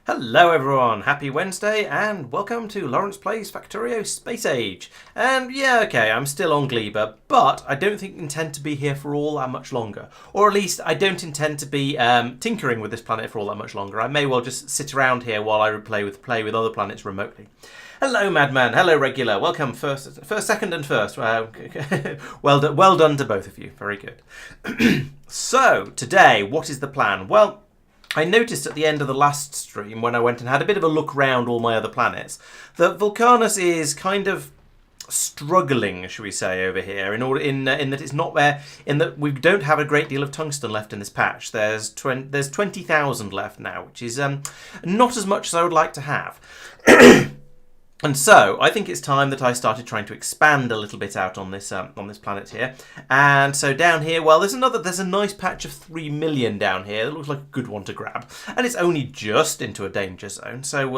Hello everyone, happy Wednesday and welcome to Laurence Plays Factorio Space Age. And yeah, okay, I'm still on Gleba, but I don't intend to be here for all that much longer. Or at least I don't intend to be tinkering with this planet for all that much longer. I may well just sit around here while I play with other planets remotely. Hello Madman, hello Regular, welcome first, second and first. Well done to both of you, very good. So, today, what is the plan? Well, I noticed at the end of the last stream, when I went and had a bit of a look around all my other planets, that Vulcanus is kind of struggling, shall we say, over here. In that it's not there. In that we don't have a great deal of tungsten left in this patch. There's 20,000 left now, which is not as much as I would like to have. And so, I think it's time that I started trying to expand a little bit out on this planet here. And so down here, well, there's a nice patch of 3 million down here. It looks like a good one to grab, and it's only just into a danger zone. So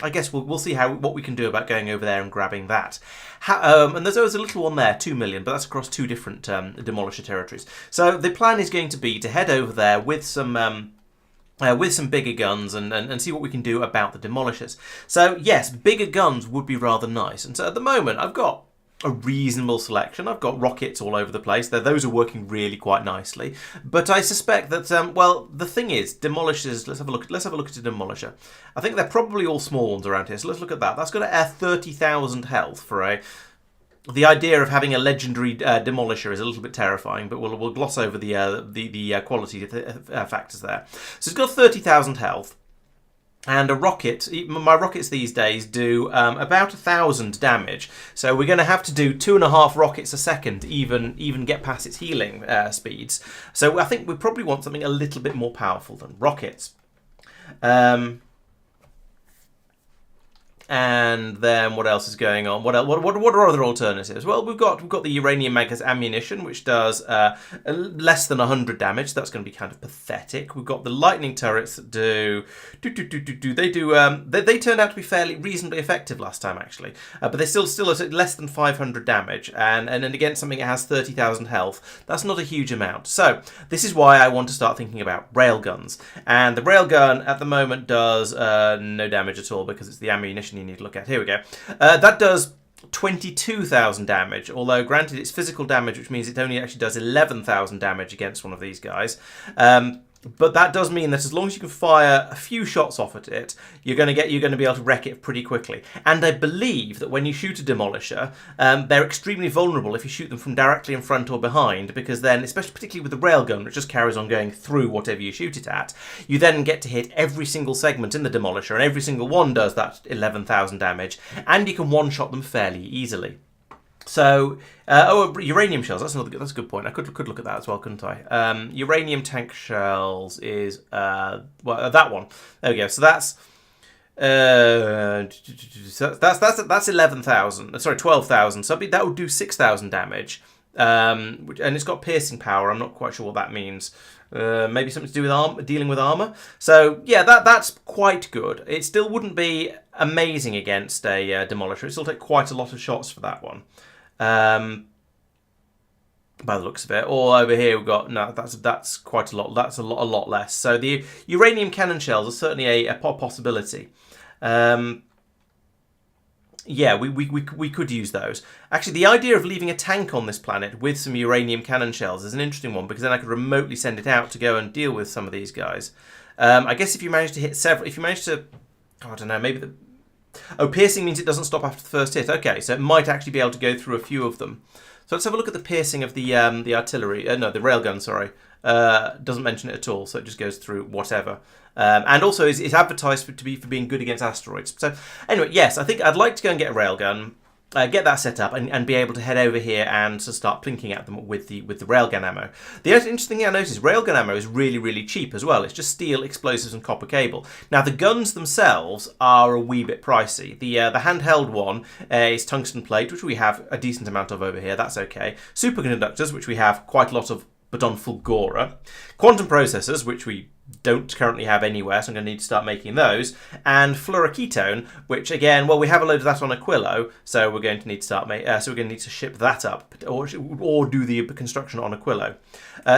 I guess we'll see what we can do about going over there and grabbing that. And there's always a little one there, 2 million, but that's across two different demolisher territories. So the plan is going to be to head over there with some bigger guns and see what we can do about the demolishers. So yes, bigger guns would be rather nice. And so at the moment, I've got a reasonable selection. I've got rockets all over the place. Those are working really quite nicely. But I suspect that, well, the thing is, demolishers, let's have a look at a demolisher. I think they're probably all small ones around here. So let's look at that. That's got a 30,000 health for a... The idea of having a legendary demolisher is a little bit terrifying, but we'll gloss over the quality factors there. So it's got 30,000 health, and a rocket. My rockets these days do about 1,000 damage. So we're going to have to do 2.5 rockets a second to even get past its healing speeds. So I think we probably want something a little bit more powerful than rockets. And then what else is going on? What are other alternatives? Well, we've got the uranium ammunition, which does less than 100 damage. That's going to be kind of pathetic. We've got the lightning turrets that they turned out to be fairly reasonably effective last time actually, but they're still at less than 500 damage, and against something that has 30,000 health, that's not a huge amount. So this is why I want to start thinking about railguns, and the railgun at the moment does no damage at all because it's the ammunition you need to look at. Here we go. That does 22,000 damage, although granted it's physical damage, which means it only actually does 11,000 damage against one of these guys. But that does mean that as long as you can fire a few shots off at it, you're going to be able to wreck it pretty quickly. And I believe that when you shoot a demolisher, they're extremely vulnerable if you shoot them from directly in front or behind, because then, particularly with the railgun, which just carries on going through whatever you shoot it at, you then get to hit every single segment in the demolisher, and every single one does that 11,000 damage, and you can one-shot them fairly easily. So, uranium shells, that's a good point. I could look at that as well, couldn't I? Uranium tank shells is, that one. There we go. So that's 11,000, sorry, 12,000. So that would do 6,000 damage. And it's got piercing power. I'm not quite sure what that means. Maybe something to do with dealing with armor. So yeah, that's quite good. It still wouldn't be amazing against a demolisher. It still take quite a lot of shots for that one. By the looks of it. Or over here we've got, no, that's quite a lot. That's a lot less. So the uranium cannon shells are certainly a possibility. Yeah, we could use those. Actually, the idea of leaving a tank on this planet with some uranium cannon shells is an interesting one, because then I could remotely send it out to go and deal with some of these guys. I guess if you manage to hit several, I don't know, maybe piercing means it doesn't stop after the first hit. Okay, so it might actually be able to go through a few of them. So let's have a look at the piercing of the artillery. The railgun, sorry. Doesn't mention it at all, so it just goes through whatever. And also is advertised for being good against asteroids. So anyway, yes, I think I'd like to go and get a railgun, get that set up, and be able to head over here and to start plinking at them with the railgun ammo. The interesting thing I noticed is railgun ammo is really, really cheap as well. It's just steel, explosives, and copper cable. Now the guns themselves are a wee bit pricey. The handheld one is tungsten plate, which we have a decent amount of over here. That's okay. Superconductors, which we have quite a lot of but on Fulgora. Quantum processors, which we don't currently have anywhere, so I'm going to need to start making those. And fluoroketone, which again, well, we have a load of that on Aquilo, so we're going to need to start so we're going to need to ship that up, or do the construction on Aquilo.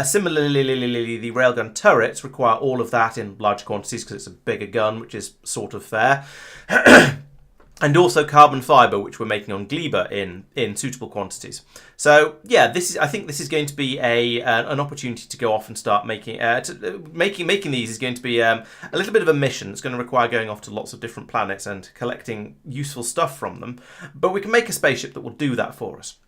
Similarly, the railgun turrets require all of that in large quantities because it's a bigger gun, which is sort of fair. And also carbon fibre, which we're making on Gleba in suitable quantities. So yeah, I think this is going to be an opportunity to go off and start making making these is going to be a little bit of a mission. It's going to require going off to lots of different planets and collecting useful stuff from them. But we can make a spaceship that will do that for us.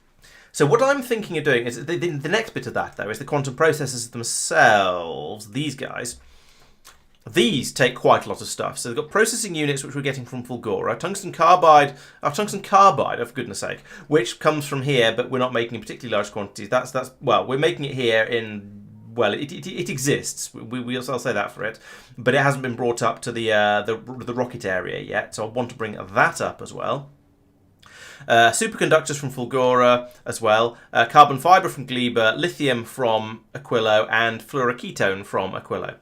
So what I'm thinking of doing is the next bit of that though is the quantum processors themselves. These guys. These take quite a lot of stuff. So they've got processing units, which we're getting from Fulgora, tungsten carbide, for goodness sake, which comes from here, but we're not making in particularly large quantities. Well, we're making it here in, well, it exists. I'll say that for it, but it hasn't been brought up to the rocket area yet. So I want to bring that up as well. Superconductors from Fulgora as well, carbon fibre from Gleba, lithium from Aquilo, and fluoroketone from Aquilo.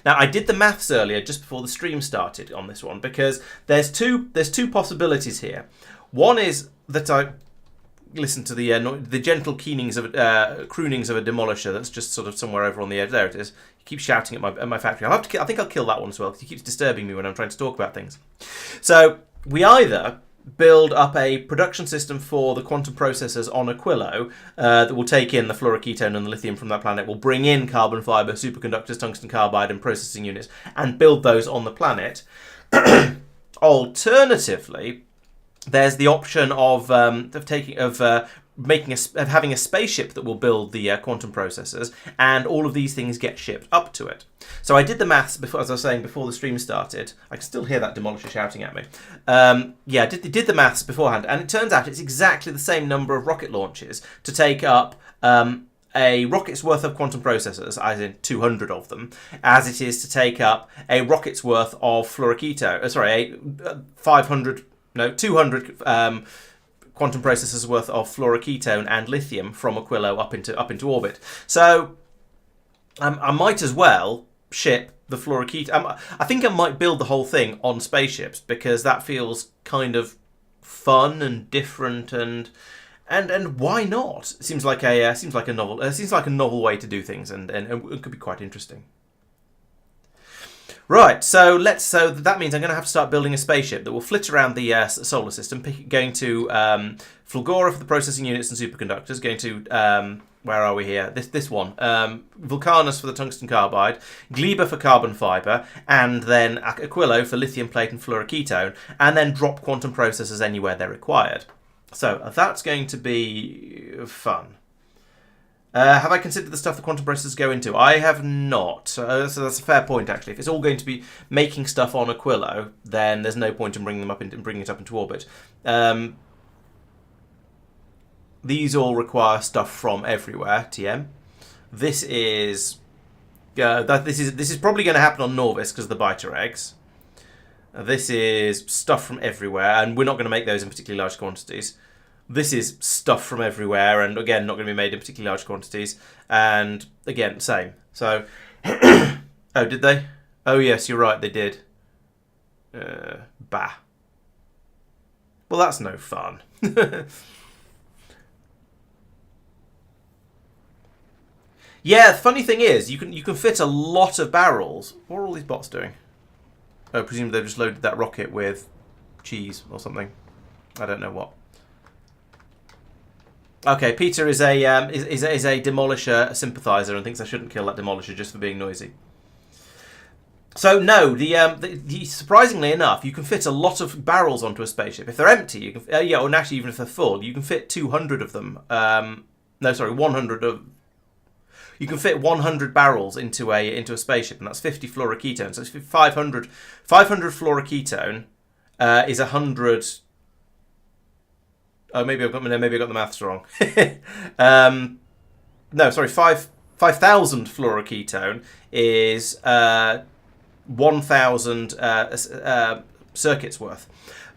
Now, I did the maths earlier just before the stream started on this one because there's two possibilities here. One is that I listen to the gentle croonings of a demolisher that's just sort of somewhere over on the edge. There it is. He keeps shouting at my factory. I think I'll kill that one as well because he keeps disturbing me when I'm trying to talk about things. So we either build up a production system for the quantum processors on Aquilo that will take in the fluoroketone and the lithium from that planet, will bring in carbon fibre, superconductors, tungsten carbide and processing units and build those on the planet. Alternatively, there's the option of having a spaceship that will build the quantum processors, and all of these things get shipped up to it. So I did the maths before, as I was saying, before the stream started. I can still hear that demolisher shouting at me. Yeah, I did the maths beforehand, and it turns out it's exactly the same number of rocket launches to take up a rocket's worth of quantum processors, as in 200 of them, as it is to take up a rocket's worth of fluoroketone. 200 quantum processors worth of fluoroketone and lithium from Aquilo up into orbit. So I might as well ship the fluoroketone. I think I might build the whole thing on spaceships because that feels kind of fun and different and why not? It seems like a novel way to do things and it could be quite interesting. Right, so that means I'm going to have to start building a spaceship that will flit around the solar system, going to Fulgora for the processing units and superconductors, going to, where are we here? This one. Vulcanus for the tungsten carbide, Gleba for carbon fibre, and then Aquilo for lithium plate and fluoroketone, and then drop quantum processors anywhere they're required. So that's going to be fun. Have I considered the stuff the quantum processors go into? I have not. So that's a fair point, actually. If it's all going to be making stuff on Aquilo, then there's no point in bringing it up into orbit. These all require stuff from everywhere. TM. This is probably going to happen on Norvis because of the biter eggs. This is stuff from everywhere, and we're not going to make those in particularly large quantities. This is stuff from everywhere, and again, not going to be made in particularly large quantities. And again, same. So, oh, did they? Oh, yes, you're right, they did. Bah. Well, that's no fun. Yeah, the funny thing is, you can fit a lot of barrels. What are all these bots doing? Oh, presumably they've just loaded that rocket with cheese or something. I don't know what. Okay, Peter is a demolisher sympathiser and thinks I shouldn't kill that demolisher just for being noisy. So no, surprisingly enough, you can fit a lot of barrels onto a spaceship. If they're empty, you can and actually even if they're full, you can fit 200 of them. 100 of. You can fit 100 barrels into a spaceship, and that's 50 fluoroketone. So it's 500 fluoroketone is 100. Oh, maybe I got the maths wrong. No, sorry, 5,000 fluoroketone is 1,000 circuits worth.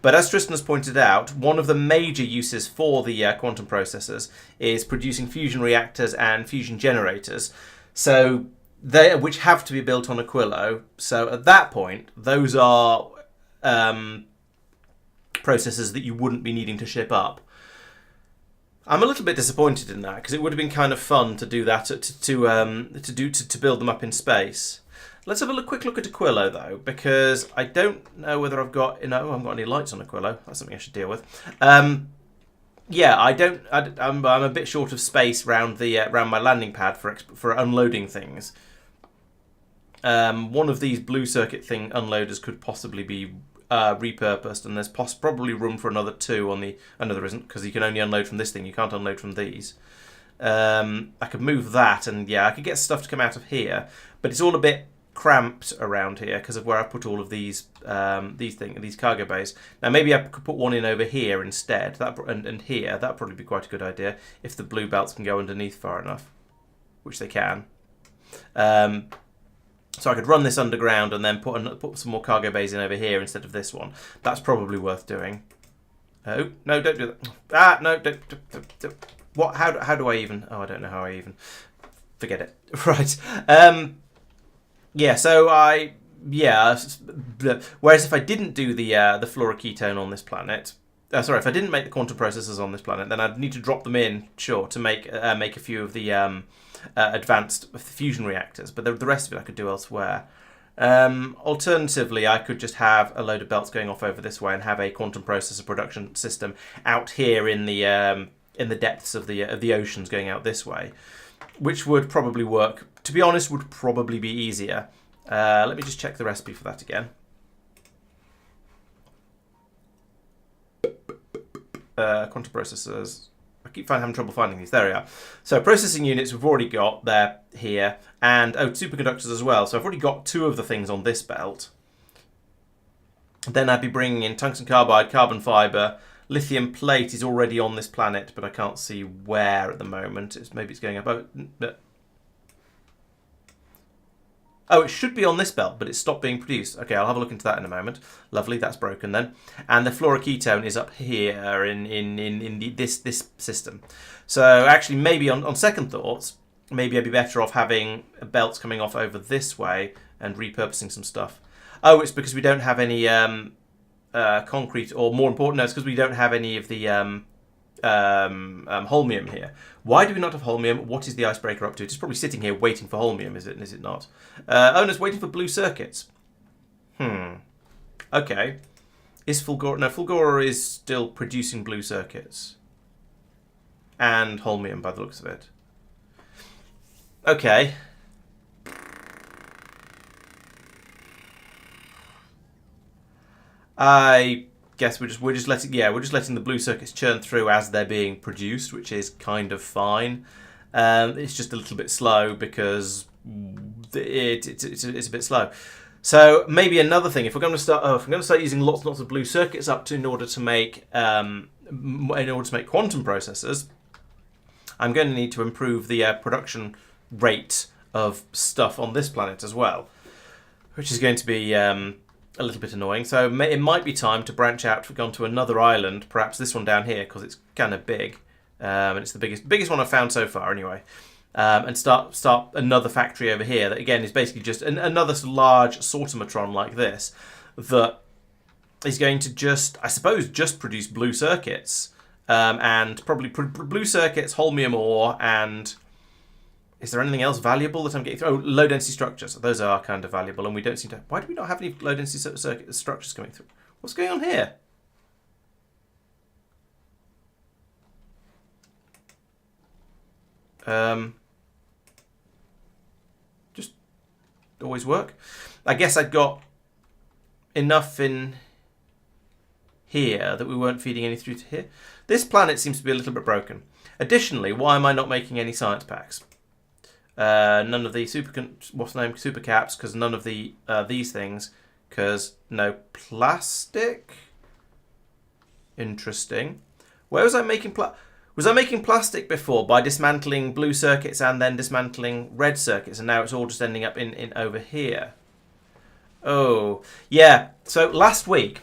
But as Tristan has pointed out, one of the major uses for the quantum processors is producing fusion reactors and fusion generators, so which have to be built on Aquilo. So at that point, those are processors that you wouldn't be needing to ship up. I'm a little bit disappointed in that, because it would have been kind of fun to do that, to build them up in space. Let's have a quick look at Aquilo though, because I don't know whether I've got, I haven't got any lights on Aquilo. That's something I should deal with. Yeah, I'm a bit short of space around my landing pad for unloading things. One of these blue circuit thing unloaders could possibly be repurposed, and there's probably room for another two on the. Oh, no, there isn't, because you can only unload from this thing. You can't unload from these. I could move that, and yeah, I could get stuff to come out of here, but it's all a bit cramped around here because of where I put all of these cargo bays. Now maybe I could put one in over here instead. And here that'd probably be quite a good idea if the blue belts can go underneath far enough, which they can. So I could run this underground and then put some more cargo bays in over here instead of this one. That's probably worth doing. Oh no! Don't do that. Ah no! Don't. What? How do I even? Oh, I don't know how I even. Forget it. Right. Yeah. So whereas if I didn't do the fluoroketone on this planet, sorry, if I didn't make the quantum processors on this planet, then I'd need to drop them in, sure, to make a few of the advanced fusion reactors. But the rest of it I could do elsewhere. Alternatively, I could just have a load of belts going off over this way and have a quantum processor production system out here in the depths of the oceans going out this way, which would probably work. To be honest, would probably be easier. Let me just check the recipe for that again. Quantum processors. I keep having trouble finding these. There we are. So processing units we've already got. They're here. And superconductors as well. So I've already got two of the things on this belt. Then I'd be bringing in tungsten carbide, carbon fibre. Lithium plate is already on this planet, but I can't see where at the moment. Maybe it's going up. Oh, it should be on this belt, but it's stopped being produced. Okay, I'll have a look into that in a moment. Lovely, that's broken then. And the fluoroketone is up here in this system. So actually, maybe on second thoughts, maybe I'd be better off having belts coming off over this way and repurposing some stuff. Oh, it's because we don't have any concrete, or more important, no, it's because we don't have any of the holmium here. Why do we not have holmium? What is the icebreaker up to? It's probably sitting here waiting for holmium, is it not? Oh, no, it's waiting for blue circuits. Okay. Is Fulgora... No, Fulgora is still producing blue circuits. And holmium, by the looks of it. Okay. I guess we're just letting the blue circuits churn through as they're being produced, which is kind of fine. It's just a little bit slow because it's a bit slow. So maybe another thing, if we're going to start using lots and lots of blue circuits in order to make quantum processors, I'm going to need to improve the production rate of stuff on this planet as well, which is going to be a little bit annoying. So it might be time to branch out, go to another island, perhaps this one down here, because it's kind of big, and it's the biggest one I've found so far anyway. And start another factory over here that again is basically just another large sortomatron like this that is going to just produce blue circuits, and probably blue circuits, holmium ore, and is there anything else valuable that I'm getting through? Oh, low density structures. Those are kind of valuable, and we don't seem to. Why do we not have any low density structures coming through? What's going on here? Just always work. I guess I'd got enough in here that we weren't feeding any through to here. This planet seems to be a little bit broken. Additionally, why am I not making any science packs? None of the super caps, because none of the these things, because no plastic. Interesting. Where was I making Was I making plastic before by dismantling blue circuits and then dismantling red circuits, and now it's all just ending up in over here? Oh, yeah. So last week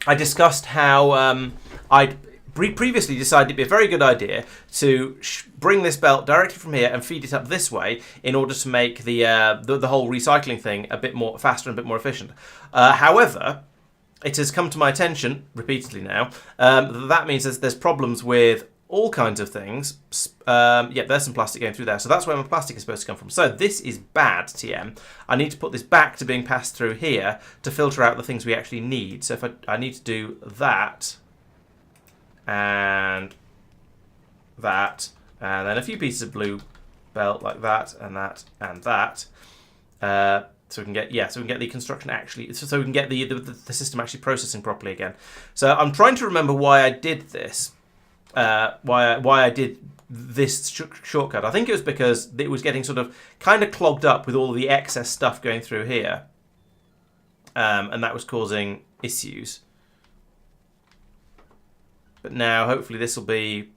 I discussed how I'd previously decided it'd be a very good idea to bring this belt directly from here and feed it up this way in order to make the whole recycling thing a bit more faster and a bit more efficient. However, it has come to my attention repeatedly now that means there's problems with all kinds of things. Yep, there's some plastic going through there. So that's where my plastic is supposed to come from. So this is bad, TM. I need to put this back to being passed through here to filter out the things we actually need. So if I need to do that, and that, and then a few pieces of blue belt like that, and that, and that. So we can get the construction actually, so we can get the system actually processing properly again. So I'm trying to remember why I did this. Why I did this shortcut. I think it was because it was getting sort of kind of clogged up with all the excess stuff going through here, and that was causing issues. But now hopefully this will be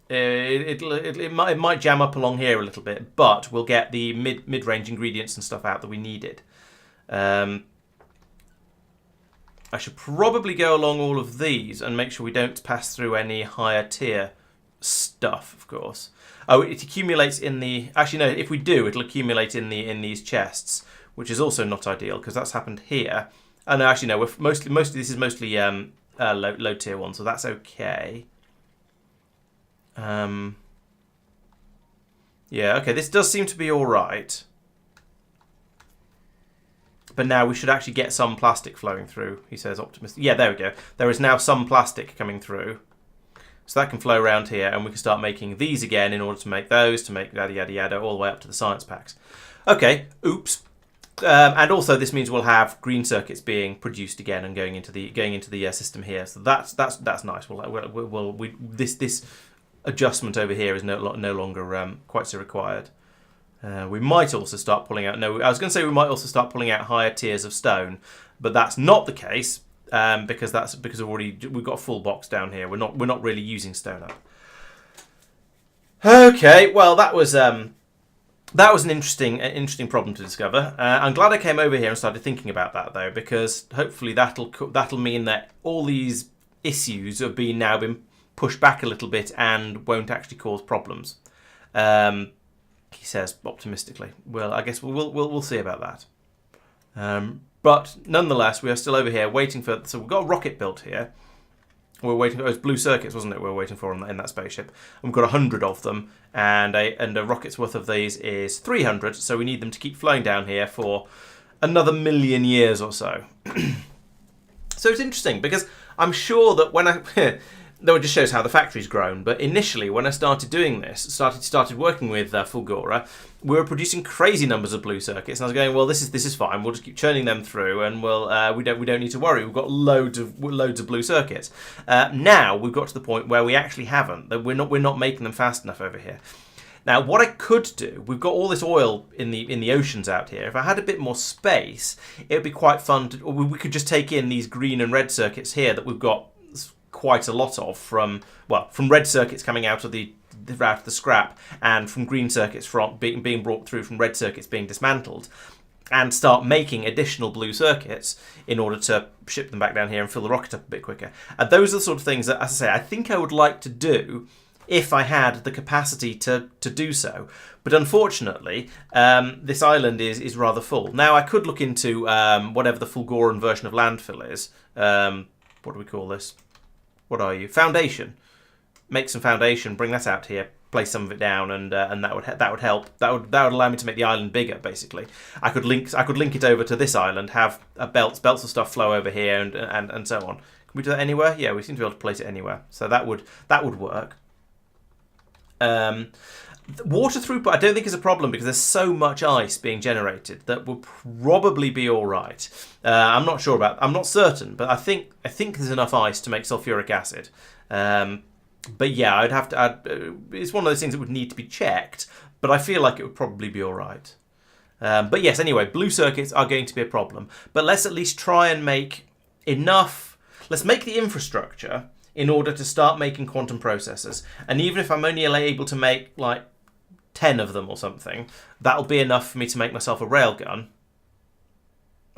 it might jam up along here a little bit, but we'll get the mid-range ingredients and stuff out that we needed. I should probably go along all of these and make sure we don't pass through any higher tier stuff, of course. Oh, it accumulates in the... Actually, no, if we do, it'll accumulate in these chests, which is also not ideal, because that's happened here. Oh, no, actually, no, we're mostly this is mostly low tier one, so that's okay. Yeah, okay, this does seem to be all right. But now we should actually get some plastic flowing through, he says optimistic. Yeah, there we go. There is now some plastic coming through. So that can flow around here, and we can start making these again in order to make those, to make yada yada yada, all the way up to the science packs. Okay, oops. And also this means we'll have green circuits being produced again and going into the system here. So that's nice. This adjustment over here is no longer quite so required. We might also start pulling out... No, I was going to say we might also start pulling out higher tiers of stone, but that's not the case because we've got a full box down here. We're not really using stone up. Okay, well that was an interesting problem to discover. I'm glad I came over here and started thinking about that though, because hopefully that'll mean that all these issues have now been pushed back a little bit and won't actually cause problems. He says optimistically. Well, I guess we'll see about that. But nonetheless, we are still over here waiting for... So we've got a rocket built here. We're waiting for those blue circuits, wasn't it? We were waiting for in that spaceship. And we've got 100 of them, and a rocket's worth of these is 300. So we need them to keep flowing down here for another 1,000,000 years or so. So it's interesting because I'm sure that when I... Though it just shows how the factory's grown. But initially, when I started doing this, started working with Fulgora, we were producing crazy numbers of blue circuits, and I was going, well, this is fine. We'll just keep churning them through, and we don't need to worry. We've got loads of blue circuits. Now we've got to the point where we actually haven't. That we're not making them fast enough over here. Now, what I could do, we've got all this oil in the oceans out here. If I had a bit more space, it would be quite fun. We could just take in these green and red circuits here that we've got quite a lot of from red circuits coming out of the scrap, and from green circuits being brought through from red circuits being dismantled, and start making additional blue circuits in order to ship them back down here and fill the rocket up a bit quicker. And those are the sort of things that, as I say, I think I would like to do if I had the capacity to do so. But unfortunately, this island is rather full. Now, I could look into whatever the Fulgoran version of landfill is. What do we call this? What are you? Foundation. Make some foundation. Bring that out here. Place some of it down, and that would help. That would allow me to make the island bigger. Basically, I could link it over to this island. Have belts of stuff flow over here, and so on. Can we do that anywhere? Yeah, we seem to be able to place it anywhere. So that would work. Water throughput I don't think is a problem because there's so much ice being generated that will probably be all right. I'm not certain, but I think there's enough ice to make sulfuric acid. But yeah, it's one of those things that would need to be checked, but I feel like it would probably be all right. But yes, anyway, blue circuits are going to be a problem. But let's at least try and make enough. Let's make the infrastructure in order to start making quantum processors. And even if I'm only able to make like 10 of them or something, that'll be enough for me to make myself a railgun.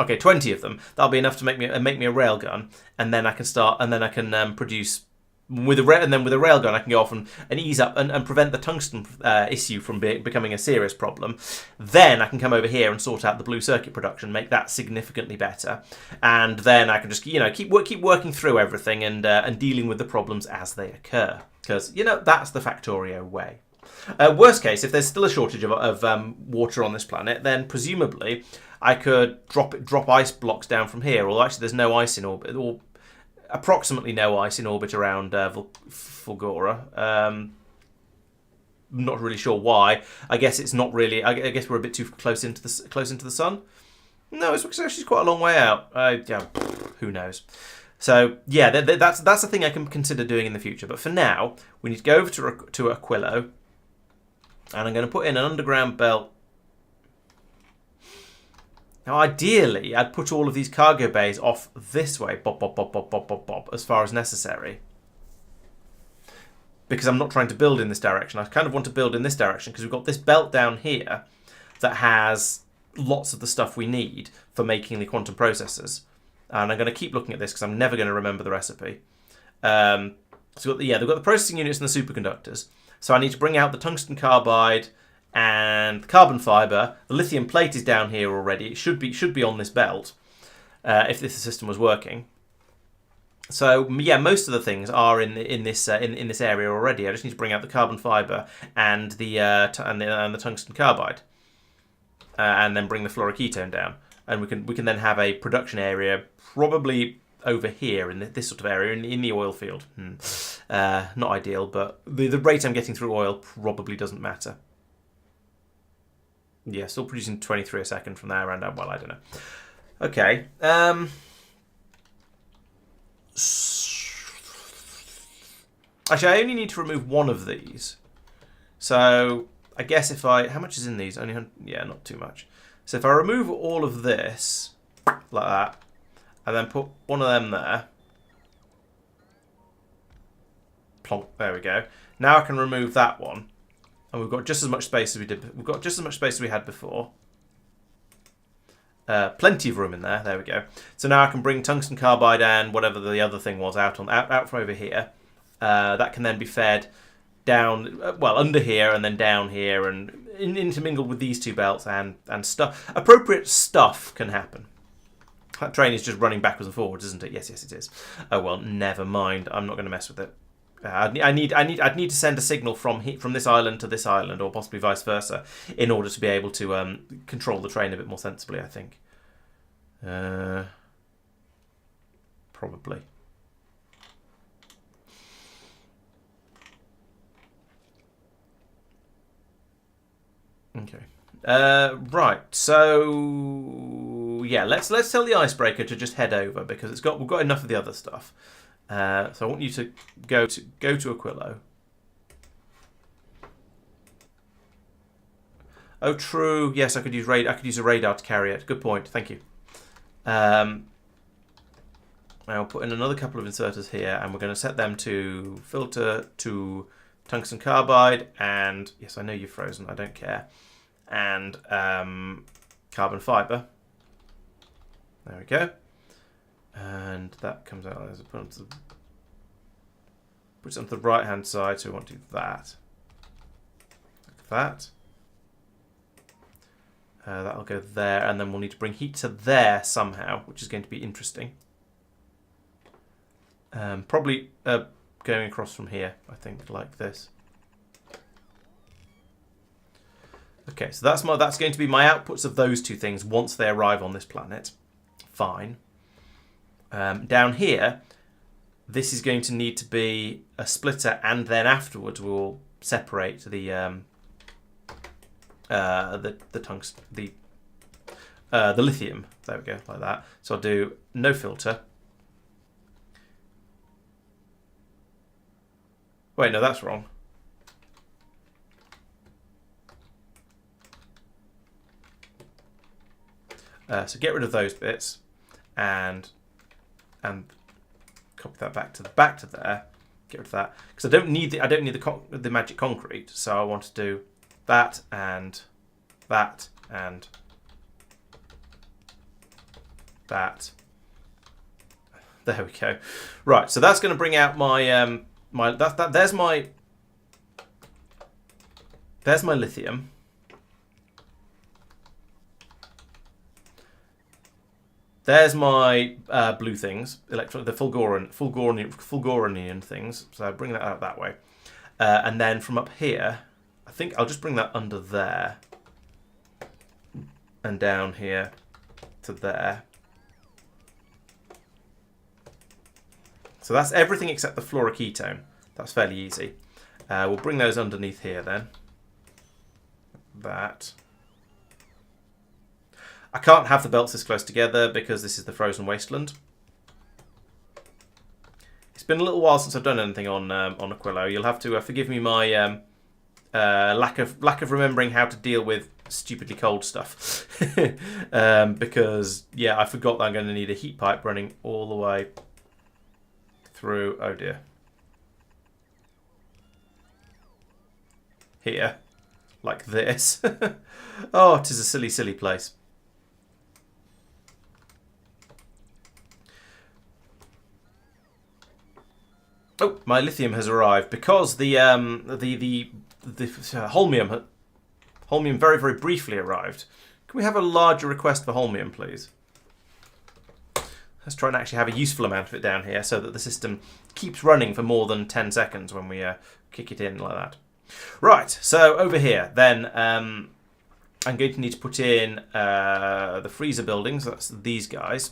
Okay, 20 of them. That'll be enough to make me a railgun, and then I can start, and then I can produce with a railgun I can go off and ease up and prevent the tungsten issue from becoming a serious problem. Then I can come over here and sort out the blue circuit production, make that significantly better, and then I can just keep working through everything and dealing with the problems as they occur, because that's the Factorio way. Worst case, if there's still a shortage of water on this planet, then presumably I could drop ice blocks down from here. Although actually there's no ice in orbit, or approximately no ice in orbit around Fulgora. Not really sure why. I guess it's not really. I guess we're a bit too close into the sun. No, it's actually quite a long way out. Yeah, who knows. So yeah, that's a thing I can consider doing in the future. But for now, we need to go over to Aquilo, and I'm going to put in an underground belt. Now, ideally, I'd put all of these cargo bays off this way, as far as necessary. Because I'm not trying to build in this direction. I kind of want to build in this direction because we've got this belt down here that has lots of the stuff we need for making the quantum processors. And I'm going to keep looking at this because I'm never going to remember the recipe. So they've got the processing units and the superconductors. So I need to bring out the tungsten carbide and the carbon fiber. The lithium plate is down here already. It should be on this belt if this system was working. So yeah, most of the things are in this area already. I just need to bring out the carbon fiber and the tungsten carbide, and then bring the fluoroketone down, and we can then have a production area probably over here in this sort of area in the oil field. Not ideal, but the rate I'm getting through oil probably doesn't matter. Yeah, still producing 23 a second from there, and well, I don't know. Okay. Actually, I only need to remove one of these. So I guess how much is in these? Only, yeah, not too much. So if I remove all of this like that, and then put one of them there, plonk. There we go. Now I can remove that one. And we've got just as much space as we did. We've got just as much space as we had before. Plenty of room in there. There we go. So now I can bring tungsten carbide and whatever the other thing was out from over here. That can then be fed down, under here and then down here and intermingled with these two belts and stuff. Appropriate stuff can happen. That train is just running backwards and forwards, isn't it? Yes, it is. Oh well, never mind. I'm not going to mess with it. I'd need to send a signal from this island to this island, or possibly vice versa, in order to be able to control the train a bit more sensibly, I think. Probably. Okay. Right. So yeah, let's tell the icebreaker to just head over because we've got enough of the other stuff. So I want you to go to Aquilo. Oh, true. Yes, I could use a radar to carry it. Good point. Thank you. I'll put in another couple of inserters here, and we're going to set them to filter to tungsten carbide, and yes, I know you're frozen. I don't care. And carbon fiber. There we go. And that comes out as puts it onto the right hand side, so we want to do that. Like that. That'll go there, and then we'll need to bring heat to there somehow, which is going to be interesting. Probably going across from here, I think, like this. Okay, so that's going to be my outputs of those two things once they arrive on this planet. Fine. Down here, this is going to need to be a splitter, and then afterwards we'll separate the tungsten, the lithium. There we go, like that. So I'll do no filter. Wait, no, that's wrong. So get rid of those bits, and copy that back to there. Get rid of that because I don't need the magic concrete. So I want to do that and that and that. There we go. Right, so that's going to bring out my there's my lithium. There's my blue things, the Fulguranian things. So I bring that out that way, and then from up here, I think I'll just bring that under there, and down here to there. So that's everything except the fluoroketone. That's fairly easy. We'll bring those underneath here then. That. I can't have the belts this close together because this is the frozen wasteland. It's been a little while since I've done anything on Aquilo. You'll have to forgive me my lack of remembering how to deal with stupidly cold stuff. Because yeah, I forgot that I'm going to need a heat pipe running all the way through. Oh dear. Here, like this. Oh, it is a silly, silly place. Oh, my lithium has arrived because the holmium very, very briefly arrived. Can we have a larger request for holmium, please? Let's try and actually have a useful amount of it down here so that the system keeps running for more than 10 seconds when we kick it in like that. Right, so over here, then I'm going to need to put in the freezer buildings. That's these guys.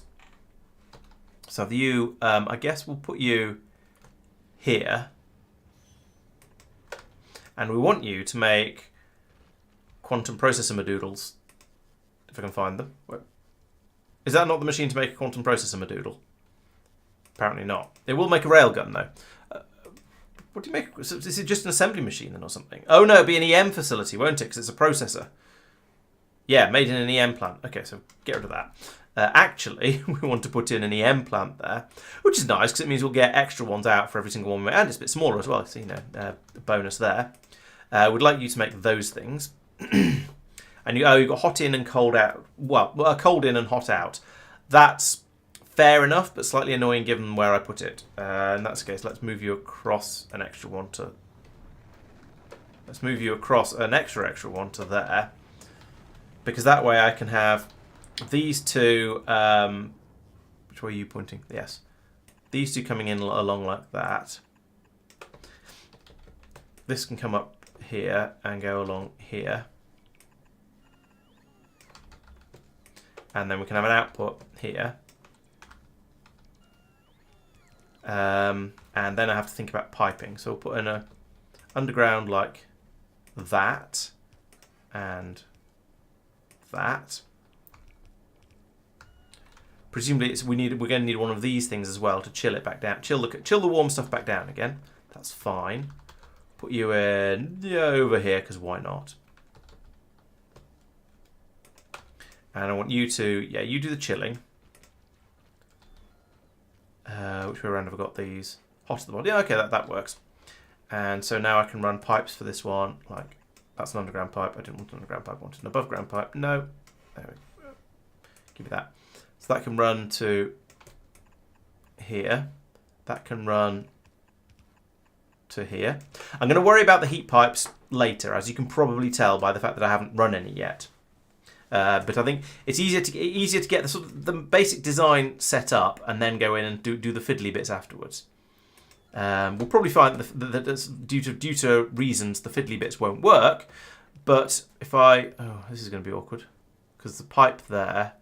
So you, I guess we'll put you here, and we want you to make quantum processor modoodles, if I can find them. Is that not the machine to make a quantum processor modoodle? Apparently not. It will make a railgun though. What do you make? Is it just an assembly machine then or something? Oh no, it'll be an EM facility, won't it? Because it's a processor. Yeah, made in an EM plant. Okay, so get rid of that. Actually, we want to put in an EM plant there, which is nice because it means we'll get extra ones out for every single one, and it's a bit smaller as well. So, you know, a bonus there. We'd like you to make those things. And you've got hot in and cold out. Well, cold in and hot out. That's fair enough, but slightly annoying given where I put it. In that case, let's move you across an extra one to. Let's move you across an extra one to there, because that way I can have these two. Which way are you pointing? Yes, these two coming in along like that. This can come up here and go along here. And then we can have an output here. And then I have to think about piping. So we'll put in a underground like that and that. Presumably we're going to need one of these things as well to chill it back down. Chill the warm stuff back down again. That's fine. Put you in over here because why not? And I want you to, yeah, you do the chilling. Which way around have I got these? Hot at the bottom. Yeah, okay, that works. And so now I can run pipes for this one. Like, that's an underground pipe. I didn't want an underground pipe. I wanted an above ground pipe. No. There we go. Give me that. So that can run to here. That can run to here. I'm going to worry about the heat pipes later, as you can probably tell by the fact that I haven't run any yet. But I think it's easier to get the basic design set up and then go in and do the fiddly bits afterwards. We'll probably find that due to reasons the fiddly bits won't work. But if this is going to be awkward because the pipe there.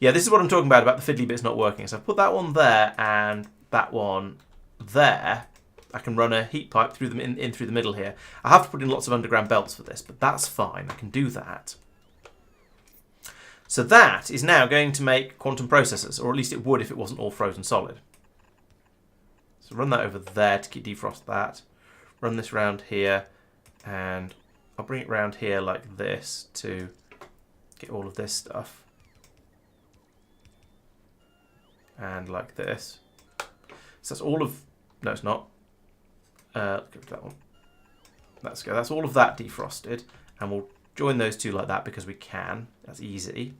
Yeah, this is what I'm talking about the fiddly bits not working. So I've put that one there and that one there. I can run a heat pipe through them in through the middle here. I have to put in lots of underground belts for this, but that's fine. I can do that. So that is now going to make quantum processors, or at least it would if it wasn't all frozen solid. So run that over there to defrost that. Run this round here, and I'll bring it round here like this to get all of this stuff. And like this. So that's all of... No, it's not. Let's go to that one. Let's go. That's all of that defrosted, and we'll join those two like that because we can. That's easy.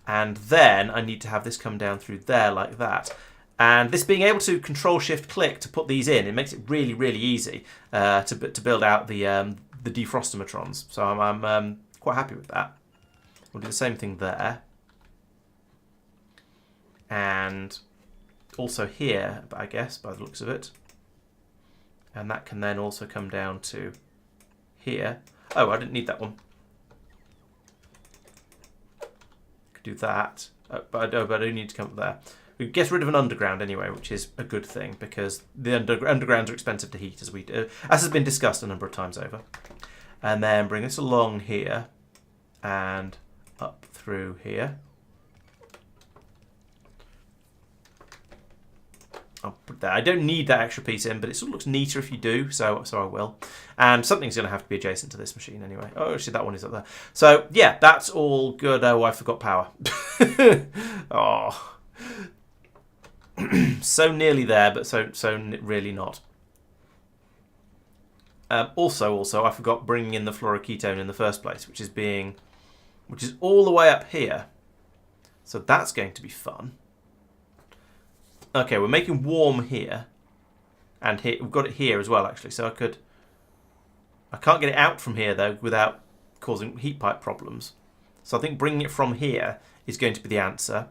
And then I need to have this come down through there like that. And this being able to Control-Shift-Click to put these in, it makes it really, really easy to build out the defrostometrons. So I'm quite happy with that. We'll do the same thing there. And also here, I guess, by the looks of it. And that can then also come down to here. Oh, I didn't need that one. Could do that. But I do need to come up there. We get rid of an underground anyway, which is a good thing because the undergrounds are expensive to heat, as has been discussed a number of times over. And then bring this along here and up through here. I'll put that. I don't need that extra piece in, but it sort of looks neater if you do, so I will. And something's going to have to be adjacent to this machine anyway. Oh, actually, that one is up there. So yeah, that's all good. Oh, I forgot power. Oh. So nearly there, but so really not. Also, I forgot bringing in the fluoroketone in the first place, which is all the way up here. So that's going to be fun. Okay, we're making warm here, and here we've got it here as well, actually. So I can't get it out from here though without causing heat pipe problems. So I think bringing it from here is going to be the answer.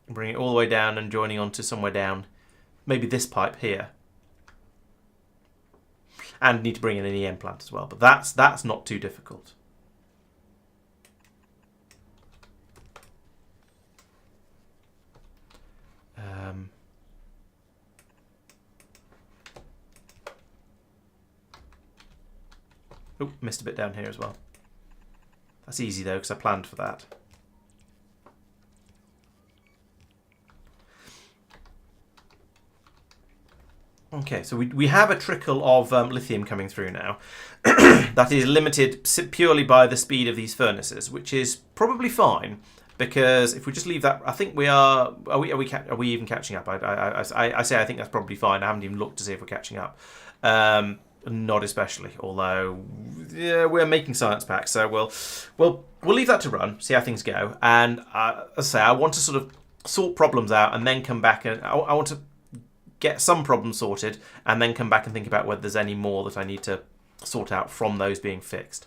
Bring it all the way down and joining onto somewhere down, maybe this pipe here. And need to bring in an EM plant as well, but that's not too difficult. Oh, missed a bit down here as well. That's easy though, because I planned for that. Okay, so we have a trickle of lithium coming through now. That is limited purely by the speed of these furnaces, which is probably fine, because if we just leave that, I think we are we even catching up? I say I think that's probably fine. I haven't even looked to see if we're catching up. Not especially, although yeah, we're making science packs, so we'll leave that to run, see how things go. And as I say, I want to sort of sort problems out and then come back, and I want to get some problems sorted and then come back and think about whether there's any more that I need to sort out from those being fixed.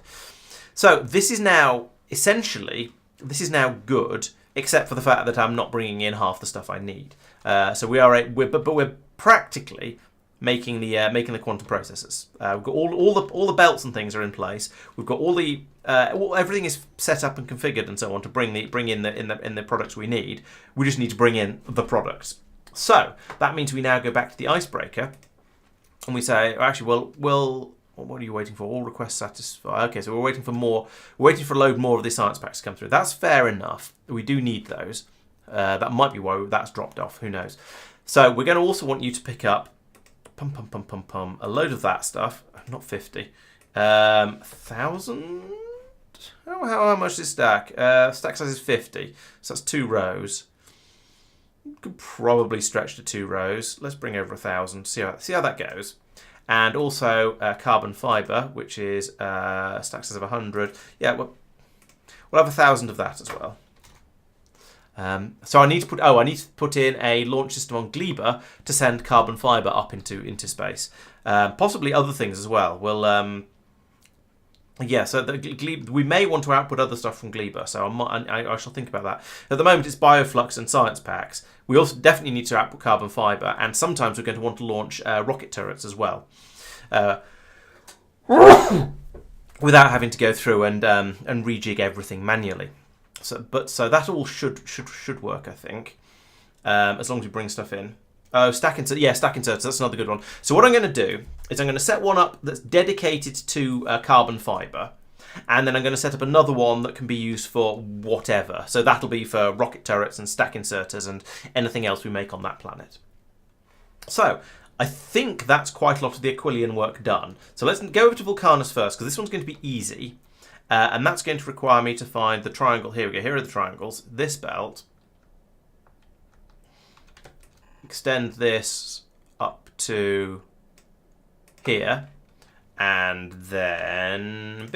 So this is now essentially, this is now good, except for the fact that I'm not bringing in half the stuff I need. So we're practically making the quantum processors. We've got all the belts and things are in place. We've got everything is set up and configured and so on to bring in the products we need. We just need to bring in the products. So that means we now go back to the icebreaker and we say, actually, well, what are you waiting for? All requests satisfied. Okay, so we're waiting for more. We're waiting for a load more of the science packs to come through. That's fair enough. We do need those. That might be why that's dropped off. Who knows? So we're going to also want you to pick up a load of that stuff. Not 50. 1,000. How much is stack? Stack size is 50. So that's 2 rows. Could probably stretch to 2 rows. Let's bring over 1,000. See how that goes. And also carbon fibre, which is stack size of 100. Yeah, we'll have 1,000 of that as well. So I need to put in a launch system on Gleba to send carbon fibre up into space. Possibly other things as well. We'll yeah, so we may want to output other stuff from Gleba, so I shall think about that. At the moment, it's bioflux and science packs. We also definitely need to output carbon fibre, and sometimes we're going to want to launch rocket turrets as well, without having to go through and rejig everything manually. So that all should work, I think, as long as we bring stuff in. Oh, stack inserters, that's another good one. So what I'm going to do is I'm going to set one up that's dedicated to carbon fibre, and then I'm going to set up another one that can be used for whatever. So that'll be for rocket turrets and stack inserters and anything else we make on that planet. So I think that's quite a lot of the Aquilian work done. So let's go over to Vulcanus first, because this one's going to be easy, and that's going to require me to find the triangle. Here we go, here are the triangles. This belt. Extend this up to here, and then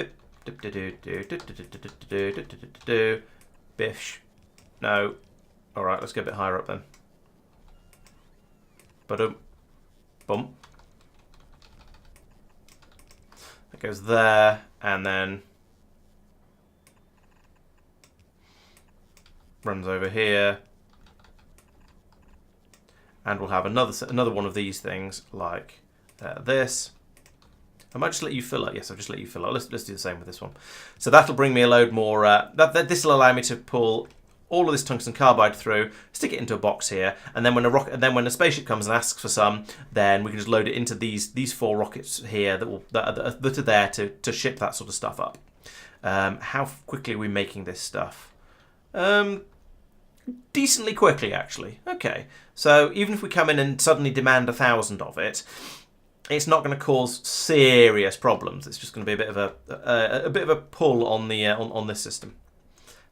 Bish. No. All right, let's go a bit higher up then. Boom. That goes there, and then runs over here. And we'll have another one of these things like this. I might just let you fill it. Yes, I'll just let you fill it. Let's do the same with this one. So that'll bring me a load more. This will allow me to pull all of this tungsten carbide through, stick it into a box here, and then when a spaceship comes and asks for some, then we can just load it into these 4 rockets here that are there to ship that sort of stuff up. How quickly are we making this stuff? Decently quickly, actually. Okay, so even if we come in and suddenly demand 1,000 of it, it's not going to cause serious problems. It's just going to be a bit of a pull on the on this system.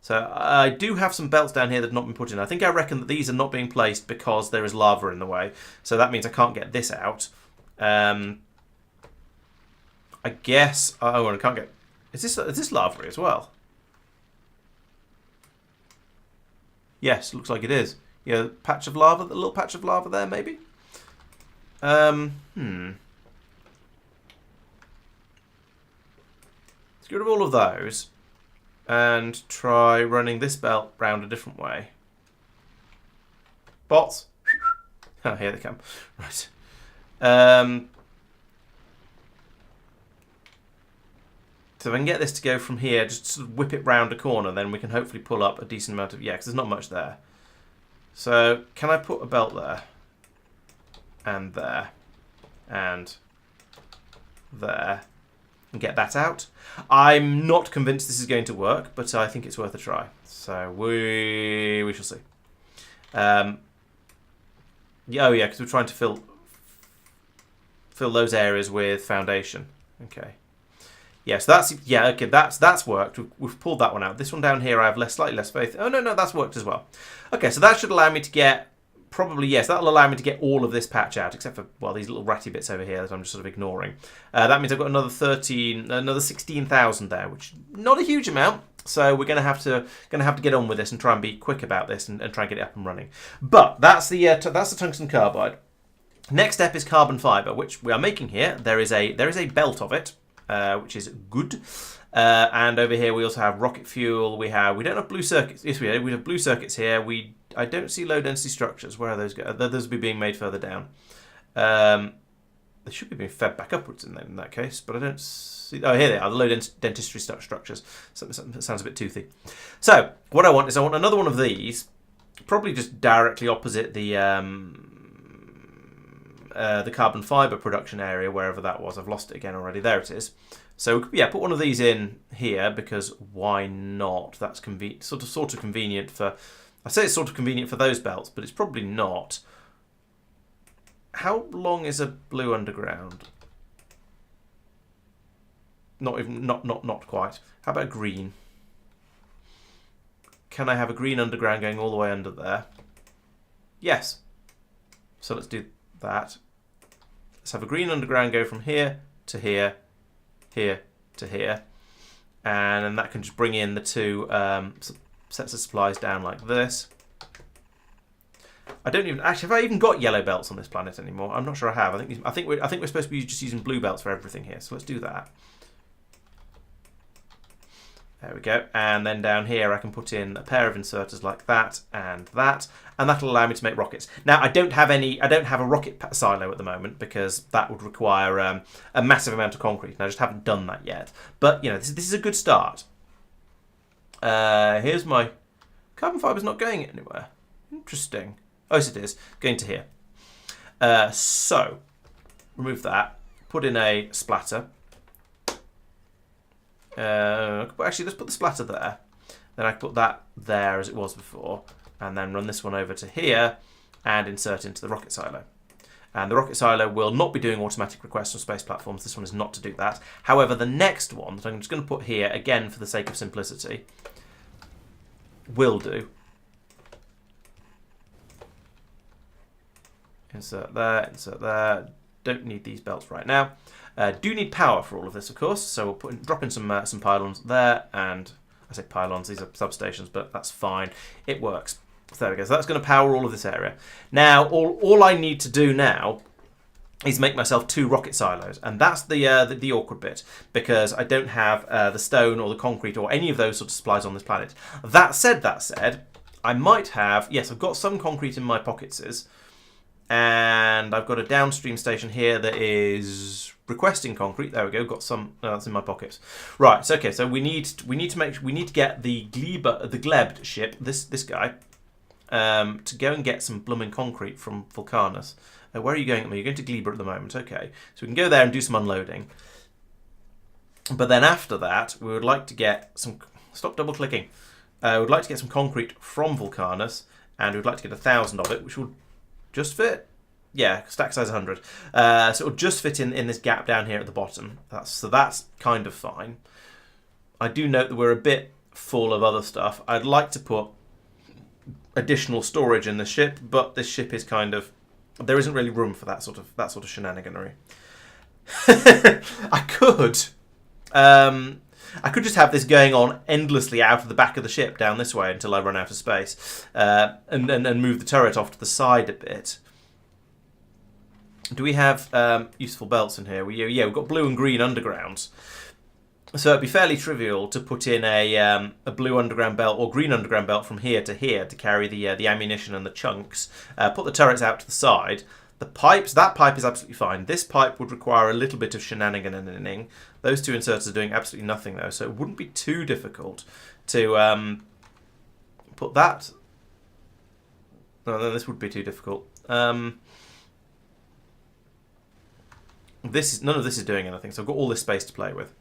So I do have some belts down here that have not been put in. I reckon that these are not being placed because there is lava in the way. So that means I can't get this out. I guess. Oh, I can't get. Is this lava as well? Yes, looks like it is. Yeah, patch of lava, the little patch of lava there, maybe. Let's get rid of all of those and try running this belt round a different way. Bots. Oh, here they come. Right. So if I can get this to go from here, just sort of whip it round a corner, then we can hopefully pull up a decent amount of... Yeah, because there's not much there. So can I put a belt there? And there. And there. And get that out? I'm not convinced this is going to work, but I think it's worth a try. So we shall see. Oh yeah, because we're trying to fill those areas with foundation. Okay. Yes, okay. That's worked. We've pulled that one out. This one down here, I have slightly less faith. Oh no, that's worked as well. Okay, so that should allow me to get that'll allow me to get all of this patch out, except for these little ratty bits over here that I'm just sort of ignoring. That means I've got another 16,000 there, which is not a huge amount. So we're gonna have to get on with this and try and be quick about this and try and get it up and running. But that's the tungsten carbide. Next step is carbon fiber, which we are making here. There is a belt of it. Which is good. And over here we also have rocket fuel. We don't have blue circuits. Yes, we have blue circuits here. I don't see low density structures. Where are those going? Those will be being made further down. They should be being fed back upwards in that case, but I don't see. Oh, here they are. The low density structures. Something that sounds a bit toothy. So what I want another one of these, probably just directly opposite the carbon fiber production area, wherever that was. I've lost it again already. There it is. So yeah, put one of these in here because why not? That's convenient, sort of convenient for. I say it's sort of convenient for those belts, but it's probably not. How long is a blue underground? Not quite. How about green? Can I have a green underground going all the way under there? Yes. So let's do that. Let's have a green underground go from here to here, here to here, and then that can just bring in the 2 sets of supplies down like this. I don't even actually have I even got yellow belts on this planet anymore. I'm not sure I have. I think we're supposed to be just using blue belts for everything here. So let's do that. There we go. And then down here I can put in a pair of inserters like that, and that'll allow me to make rockets. Now I don't have a rocket silo at the moment because that would require a massive amount of concrete, and I just haven't done that yet. But this is a good start. Here's my carbon fiber's not going anywhere. Interesting. Oh, yes, it is going to here. So remove that. Put in a splatter. Actually, let's put the splatter there. Then I can put that there as it was before, and then run this one over to here and insert into the rocket silo. And the rocket silo will not be doing automatic requests from space platforms. This one is not to do that. However, the next one that I'm just going to put here, again for the sake of simplicity, will do. Insert there, insert there. Don't need these belts right now. Do need power for all of this, of course. So we'll drop in some pylons there, and I say pylons, these are substations, but that's fine. It works. So there we go. So that's going to power all of this area. Now, all I need to do now is make myself 2 rocket silos, and that's the awkward bit, because I don't have the stone or the concrete or any of those sort of supplies on this planet. That said, I might have, yes, I've got some concrete in my pockets, and I've got a downstream station here that is requesting concrete. There we go. Got some. No, that's in my pockets. Right. So okay. So we need to get the Gleb ship. This guy. To go and get some blooming concrete from Vulcanus. Where are you going? You're going to Gleber at the moment. Okay. So we can go there and do some unloading. But then after that, we would like to get some. Stop double clicking. We would like to get some concrete from Vulcanus, and we'd like to get 1,000 of it, which would just fit. Yeah, stack size 100. So it'll just fit in this gap down here at the bottom. So that's kind of fine. I do note that we're a bit full of other stuff. I'd like to put additional storage in the ship, but this ship is kind of, there isn't really room for that sort of shenaniganery. I could just have this going on endlessly out of the back of the ship down this way until I run out of space, and move the turret off to the side a bit. Do we have useful belts in here? Yeah, we've got blue and green undergrounds. So it'd be fairly trivial to put in a blue underground belt or green underground belt from here to carry the ammunition and the chunks. Put the turrets out to the side. The pipes, that pipe is absolutely fine. This pipe would require a little bit of shenaniganing. Those 2 inserters are doing absolutely nothing though, so it wouldn't be too difficult to put that. No, this would be too difficult. None of this is doing anything, so I've got all this space to play with.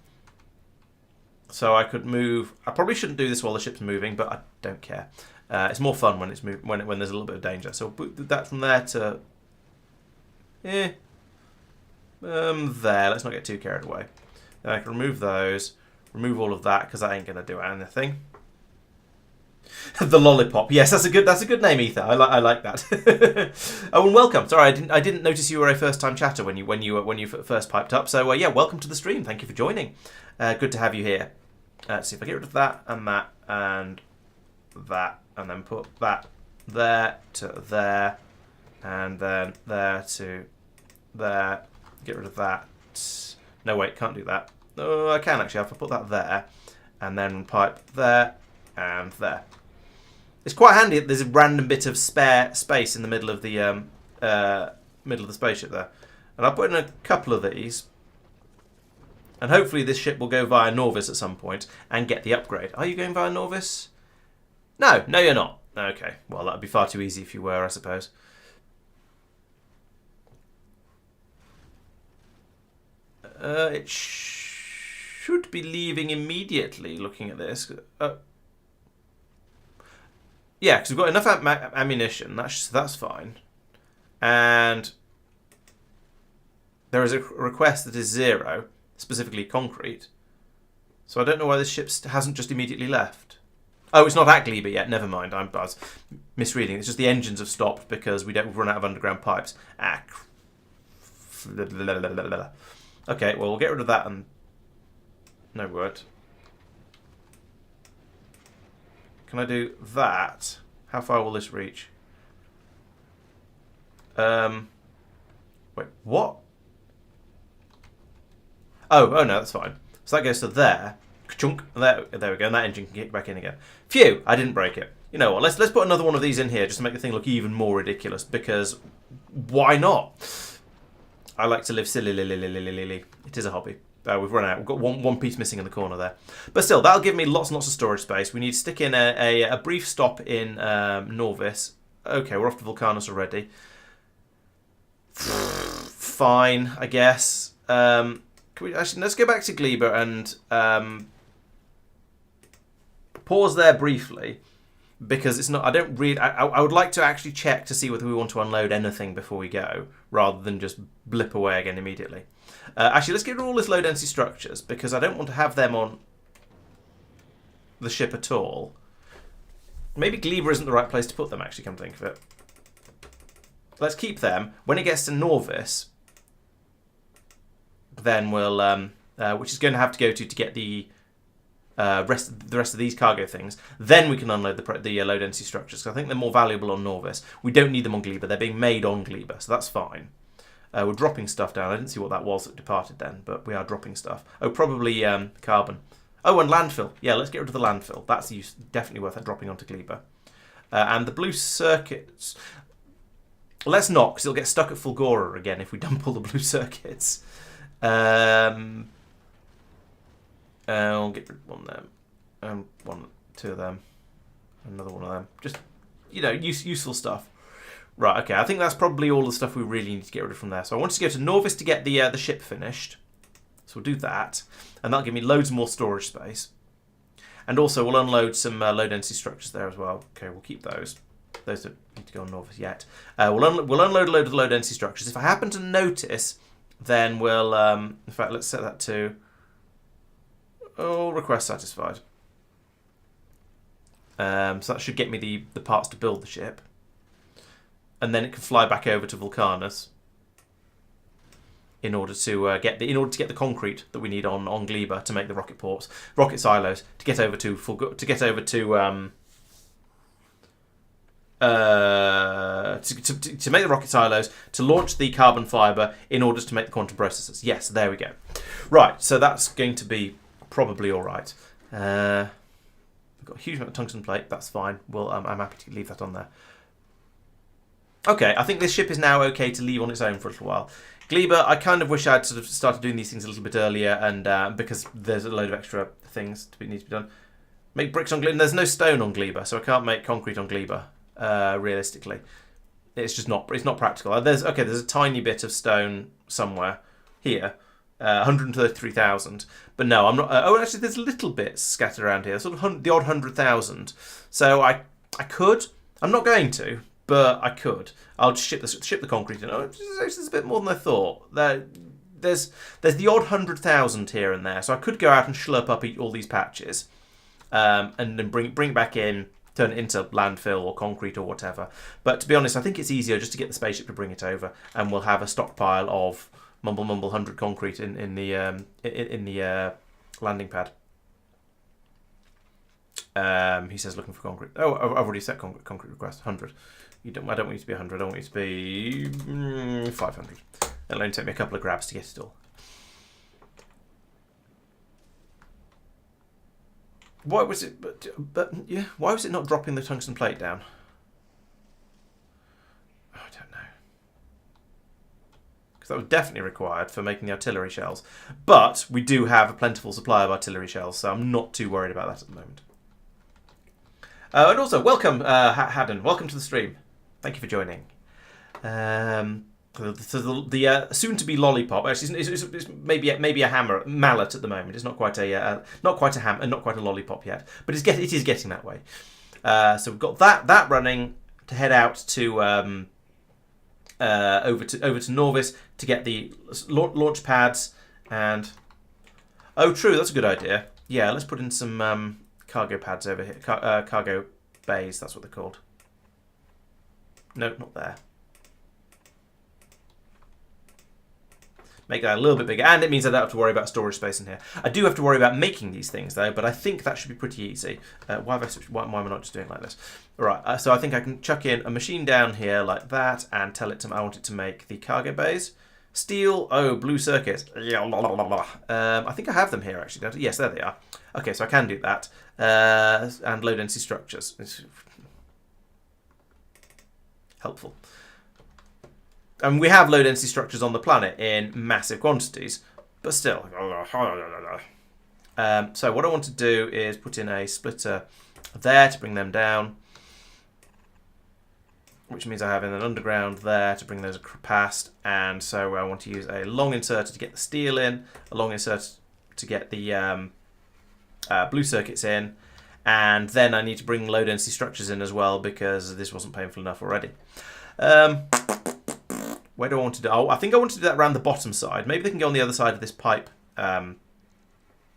So I could move. I probably shouldn't do this while the ship's moving, but I don't care. It's more fun when it's when there's a little bit of danger. So we'll put that from there to there. Let's not get too carried away. Then I can remove those. Remove all of that because that ain't gonna do anything. The lollipop. Yes, that's a good name, Ether. I like that. Oh, and welcome. Sorry, I didn't notice you were a first time chatter when you first piped up. So yeah, welcome to the stream. Thank you for joining. Good to have you here. Let's see if I get rid of that, and then put that there to there, and then there to there. Get rid of that. No, wait, can't do that. Oh, I can actually. I have to put that there, and then pipe there and there. It's quite handy that there's a random bit of spare space in the middle of the spaceship there, and I'll put in a couple of these. And hopefully this ship will go via Norvis at some point and get the upgrade. Are you going via Norvis? No, you're not. Okay, well, that would be far too easy if you were, I suppose. It should be leaving immediately, looking at this. Yeah, because we've got enough ammunition. That's fine. And there is a request that is 0. Specifically concrete. So I don't know why this ship hasn't just immediately left. Oh, it's not at Gleber yet. Never mind. I was misreading. It's just the engines have stopped because we've run out of underground pipes. Okay, well, we'll get rid of that and... No word. Can I do that? How far will this reach? Wait, what? Oh no, that's fine. So that goes to there. Chunk. There we go. And that engine can kick back in again. Phew! I didn't break it. You know what? Let's put another one of these in here just to make the thing look even more ridiculous. Because why not? I like to live silly. It is a hobby. We've run out. We've got one piece missing in the corner there. But still, that'll give me lots and lots of storage space. We need to stick in a brief stop in Norvis. Okay, we're off to Vulcanus already. Fine, I guess. Let's go back to Gleber and pause there briefly, because it's not. I don't read. I would like to actually check to see whether we want to unload anything before we go, rather than just blip away again immediately. Actually, let's get rid of all this low density structures because I don't want to have them on the ship at all. Maybe Gleber isn't the right place to put them. Actually, come to think of it. Let's keep them. When it gets to Norvis, then we'll, which is going to have to go to get the the rest of these cargo things, then we can unload the low density structures. So I think they're more valuable on Norvis. We don't need them on Gleba. They're being made on Gleba, so that's fine. We're dropping stuff down. I didn't see what that was that departed then, but we are dropping stuff. Oh, probably carbon. Oh, and landfill. Yeah, let's get rid of the landfill. That's definitely worth dropping onto Gleba. And the blue circuits. Let's not, because it'll get stuck at Fulgora again if we dump all the blue circuits. I'll get rid of one of them. Two of them. Another one of them. Just, useful stuff. Right, okay. I think that's probably all the stuff we really need to get rid of from there. So I want to go to Norvis to get the ship finished. So we'll do that. And that'll give me loads more storage space. And also we'll unload some low density structures there as well. Okay, we'll keep those. Those don't need to go on Norvis yet. We'll unload a load of the low density structures. If I happen to notice, then we'll... in fact, let's set that to... Oh, request satisfied. So that should get me the parts to build the ship. And then it can fly back over to Vulcanus in order to get the concrete that we need on Gleba to make the rocket silos to get over to make the rocket silos, to launch the carbon fibre in order to make the quantum processors. Yes, there we go. Right, so that's going to be probably all right. We've got a huge amount of tungsten plate. That's fine. Well, I'm happy to leave that on there. Okay, I think this ship is now okay to leave on its own for a little while. Gleba, I kind of wish I'd sort of started doing these things a little bit earlier, and because there's a load of extra things need to be done. Make bricks on Gleba. There's no stone on Gleba, so I can't make concrete on Gleba. Realistically, it's just not. It's not practical. There's a tiny bit of stone somewhere here, 133,000. But no, I'm not. Actually, there's little bits scattered around here, sort of the odd 100,000. So I could. I'm not going to. But I could. I'll just ship the concrete in. Oh, this is a bit more than I thought. There's the odd 100,000 here and there, so I could go out and schlurp up all these patches, and then bring it back in, turn it into landfill or concrete or whatever. But to be honest, I think it's easier just to get the spaceship to bring it over, and we'll have a stockpile of mumble 100 concrete in the landing pad. He says looking for concrete. Oh, I've already set concrete request 100. I don't want you to be 100. I want you to be 500. It'll only take me a couple of grabs to get it all. Why was it? But yeah, why was it not dropping the tungsten plate down? Oh, I don't know. Because that was definitely required for making the artillery shells. But we do have a plentiful supply of artillery shells, so I'm not too worried about that at the moment. And also, welcome, Haddon. Welcome to the stream. Thank you for joining. So the soon-to-be lollipop. Actually, it's maybe a mallet at the moment. It's not quite a ham and not quite a lollipop yet, but it is getting that way. So we've got that running to head out to over to Norvis to get the launch pads and. Oh, true. That's a good idea. Yeah, let's put in some cargo pads over here. Cargo bays. That's what they're called. No, not there. Make that a little bit bigger, and it means I don't have to worry about storage space in here. I do have to worry about making these things though, but I think that should be pretty easy. Why am I not just doing it like this? All right, so I think I can chuck in a machine down here like that, and tell it I want it to make the cargo bays. Steel, blue circuits. I think I have them here actually. Yes, there they are. Okay, so I can do that. And low density structures. It's helpful. And we have low density structures on the planet in massive quantities, but still. So what I want to do is put in a splitter there to bring them down, which means I have an underground there to bring those past. And so I want to use a long inserter to get the steel in, a long inserter to get the blue circuits in, and then I need to bring low density structures in as well because this wasn't painful enough already. Where do I want to do? Oh, I think I want to do that around the bottom side. Maybe they can go on the other side of this pipe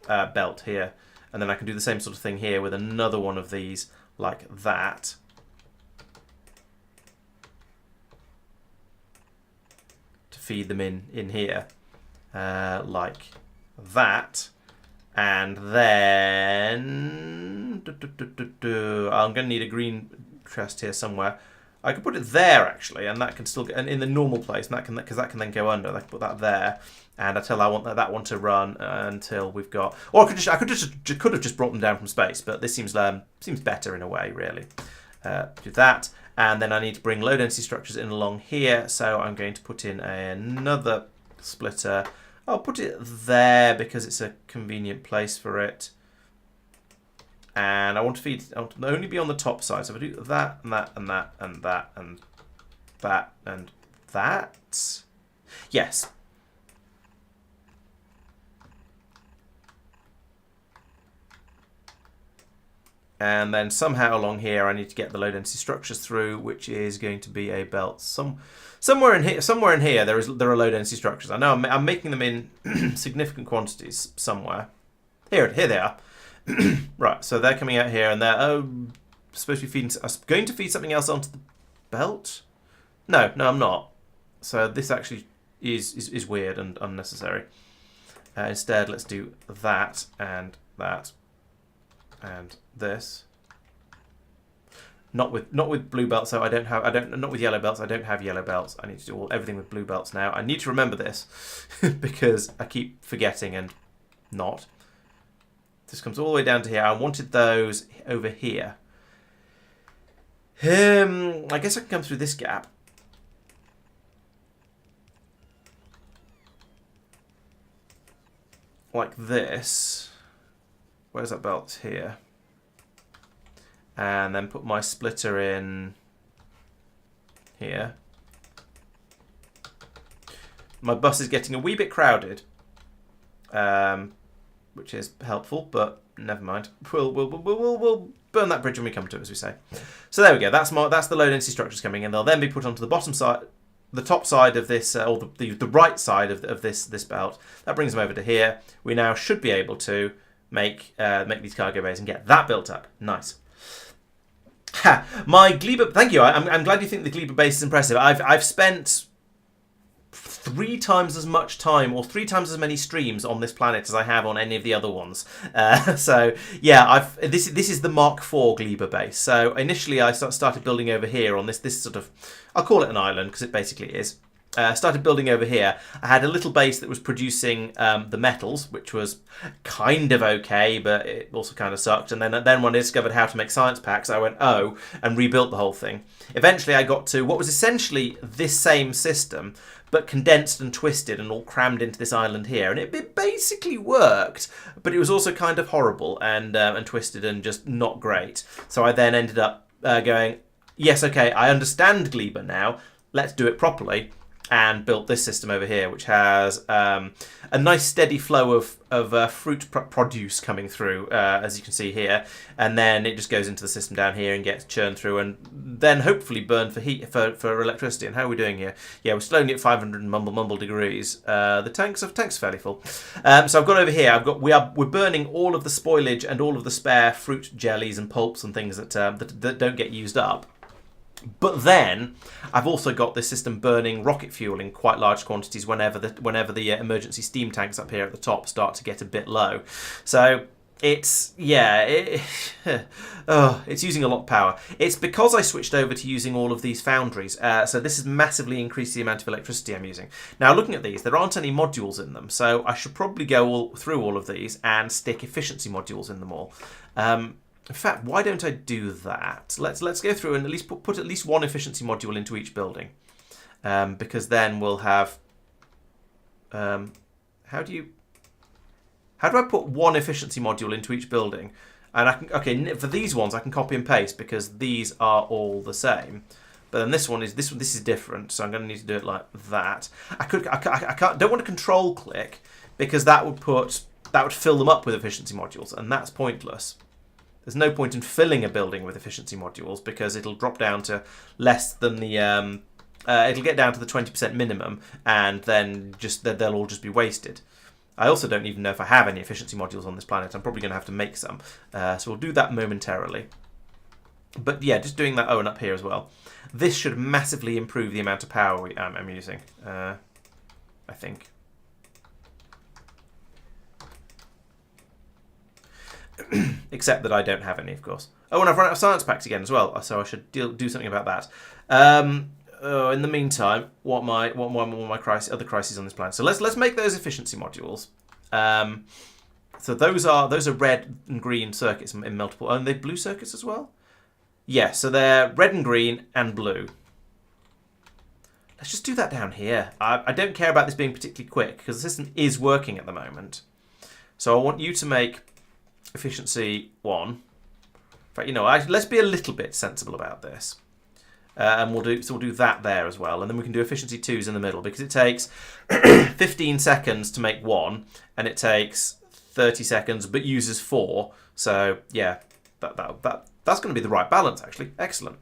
belt here, and then I can do the same sort of thing here with another one of these like that. To feed them in here, like that. And then I'm going to need a green chest here somewhere. I could put it there actually, and that can still get in the normal place, and that can, because that can then go under. I can put that there, and I want that one to run until we've got. Or I could have just brought them down from space, but this seems better in a way, really. Do that, and then I need to bring low density structures in along here. So I'm going to put in another splitter. I'll put it there because it's a convenient place for it. And I want to only be on the top side. So if I do that and that and that and that and that and that. Yes. And then somehow along here I need to get the low density structures through, which is going to be a belt. Somewhere in here there are low density structures. I know I'm making them in significant quantities somewhere. Here they are. Right, so they're coming out here, and they're supposed to be feeding. I'm going to feed something else onto the belt. No, I'm not. So this actually is weird and unnecessary. Instead, let's do that and that and this. Not with blue belts. So not with yellow belts. I don't have yellow belts. I need to do everything with blue belts now. I need to remember this because I keep forgetting and not. This comes all the way down to here. I wanted those over here. I guess I can come through this gap. Like this. Where's that belt? Here. And then put my splitter in here. My bus is getting a wee bit crowded. Which is helpful, but never mind. We'll burn that bridge when we come to it, as we say. So there we go. That's the low density structures coming in. They'll then be put onto the bottom side, the top side of this, or the right side of this belt. That brings them over to here. We now should be able to make these cargo bays and get that built up. Nice. Ha! My Gleba. Thank you. I'm glad you think the Gleba base is impressive. I've spent 3 times as much time or 3 times as many streams on this planet as I have on any of the other ones. So yeah, this is the Mark IV Gleba base. So initially I started building over here on this sort of, I'll call it an island because it basically is. Started building over here. I had a little base that was producing the metals, which was kind of okay, but it also kind of sucked. And then when I discovered how to make science packs, I went, oh, and rebuilt the whole thing. Eventually I got to what was essentially this same system, but condensed and twisted and all crammed into this island here. And it basically worked, but it was also kind of horrible and twisted and just not great. So I then ended up going, yes, okay, I understand Gleba now. Let's do it properly. And built this system over here, which has a nice steady flow of fruit produce coming through, as you can see here, and then it just goes into the system down here and gets churned through, and then hopefully burned for heat for electricity. And how are we doing here? Yeah, we're still only at 500 mumble degrees. The tank's fairly full. So I've got over here. We're burning all of the spoilage and all of the spare fruit jellies and pulps and things that don't get used up. But then I've also got this system burning rocket fuel in quite large quantities whenever the emergency steam tanks up here at the top start to get a bit low. So it's it's using a lot of power. It's because I switched over to using all of these foundries. So this has massively increased the amount of electricity I'm using. Now looking at these, there aren't any modules in them, so I should probably go through all of these and stick efficiency modules in them all. In fact, why don't I do that? Let's go through and at least put at least one efficiency module into each building, because then we'll have. How do I put one efficiency module into each building? And I can for these ones I can copy and paste because these are all the same. But then this is different, so I'm going to need to do it like that. I don't want to control click because that would fill them up with efficiency modules, and that's pointless. There's no point in filling a building with efficiency modules because it'll drop down to less than the it'll get down to the 20% minimum, and then they'll all just be wasted. I also don't even know if I have any efficiency modules on this planet. I'm probably going to have to make some, so we'll do that momentarily. But yeah, just doing that and up here as well. This should massively improve the amount of power I'm using. I think. except that I don't have any, of course. Oh, and I've run out of science packs again as well, so I should do something about that. In the meantime, what my other crises on this planet? So let's make those efficiency modules. So those are red and green circuits in multiple. Are they blue circuits as well? Yeah, so they're red and green and blue. Let's just do that down here. I don't care about this being particularly quick because the system is working at the moment. So I want you to make efficiency 1. In fact, let's be a little bit sensible about this. And we'll do that there as well. And then we can do efficiency 2s in the middle because it takes 15 seconds to make 1 and it takes 30 seconds but uses 4. So yeah, that's going to be the right balance actually. Excellent.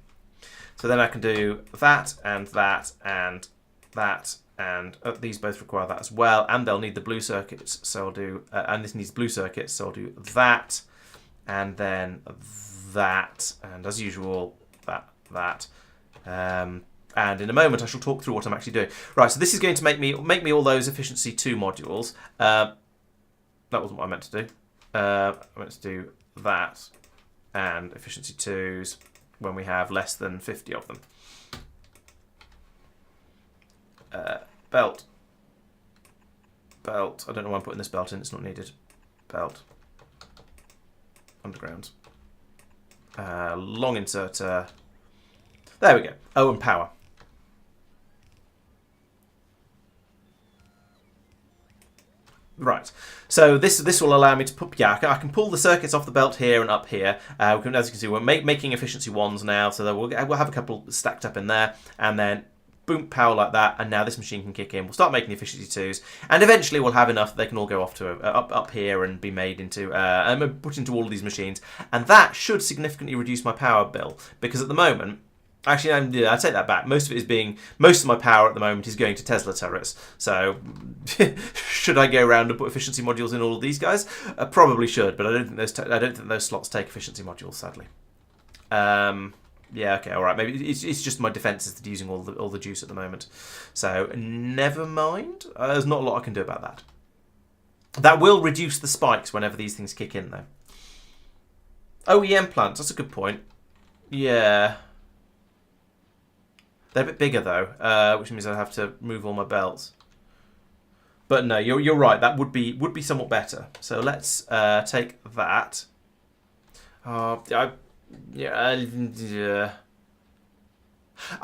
So then I can do that and that and that, and these both require that as well, and they'll need the blue circuits. So I'll do, and this needs blue circuits, so I'll do that, and then that, and as usual, that. And in a moment I shall talk through what I'm actually doing. Right, so this is going to make me all those efficiency 2 modules. That wasn't what I meant to do. I meant to do that and efficiency 2s when we have less than 50 of them. Belt. I don't know why I'm putting this belt in, it's not needed. Belt. Underground. Long inserter. There we go. Oh, and power. Right, so this will allow me to put, I can pull the circuits off the belt here and up here. As you can see, we're making efficiency 1s now, so we'll have a couple stacked up in there, and then boom, power like that, and now this machine can kick in. We'll start making efficiency 2s, and eventually we'll have enough that they can all go off to up here and be made into and put into all of these machines, and that should significantly reduce my power bill because at the moment. Actually, I take that back. Most of my power at the moment is going to Tesla turrets. So, should I go around and put efficiency modules in all of these guys? Probably should, but I don't think those slots take efficiency modules, sadly. Yeah, okay, all right. Maybe it's just my defences that are using all the juice at the moment. So, never mind. There's not a lot I can do about that. That will reduce the spikes whenever these things kick in, though. OEM plants. That's a good point. Yeah. They're a bit bigger though, which means I have to move all my belts. But no, you're right. That would be somewhat better. So let's take that. I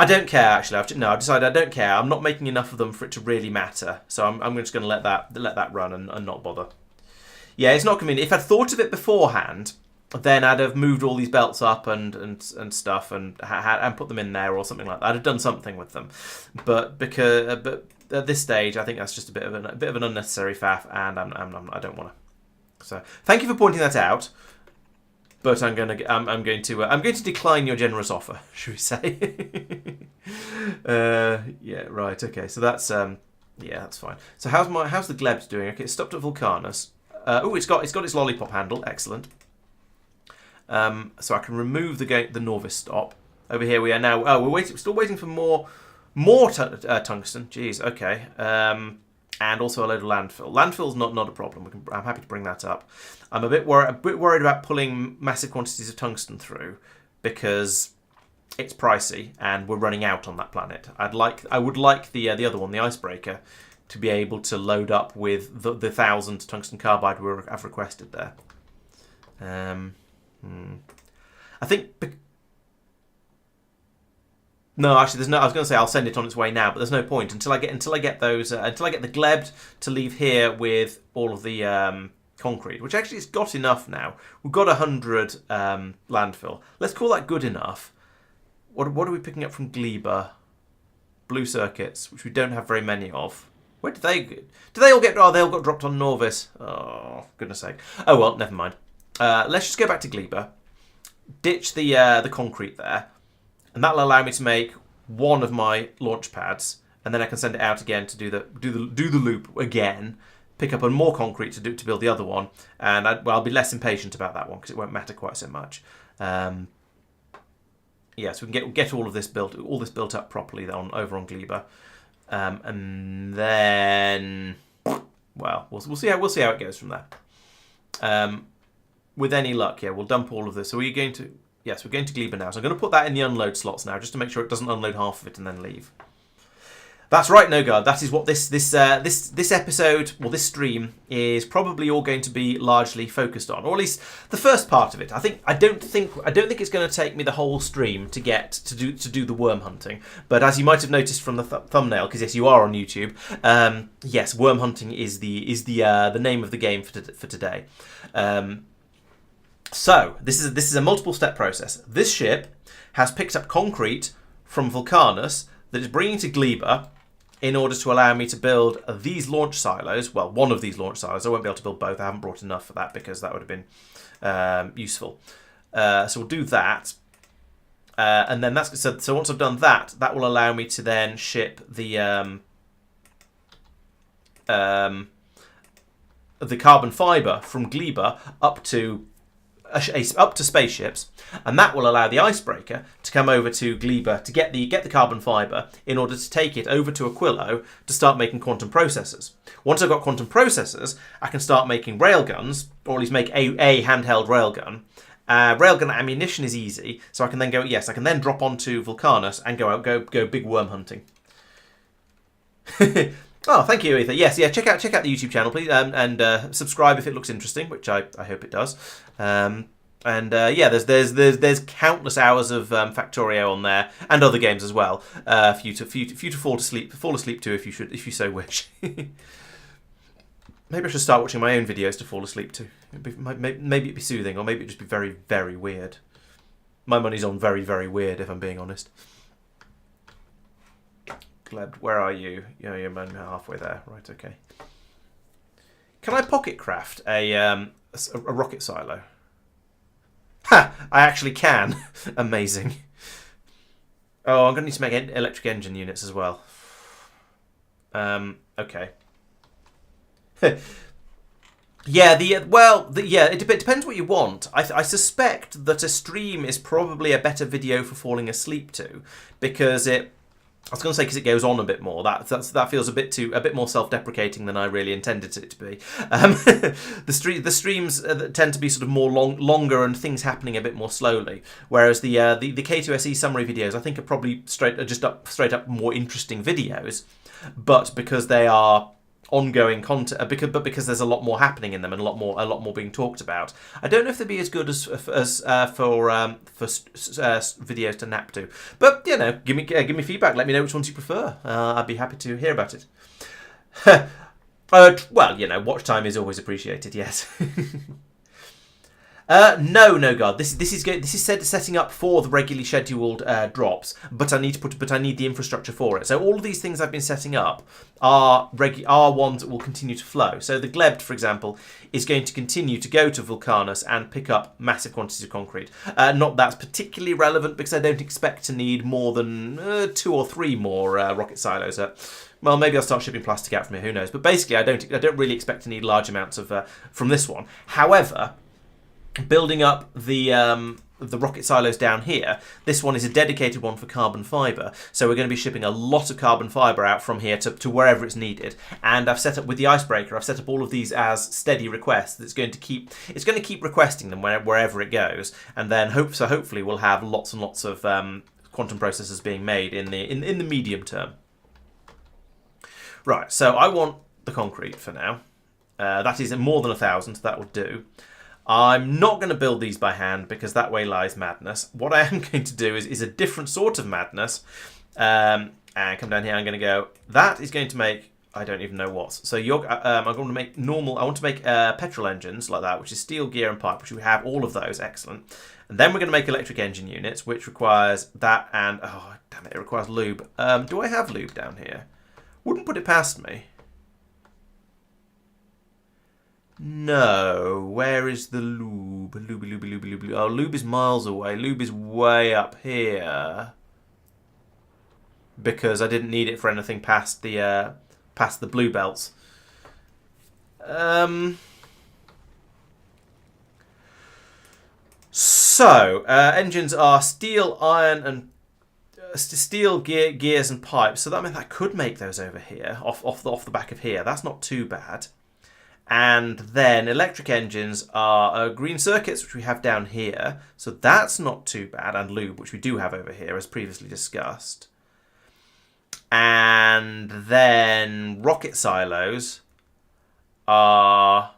don't care actually. I've decided I don't care. I'm not making enough of them for it to really matter. So I'm just going to let that run and not bother. Yeah, it's not convenient. If I'd thought of it beforehand, then I'd have moved all these belts up and stuff and put them in there or something like that. I'd have done something with them, but at this stage, I think that's just a bit of an unnecessary faff, and I don't want to. So thank you for pointing that out, but I'm going to decline your generous offer, should we say? Yeah, right, okay. So that's yeah, that's fine. So how's the Glebs doing? Okay, it stopped at Vulcanus. It's got its lollipop handle. Excellent. So I can remove the Norvis stop. Over here we are now. Oh, we're still waiting for more tungsten. Jeez, okay. And also a load of landfill. Landfill's not a problem. I'm happy to bring that up. I'm a bit worried about pulling massive quantities of tungsten through because it's pricey and we're running out on that planet. I would like the other one, the icebreaker, to be able to load up with the 1,000 tungsten carbide I've requested there. I think. No, actually, there's no. I was going to say I'll send it on its way now, but there's no point until I get those. Until I get the Gleb to leave here with all of the concrete, which actually it's got enough now. We've got 100 landfill. Let's call that good enough. What are we picking up from Gleba? Blue circuits, which we don't have very many of. Where did they? Do they all get? Oh, they all got dropped on Norvis. Oh, goodness sake. Oh well, never mind. Let's just go back to Gleba, ditch the concrete there, and that'll allow me to make one of my launch pads, and then I can send it out again to do the loop again, pick up on more concrete to build the other one, and I'll be less impatient about that one because it won't matter quite so much. Yeah, so we can get all this built up properly over on Gleba, and then well we'll see how it goes from there. with any luck, yeah, we'll dump all of this. So we're going to, yes, we're going to Gleba now. So I'm going to put that in the unload slots now, just to make sure it doesn't unload half of it and then leave. That's right, No Guard. That is what this episode, well, this stream is probably all going to be largely focused on, or at least the first part of it. I don't think it's going to take me the whole stream to get to do the worm hunting. But as you might have noticed from the thumbnail, because yes, you are on YouTube. Yes, worm hunting is the name of the game for today. So this is a multiple step process. This ship has picked up concrete from Vulcanus that is bringing to Gleba, in order to allow me to build these launch silos. Well, one of these launch silos. I won't be able to build both. I haven't brought enough for that because that would have been useful. So we'll do that. And then that's so once I've done that, that will allow me to then ship the carbon fibre from Gleba up to spaceships, and that will allow the icebreaker to come over to Gleba to get the carbon fibre in order to take it over to Aquilo to start making quantum processors. Once I've got quantum processors, I can start making railguns, or at least make a handheld railgun. Railgun ammunition is easy, so I can then go. Yes, I can then drop onto Vulcanus and go big worm hunting. Oh, thank you, Ether. Yes, yeah. Check out the YouTube channel, please, and subscribe if it looks interesting, which I hope it does. Yeah, there's countless hours of Factorio on there, and other games as well, for you to fall asleep to if you so wish. Maybe I should start watching my own videos to fall asleep to. Maybe it'd be soothing, or maybe it'd just be very, very weird. My money's on very, very weird, if I'm being honest. Gleb, where are you? Yeah, you're halfway there. Right, okay. Can I pocket craft a rocket silo? Ha! I actually can. Amazing. Oh, I'm going to need to make electric engine units as well. Okay. Yeah, it depends what you want. I suspect that a stream is probably a better video for falling asleep to, because I was going to say because it goes on a bit more. That feels a bit more self-deprecating than I really intended it to be. The streams tend to be sort of more longer and things happening a bit more slowly. Whereas the K2SE summary videos, I think, are probably straight up more interesting videos, but because they are ongoing content, because there's a lot more happening in them and a lot more being talked about. I don't know if they'd be as good as for videos to nap to, but you know, give me feedback. Let me know which ones you prefer. I'd be happy to hear about it. Well, you know, watch time is always appreciated. Yes. No, God. This is setting up for the regularly scheduled drops, but I need the infrastructure for it. So all of these things I've been setting up are ones that will continue to flow. So the Gleb, for example, is going to continue to go to Vulcanus and pick up massive quantities of concrete. Not that's particularly relevant because I don't expect to need more than 2 or 3 more rocket silos. Well, maybe I'll start shipping plastic out from here. Who knows? But basically, I don't really expect to need large amounts of from this one. However, building up the rocket silos down here, this one is a dedicated one for carbon fibre, so we're going to be shipping a lot of carbon fibre out from here to wherever it's needed. And I've set up with the icebreaker, I've set up all of these as steady requests. It's going to keep requesting them wherever it goes, and then hopefully we'll have lots and lots of quantum processors being made in the medium term. Right, so I want the concrete for now. That is more than 1,000, so that will do. I'm not going to build these by hand because that way lies madness. What I am going to do is a different sort of madness. And come down here, I'm going to go, that is going to make, I don't even know what. So I'm going to make normal, I want to make petrol engines like that, which is steel, gear and pipe, which we have all of those, excellent. And then we're going to make electric engine units, which requires that and, oh, damn it, it requires lube. Do I have lube down here? Wouldn't put it past me. No, where is the lube? Lube. Oh, lube is miles away. Lube is way up here. Because I didn't need it for anything past the blue belts. So, engines are steel, iron, and steel, gears, and pipes. So that could make those over here, off the back of here. That's not too bad. And then electric engines are green circuits, which we have down here. So that's not too bad. And lube, which we do have over here, as previously discussed. And then rocket silos are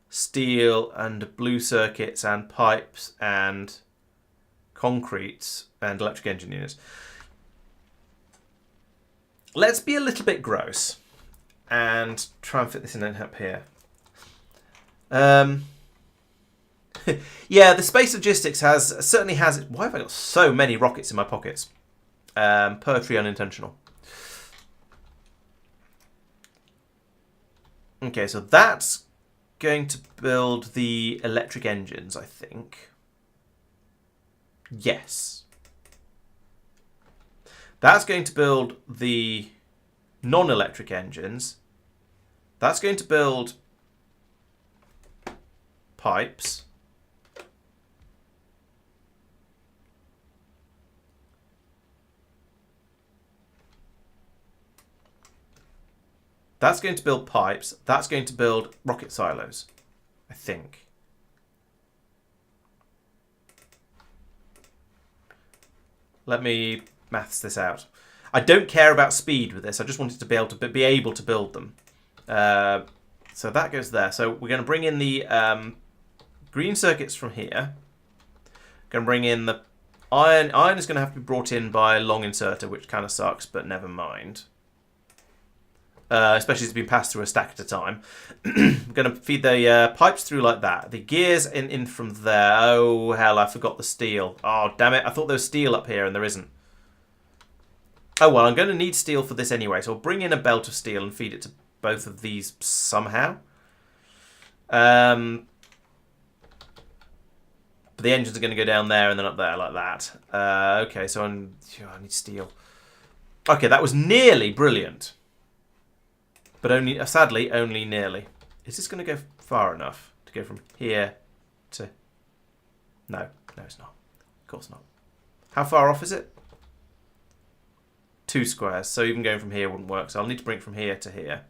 steel and blue circuits and pipes and concretes and electric engine units. Let's be a little bit gross and try and fit this in up here. Yeah, the space logistics certainly has. Why have I got so many rockets in my pockets? Poetry unintentional. Okay, so that's going to build the electric engines, I think. Yes. That's going to build the non-electric engines. That's going to build pipes. That's going to build pipes. That's going to build rocket silos, I think. Let me maths this out. I don't care about speed with this. I just wanted to be able to build them. So that goes there. So we're going to bring in the green circuits from here. Going to bring in the iron. Iron is going to have to be brought in by a long inserter, which kind of sucks, but never mind. Especially as it's been passed through a stack at a time. I'm going to feed the pipes through like that. The gears in from there. Oh, hell, I forgot the steel. Oh, damn it. I thought there was steel up here and there isn't. Oh, well, I'm going to need steel for this anyway. So I'll bring in a belt of steel and feed it to both of these somehow. But the engines are going to go down there and then up there like that. Okay, so I need steel. Okay, that was nearly brilliant. But only, sadly, only nearly. Is this going to go far enough to go from here to... No, it's not. Of course not. How far off is it? 2 squares. So even going from here wouldn't work. So I'll need to bring it from here to here.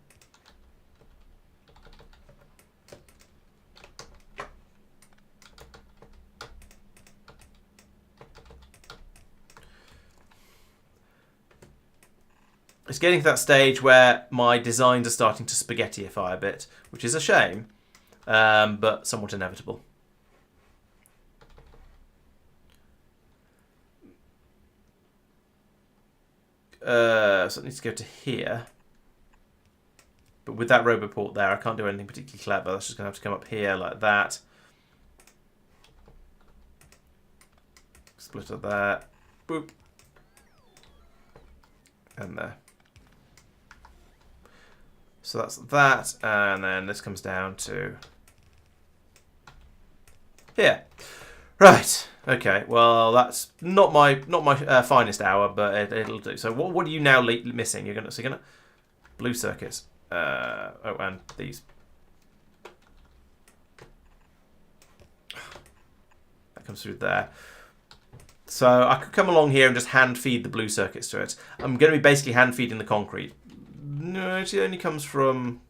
It's getting to that stage where my designs are starting to spaghettiify a bit, which is a shame, but somewhat inevitable. So it needs to go to here. But with that roboport there, I can't do anything particularly clever. That's just going to have to come up here like that. Split up there. Boop. And there. So that's that, and then this comes down to here. Right. Okay. Well, that's not my finest hour, but it'll do. So what are you now missing? You're gonna blue circuits. Oh, and these. That comes through there. So I could come along here and just hand feed the blue circuits to it. I'm going to be basically hand feeding the concrete. No, it only comes from...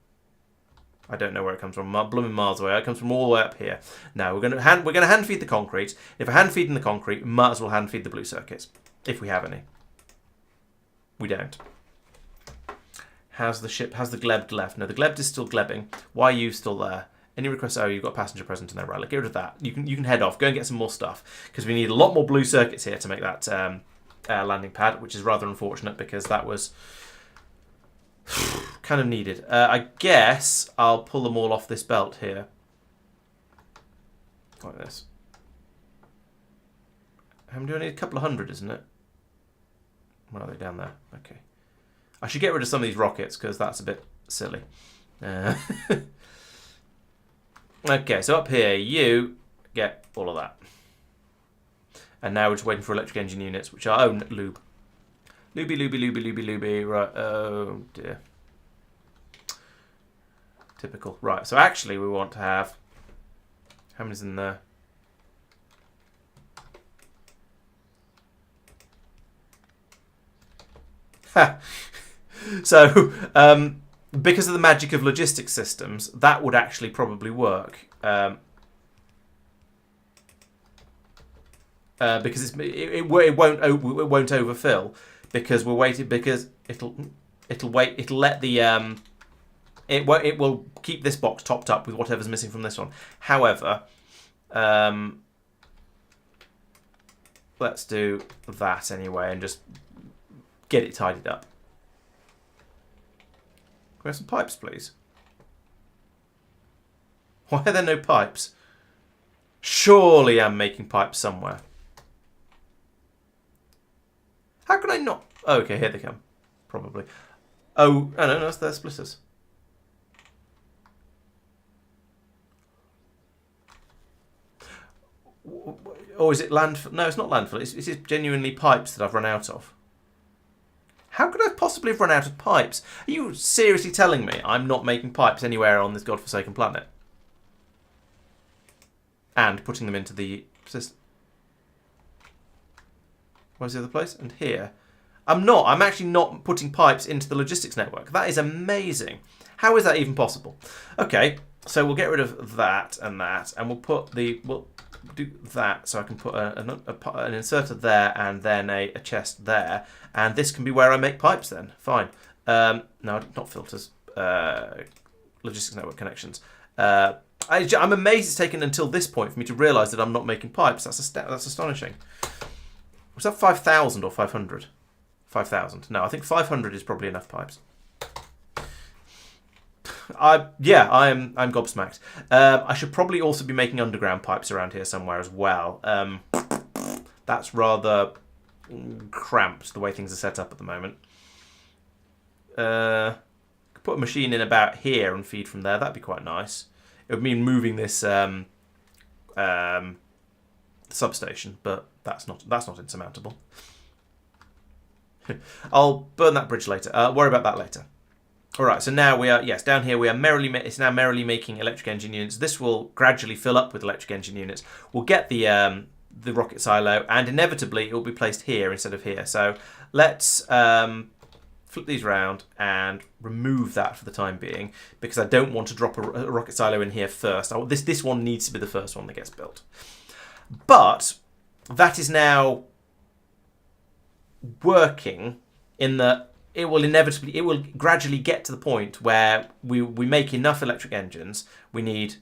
I don't know where it comes from. Blooming miles away. It comes from all the way up here. No, we're going to hand feed the concrete. If we're hand feeding the concrete, we might as well hand feed the blue circuits, if we have any. We don't. How's the ship? How's the gleb left? No, the gleb is still glebbing. Why are you still there? Any requests? Oh, you've got a passenger present in there, right? Get rid of that. You can head off. Go and get some more stuff because we need a lot more blue circuits here to make that landing pad, which is rather unfortunate because that was kind of needed. I guess I'll pull them all off this belt here, like this. I'm doing a couple of hundred, isn't it? Where are they down there? Okay. I should get rid of some of these rockets because that's a bit silly. Okay, so up here, you get all of that. And now we're just waiting for electric engine units, which are... Oh, lube. Lubey. Right, oh dear. Typical. Right, so actually we want to have... How many's in there? Ha! So, because of the magic of logistics systems, that would actually probably work. Because it won't overfill because we're waiting, because it'll let the it will keep this box topped up with whatever's missing from this one. However, let's do that anyway and just get it tidied up. Can we have some pipes, please? Why are there no pipes? Surely I'm making pipes somewhere. How can I not? Oh, okay, here they come. Probably. Oh, no, they're splitters. Or is it landfill? No, it's not landfill. It's genuinely pipes that I've run out of. How could I possibly have run out of pipes? Are you seriously telling me I'm not making pipes anywhere on this godforsaken planet? And putting them into the system. Where's the other place? And here. I'm not. I'm actually not putting pipes into the logistics network. That is amazing. How is that even possible? Okay, so we'll get rid of that, and we'll put the... We'll do that, so I can put an inserter there, and then a chest there. And this can be where I make pipes then. Fine. No, not filters. Logistics network connections. I'm amazed it's taken until this point for me to realise that I'm not making pipes. That's astonishing. Was that 5,000 or 500? 5,000. No, I think 500 is probably enough pipes. I'm gobsmacked. I should probably also be making underground pipes around here somewhere as well. That's rather cramped the way things are set up at the moment. Could put a machine in about here and feed from there. That'd be quite nice. It would mean moving this substation, but that's not insurmountable. I'll burn that bridge later. Worry about that later. All right, so now we are, yes, down here we are it's now merrily making electric engine units. This will gradually fill up with electric engine units. We'll get the rocket silo, and inevitably it will be placed here instead of here. So let's flip these around and remove that for the time being, because I don't want to drop a rocket silo in here first. This one needs to be the first one that gets built. But that is now working in that it will gradually get to the point where we make enough electric engines. We need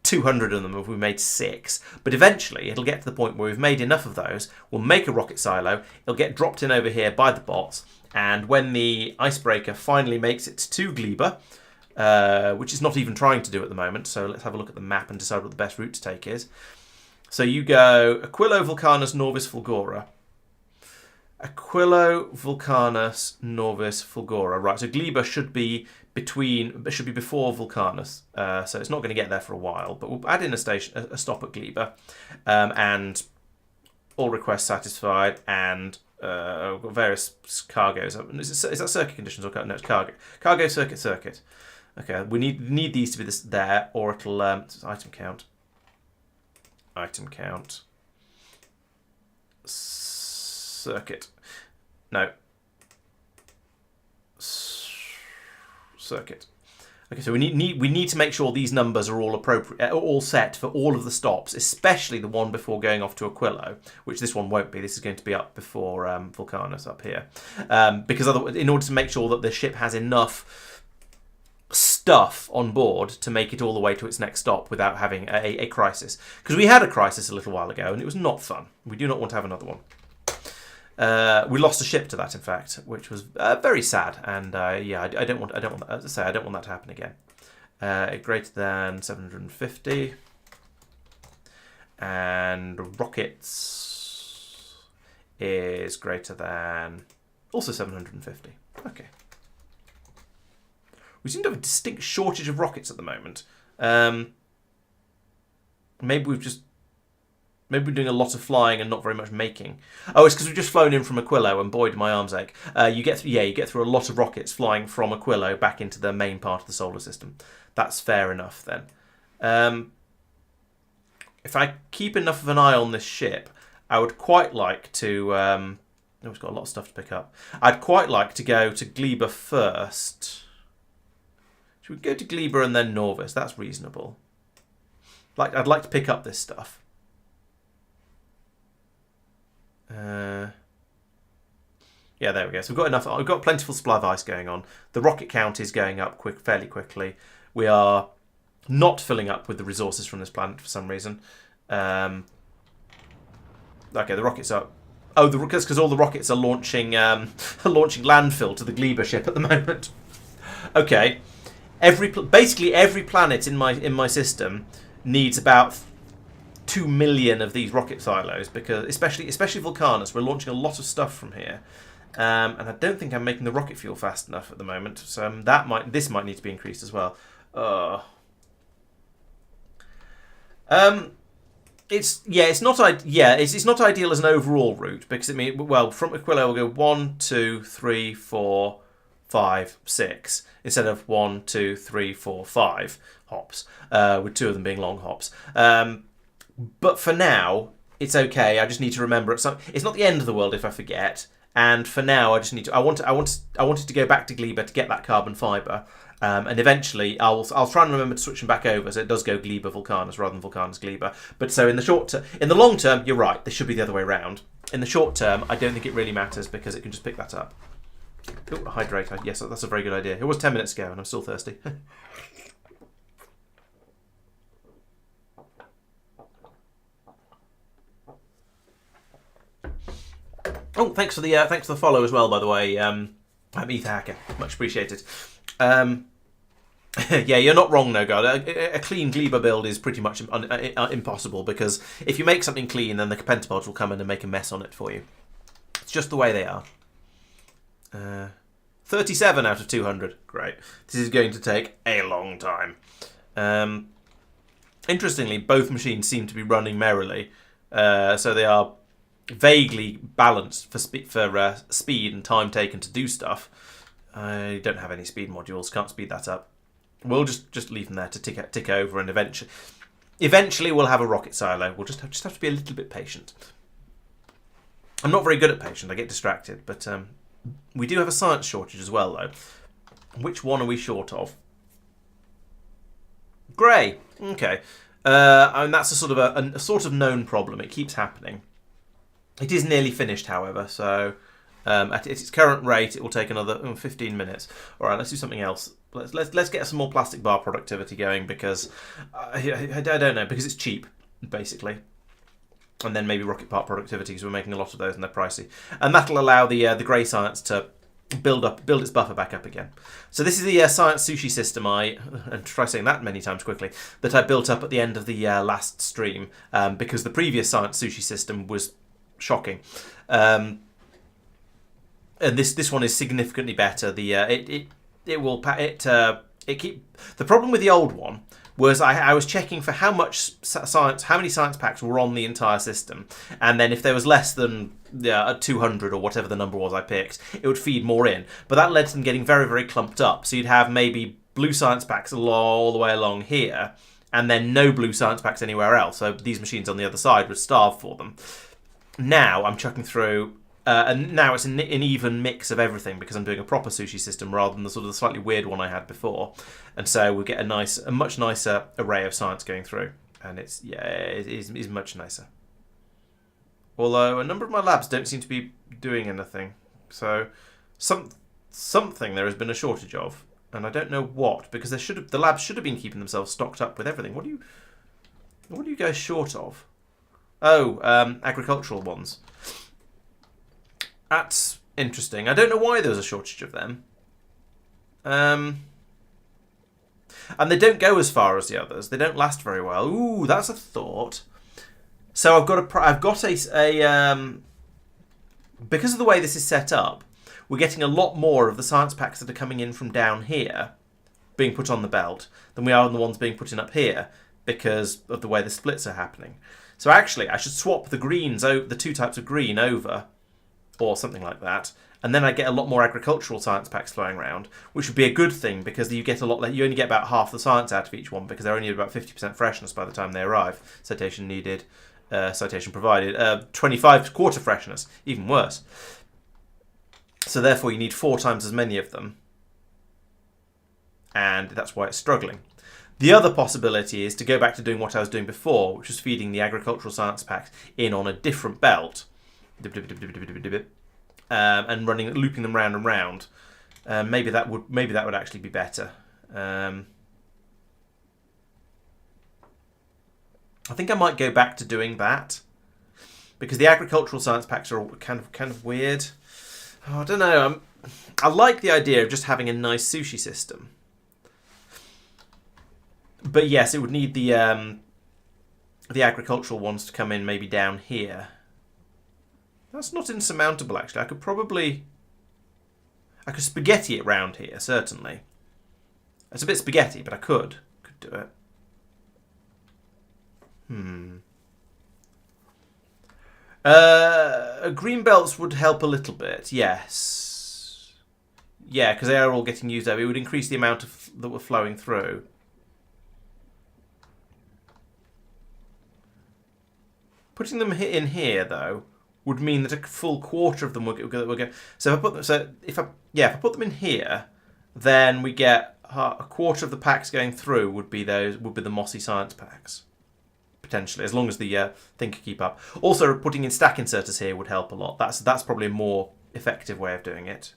200 of them if we made 6. But eventually it'll get to the point where we've made enough of those. We'll make a rocket silo. It'll get dropped in over here by the bots. And when the icebreaker finally makes it to Gleba, which it's not even trying to do at the moment, so let's have a look at the map and decide what the best route to take is. So you go Aquilo, Vulcanus, Norvis, Fulgora. Aquilo, Vulcanus, Norvis, Fulgora. Right, so Gleba should be before Vulcanus. So it's not going to get there for a while, but we'll add in a stop at Gleba. And all requests satisfied, and we've got various cargoes. Is that circuit conditions or no? It's cargo. Cargo, circuit. Okay, we need these to be there, or it'll item count. Circuit. No. Circuit. Okay, so we need to make sure these numbers are all appropriate, all set for all of the stops, especially the one before going off to Aquilo, which this one won't be. This is going to be up before Vulcanus up here, because in order to make sure that the ship has enough stuff on board to make it all the way to its next stop without having a crisis. Because we had a crisis a little while ago and it was not fun. We do not want to have another one. We lost a ship to that, in fact, which was very sad. And yeah, I don't want as I say, I don't want that to happen again. Greater than 750, and rockets is greater than also 750. Okay. We seem to have a distinct shortage of rockets at the moment. Maybe we're doing a lot of flying and not very much making. Oh, it's because we've just flown in from Aquilo, and boy, do my arms ache. You get through a lot of rockets flying from Aquilo back into the main part of the solar system. That's fair enough then. If I keep enough of an eye on this ship, I would quite like to... oh, it's got a lot of stuff to pick up. I'd quite like to go to Gleba first. Should we go to Gleba and then Norvis? That's reasonable. I'd like to pick up this stuff. Yeah, there we go. So we've got enough. We've got a plentiful supply of ice going on. The rocket count is going up fairly quickly. We are not filling up with the resources from this planet for some reason. Okay, the rockets are. Oh, because all the rockets are launching launching landfill to the Gleba ship at the moment. Okay, basically every planet in my system needs about 2 million of these rocket silos, because especially Vulcanus, we're launching a lot of stuff from here. And I don't think I'm making the rocket fuel fast enough at the moment, so this might need to be increased as well. It's not ideal as an overall route, because from Aquila we'll go 1, 2, 3, 4, 5, 6 instead of 1, 2, 3, 4, 5 hops, with 2 of them being long hops. But for now, it's okay. I just need to remember it's not the end of the world if I forget. And for now, I just need to. I wanted to go back to Gleba to get that carbon fibre, and eventually I'll try and remember to switch them back over so it does go Gleba Vulcanus rather than Vulcanus Gleba. But so in the long term, you're right. This should be the other way around. In the short term, I don't think it really matters because it can just pick that up. Ooh, hydrate. Yes, that's a very good idea. It was 10 minutes ago, and I'm still thirsty. Oh, thanks for the follow as well, by the way. I'm Ether Hacker, much appreciated. Yeah, you're not wrong, no god. A clean Gleba build is pretty much impossible, because if you make something clean, then the pentapods will come in and make a mess on it for you. It's just the way they are. 37 out of 200. Great. This is going to take a long time. Interestingly, both machines seem to be running merrily, so they are vaguely balanced for speed and time taken to do stuff. I don't have any speed modules, can't speed that up. We'll just leave them there to tick over, and eventually we'll have a rocket silo. We'll just have to be a little bit patient. I'm not very good at patient, I get distracted, but we do have a science shortage as well, though. Which one are we short of? Grey. Okay. And that's a sort of known problem. It keeps happening. It is nearly finished, however, so at its current rate, it will take another 15 minutes. All right, let's do something else. Let's get some more plastic bar productivity going, because I don't know, because it's cheap, basically. And then maybe rocket part productivity, because we're making a lot of those and they're pricey. And that'll allow the grey science to build its buffer back up again. So this is the science sushi system and try saying that many times quickly, that I built up at the end of the last stream, because the previous science sushi system was shocking, and this one is significantly better. The problem with the old one was I was checking for how many science packs were on the entire system, and then if there was less than 200 or whatever the number was I picked, it would feed more in. But that led to them getting very, very clumped up. So you'd have maybe blue science packs all the way along here, and then no blue science packs anywhere else. So these machines on the other side would starve for them. Now I'm chucking through, and now it's an even mix of everything, because I'm doing a proper sushi system rather than the sort of slightly weird one I had before, and so we get a much nicer array of science going through, and it is much nicer. Although a number of my labs don't seem to be doing anything, so something there has been a shortage of, and I don't know what, because the labs should have been keeping themselves stocked up with everything. What do you guys short of? Oh, agricultural ones. That's interesting. I don't know why there was a shortage of them. And they don't go as far as the others. They don't last very well. Ooh, that's a thought. So I've got because of the way this is set up, we're getting a lot more of the science packs that are coming in from down here being put on the belt than we are on the ones being put in up here, because of the way the splits are happening. So actually, I should swap the greens, the 2 types of green over, or something like that, and then I get a lot more agricultural science packs flowing around, which would be a good thing, because you only get about half the science out of each one, because they're only about 50% freshness by the time they arrive. Citation needed, citation provided. 25 quarter freshness, even worse. So therefore, you need 4 times as many of them. and that's why it's struggling. The other possibility is to go back to doing what I was doing before, which was feeding the agricultural science packs in on a different belt, and looping them round and round. Maybe that would actually be better. I think I might go back to doing that because the agricultural science packs are kind of weird. Oh, I don't know. I like the idea of just having a nice sushi system. But yes, it would need the agricultural ones to come in maybe down here. That's not insurmountable, actually. I could spaghetti it round here, certainly. It's a bit spaghetti, but I could do it. Green belts would help a little bit, yes. Yeah, because they are all getting used up. It would increase the amount that were flowing through. Putting them in here, though, would mean that a full quarter of them will go. So if I put them in here, then we get a quarter of the packs going through would be the mossy science packs, potentially, as long as the thing can keep up. Also, putting in stack inserters here would help a lot. That's probably a more effective way of doing it.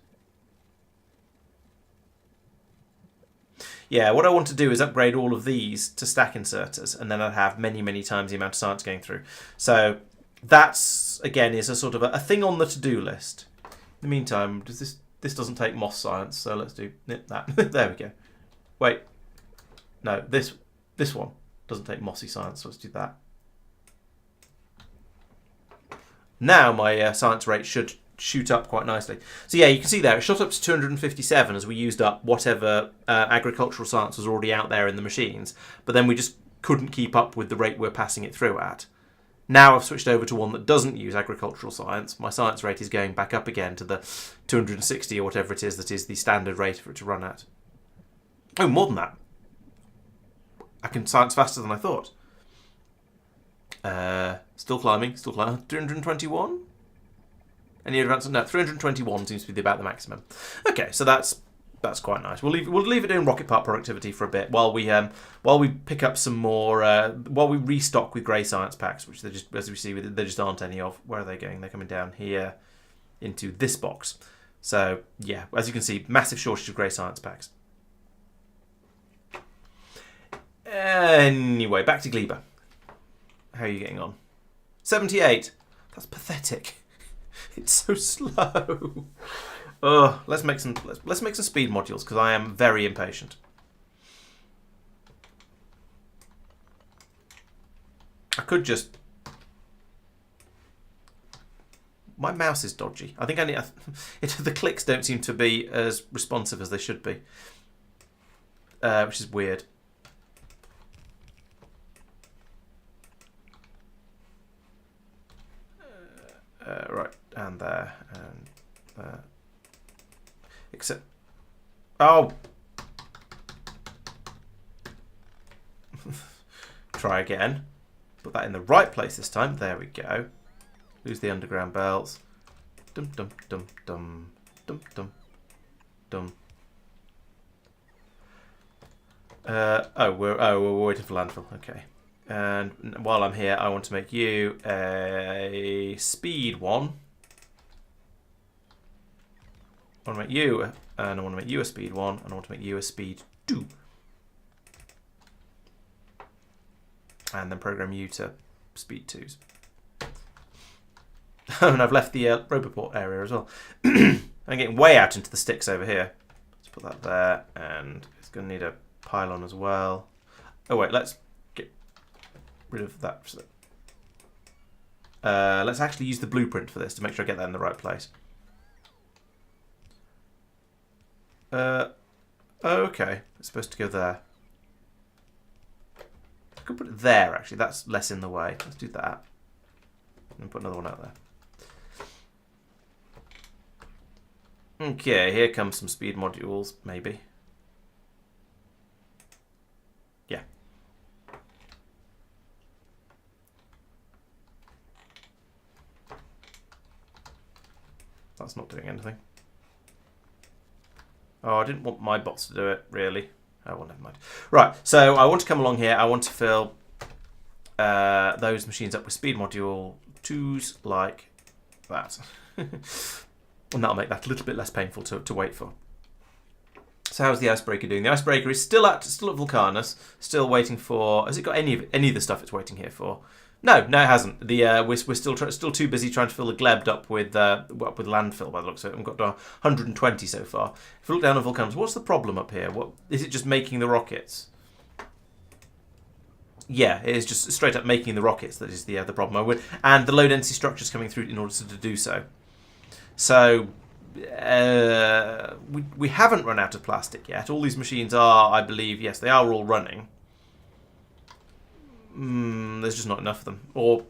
Yeah, what I want to do is upgrade all of these to stack inserters, and then I'd have many, many times the amount of science going through. So that's, again, is a sort of a thing on the to-do list. In the meantime, this doesn't take moss science, so let's do that. There we go. Wait. No, this one doesn't take mossy science, so let's do that. Now my science rate should shoot up quite nicely. So yeah, you can see there, it shot up to 257 as we used up whatever agricultural science was already out there in the machines, but then we just couldn't keep up with the rate we're passing it through at. Now I've switched over to one that doesn't use agricultural science. My science rate is going back up again to the 260 or whatever it is that is the standard rate for it to run at. Oh, more than that. I can science faster than I thought. Still climbing. 321? Any advance? No, 321 seems to be about the maximum. Okay, so that's quite nice. We'll leave it in rocket part productivity for a bit while we pick up some more. While we restock with grey science packs, which they just, as we see, there just aren't any of. Where are they going? They're coming down here into this box. So yeah, as you can see, massive shortage of grey science packs. Anyway, back to Gleba. How are you getting on? 78. That's pathetic. It's so slow. Let's make some speed modules because I am very impatient. I could just. My mouse is dodgy. I think I need. The clicks don't seem to be as responsive as they should be, which is weird. Right, and there, and there. Except, oh, try again. Put that in the right place this time. There we go. Lose the underground belts. Dum dum dum dum dum dum dum. We're waiting for landfill. Okay. And while I'm here, I want to make you a speed 1. I want to make you, and I want to make you a speed 1, and I want to make you a speed 2. And then program you to speed 2s. And I've left the Roboport area as well. I'm getting way out into the sticks over here. Let's put that there, and it's going to need a pylon as well. Oh wait, let's rid of that. Let's actually use the blueprint for this to make sure I get that in the right place. Okay, it's supposed to go there. I could put it there actually, that's less in the way. Let's do that. And put another one out there. Okay, here comes some speed modules, maybe. Yeah. That's not doing anything. Oh, I didn't want my bots to do it, really. Oh, well, never mind. Right, so I want to come along here. I want to fill those machines up with speed module 2s like that. And that'll make that a little bit less painful to wait for. So how's the icebreaker doing? The icebreaker is still at Vulcanus, still waiting for. Has it got any of the stuff it's waiting here for? No, it hasn't. We're still too busy trying to fill the gleb up with landfill by the looks of it. We've got to 120 so far. If we look down at Vulcanus, what's the problem up here? What is it? Just making the rockets? Yeah, it is just straight up making the rockets that is the problem. And the low density structures coming through in order to do so. So we haven't run out of plastic yet. All these machines are, I believe, yes, they are all running. There's just not enough of them. Or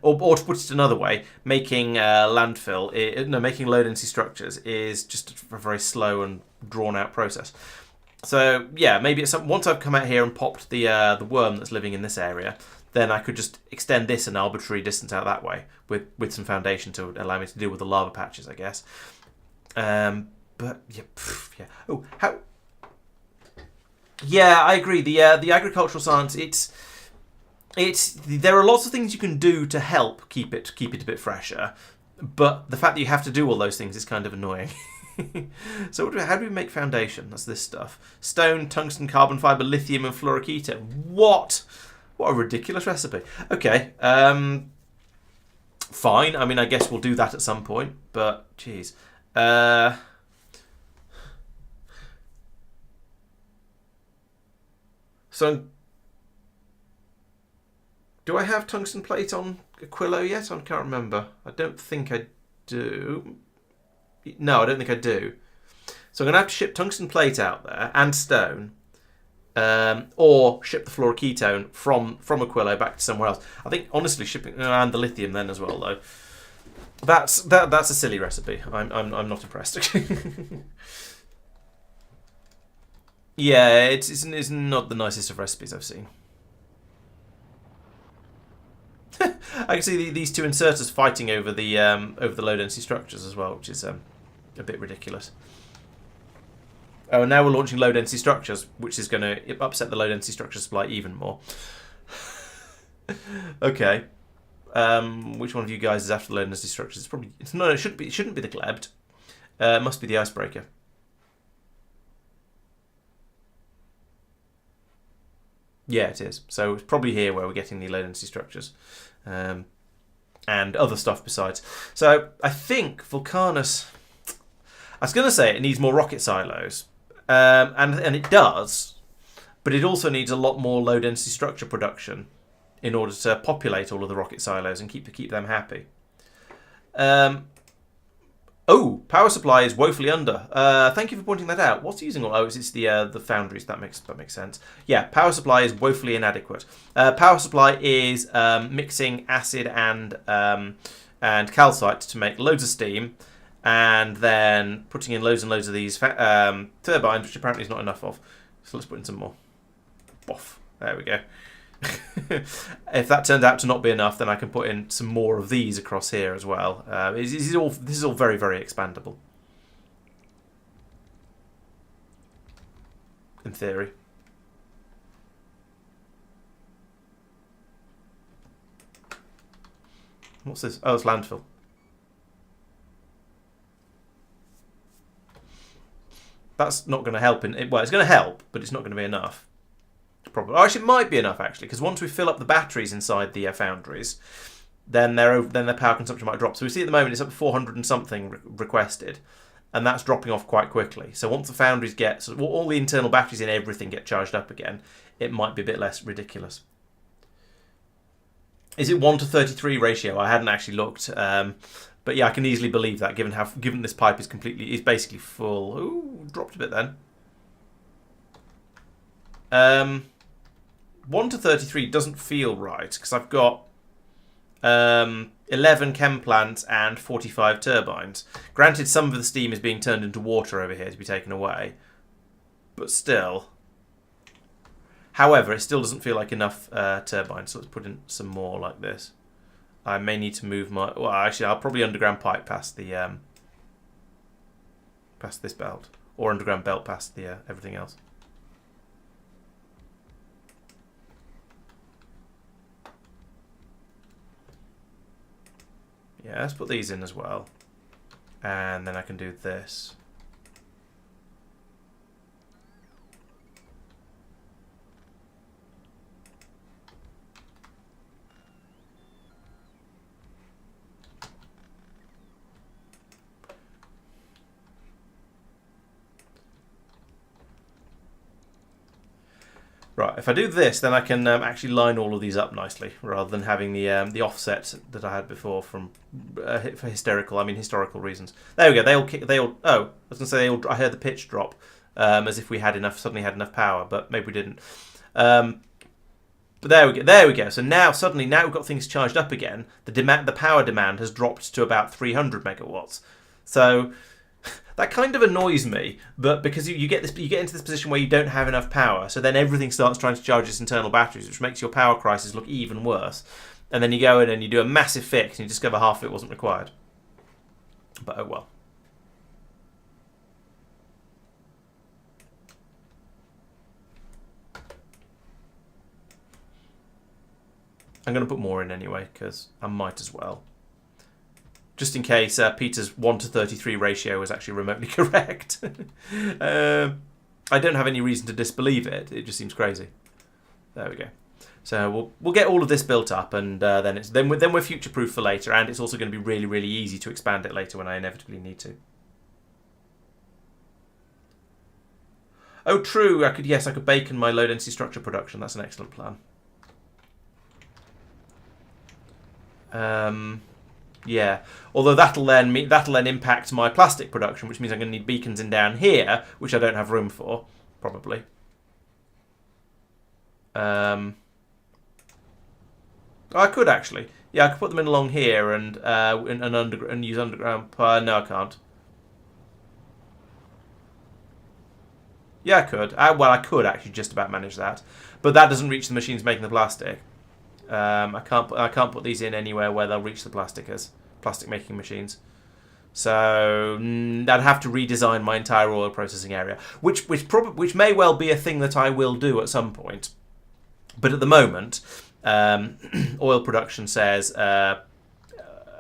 to put it another way, making making low density structures is just a very slow and drawn out process. So yeah, maybe once I've come out here and popped the worm that's living in this area, then I could just extend this an arbitrary distance out that way with some foundation to allow me to deal with the lava patches, I guess. But yeah. Oh, how? Yeah, I agree. The agricultural science, there are lots of things you can do to help keep it a bit fresher, but the fact that you have to do all those things is kind of annoying. So how do we make foundation? That's this stuff: stone, tungsten, carbon fiber, lithium, and fluoroketone. What a ridiculous recipe. Okay, fine. I mean, I guess we'll do that at some point. But geez, so. Do I have tungsten plate on Aquilo yet? I can't remember. I don't think I do. No, I don't think I do. So I'm going to have to ship tungsten plate out there and stone, or ship the fluoroketone from Aquilo back to somewhere else. I think honestly shipping and the lithium then as well though. That's a silly recipe. I'm not impressed. Yeah, it's not the nicest of recipes I've seen. I can see these two inserters fighting over the low density structures as well, which is a bit ridiculous. Oh, and now we're launching low density structures, which is going to upset the low density structure supply even more. Okay, which one of you guys is after the low density structures? It shouldn't be the glebed. It must be the icebreaker. Yeah, it is. So it's probably here where we're getting the low density structures. And other stuff besides. So I think Vulcanus, I was going to say it needs more rocket silos, and it does, but it also needs a lot more low density structure production in order to populate all of the rocket silos and keep them happy. Oh, power supply is woefully under. Thank you for pointing that out. What's using all? Oh, it's the foundries. That makes sense. Yeah, power supply is woefully inadequate. Power supply is mixing acid and calcite to make loads of steam, and then putting in loads and loads of these turbines, which apparently is not enough of. So let's put in some more. Boff. There we go. If that turned out to not be enough, then I can put in some more of these across here as well. This is all very, very expandable. In theory. What's this? Oh, it's landfill. That's not going to help. Well, it's going to help, but it's not going to be enough. Probably. Oh, actually, it might be enough actually, because once we fill up the batteries inside the foundries, then their power consumption might drop. So we see at the moment it's up to 400 and something requested, and that's dropping off quite quickly. So once the foundries get all the internal batteries and everything get charged up again, it might be a bit less ridiculous. Is it 1:33 ratio? I hadn't actually looked, but yeah, I can easily believe that given this pipe is basically full. Ooh, dropped a bit then. 1:33 doesn't feel right because I've got 11 chem plants and 45 turbines. Granted, some of the steam is being turned into water over here to be taken away, but still. However, it still doesn't feel like enough turbines, so let's put in some more like this. I may need to move my... Well, actually, I'll probably underground pipe past the past this belt, or underground belt past the everything else. Yeah, let's put these in as well. And then I can do this. Right, if I do this, then I can actually line all of these up nicely, rather than having the offset that I had before from for historical reasons. There we go. They all kick. They all. Oh, I was gonna say they all. I heard the pitch drop, as if we had enough. Suddenly had enough power, but maybe we didn't. But there we go. There we go. So now suddenly, now we've got things charged up again. The power demand has dropped to about 300 megawatts. So that kind of annoys me, but because you get into this position where you don't have enough power, so then everything starts trying to charge its internal batteries, which makes your power crisis look even worse. And then you go in and you do a massive fix, and you discover half of it wasn't required. But oh well. I'm going to put more in anyway, because I might as well. Just in case Peter's 1:33 ratio is actually remotely correct. I don't have any reason to disbelieve it. It just seems crazy. There we go. So we'll get all of this built up, and then we're future-proof for later, and it's also going to be really, really easy to expand it later when I inevitably need to. Oh, true. I could bacon my low-density structure production. That's an excellent plan. Yeah, although that'll then impact my plastic production, which means I'm going to need beacons in down here, which I don't have room for, probably. I could actually. Yeah, I could put them in along here and use underground power. No, I can't. Yeah, I could. Well, I could actually just about manage that, but that doesn't reach the machines making the plastic. I can't put these in anywhere where they'll reach the plastic making machines. So I'd have to redesign my entire oil processing area, which may well be a thing that I will do at some point. But at the moment, oil production says there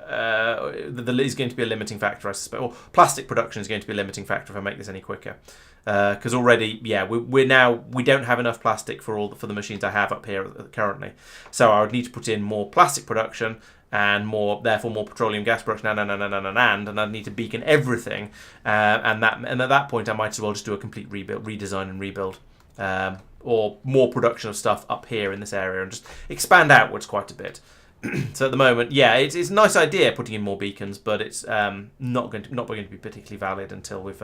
is going to be a limiting factor, I suspect. Or plastic production is going to be a limiting factor if I make this any quicker. Because already, yeah, we don't have enough plastic for the machines I have up here currently. So I would need to put in more plastic production and therefore more petroleum gas production, and I'd need to beacon everything. And at that point, I might as well just do a complete redesign and rebuild, or more production of stuff up here in this area and just expand outwards quite a bit. So at the moment, yeah, it's a nice idea putting in more beacons, but it's not going to be particularly valid until we've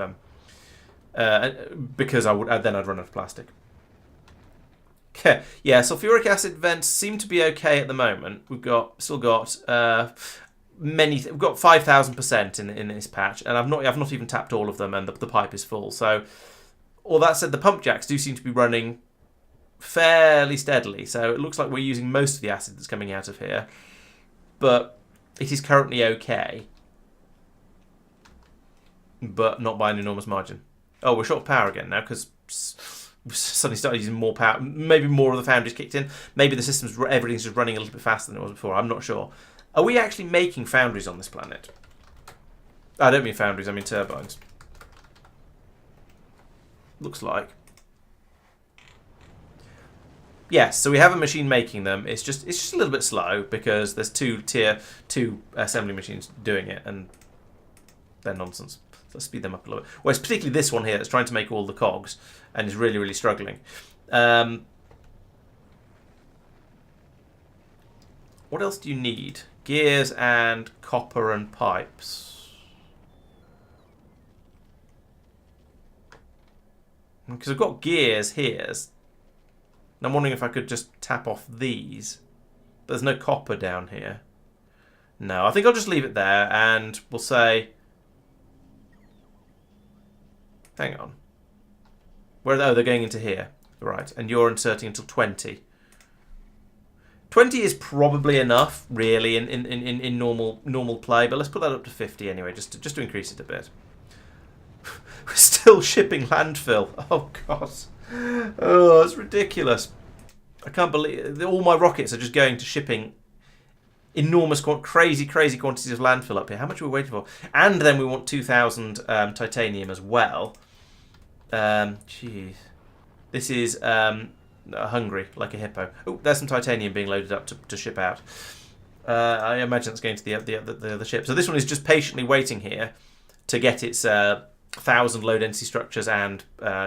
because then I'd run out of plastic. Okay, yeah, sulfuric acid vents seem to be okay at the moment. We've still got we've got 5,000% in this patch, and I've not even tapped all of them, and the pipe is full. So, all that said, the pump jacks do seem to be running fairly steadily. So it looks like we're using most of the acid that's coming out of here, but it is currently okay, but not by an enormous margin. Oh, we're short of power again now because we suddenly started using more power. Maybe more of the foundries kicked in. Maybe the everything's just running a little bit faster than it was before. I'm not sure. Are we actually making foundries on this planet? I don't mean foundries, I mean turbines. Looks like. Yes, so we have a machine making them. It's just a little bit slow because there's tier 2 assembly machines doing it, and they're nonsense. So let's speed them up a little bit. Well, it's particularly this one here that's trying to make all the cogs and is really, really struggling. What else do you need? Gears and copper and pipes. Because I've got gears here. And I'm wondering if I could just tap off these. But there's no copper down here. No, I think I'll just leave it there and we'll say... Hang on. Oh, they're going into here. Right, and you're inserting until 20. 20 is probably enough, really, in normal play, but let's put that up to 50 anyway, just to increase it a bit. We're still shipping landfill. Oh, God. Oh, that's ridiculous. I can't believe... All my rockets are just going to shipping enormous, crazy quantities of landfill up here. How much are we waiting for? And then we want 2,000 titanium as well. Jeez. This is hungry, like a hippo. Oh, there's some titanium being loaded up to ship out. I imagine it's going to the other ship. So this one is just patiently waiting here to get its 1,000 low density structures and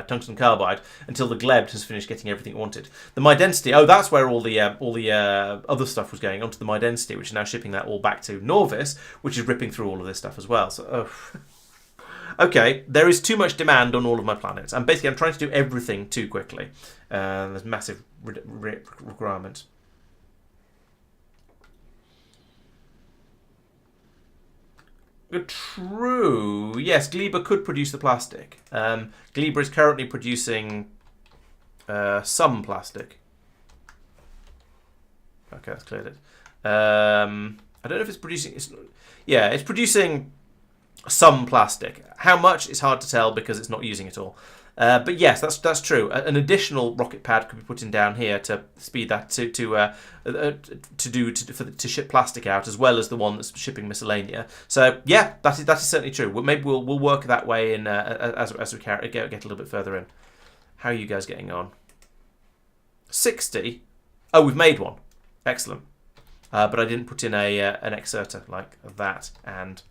tungsten carbide until the Gleb has finished getting everything it wanted. The my density, oh, that's where all the other stuff was going onto the my density, which is now shipping that all back to Norvis, which is ripping through all of this stuff as well. So, oh. Okay, there is too much demand on all of my planets, and basically I'm trying to do everything too quickly. There's massive requirements. True. Yes, Gleba could produce the plastic. Gleba is currently producing some plastic. Okay, that's cleared it. I don't know if it's producing... it's producing some plastic. How much is hard to tell because it's not using it all. But yes, that's true. An additional rocket pad could be put in down here to speed that to ship plastic out, as well as the one that's shipping miscellanea. So yeah, that is certainly true. Maybe we'll work that way in as we get a little bit further in. How are you guys getting on? 60. Oh, we've made one. Excellent. But I didn't put in an exerter like that and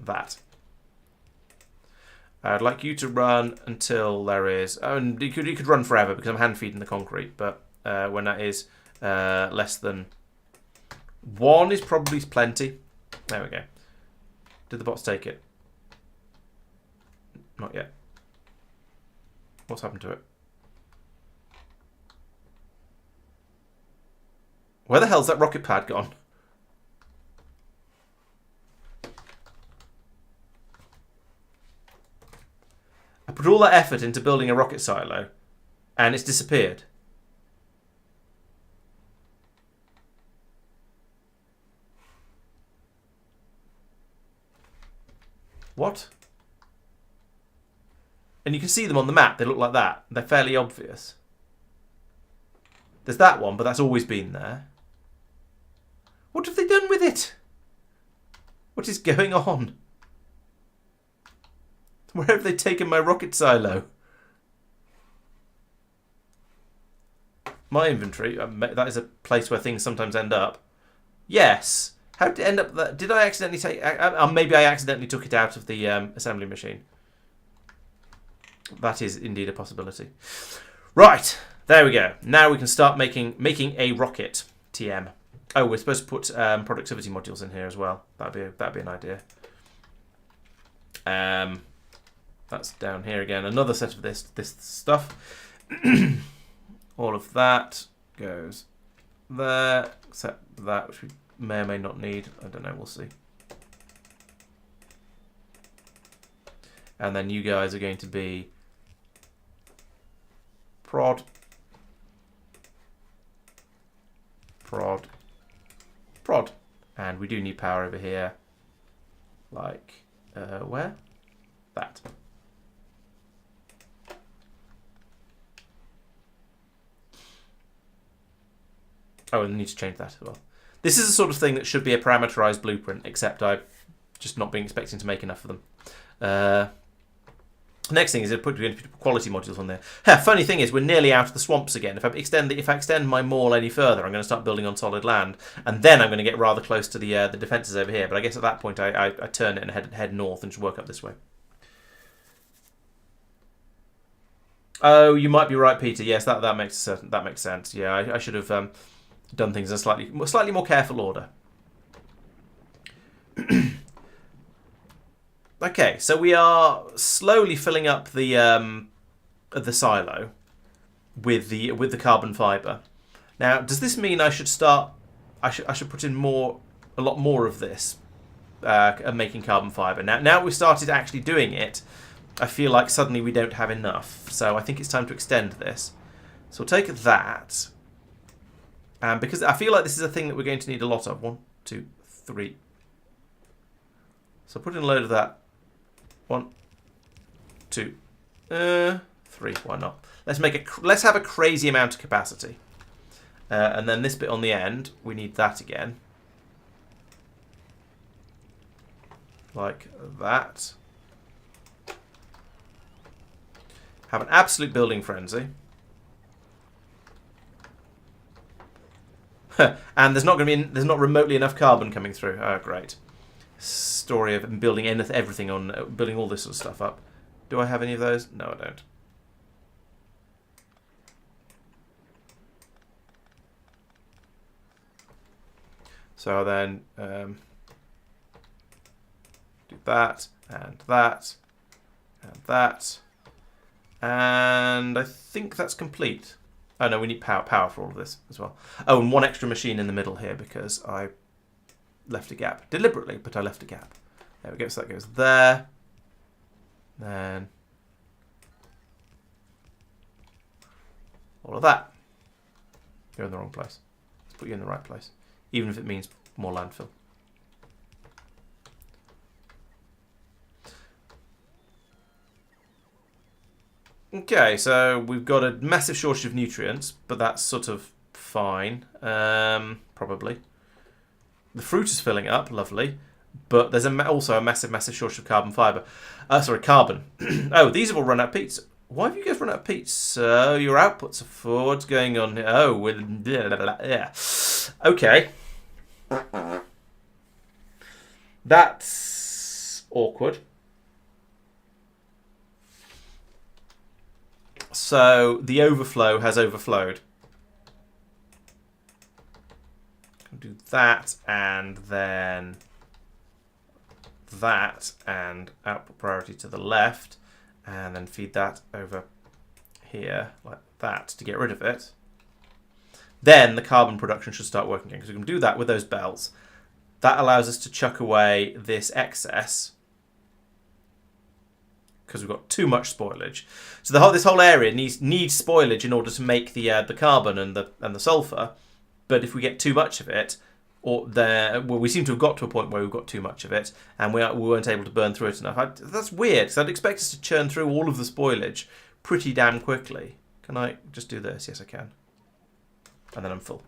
that. I'd like you to run until there is... Oh, and you could run forever because I'm hand-feeding the concrete, but when that is less than 1 is probably plenty. There we go. Did the bots take it? Not yet. What's happened to it? Where the hell's that rocket pad gone? I put all that effort into building a rocket silo, and it's disappeared. What? And you can see them on the map. They look like that. They're fairly obvious. There's that one, but that's always been there. What have they done with it? What is going on? Where have they taken my rocket silo? My inventory, that is a place where things sometimes end up. Yes. How did it end up there? Did I accidentally take... maybe I accidentally took it out of the assembly machine. That is indeed a possibility. Right. There we go. Now we can start making a rocket. TM. Oh, we're supposed to put productivity modules in here as well. That'd be an idea. That's down here again. Another set of this stuff. All of that goes there, except that, which we may or may not need. I don't know. We'll see. And then you guys are going to be prod, and we do need power over here. Like where? That. Oh, and I need to change that as well. This is the sort of thing that should be a parameterized blueprint, except I've just not been expecting to make enough of them. Next thing is to put quality modules on there. Funny thing is, we're nearly out of the swamps again. If I extend my mall any further, I'm going to start building on solid land, and then I'm going to get rather close to the defences over here. But I guess at that point, I turn it and head north and just work up this way. Oh, you might be right, Peter. Yes, that makes sense. Yeah, I should have done things in a slightly more careful order. Okay, so we are slowly filling up the silo with the carbon fibre. Now, does this mean I should start? I should put in a lot more of this, making carbon fibre. Now we started actually doing it. I feel like suddenly we don't have enough, so I think it's time to extend this. So we'll take that. Because I feel like this is a thing that we're going to need a lot of. 1, 2, 3. So put in a load of that. 1, 2, 3. Why not? Let's have a crazy amount of capacity. And then this bit on the end, we need that again. Like that. Have an absolute building frenzy. And there's not remotely enough carbon coming through. Oh, great. Story of building everything on, building all this sort of stuff up. Do I have any of those? No, I don't. So then do that, and that, and that. And I think that's complete. Oh no, we need power for all of this as well. Oh, and one extra machine in the middle here because I left a gap. Deliberately, but I left a gap. There we go, so that goes there. Then all of that. You're in the wrong place. Let's put you in the right place. Even if it means more landfill. Okay, so we've got a massive shortage of nutrients, but that's sort of fine, probably. The fruit is filling up, lovely, but there's also a massive shortage of carbon fibre. Carbon. Oh, these have all run out of peats. Why have you guys run out of peats? So your outputs are for what's going on here? Oh, yeah. Okay. That's awkward. So the overflow has overflowed. Do that and then that and output priority to the left and then feed that over here like that to get rid of it. Then the carbon production should start working again because we can do that with those belts. That allows us to chuck away this excess because we've got too much spoilage. So this whole area needs spoilage in order to make the carbon and the sulfur. But if we get too much of it, we seem to have got to a point where we've got too much of it, and we weren't able to burn through it enough. That's weird because I'd expect us to churn through all of the spoilage pretty damn quickly. Can I just do this? Yes, I can. And then I'm full.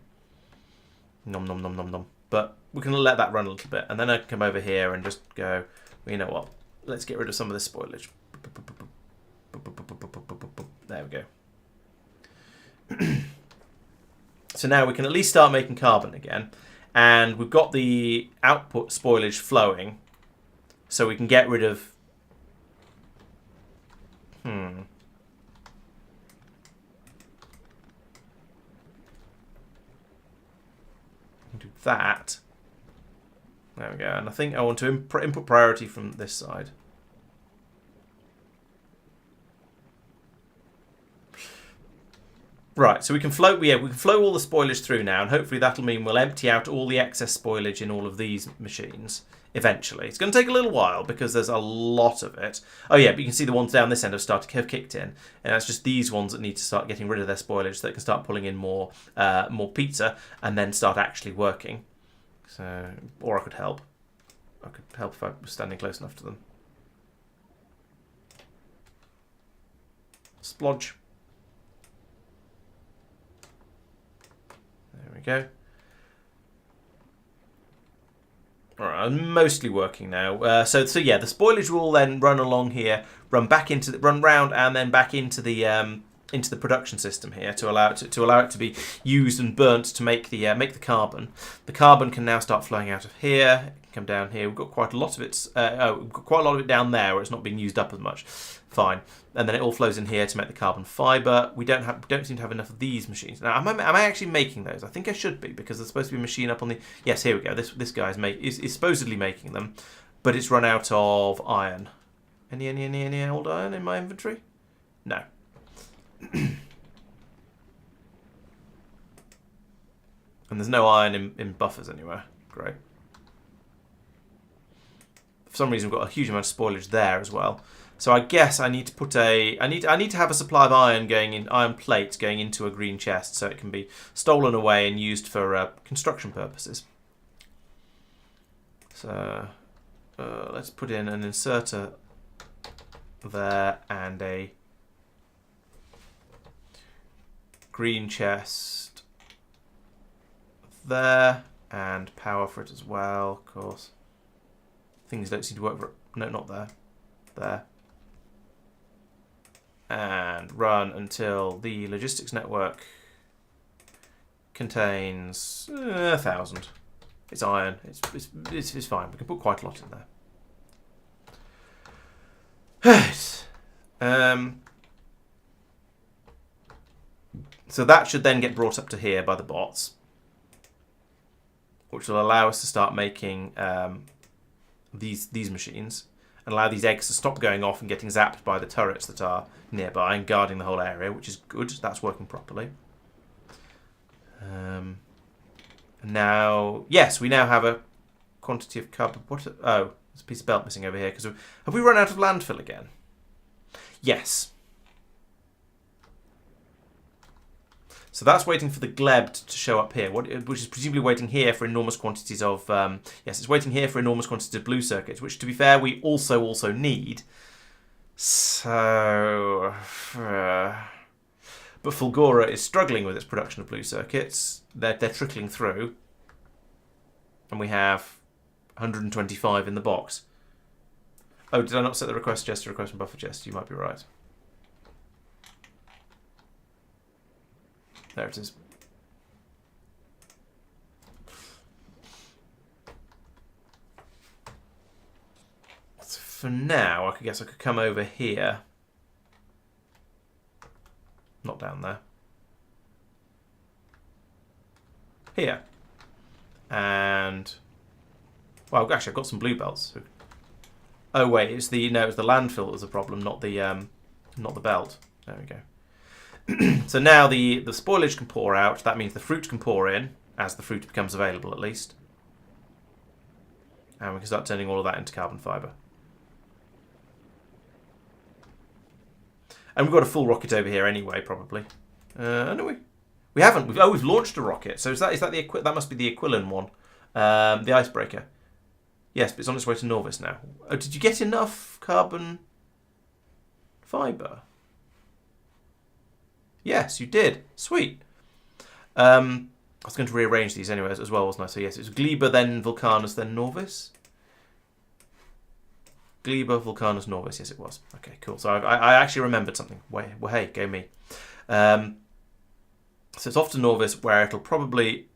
Nom nom nom nom nom. But we can let that run a little bit, and then I can come over here and just go. Well, you know what? Let's get rid of some of this spoilage. There we go. So now we can at least start making carbon again. And we've got the output spoilage flowing. So we can get rid of... Do that. There we go. And I think I want to input priority from this side. Right, so we can flow all the spoilage through now, and hopefully that'll mean we'll empty out all the excess spoilage in all of these machines eventually. It's going to take a little while because there's a lot of it. Oh yeah, but you can see the ones down this end have kicked in, and that's just these ones that need to start getting rid of their spoilage so they can start pulling in more pizza and then start actually working. So, or I could help. I could help if I was standing close enough to them. Splodge. There we go. Alright, I'm mostly working now. So yeah, the spoilage will then run along here, run round, and then back into the production system here to allow it to be used and burnt to make the carbon. The carbon can now start flowing out of here. It can come down here. We've got quite a lot of it. We've got quite a lot of it down there where it's not being used up as much. Fine, and then it all flows in here to make the carbon fibre. We don't seem to have enough of these machines. Now, am I actually making those? I think I should be because there's supposed to be a machine up on the. Yes, here we go. This guy is supposedly making them, but it's run out of iron. Any old iron in my inventory? No. And there's no iron in buffers anywhere. Great. For some reason, we've got a huge amount of spoilage there as well. So I guess I need to put I need to have a supply of iron plates going into a green chest so it can be stolen away and used for construction purposes. So let's put in an inserter there and a green chest there, and power for it as well, of course. Things don't seem to work for... No, not there. There. And run until the logistics network contains 1,000. It's iron. It's fine. We can put quite a lot in there. So that should then get brought up to here by the bots, which will allow us to start making these machines and allow these eggs to stop going off and getting zapped by the turrets that are nearby and guarding the whole area, which is good. That's working properly. Now, yes, we now have a quantity of carbon. What? Oh, there's a piece of belt missing over here. Because have we run out of landfill again? Yes. So that's waiting for the gleb to show up here, which is presumably waiting here for enormous quantities of... yes, it's waiting here for enormous quantities of blue circuits, which, to be fair, we also need. So... but Fulgora is struggling with its production of blue circuits. They're trickling through. And we have 125 in the box. Oh, did I not set the request chest to request from buffer chest? You might be right. There it is. So for now, I guess I could come over here. Not down there. Here. And... well, actually, I've got some blue belts. Oh, wait, it's the landfill that was the problem, not the belt. There we go. So now the spoilage can pour out. That means the fruit can pour in, as the fruit becomes available at least. And we can start turning all of that into carbon fibre. And we've got a full rocket over here anyway, probably. No, we haven't. We've launched a rocket. So is that that must be the Aquilon one, the icebreaker. Yes, but it's on its way to Norvis now. Oh, did you get enough carbon fibre? Yes, you did. Sweet. I was going to rearrange these anyway as well, wasn't I? So yes, it was Gleba, then Vulcanus, then Norvis. Gleba, Vulcanus, Norvis. Yes, it was. Okay, cool. So I actually remembered something. Well, hey, go me. So it's off to Norvis, where it'll probably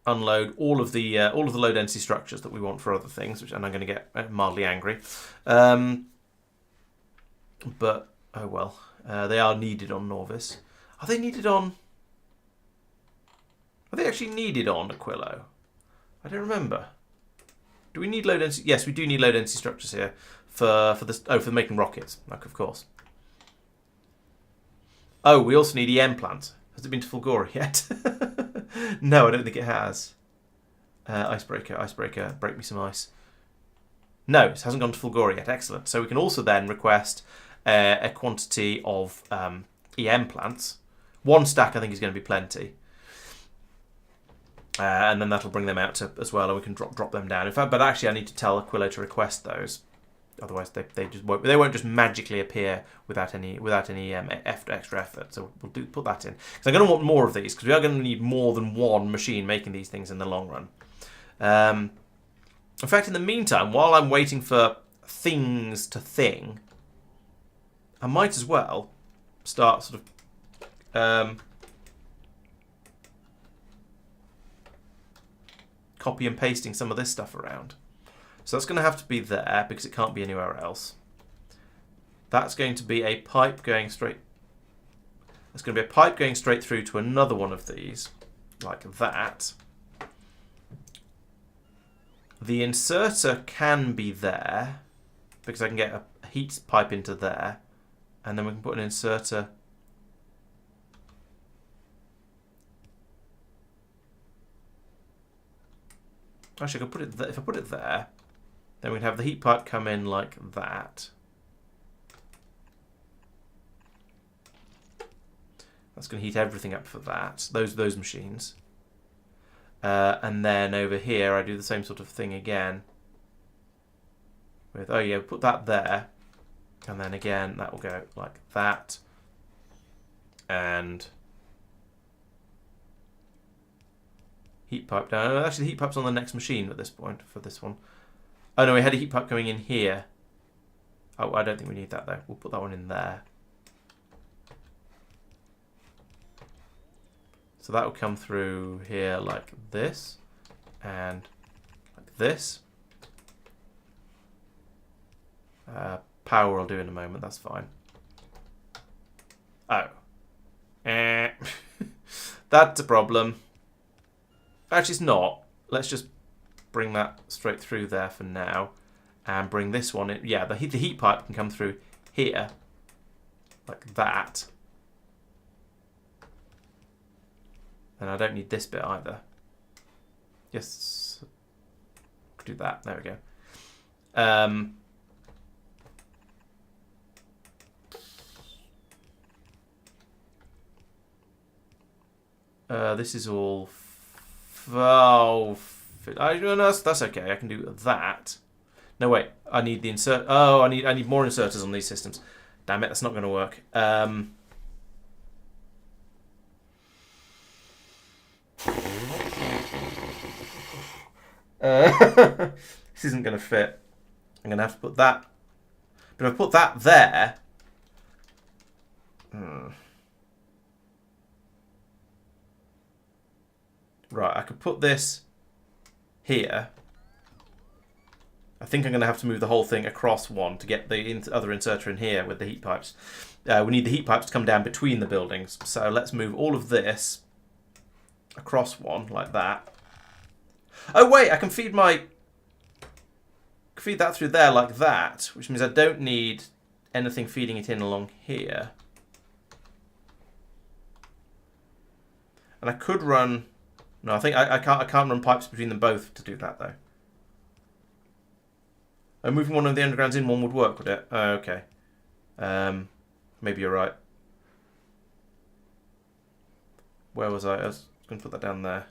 unload all of the low density structures that we want for other things, and I'm going to get mildly angry. But oh well, they are needed on Norvis. Are they needed on? Are they actually needed on Aquilo? I don't remember. Do we need low density? Yes, we do need low density structures here for this. Oh, for making rockets, like of course. Oh, we also need EM plants. Has it been to Fulgora yet? No, I don't think it has. Icebreaker, break me some ice. No, it hasn't gone to Fulgora yet. Excellent. So we can also then request a quantity of EM plants. One stack, I think, is going to be plenty. And then that'll bring them out as well, and we can drop them down. In fact, but actually, I need to tell Aquilo to request those. Otherwise, they won't just magically appear without any extra effort. So we'll put that in, because I'm going to want more of these, because we are going to need more than one machine making these things in the long run. In fact, in the meantime, while I'm waiting for things to thing, I might as well start sort of copy and pasting some of this stuff around. So that's going to have to be there because it can't be anywhere else. That's going to be a pipe going straight. That's going to be a pipe going straight through to another one of these, like that. The inserter can be there because I can get a heat pipe into there, and then we can put an inserter. Actually, I could put it if I put it there, then we'd have the heat pipe come in like that. That's going to heat everything up for that. Those machines. And then over here, I do the same sort of thing again. With put that there, and then again that will go like that, and heat pipe down. Actually, the heat pipe's on the next machine at this point for this one. Oh no, we had a heat pipe going in here. Oh, I don't think we need that though. We'll put that one in there. So that will come through here like this and like this. Power I'll do in a moment, that's fine. Oh. That's a problem. Actually, it's not. Let's just bring that straight through there for now. And bring this one in. Yeah, the heat pipe can come through here. Like that. And I don't need this bit either. Yes. Do that. There we go. This is all... Oh, that's okay. I can do that. No, wait. I need the insert... Oh, I need more inserters on these systems. Damn it, that's not going to work. This isn't going to fit. I'm going to have to put that... But if I put that there... Right, I could put this here. I think I'm going to have to move the whole thing across one to get the other inserter in here with the heat pipes. We need the heat pipes to come down between the buildings. So let's move all of this across one like that. Oh wait, I can feed that through there like that, which means I don't need anything feeding it in along here. And I could run... No, I think I can't run pipes between them both to do that though. Oh, moving one of the undergrounds in one would work, would it? Oh, okay. Maybe you're right. Where was I? I was going to put that down there.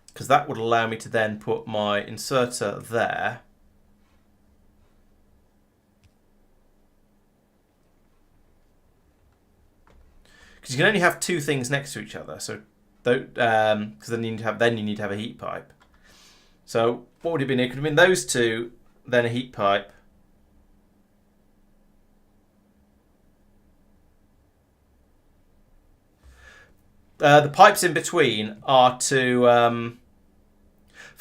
Because that would allow me to then put my inserter there. Because you can only have two things next to each other, so because then you need to have a heat pipe. So what would it have been? It could have been those two, then a heat pipe. The pipes in between are to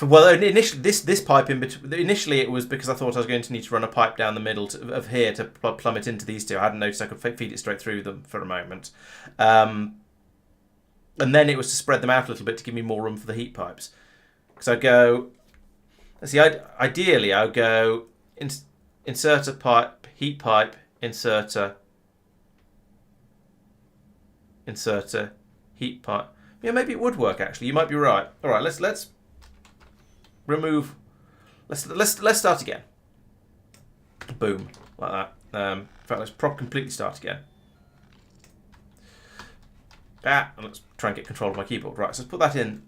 initially this pipe in between. Initially, it was because I thought I was going to need to run a pipe down the middle of here to plumb it into these two. I hadn't noticed I could feed it straight through them for a moment, and then it was to spread them out a little bit to give me more room for the heat pipes. Because I go, let's see. Ideally, I would go inserter pipe, heat pipe, inserter, heat pipe. Yeah, maybe it would work actually. You might be right. All right, let's remove. Let's start again. Boom, like that. In fact, let's completely start again. And let's try and get control of my keyboard. Right, so let's put that in.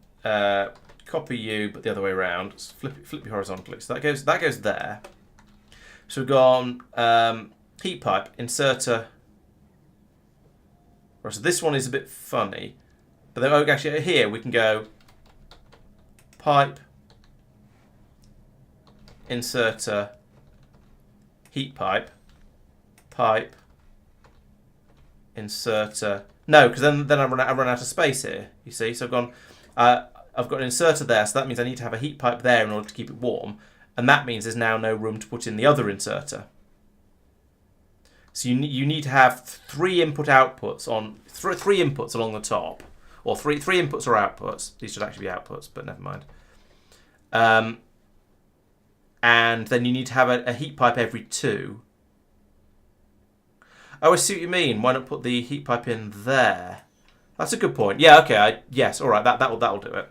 Copy you, but the other way around. Let's flip you horizontally. So that goes there. So we've gone heat pipe, inserter. Right, so this one is a bit funny, but then actually here we can go pipe, inserter, heat pipe, pipe, inserter. No, because then I run out of space here. You see, so I've got an inserter there, so that means I need to have a heat pipe there in order to keep it warm, and that means there's now no room to put in the other inserter. So you need to have three inputs along the top, or three inputs or outputs. These should actually be outputs, but never mind. And then you need to have a heat pipe every two. Oh, I see what you mean. Why not put the heat pipe in there? That's a good point. Yeah, okay. Yes, all right. That'll do it.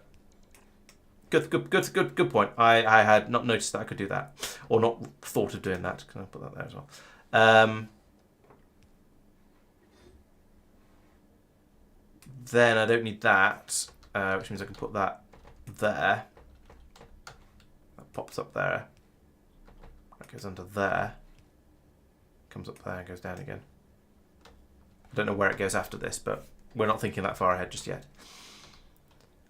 Good point. I had not noticed that I could do that, or not thought of doing that. Can I put that there as well? Then I don't need that, which means I can put that there. That pops up there. That goes under there. comes up there and goes down again. I don't know where it goes after this, but we're not thinking that far ahead just yet.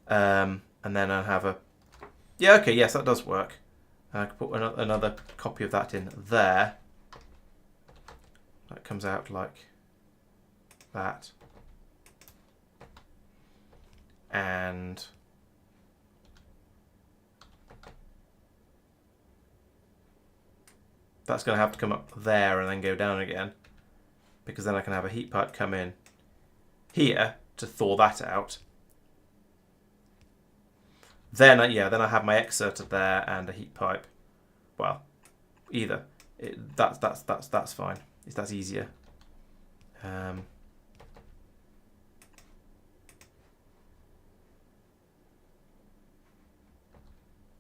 And then I'll have a... Yeah, okay, yes, that does work. I can put another copy of that in there. That comes out like that. And... that's going to have to come up there and then go down again, because then I can have a heat pipe come in here to thaw that out. Then, yeah, then I have my exerter there and a heat pipe. Well, either. That's fine. That's easier.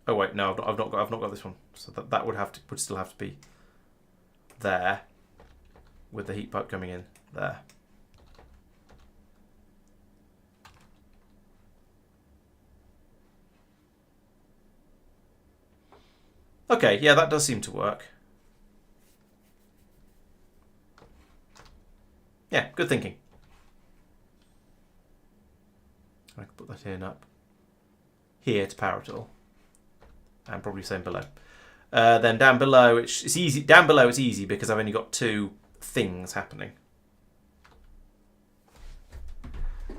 Oh wait, no, I've not got this one. So that would still have to be there, with the heat pipe coming in there. Okay, yeah, that does seem to work. Yeah, good thinking. I can put that in up here to power it all, and probably same below. Then down below, it's easy. Down below, it's easy because I've only got two things happening.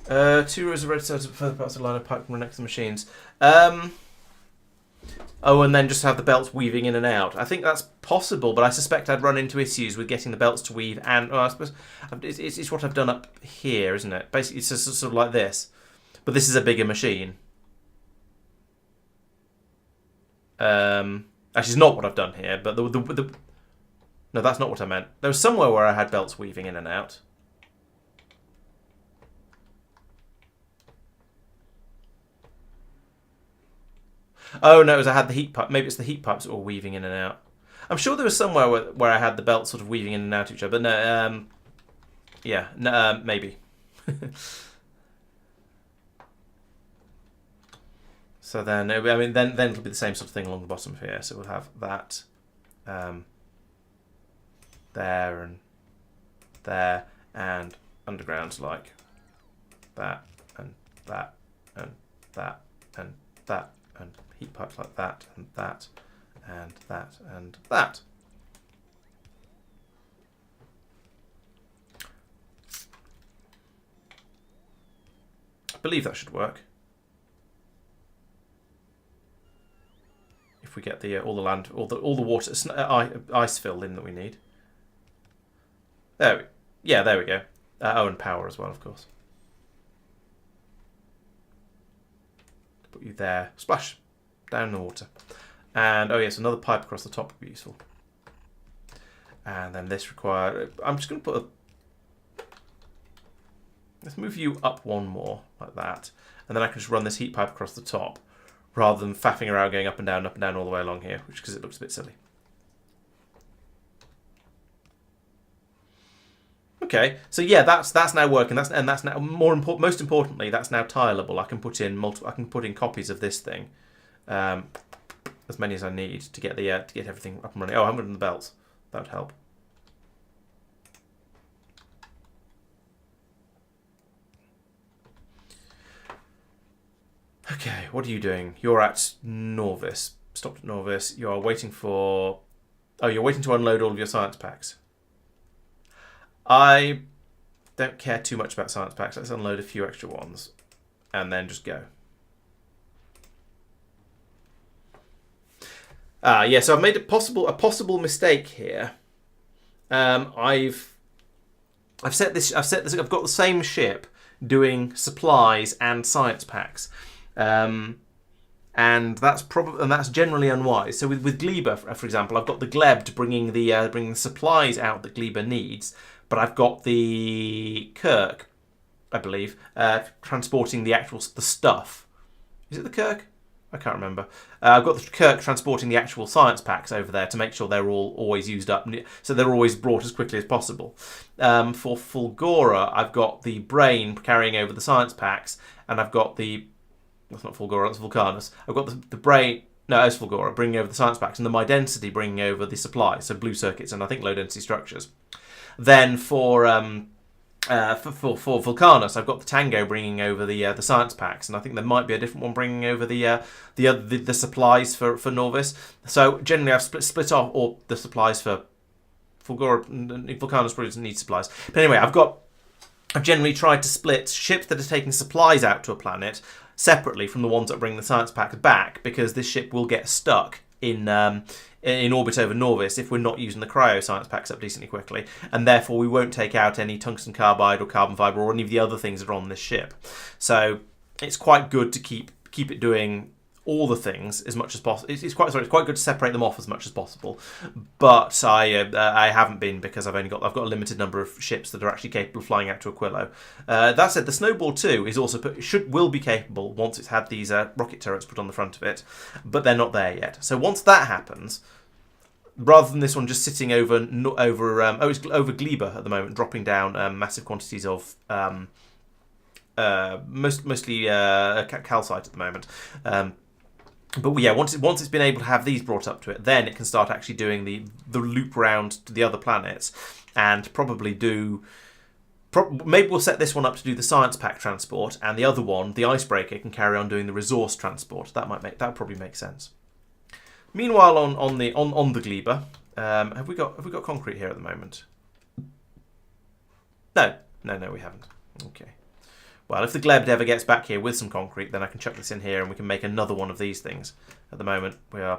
2 rows of red cells further parts of the line of pipe run next to the machines. Oh, and then just have the belts weaving in and out. I think that's possible, but I suspect I'd run into issues with getting the belts to weave. And well, I suppose it's what I've done up here, isn't it? Basically, it's just sort of like this, but this is a bigger machine. Actually, it's not what I've done here, but no, that's not what I meant. There was somewhere where I had belts weaving in and out. Oh no, it was I had the heat pipe. Maybe it's the heat pipes that were weaving in and out. I'm sure there was somewhere where I had the belts sort of weaving in and out of each other. But no, yeah, no, maybe. So then, I mean, then it'll be the same sort of thing along the bottom of here. So we'll have that there and undergrounds like that and that and that and that and heat pipes like that and that and that and that. I believe that should work. If we get the all the land, all the water, ice filled in that we need. There we go. Oh, and power as well, of course. Put you there. Splash down the water. And oh yes, another pipe across the top would be useful. And then this requires. I'm just going to put a. Let's move you up one more like that, and then I can just run this heat pipe across the top, rather than faffing around going up and down all the way along here, which because it looks a bit silly. Okay, so yeah, that's now working. That's now most importantly, that's now tileable. I can put in copies of this thing, as many as I need to get to get everything up and running. Oh, I haven't done the belts. That would help. Okay, what are you doing? You're at Norvis. Stopped at Norvis. You are waiting for. Oh, you're waiting to unload all of your science packs. I don't care too much about science packs. Let's unload a few extra ones and then just go. Yeah, so I've made a possible mistake here. I've got the same ship doing supplies and science packs. And that's generally unwise. So with Gleba, for example, I've got the Gleb bringing the supplies out that Gleba needs, but I've got the Kirk, I believe, transporting the stuff. Is it the Kirk? I can't remember. I've got the Kirk transporting the actual science packs over there to make sure they're all always used up, so they're always brought as quickly as possible. For Fulgora, I've got the Brain carrying over the science packs, and I've got the. That's not Fulgora, that's Vulcanus. I've got the Brain. No, as Fulgora, bringing over the science packs, and the My Density bringing over the supplies, so blue circuits and I think low density structures. Then for Vulcanus, I've got the Tango bringing over the science packs, and I think there might be a different one bringing over the supplies for Norvis. So generally, I've split off all the supplies for Vulcanus. Probably doesn't need supplies, but anyway, I've generally tried to split ships that are taking supplies out to a planet separately from the ones that bring the science packs back, because this ship will get stuck in orbit over Norvis if we're not using the cryo science packs up decently quickly, and therefore we won't take out any tungsten carbide or carbon fibre or any of the other things that are on this ship. So it's quite good to keep it doing all the things as much as possible. It's quite good to separate them off as much as possible, but I haven't been, because I've got a limited number of ships that are actually capable of flying out to Aquilo. That said, the Snowball 2 is also will be capable once it's had these rocket turrets put on the front of it, but they're not there yet. So once that happens, rather than this one just sitting over Gleba at the moment, dropping down massive quantities of mostly calcite at the moment. But yeah, once it's been able to have these brought up to it, then it can start actually doing the loop round to the other planets, and probably maybe we'll set this one up to do the science pack transport, and the other one, the icebreaker, can carry on doing the resource transport. That would probably make sense. Meanwhile, on the Gleba, have we got concrete here at the moment? No, we haven't. Okay. Well, if the Gleb ever gets back here with some concrete, then I can chuck this in here and we can make another one of these things. At the moment, I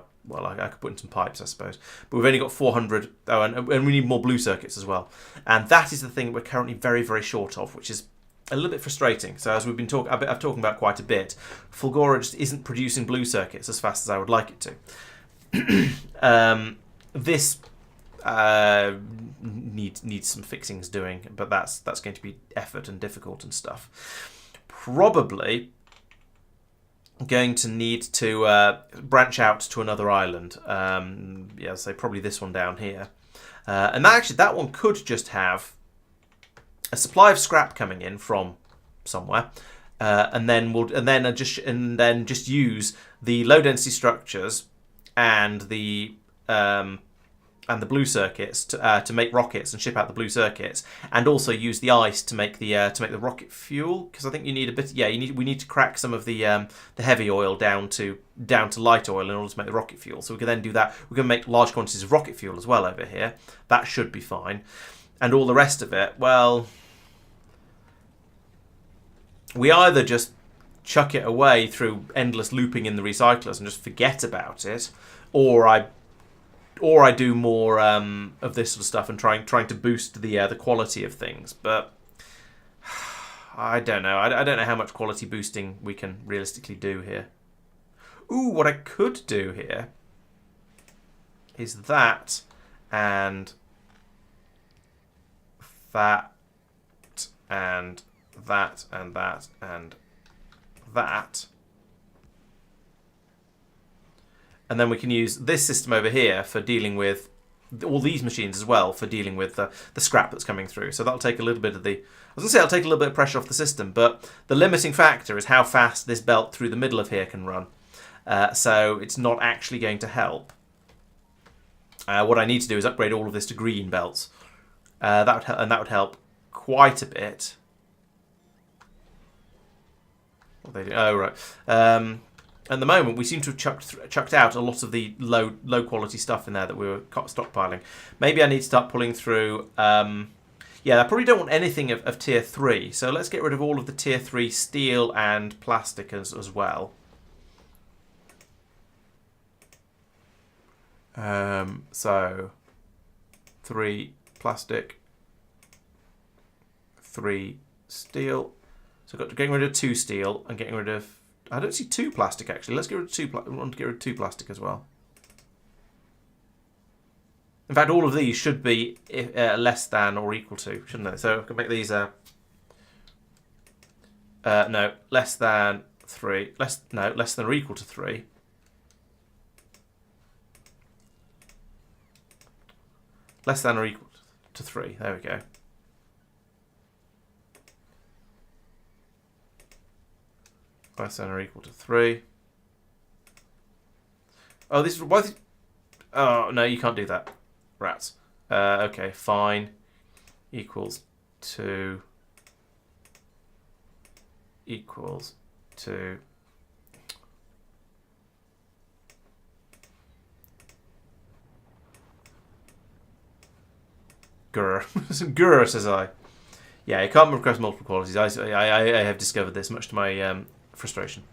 could put in some pipes, I suppose. But we've only got 400, and we need more blue circuits as well. And that is the thing we're currently very, very short of, which is a little bit frustrating. So as we've been talking about quite a bit, Fulgora just isn't producing blue circuits as fast as I would like it to. This needs some fixings doing, but that's going to be effort and difficult and stuff. Probably going to need to branch out to another island. So probably this one down here, and that one could just have a supply of scrap coming in from somewhere, and then just use the low density structures and the blue circuits to make rockets and ship out the blue circuits, and also use the ice to make the rocket fuel, because I think you need a bit. Yeah, we need to crack some of the heavy oil down to light oil in order to make the rocket fuel. So we can then do that. We can make large quantities of rocket fuel as well over here. That should be fine, and all the rest of it. Well, we either just chuck it away through endless looping in the recyclers and just forget about it, or I do more of this sort of stuff and trying to boost the quality of things. But I don't know. I don't know how much quality boosting we can realistically do here. Ooh, what I could do here is that and that and that and that and that. And then we can use this system over here for dealing with all these machines as well, for dealing with the scrap that's coming through. So that'll take a little bit of that'll take a little bit of pressure off the system, but the limiting factor is how fast this belt through the middle of here can run. So it's not actually going to help. What I need to do is upgrade all of this to green belts. That would help quite a bit. What they do? Oh, right. At the moment, we seem to have chucked out a lot of the low quality stuff in there that we were stockpiling. Maybe I need to start pulling through. I probably don't want anything of tier 3. So let's get rid of all of the tier 3 steel and plastic as well. So 3 plastic, 3 steel. So I've got getting rid of 2 steel and getting rid of. I don't see 2 plastic actually. Let's get rid of 2. I want to get rid of 2 plastic as well. In fact, all of these should be less than or equal to, shouldn't they? So I can make these. No, less than 3. Less than or equal to 3. Less than or equal to 3. There we go. Less than or equal to 3. Oh, this is why. Oh no, you can't do that. Rats. Okay, fine. Equals 2. Equals 2. Grr. Grr, says I. Yeah, you can't request multiple qualities. I have discovered this, much to my frustration.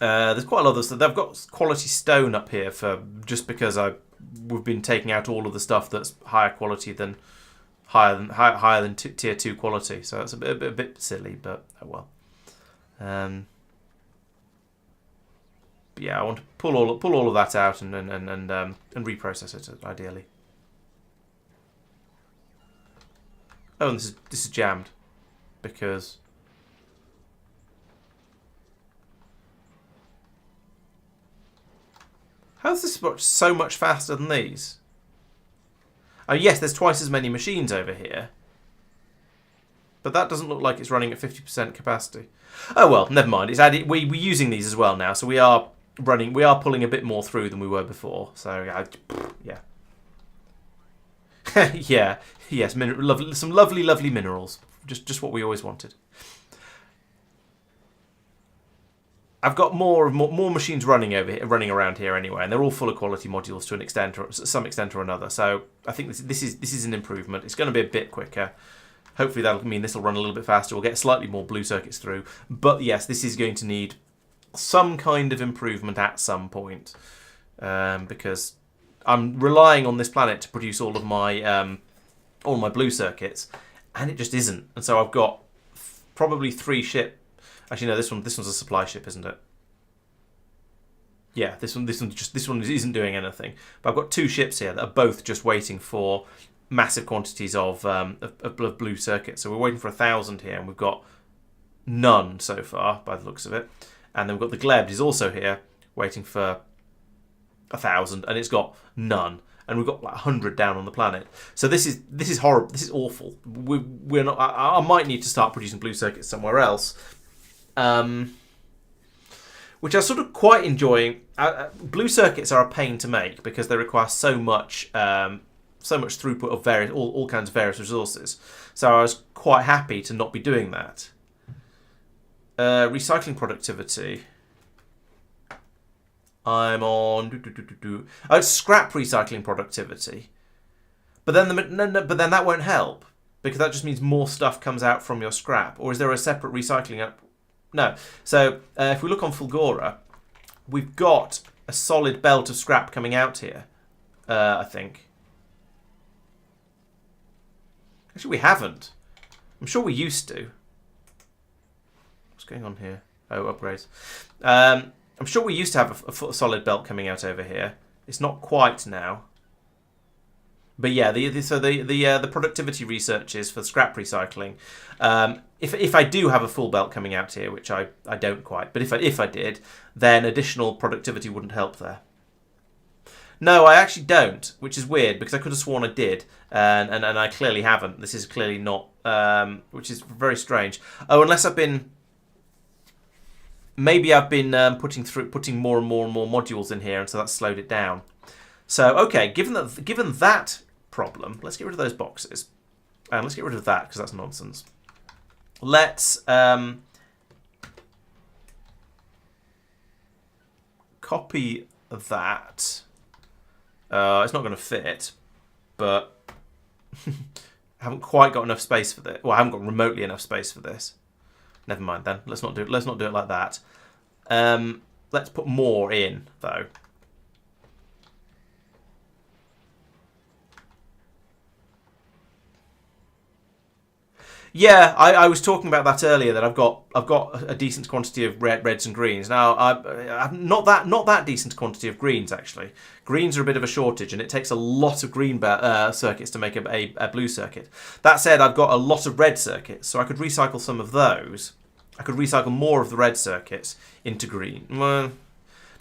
There's quite a lot of stuff. They've got quality stone up here for just because we've been taking out all of the stuff that's higher quality than higher than tier 2 quality. So that's a bit silly, but oh well. But yeah, I want to pull all of that out and reprocess it ideally. Oh, and this is jammed because how's this so much faster than these? Oh yes, there's twice as many machines over here, but that doesn't look like it's running at 50% capacity. Oh well, never mind. It's added. We're using these as well now, so we are pulling a bit more through than we were before. So yeah. Yeah, yes, some lovely minerals. Just what we always wanted. I've got more machines running around here anyway, and they're all full of quality modules to an extent, or some extent or another. So I think this is an improvement. It's going to be a bit quicker. Hopefully that'll mean this will run a little bit faster. We'll get slightly more blue circuits through. But yes, this is going to need some kind of improvement at some point, because I'm relying on this planet to produce all of my blue circuits, and it just isn't. And so I've got probably 3 ship. Actually, no, this one's a supply ship, isn't it? Yeah, this one isn't doing anything. But I've got 2 ships here that are both just waiting for massive quantities of blue circuits. So we're waiting for 1,000 here, and we've got none so far by the looks of it. And then we've got the Gleb is also here waiting for 1,000, and it's got none. And we've got like 100 down on the planet. So this is horrible. This is awful. We're not. I might need to start producing blue circuits somewhere else, which I'm sort of quite enjoying. Blue circuits are a pain to make because they require so much throughput of all kinds of various resources. So I was quite happy to not be doing that. Recycling productivity. I'm on scrap recycling productivity, but then that won't help because that just means more stuff comes out from your scrap. Or is there a separate recycling up? No. So if we look on Fulgora, we've got a solid belt of scrap coming out here. I think. Actually, we haven't. I'm sure we used to. What's going on here? Oh, upgrades. I'm sure we used to have a solid belt coming out over here. It's not quite now. But yeah, the productivity researches for scrap recycling. If I do have a full belt coming out here, which I don't quite, but if I did, then additional productivity wouldn't help there. No, I actually don't, which is weird because I could have sworn I did, and I clearly haven't. This is clearly not, which is very strange. Oh, unless I've been. Maybe I've been putting more and more modules in here, and so that's slowed it down. So okay, given that problem, let's get rid of those boxes, and let's get rid of that because that's nonsense. Let's copy that. It's not going to fit, but I haven't quite got enough space for this. Well, I haven't got remotely enough space for this. Never mind then. Let's not do it like that. Let's put more in though. Yeah, I was talking about that earlier. That I've got a decent quantity of reds and greens. Now, I've not that decent quantity of greens actually. Greens are a bit of a shortage, and it takes a lot of green circuits to make a blue circuit. That said, I've got a lot of red circuits, so I could recycle some of those. I could recycle more of the red circuits into green. No,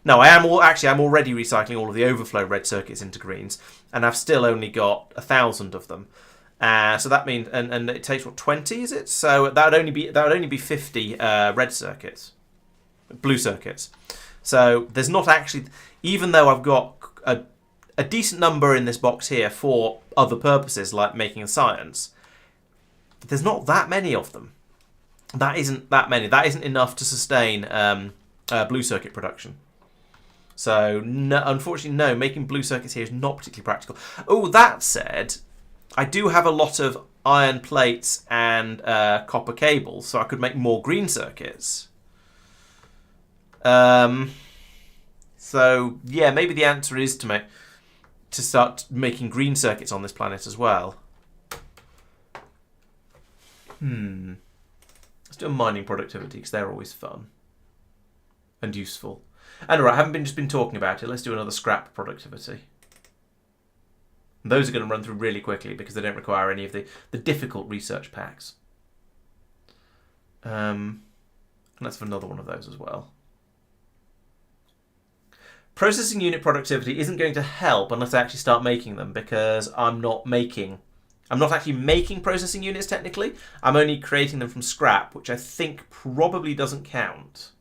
I'm already recycling all of the overflow red circuits into greens, and I've still only got 1,000 of them. So that means, and it takes what, 20, is it? So that would only be 50 red circuits, blue circuits. So there's not actually, even though I've got a decent number in this box here for other purposes like making science, there's not that many of them. That isn't that many. That isn't enough to sustain blue circuit production. So no, unfortunately, no, making blue circuits here is not particularly practical. Oh, that said, I do have a lot of iron plates and copper cables, so I could make more green circuits. So yeah, maybe the answer is to start making green circuits on this planet as well. Let's do a mining productivity because they're always fun and useful. And alright, I haven't just been talking about it. Let's do another scrap productivity. And those are going to run through really quickly because they don't require any of the difficult research packs. And let's have another one of those as well. Processing unit productivity isn't going to help unless I actually start making them, because I'm not actually making processing units technically. I'm only creating them from scrap, which I think probably doesn't count.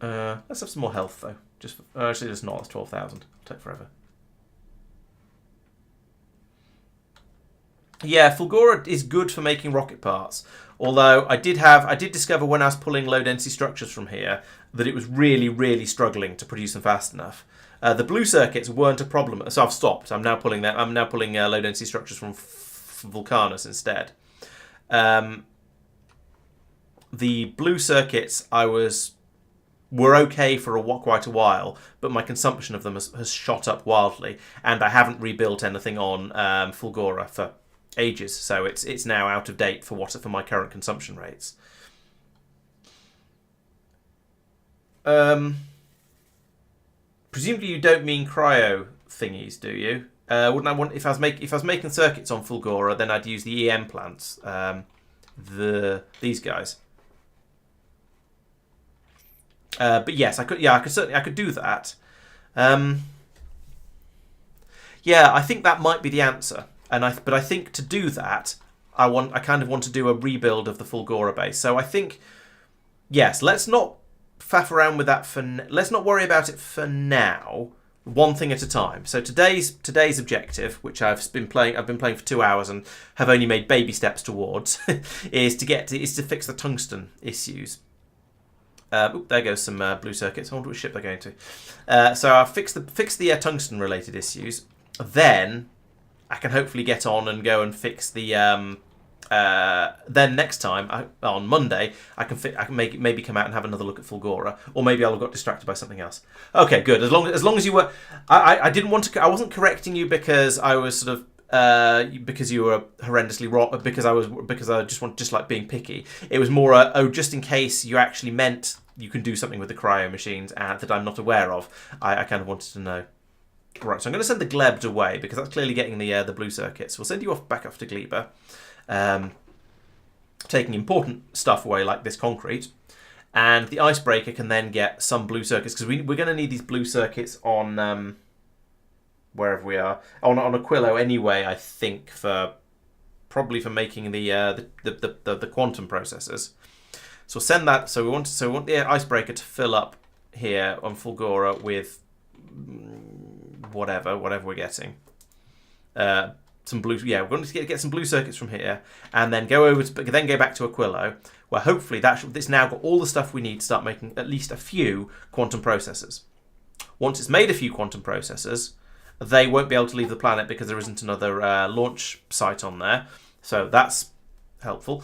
Let's have some more health though. Just actually, it's not. It's 12,000. Take forever. Yeah, Fulgora is good for making rocket parts. Although I did discover when I was pulling low density structures from here that it was really, really struggling to produce them fast enough. The blue circuits weren't a problem, so I've stopped. I'm now pulling low density structures from Vulcanus instead. The blue circuits were okay for quite a while, but my consumption of them has shot up wildly, and I haven't rebuilt anything on Fulgora for ages, so it's now out of date for my current consumption rates. Presumably you don't mean cryo thingies, do you? Wouldn't I want if I was making circuits on Fulgora, then I'd use the EM plants, these guys. But yes, I could do that. Yeah, I think that might be the answer. But I think to do that, I kind of want to do a rebuild of the Fulgora base. So I think, yes, let's not faff around with that let's not worry about it for now. One thing at a time. So today's objective, which I've been playing for 2 hours and have only made baby steps towards, is to fix the tungsten issues. There goes some blue circuits. I wonder which ship they're going to. So I'll fix the tungsten related issues. Then I can hopefully get on and go and fix the. Then next time on Monday, I can maybe come out and have another look at Fulgora, or maybe I'll have got distracted by something else. Okay, good. As long as you were, I didn't want to. I wasn't correcting you because I was sort of because you were horrendously wrong. Because I just like being picky. It was more just in case you actually meant you can do something with the cryo machines that I'm not aware of. I kind of wanted to know. Right, so I'm going to send the Glebs away because that's clearly getting the blue circuits. We'll send you back off to Gleba, taking important stuff away like this concrete, and the icebreaker can then get some blue circuits because we're going to need these blue circuits on wherever we are on Aquilo anyway. I think probably for making the quantum processors. So we'll send that. So we want the icebreaker to fill up here on Fulgora with whatever we're getting. Some blue. Yeah, we're going to get some blue circuits from here, and then go back to Aquilo, where hopefully it's now got all the stuff we need to start making at least a few quantum processors. Once it's made a few quantum processors, they won't be able to leave the planet because there isn't another launch site on there. So that's helpful.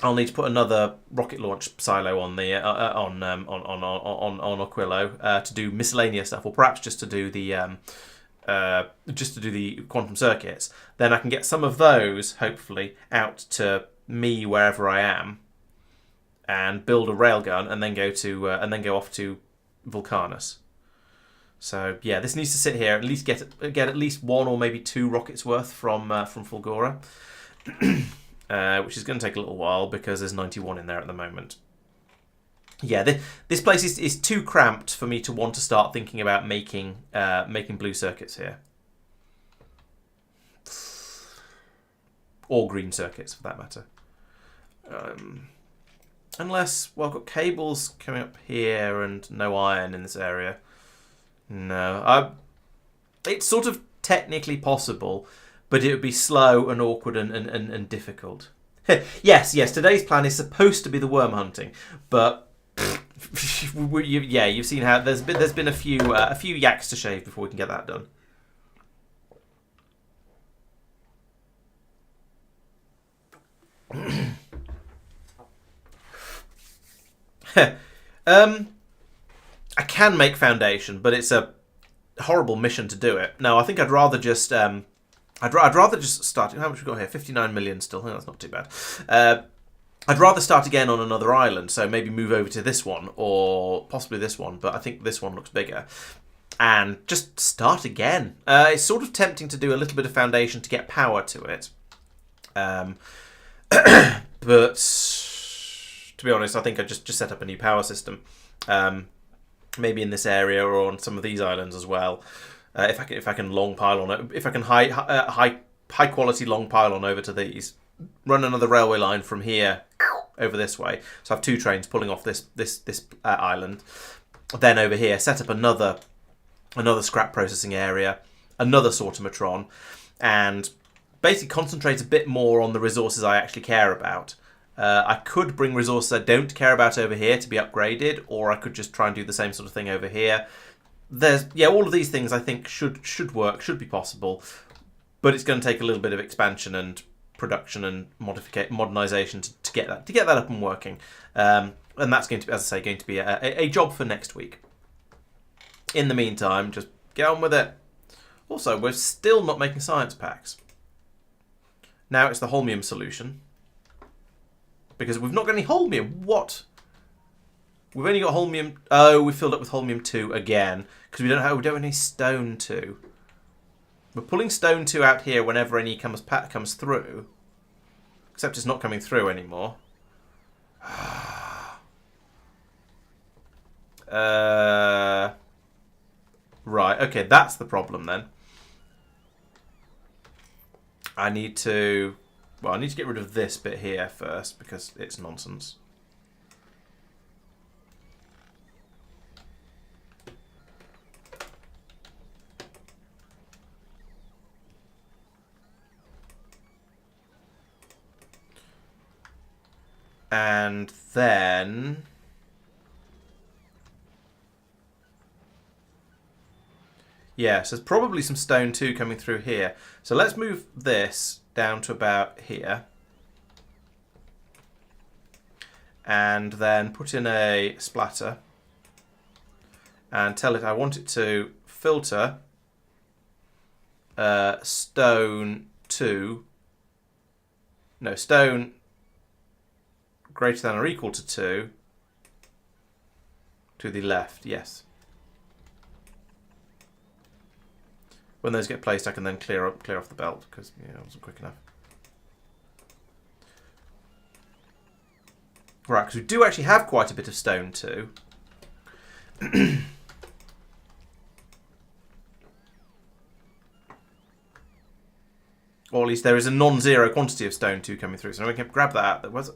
I'll need to put another rocket launch silo on the on Aquilo to do miscellaneous stuff, or perhaps just to do the quantum circuits. Then I can get some of those hopefully out to me wherever I am, and build a railgun, and then go off to Vulcanus. So yeah, this needs to sit here. At least get at least one or maybe two rockets worth from Fulgora. Which is going to take a little while because there's 91 in there at the moment. Yeah, this place is too cramped for me to want to start thinking about making blue circuits here. or green circuits for that matter. Unless, well, I've got cables coming up here and no iron in this area. No, it's sort of technically possible, but it would be slow and awkward and difficult. yes, today's plan is supposed to be the worm hunting, but you've seen how there's been a few yaks to shave before we can get that done. I can make foundation, but it's a horrible mission to do it. No, I think I'd rather just I'd rather just start. How much we got here? 59 million still. Oh, that's not too bad. I'd rather start again on another island, so maybe move over to this one or possibly this one, but I think this one looks bigger. And just start again. It's sort of tempting to do a little bit of foundation to get power to it. But to be honest, I think I'd just set up a new power system. Maybe in this area or on some of these islands as well. If I can long pylon it, if I can high quality long pylon over to these, run another railway line from here over this way. So I have 2 trains pulling off this island. Then over here, set up another scrap processing area, another sortomatron, and basically concentrate a bit more on the resources I actually care about. I could bring resources I don't care about over here to be upgraded, or I could just try and do the same sort of thing over here. All of these things I think should work, should be possible, but it's going to take a little bit of expansion and production and modernization to get that up and working. And that's going to be, as I say, going to be a job for next week. In the meantime, just get on with it. Also, we're still not making science packs. Now it's the holmium solution. Because we've not got any holmium. What? We've only got holmium. Oh, we filled up with holmium 2 again because we don't have any stone 2. We're pulling stone 2 out here whenever any comes through. Except it's not coming through anymore. Right. Okay, that's the problem then. I need to get rid of this bit here first because it's nonsense. And then yeah, so there's probably some stone 2 coming through here. So let's move this down to about here. And then put in a splatter. And tell it I want it to filter stone 2. No, stone greater than or equal to 2 to the left, yes. When those get placed, I can then clear off the belt because it wasn't quick enough. Right, because we do actually have quite a bit of stone too. Or at least there is a non-zero quantity of stone 2 coming through. So we can grab that out. There was.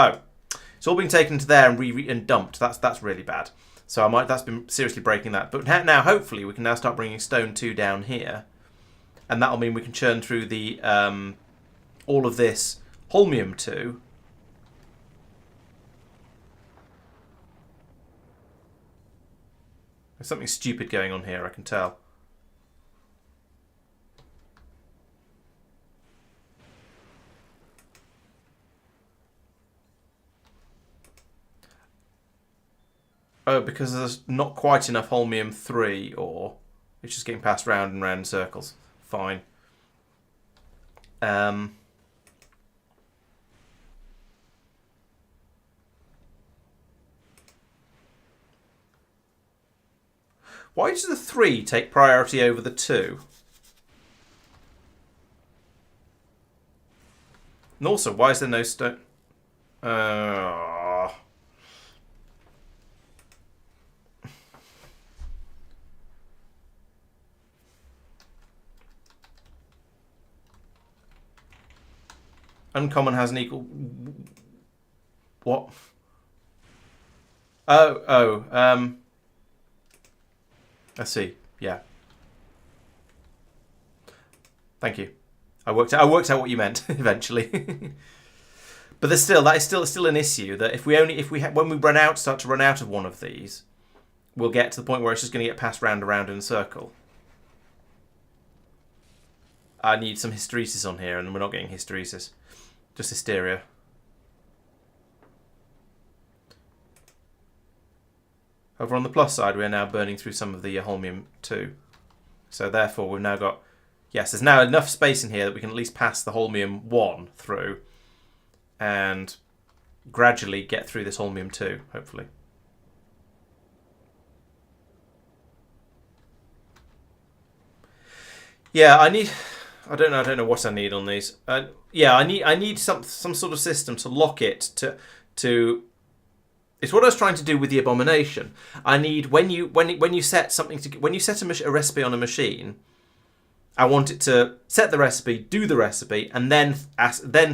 Oh, it's all been taken to there and dumped. That's really bad. So that's been seriously breaking that. But now hopefully we can now start bringing stone 2 down here, and that'll mean we can churn through the all of this holmium 2. There's something stupid going on here, I can tell. Oh, because there's not quite enough holmium 3 ore. It's just getting passed round and round in circles. Fine. Why does the 3 take priority over the 2? And also, why is there no stone? Uncommon has an equal... What? Oh, I see. Yeah. Thank you. I worked out what you meant eventually. But that is still an issue that when we start to run out of one of these, we'll get to the point where it's just going to get passed round and round in a circle. I need some hysteresis on here, and we're not getting hysteresis, just hysteria. Over on the plus side, we're now burning through some of the holmium too. So therefore, we've now got... Yes, there's now enough space in here that we can at least pass the holmium 1 through and gradually get through this holmium 2, hopefully. Yeah, I don't know what I need on these. Yeah, I need some sort of system to lock it to. It's what I was trying to do with the abomination. I need when you set something when you set a recipe on a machine, I want it to set the recipe, do the recipe, and then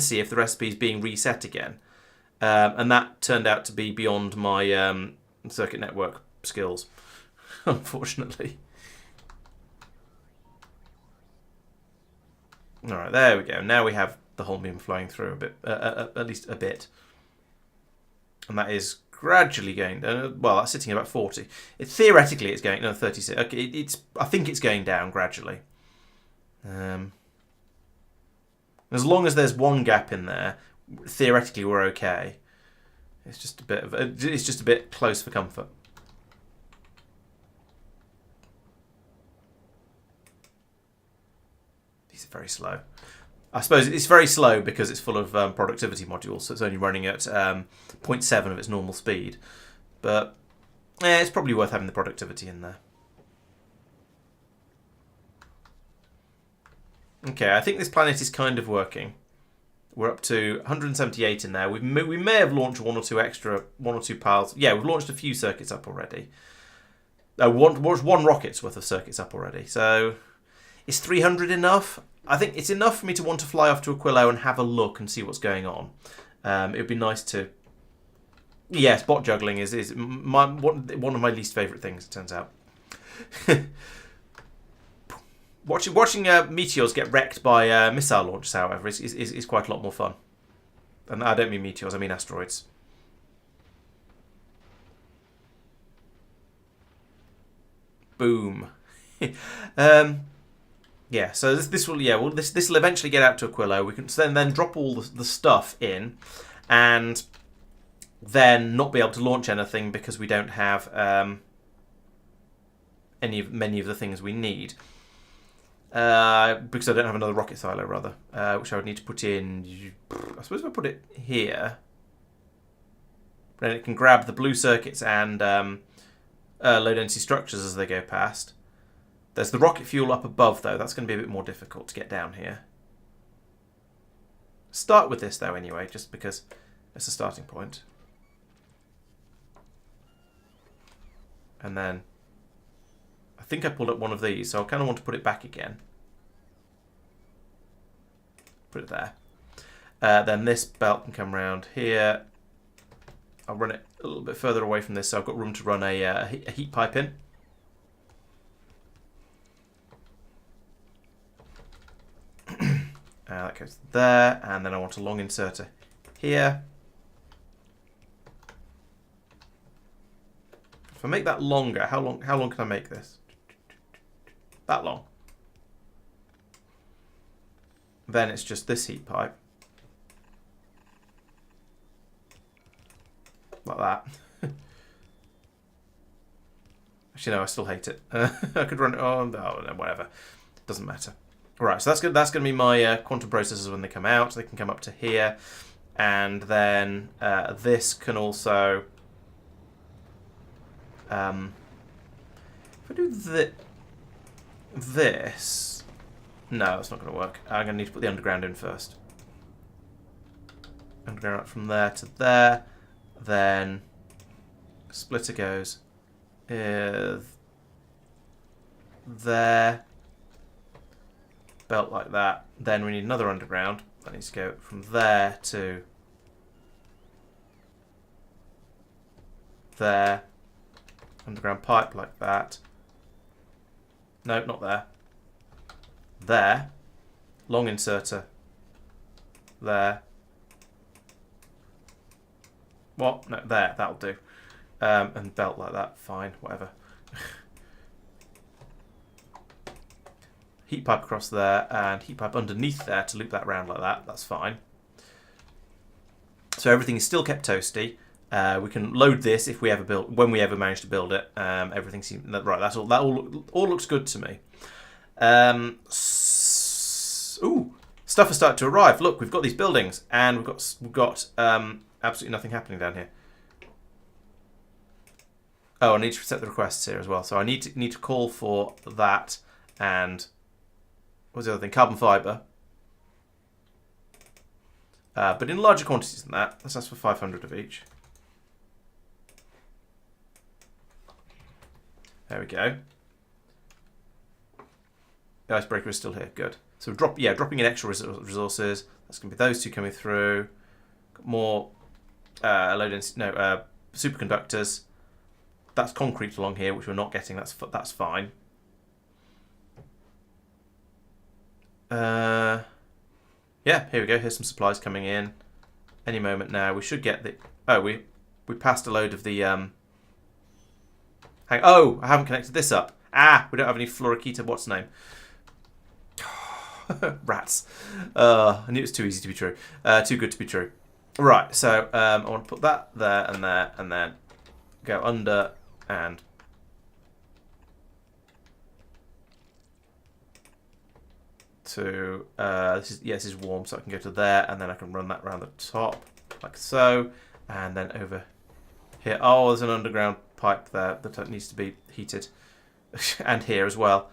see if the recipe is being reset again. And that turned out to be beyond my circuit network skills, unfortunately. All right, there we go. Now we have the holmium flowing through a bit, at least a bit, and that is gradually going down. Well, that's sitting at about 40. Theoretically, it's going 36. Okay, I think it's going down gradually. As long as there's one gap in there, theoretically we're okay. It's just a bit close for comfort. These are very slow. I suppose it's very slow because it's full of productivity modules, so it's only running at 0.7 of its normal speed. But it's probably worth having the productivity in there. Okay, I think this planet is kind of working. We're up to 178 in there. We may have launched one or two piles. Yeah, we've launched a few circuits up already. One rocket's worth of circuits up already. So, is 300 enough? I think it's enough for me to want to fly off to Aquilo and have a look and see what's going on. It would be nice to... Yes, bot juggling is one of my least favourite things, it turns out. Watching meteors get wrecked by missile launches, however, is quite a lot more fun. And I don't mean meteors, I mean asteroids. Boom. Yeah, so this will eventually get out to Aquilo. We can then drop all the stuff in, and then not be able to launch anything because we don't have many of the things we need. Because I don't have another rocket silo, rather, which I would need to put in. I suppose if I put it here, then it can grab the blue circuits and low density structures as they go past. There's the rocket fuel up above, though. That's going to be a bit more difficult to get down here. Start with this, though, anyway, just because it's a starting point. And then I think I pulled up one of these, so I kind of want to put it back again. Put it there. Then this belt can come round here. I'll run it a little bit further away from this, so I've got room to run a heat pipe in. That goes there, and then I want a long inserter here. If I make that longer, how long can I make this? That long. Then it's just this heat pipe. Like that. Actually, no, I still hate it. I could run it on, whatever. Doesn't matter. Right, so that's going to be my quantum processors when they come out. They can come up to here. And then this can also... if I do this... No, that's not going to work. I'm going to need to put the underground in first. Underground up from there to there. Then splitter goes there. Belt like that. Then we need another underground. That needs to go from there to there. Underground pipe like that. No, not there. There. Long inserter. There. What? No, there. That'll do. And belt like that. Fine. Whatever. Heat pipe across there and heat pipe underneath there to loop that round like that. That's fine. So everything is still kept toasty. We can load this if we ever build, when we ever manage to build it. Everything seems right. That's all. That all looks good to me. Ooh, stuff has started to arrive. Look, we've got these buildings, and we've got absolutely nothing happening down here. Oh, I need to set the requests here as well. So I need to call for that and what's the other thing? Carbon fibre. But in larger quantities than that. Let's ask for 500 of each. There we go. The icebreaker is still here. Good. So dropping in extra resources. That's going to be those two coming through. Got more superconductors. That's concrete along here, which we're not getting. That's fine. Yeah, here we go. Here's some supplies coming in. Any moment now. We should get the... Oh, we passed a load of the... Oh, I haven't connected this up. Ah, we don't have any fluorokita. What's the name? Rats. I knew it was too easy to be true. Too good to be true. Right, so I want to put that there, and then go under and... to this is warm, so I can go to there, and then I can run that around the top like so, and then over here. Oh, there's an underground pipe there that needs to be heated, and here as well,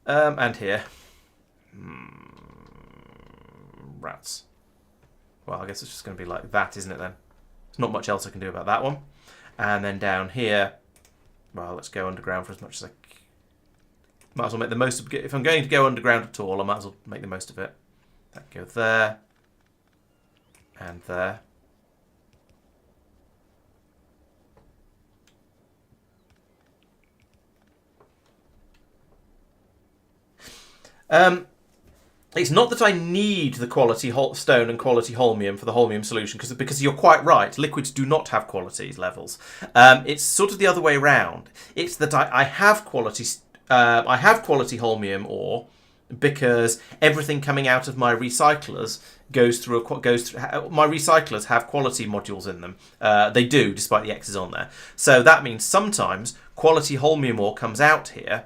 and here. Rats. Well, I guess it's just going to be like that, isn't it? Then there's not much else I can do about that one. And then down here, well, let's go underground for as much as I can. Might as well make the most of it. If I'm going to go underground at all, I might as well make the most of it. That can go there. And there. It's not that I need the quality stone and quality holmium for the holmium solution, because you're quite right. Liquids do not have quality levels. It's sort of the other way around. It's that I have quality holmium ore because everything coming out of my recyclers goes through. My recyclers have quality modules in them. They do, despite the X's on there. So that means sometimes quality holmium ore comes out here,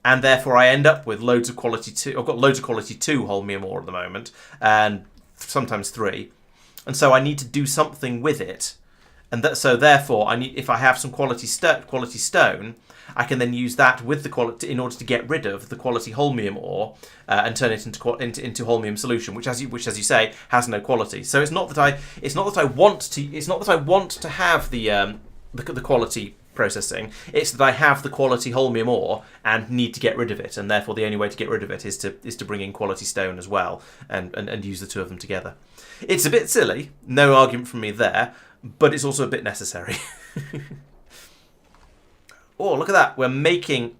and therefore I end up with loads of quality 2. I've got loads of quality 2 holmium ore at the moment, and sometimes 3. And so I need to do something with it. And so therefore, if I have some quality stone, I can then use that with the quality in order to get rid of the quality holmium ore and turn it into holmium solution, which as you say has no quality. So it's not that I want to have the quality processing. It's that I have the quality holmium ore and need to get rid of it, and therefore the only way to get rid of it is to bring in quality stone as well and use the two of them together. It's a bit silly, no argument from me there, but it's also a bit necessary. Oh, look at that. We're making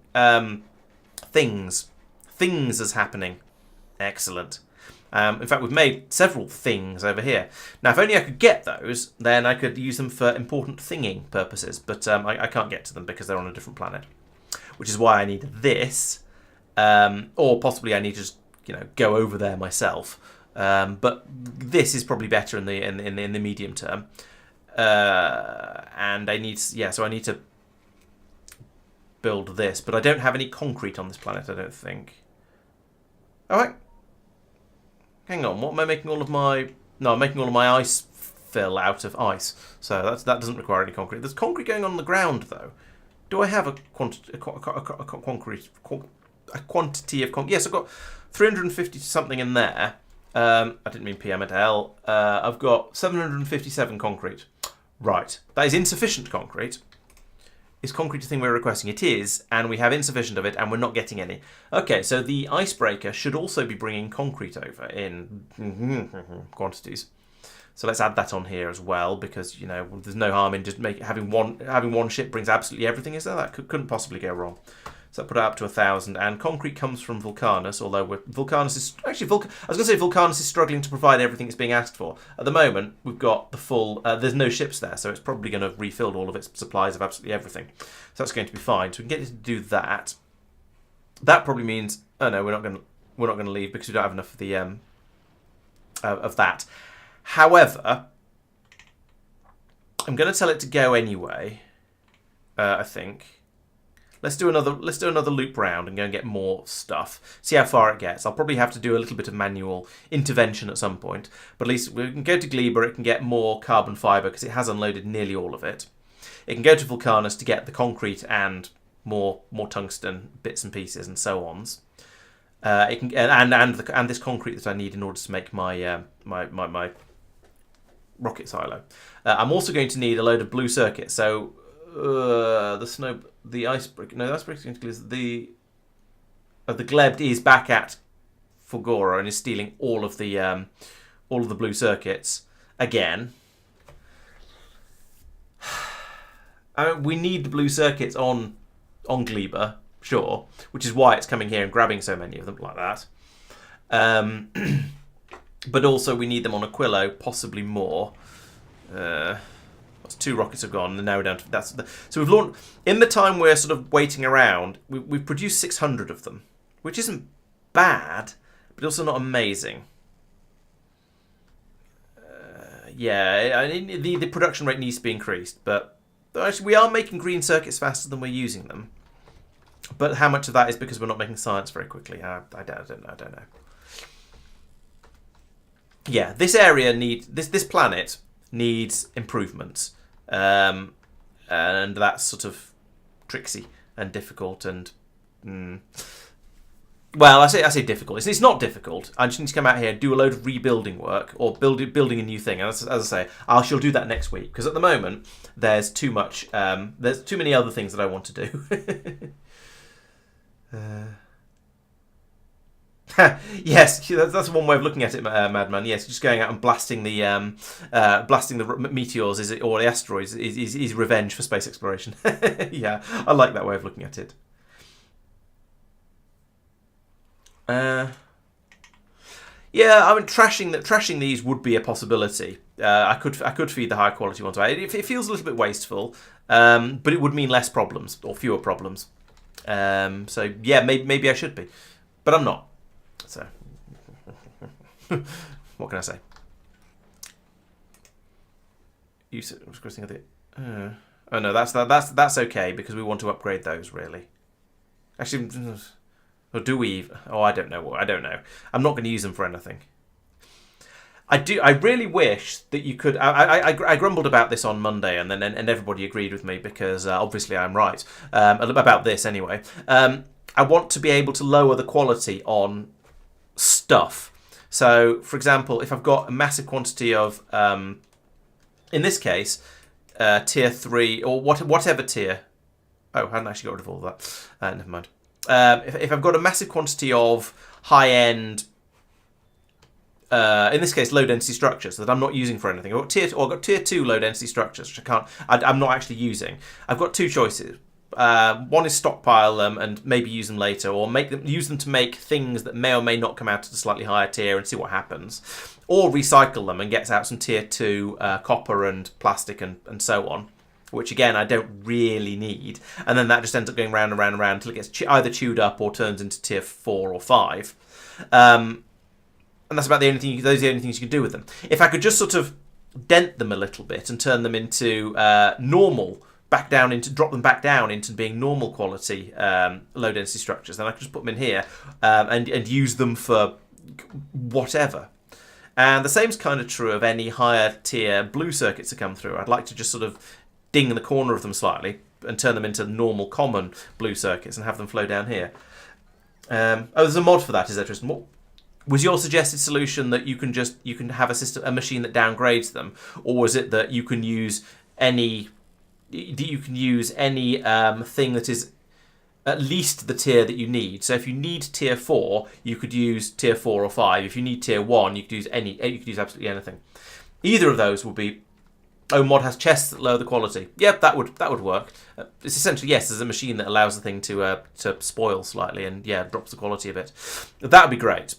things. Things is happening. Excellent. In fact, we've made several things over here. Now, if only I could get those, then I could use them for important thinging purposes. But I can't get to them because they're on a different planet. Which is why I need this. Or possibly I need to just, go over there myself. But this is probably better in the medium term. And I need to build this, but I don't have any concrete on this planet, I don't think. Alright. Hang on, what am I making all of my... No, I'm making all of my ice fill out of ice. So that doesn't require any concrete. There's concrete going on the ground, though. Do I have a quantity of concrete? Yes, I've got 350 something in there. I didn't mean PM at L. I've got 757 concrete. Right. That is insufficient concrete. is concrete the thing we're requesting? It is, and we have insufficient of it, and we're not getting any. Okay, so the icebreaker should also be bringing concrete over in quantities. So let's add that on here as well, because there's no harm in just having one ship brings absolutely everything. Is there? That couldn't possibly go wrong. So I put it up to 1,000, and concrete comes from Vulcanus. Although Vulcanus is actually I was going to say Vulcanus is struggling to provide everything it's being asked for. At the moment, we've got the full. There's no ships there, so it's probably going to have refilled all of its supplies of absolutely everything. So that's going to be fine. So we can get it to do that. That probably means no, we're not going to leave because we don't have enough of the of that. However, I'm going to tell it to go anyway. I think. Let's do another loop round and go and get more stuff. See how far it gets. I'll probably have to do a little bit of manual intervention at some point. But at least we can go to Gleber. It can get more carbon fibre because it has unloaded nearly all of it. It can go to Vulcanus to get the concrete and more tungsten bits and pieces and so ons. It can and this concrete that I need in order to make my my rocket silo. I'm also going to need a load of blue circuits. So the icebreaker. No, the icebreaker is going to lose the Gleb is back at Fulgora and is stealing all of the blue circuits again. We need the blue circuits on Gleber, sure, which is why it's coming here and grabbing so many of them like that. But also we need them on Aquilo, possibly more. That's 2 rockets have gone, and now we're down to so we've launched in the time we're sort of waiting around. We've produced 600 of them, which isn't bad, but also not amazing. The production rate needs to be increased, but actually we are making green circuits faster than we're using them. But how much of that is because we're not making science very quickly? I don't know. Yeah, this area this planet needs improvements, and that's sort of tricksy and difficult and well, I say difficult. It's not difficult. I just need to come out here and do a load of rebuilding work or building a new thing. And as I say, I shall do that next week because at the moment there's too much. There's too many other things that I want to do. Yes, that's one way of looking at it, Madman. Yes, just going out and blasting the meteors or the asteroids is revenge for space exploration. Yeah, I like that way of looking at it. Yeah, I mean, trashing these would be a possibility. I could feed the higher quality ones. It feels a little bit wasteful, but it would mean less problems or fewer problems. So yeah, maybe I should be, but I'm not. So what can I say? You said I was crossing the. Oh no, that's okay because we want to upgrade those really. Actually, or do we? Oh, I don't know. I'm not going to use them for anything. I really wish that you could. I grumbled about this on Monday, and everybody agreed with me because obviously I'm right about this anyway. I want to be able to lower the quality on stuff. So, for example, if I've got a massive quantity of, in this case, tier 3 or whatever tier. Oh, I hadn't actually got rid of all of that. Never mind. If I've got a massive quantity of high-end, in this case, low-density structures that I'm not using for anything. I've got tier 2 low-density structures, which I'm not actually using. I've got 2 choices. One is stockpile them and maybe use them later, or use them to make things that may or may not come out at a slightly higher tier and see what happens, or recycle them and get out some tier 2 copper and plastic and so on, which again I don't really need, and then that just ends up going round and round and round until it gets either chewed up or turns into tier 4 or 5, and that's about the only thing. Those are the only things you can do with them. If I could just sort of dent them a little bit and turn them into normal. Drop them back down into being normal quality low density structures. Then I can just put them in here and use them for whatever. And the same's kind of true of any higher tier blue circuits that come through. I'd like to just sort of ding the corner of them slightly and turn them into normal common blue circuits and have them flow down here. There's a mod for that, is there, Tristan? What was your suggested solution that you can have a machine that downgrades them, or was it that you can use any you can use any thing that is at least the tier that you need. So if you need tier 4, you could use tier 4 or 5. If you need tier 1, you could use you could use absolutely anything. Either of those will be. Oh, mod has chests that lower the quality. Yep, that would work. It's essentially, yes, there's a machine that allows the thing to spoil slightly and yeah, drops the quality a bit. That would be great.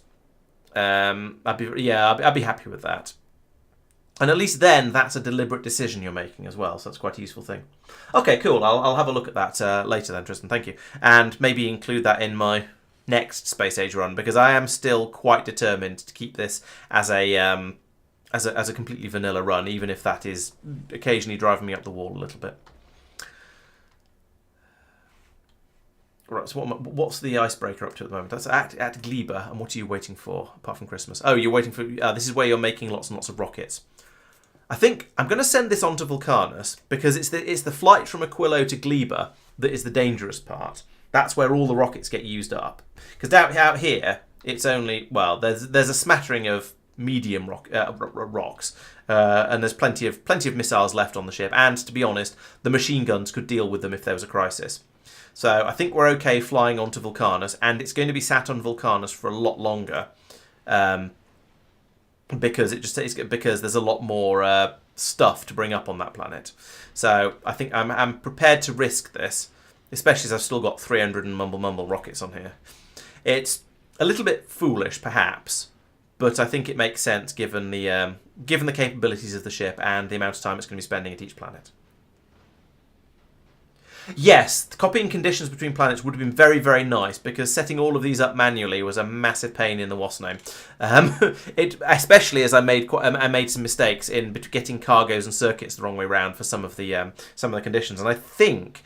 I'd be happy with that. And at least then, that's a deliberate decision you're making as well, so that's quite a useful thing. Okay, cool. I'll have a look at that later then, Tristan. Thank you, and maybe include that in my next Space Age run because I am still quite determined to keep this as a completely vanilla run, even if that is occasionally driving me up the wall a little bit. Right, so what's the icebreaker up to at the moment? That's at Gleba, and what are you waiting for, apart from Christmas? Oh, you're waiting for... this is where you're making lots and lots of rockets. I think I'm going to send this on to Vulcanus, because it's the flight from Aquilo to Gleba that is the dangerous part. That's where all the rockets get used up. Because out here, it's only... Well, there's a smattering of medium rocks, and there's plenty of missiles left on the ship, and to be honest, the machine guns could deal with them if there was a crisis. So I think we're okay flying onto Vulcanus, and it's going to be sat on Vulcanus for a lot longer, because because there's a lot more stuff to bring up on that planet. So I think I'm prepared to risk this, especially as I've still got 300 and mumble rockets on here. It's a little bit foolish, perhaps, but I think it makes sense given the capabilities of the ship and the amount of time it's going to be spending at each planet. Yes, copying conditions between planets would have been very, very nice because setting all of these up manually was a massive pain in the what's name. Especially as I made some mistakes in getting cargoes and circuits the wrong way around for some of the conditions, and I think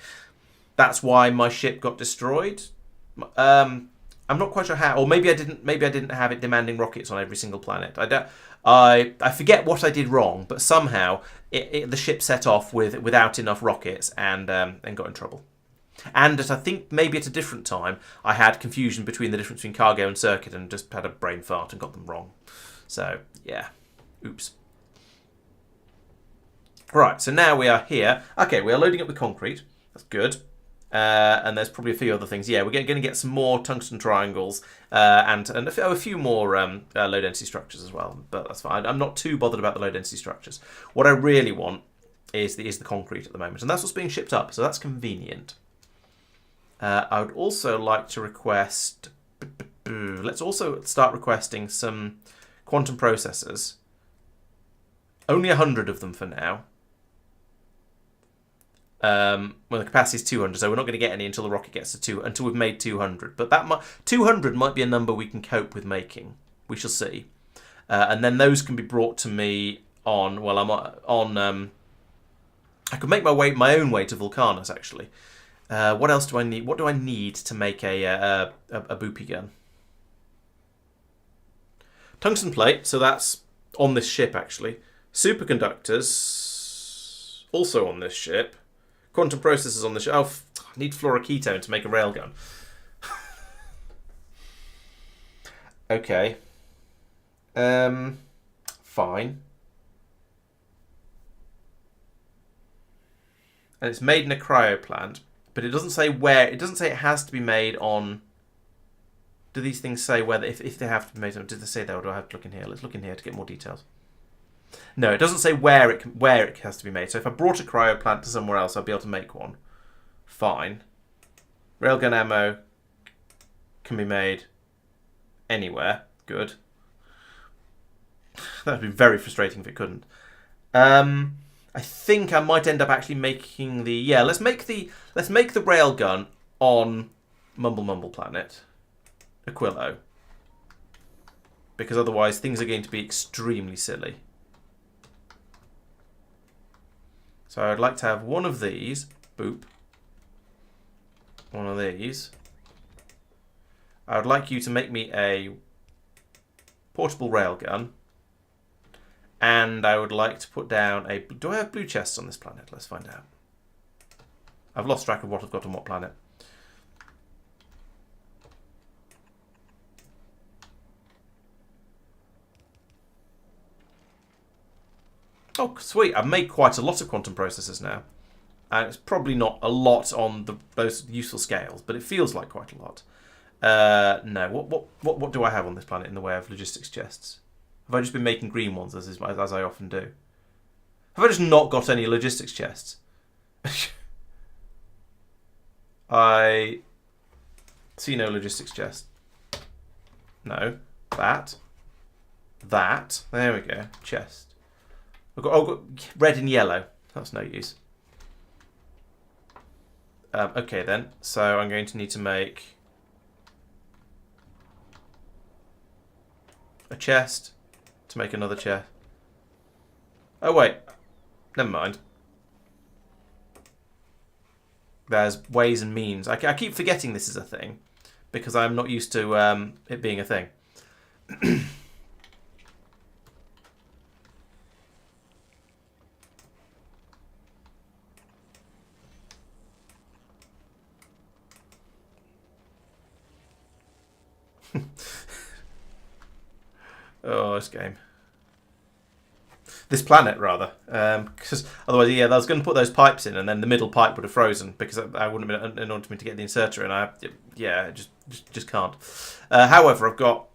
that's why my ship got destroyed. I'm not quite sure how, or maybe I didn't have it demanding rockets on every single planet. I forget what I did wrong, but somehow the ship set off without enough rockets and got in trouble. And I think maybe at a different time I had confusion between the difference between cargo and circuit and just had a brain fart and got them wrong. So yeah, oops. Right, so now we are here. Okay, we are loading up the concrete. That's good. And there's probably a few other things. Yeah, we're going to get some more tungsten triangles and a few more low density structures as well. But that's fine. I'm not too bothered about the low density structures. What I really want is the concrete at the moment, and that's what's being shipped up. So that's convenient. I would also like to request. Let's also start requesting some quantum processors. Only 100 of them for now. Well, the capacity is 200, so we're not going to get any until the rocket gets to until we've made 200. But 200 might be a number we can cope with making. We shall see. And then those can be brought to me on. Well, I'm on. I could make my own way to Vulcanus actually. What else do I need? What do I need to make a boopy gun? Tungsten plate. So that's on this ship actually. Superconductors also on this ship. Quantum processors on the ship. Oh, I need fluoroketone to make a railgun. Okay. Fine. And it's made in a cryo plant, but it doesn't say where. It doesn't say it has to be made on. Do these things say whether if they have to be made on? Did they say that, or do I have to look in here? Let's look in here to get more details. No, it doesn't say where it has to be made. So if I brought a cryo plant to somewhere else, I'd be able to make one. Fine. Railgun ammo can be made anywhere. Good. That would be very frustrating if it couldn't. I think I might end up actually making the let's make the railgun on Mumble Planet, Aquilo, because otherwise things are going to be extremely silly. So I'd like to have one of these. Boop. One of these. I would like you to make me a portable railgun. And I would like to put down a... Do I have blue chests on this planet? Let's find out. I've lost track of what I've got on what planet. Oh, sweet. I've made quite a lot of quantum processors now. And it's probably not a lot on those useful scales, but it feels like quite a lot. No, what do I have on this planet in the way of logistics chests? Have I just been making green ones, as I often do? Have I just not got any logistics chests? I see no logistics chest. No. That. There we go. Chest. I've got red and yellow. That's no use. Okay then. So I'm going to need to make a chest to make another chest. Oh wait. Never mind. There's ways and means. I keep forgetting this is a thing because I'm not used to it being a thing. Oh, this game. This planet, rather. Because otherwise, yeah, I was going to put those pipes in, and then the middle pipe would have frozen because I wouldn't have been in order for me to get the inserter in. Yeah, just can't. However, I've got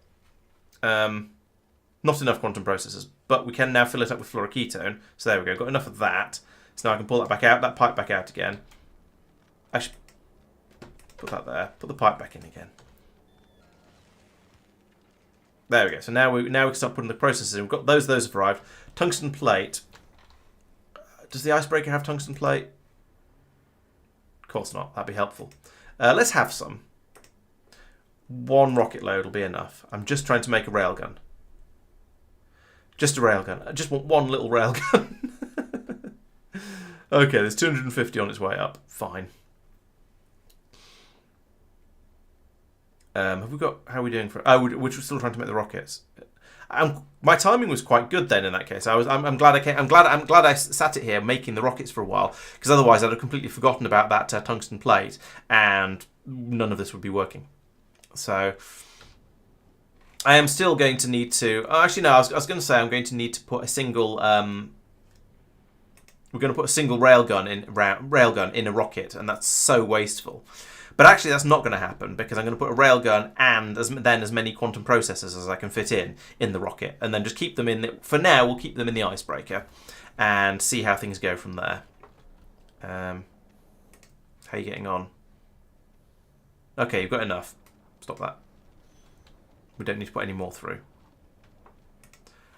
not enough quantum processors, but we can now fill it up with fluoroketone. So there we go. Got enough of that. So now I can pull that back out, that pipe back out again. I should put that there. Put the pipe back in again. There we go. So now we can start putting the processors in. We've got those have arrived. Tungsten plate. Does the icebreaker have tungsten plate? Of course not. That'd be helpful. Let's have some. One rocket load will be enough. I'm just trying to make a railgun. Just a railgun. I just want one little railgun. Okay, there's 250 on its way up. Fine. Have we got? How are we doing for? Oh, we're still trying to make the rockets. My timing was quite good then. In that case, I'm glad I came. I'm glad I sat it here making the rockets for a while, because otherwise I'd have completely forgotten about that tungsten plate, and none of this would be working. So I am still going to need to. Oh, actually, no. I was going to say I'm going to need to put a single. We're going to put a single railgun in a rocket, and that's so wasteful. But actually, that's not going to happen because I'm going to put a railgun and then as many quantum processors as I can fit in the rocket, and then just keep them in. For now, we'll keep them in the icebreaker and see how things go from there. How are you getting on? Okay, you've got enough. Stop that. We don't need to put any more through.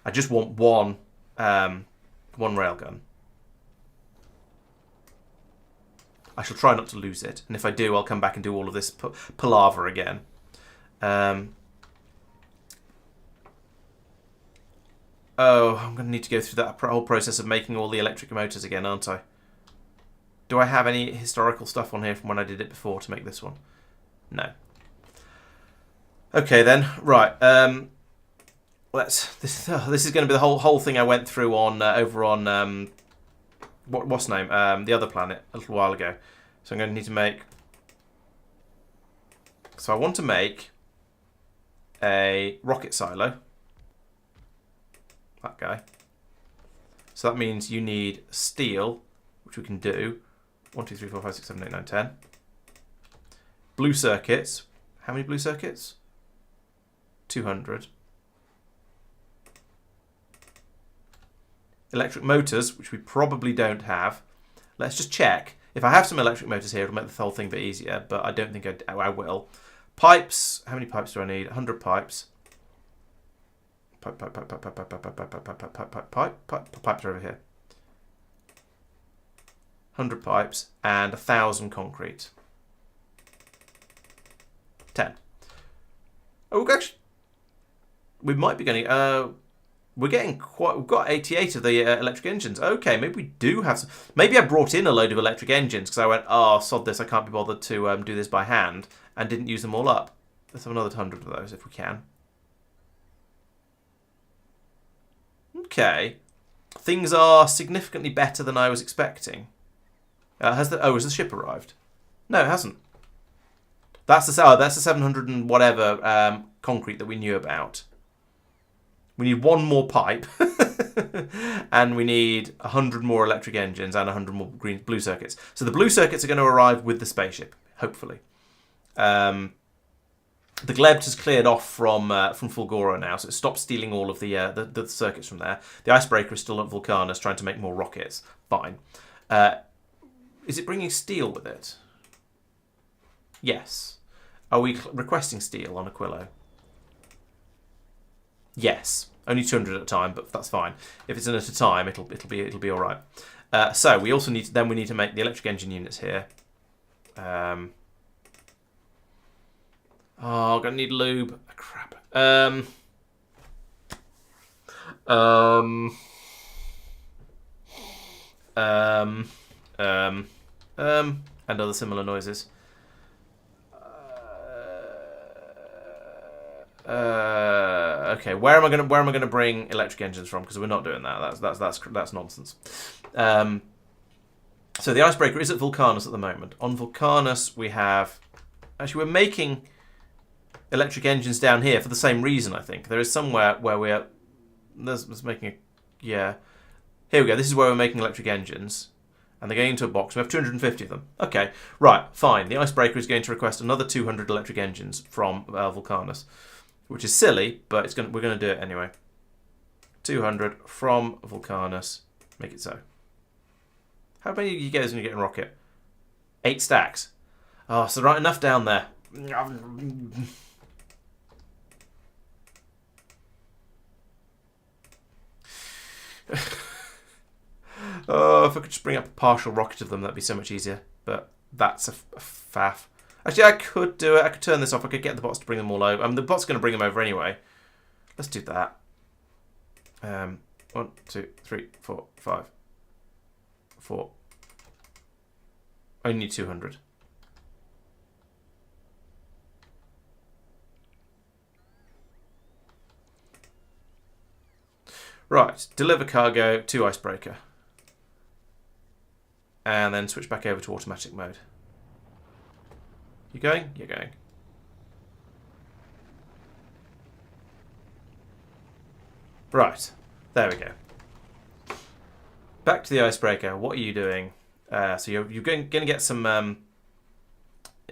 I just want one railgun. I shall try not to lose it, and if I do, I'll come back and do all of this palaver again. Oh, I'm going to need to go through that whole process of making all the electric motors again, aren't I? Do I have any historical stuff on here from when I did it before to make this one? No. Okay then, right. This is going to be the whole thing I went through on over on what's name? The other planet a little while ago. So I'm going to need to make. So I want to make a rocket silo. That guy. So that means you need steel, which we can do. 1, 2, 3, 4, 5, 6, 7, 8, 9, 10. Blue circuits. How many blue circuits? 200. Electric motors, which we probably don't have. Let's just check. If I have some electric motors here, it'll make the whole thing a bit easier, but I don't think I will. Pipes. How many pipes do I need? 100 pipes. Pipes are over here. 100 pipes and 1,000 concrete. 10. Oh, actually, we might be getting. We're getting quite. We've got 88 of the electric engines. Okay, maybe we do have some. Maybe I brought in a load of electric engines because I went, oh, sod this, I can't be bothered to do this by hand, and didn't use them all up. Let's have another 100 of those if we can. Okay, things are significantly better than I was expecting. Has the ship arrived? No, it hasn't. That's the 700 and whatever concrete that we knew about. We need one more pipe, and we need 100 more electric engines and 100 more blue circuits. So the blue circuits are going to arrive with the spaceship, hopefully. The Gleb has cleared off from Fulgora now, so it stopped stealing all of the circuits from there. The icebreaker is still at Vulcanus, trying to make more rockets. Fine. Is it bringing steel with it? Yes. Are we requesting steel on Aquilo? Yes. Only 200 at a time, but that's fine. If it's in at a time, it'll be all right. So we also need to make the electric engine units here. Oh, I'm gonna need lube. Oh, crap. And other similar noises. Okay, where am I gonna bring electric engines from? Because we're not doing that. That's nonsense. So the icebreaker is at Vulcanus at the moment. On Vulcanus we have, actually we're making electric engines down here for the same reason. I think there is somewhere where we're making a, yeah. Here we go. This is where we're making electric engines. And they're going into a box. We have 250 of them. Okay, right, fine. The icebreaker is going to request another 200 electric engines from Vulcanus, which is silly, but we're going to do it anyway. 200 from Vulcanus. Make it so. How many you guys when you get in rocket? 8 stacks. Oh, so right, enough down there. Oh, if I could just bring up a partial rocket of them, that'd be so much easier. But that's a faff. Actually, I could do it. I could turn this off. I could get the bots to bring them all over. I mean, the bot's going to bring them over anyway. Let's do that. 1, 2, 3, 4, 5, 4. I only need 200. Right, deliver cargo to icebreaker. And then switch back over to automatic mode. You going? You're going. Right, there we go. Back to the icebreaker. What are you doing? So you're going to get some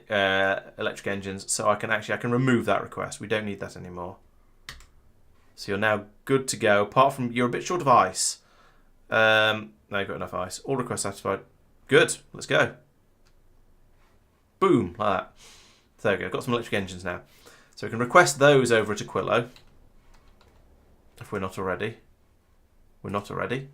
electric engines. So I can remove that request. We don't need that anymore. So you're now good to go. Apart from you're a bit short of ice. No, you've got enough ice. All requests satisfied. Good. Let's go. Boom, like that. So there we go. Got some electric engines now. So we can request those over at Aquilo. If we're not already. We're not already.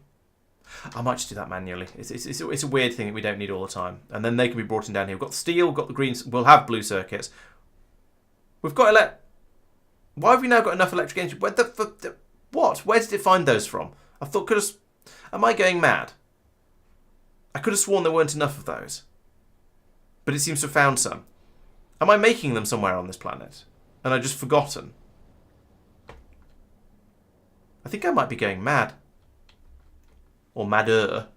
I might just do that manually. It's a weird thing that we don't need all the time. And then they can be brought in down here. We've got steel, we've got the greens. We'll have blue circuits. We've got Why have we now got enough electric engines? What? Where did it find those from? I thought am I going mad? I could have sworn there weren't enough of those. But it seems to have found some. Am I making them somewhere on this planet? And I've just forgotten? I think I might be going mad. Or madder.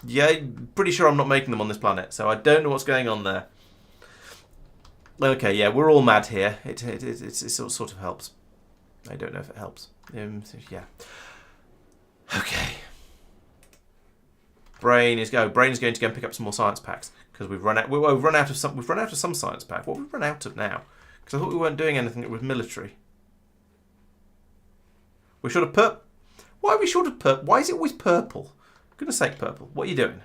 Yeah, pretty sure I'm not making them on this planet, so I don't know what's going on there. Okay, yeah, we're all mad here. It sort of helps. I don't know if it helps. Yeah. Okay. Brain is going to go and pick up some more science packs because we've run out. We've run out of some. We've run out of some science pack. What have we run out of now? Because I thought we weren't doing anything that was military. We're short of purple. Why are we short of purple? Why is it always purple? Goodness sake, purple. What are you doing?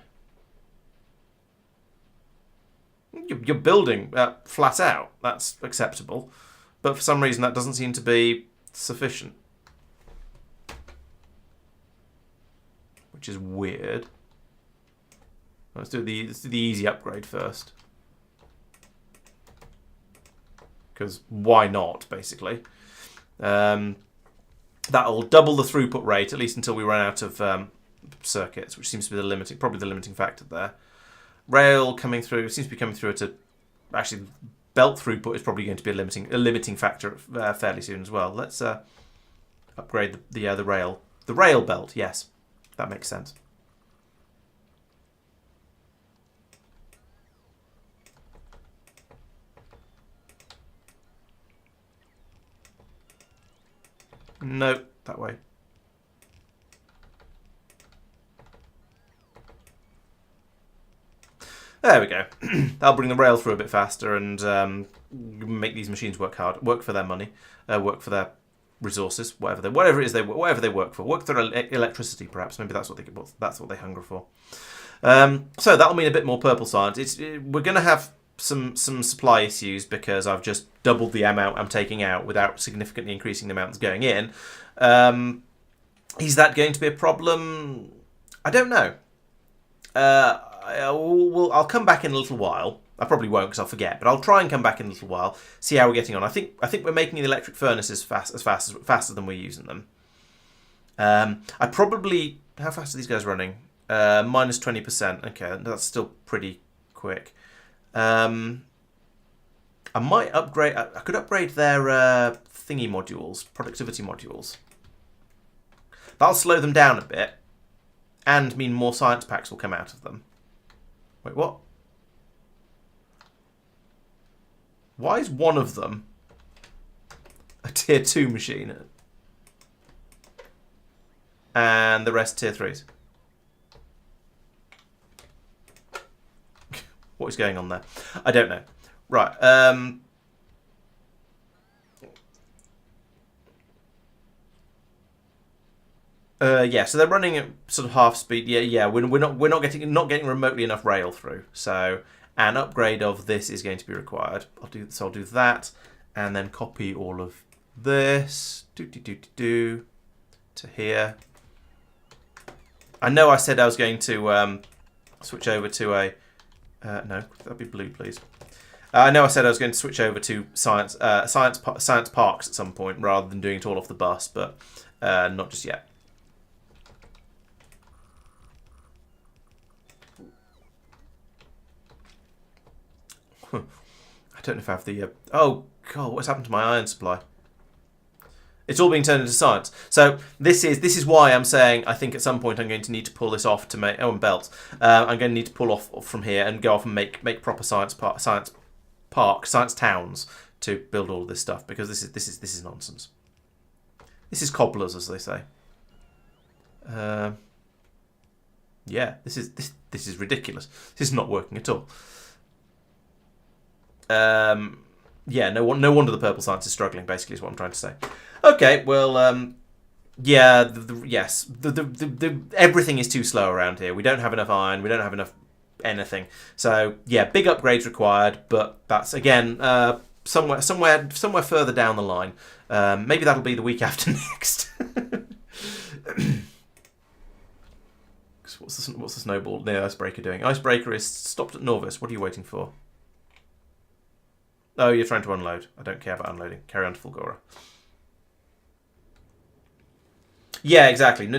You're building flat out. That's acceptable. But for some reason that doesn't seem to be sufficient. Which is weird. Let's do the easy upgrade first. Because why not, basically. That'll double the throughput rate, at least until we run out of circuits, which seems to be probably the limiting factor there. Rail coming through, seems to be coming through at actually, belt throughput is probably going to be a limiting factor fairly soon as well. Let's upgrade the rail. The rail belt, yes. That makes sense. No, that way. There we go. That'll bring the rail through a bit faster and make these machines work hard, work for their money, work for their resources, whatever it is whatever they work for, work for electricity, perhaps. Maybe that's what they hunger for. So that'll mean a bit more purple science. We're going to have some supply issues because I've just doubled the amount I'm taking out without significantly increasing the amount that's going in. Is that going to be a problem? I don't know. I'll come back in a little while. I probably won't because I'll forget, but I'll try and come back in a little while, see how we're getting on. I think we're making the electric furnaces faster than we're using them. I probably, how fast are these guys running? Minus 20%. Okay, that's still pretty quick. I might upgrade. I could upgrade their thingy modules, productivity modules. That'll slow them down a bit, and mean more science packs will come out of them. Wait, what? Why is one of them a tier 2 machine and the rest tier 3s? What is going on there? I don't know. Right. Yeah, so they're running at sort of half speed. Yeah. We're not getting remotely enough rail through. So an upgrade of this is going to be required. I'll do that, and then copy all of this to here. I know I said I was going to switch over to a no, that'd be blue, please. I know I said I was going to switch over to science parks at some point rather than doing it all off the bus, but not just yet. I don't know if I have the... oh, God, what's happened to my iron supply? It's all being turned into science. So this is why I'm saying I think at some point I'm going to need to pull this off to make... oh, and belts. I'm going to need to pull off from here and go off and make proper science towns to build all of this stuff, because this is nonsense. This is cobblers, as they say. Yeah, this is ridiculous. This is not working at all. Yeah, no wonder the purple science is struggling, basically, is what I'm trying to say. Okay, well, yeah, yes, everything is too slow around here. We don't have enough iron, we don't have enough anything. So, yeah, big upgrades required, but that's, again, somewhere further down the line. Maybe that'll be the week after next. What's the snowball? The icebreaker doing? Icebreaker is stopped at Norvis. What are you waiting for? Oh, you're trying to unload. I don't care about unloading. Carry on to Fulgora. Yeah, exactly.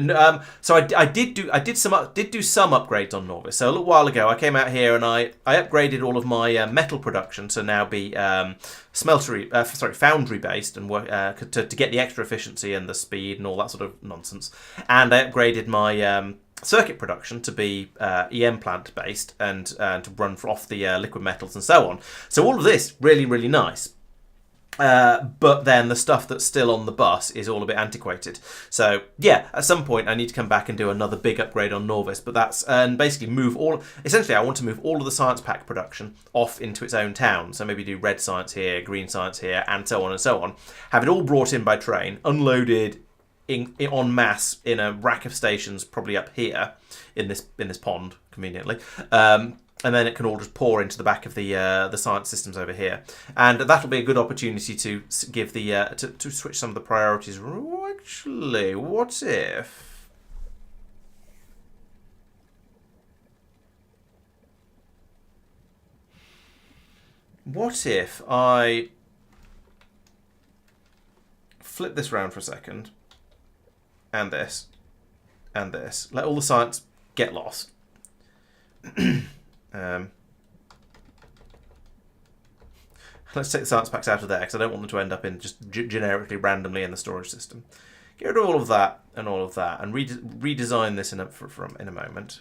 So I did do some upgrades on Norvis. So a little while ago, I came out here and I upgraded all of my metal production to now be foundry based and work to get the extra efficiency and the speed and all that sort of nonsense. And I upgraded my circuit production to be EM plant based and to run off the liquid metals and so on. So all of this really, really nice. But then the stuff that's still on the bus is all a bit antiquated. So yeah, at some point I need to come back and do another big upgrade on Norvis. But that's and basically essentially I want to move all of the science pack production off into its own town. So maybe do red science here, green science here, and so on and so on. Have it all brought in by train, unloaded en masse in a rack of stations, probably up here in this pond, conveniently. And then it can all just pour into the back of the science systems over here, and that'll be a good opportunity to give the to switch some of the priorities. Actually, what if I flip this round for a second, and this, let all the science get lost. Let's take the science packs out of there because I don't want them to end up in just generically randomly in the storage system. Get rid of all of that and redesign this in a moment.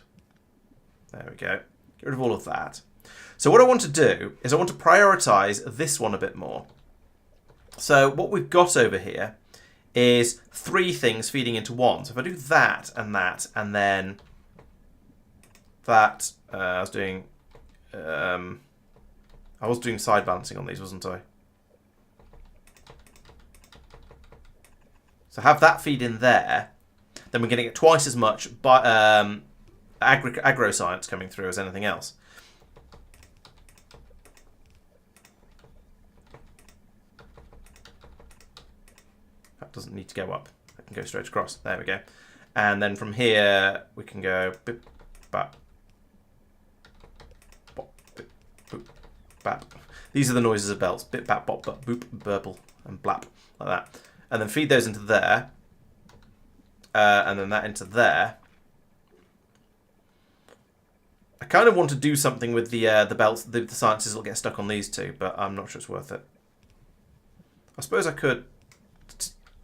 There we go. Get rid of all of that. So what I want to do is I want to prioritize this one a bit more. So what we've got over here is 3 things feeding into 1. So if I do that, and then that, I was doing side balancing on these, wasn't I? So have that feed in there, then we're going to get twice as much agro-science coming through as anything else. That doesn't need to go up. That can go straight across. There we go. And then from here, we can go bip, bap, bop, bip, boop, bap. These are the noises of belts. Bip, bap, bop, bop, boop, burble, and blap, like that. And then feed those into there. And then that into there. I kind of want to do something with the belts. The sciences will get stuck on these two, but I'm not sure it's worth it. I suppose I could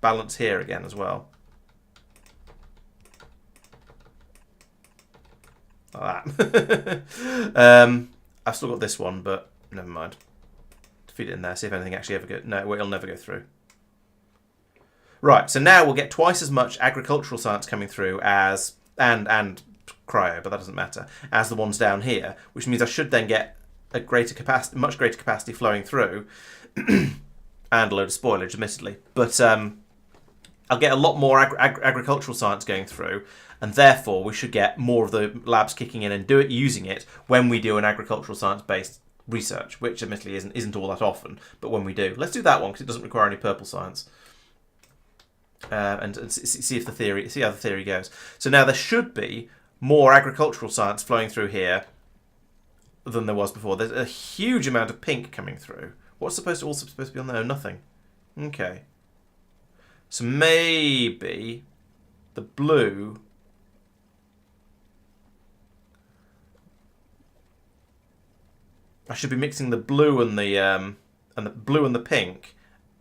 balance here again as well. Like that. I've still got this one, but never mind. Feed it in there, see if anything actually ever goes. No, it'll never go through. Right, so now we'll get twice as much agricultural science coming through as, and cryo, but that doesn't matter, as the ones down here, which means I should then get a greater capacity, much greater capacity flowing through, and a load of spoilage, admittedly. But I'll get a lot more agricultural science going through, and therefore we should get more of the labs kicking in and using it when we do an agricultural science-based research, which admittedly isn't all that often, but when we do. Let's do that one because it doesn't require any purple science. And see how the theory goes. So now there should be more agricultural science flowing through here than there was before. There's a huge amount of pink coming through. What's also supposed to be on there? Nothing. Okay. So maybe the blue. I should be mixing the blue and the pink,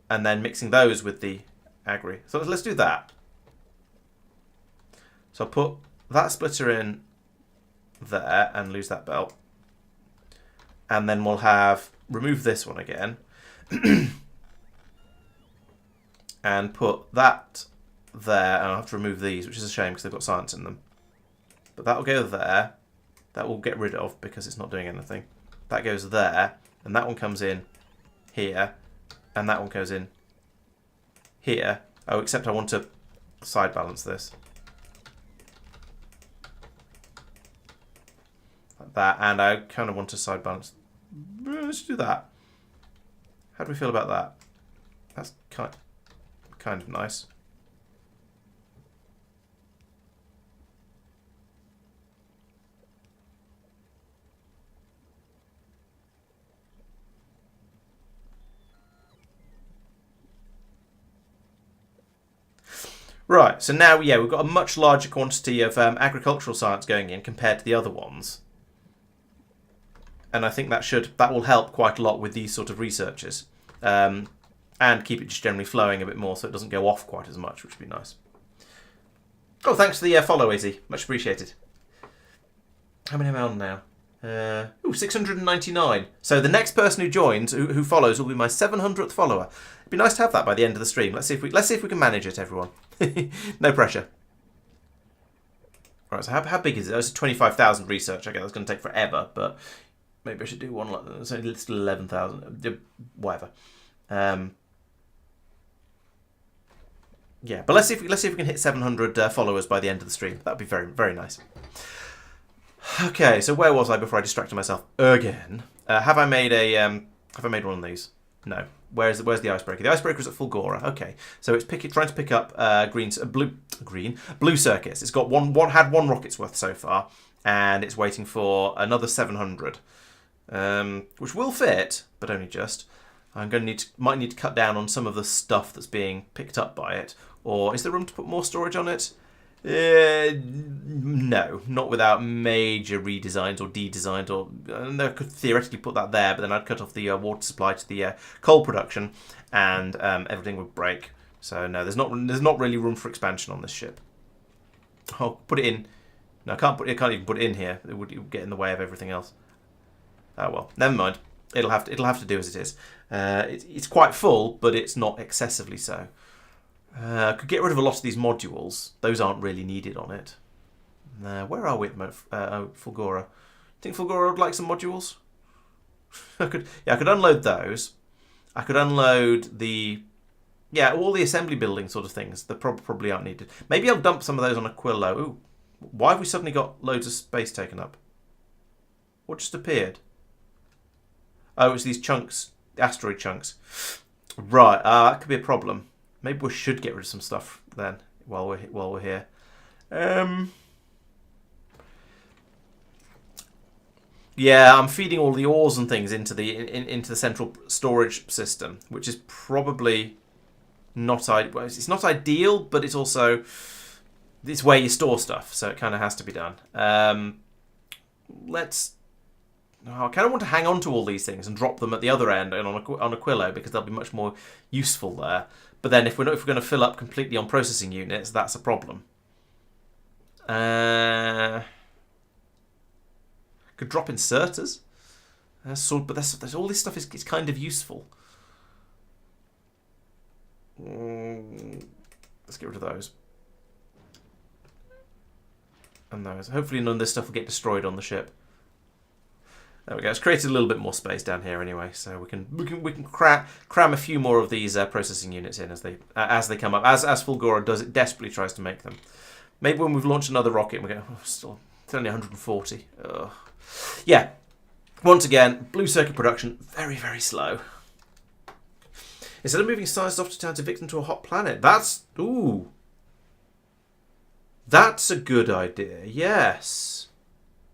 and then mixing those with the agri. So let's do that. So I'll put that splitter in there and lose that belt. And then we'll remove this one again. And put that there. And I'll have to remove these, which is a shame because they've got science in them. But that'll go there. That will get rid of because it's not doing anything. That goes there. And that one comes in here. And that one goes in here. Oh, except I want to side balance this. Like that. And I kind of want to side balance. Let's do that. How do we feel about that? That's kind of nice. Right, so now, yeah, we've got a much larger quantity of agricultural science going in compared to the other ones. And I think that will help quite a lot with these sort of researches. And keep it just generally flowing a bit more so it doesn't go off quite as much, which would be nice. Oh, thanks for the follow, Izzy. Much appreciated. How many am I on now? 699. So the next person who joins, who follows, will be my 700th follower. It'd be nice to have that by the end of the stream. Let's see if we can manage it, everyone. No pressure. Right, so how big is it? It's 25,000 research. Okay, that's going to take forever, but maybe I should do one like that. So it's still 11,000. Whatever. Yeah, but let's see if we can hit 700 followers by the end of the stream. That'd be very, very nice. Okay, so where was I before I distracted myself again? Have I made one of these? No. Where's the icebreaker? The icebreaker is at Fulgora. Okay, so it's trying to pick up blue circuits. It's got had one rocket's worth so far, and it's waiting for another 700, which will fit, but only just. I'm going to might need to cut down on some of the stuff that's being picked up by it. Or is there room to put more storage on it? No, not without major redesigns or de-designs. And I could theoretically put that there, but then I'd cut off the water supply to the coal production, and everything would break. So no, there's not really room for expansion on this ship. I'll put it in. No, I can't even put it in here. It would get in the way of everything else. Oh well, never mind. It'll have to do as it is. It's quite full, but it's not excessively so. Could get rid of a lot of these modules. Those aren't really needed on it. Where are we at the moment? Fulgora. Think Fulgora would like some modules? I could unload those. I could unload the... Yeah, all the assembly building sort of things. They probably aren't needed. Maybe I'll dump some of those on Aquilo. Ooh, why have we suddenly got loads of space taken up? What just appeared? Oh, it's these chunks. Asteroid chunks. Right, that could be a problem. Maybe we should get rid of some stuff then while we're here. Yeah, I'm feeding all the ores and things into the central storage system, which is probably not ideal. It's not ideal, but it's also where you store stuff, so it kind of has to be done. I kind of want to hang on to all these things and drop them at the other end and on Aquilo because they'll be much more useful there. But then if we're going to fill up completely on processing units, that's a problem. Could drop inserters. But there's all this stuff is kind of useful. Let's get rid of those. And those. Hopefully none of this stuff will get destroyed on the ship. There we go. It's created a little bit more space down here anyway, so we can cram a few more of these processing units in as they come up. As Fulgora does, it desperately tries to make them. Maybe when we've launched another rocket, we go, it's only 140. Ugh. Yeah. Once again, blue circuit production very, very slow. Instead of moving science off to town to Victim to a hot planet, that's a good idea. Yes.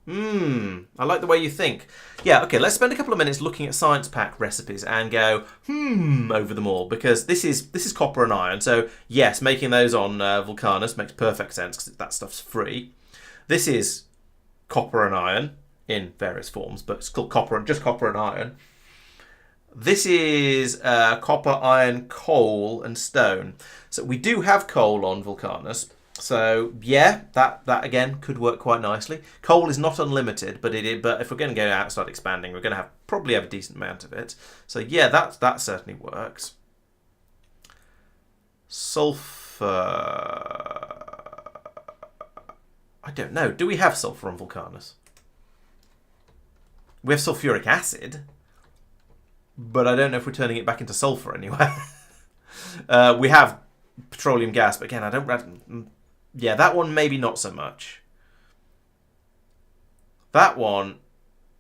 I like the way you think. Yeah, okay, let's spend a couple of minutes looking at science pack recipes and go, over them all, because this is copper and iron. So, yes, making those on Vulcanus makes perfect sense because that stuff's free. This is copper and iron in various forms, but it's called just copper and iron. This is copper, iron, coal, and stone. So we do have coal on Vulcanus. So yeah, that again could work quite nicely. Coal is not unlimited, but if we're going to go out and start expanding, we're going to probably have a decent amount of it. So yeah, that certainly works. Sulfur. I don't know. Do we have sulfur on Vulcanus? We have sulfuric acid, but I don't know if we're turning it back into sulfur anyway. We have petroleum gas, but again, I don't. Yeah, that one maybe not so much. That one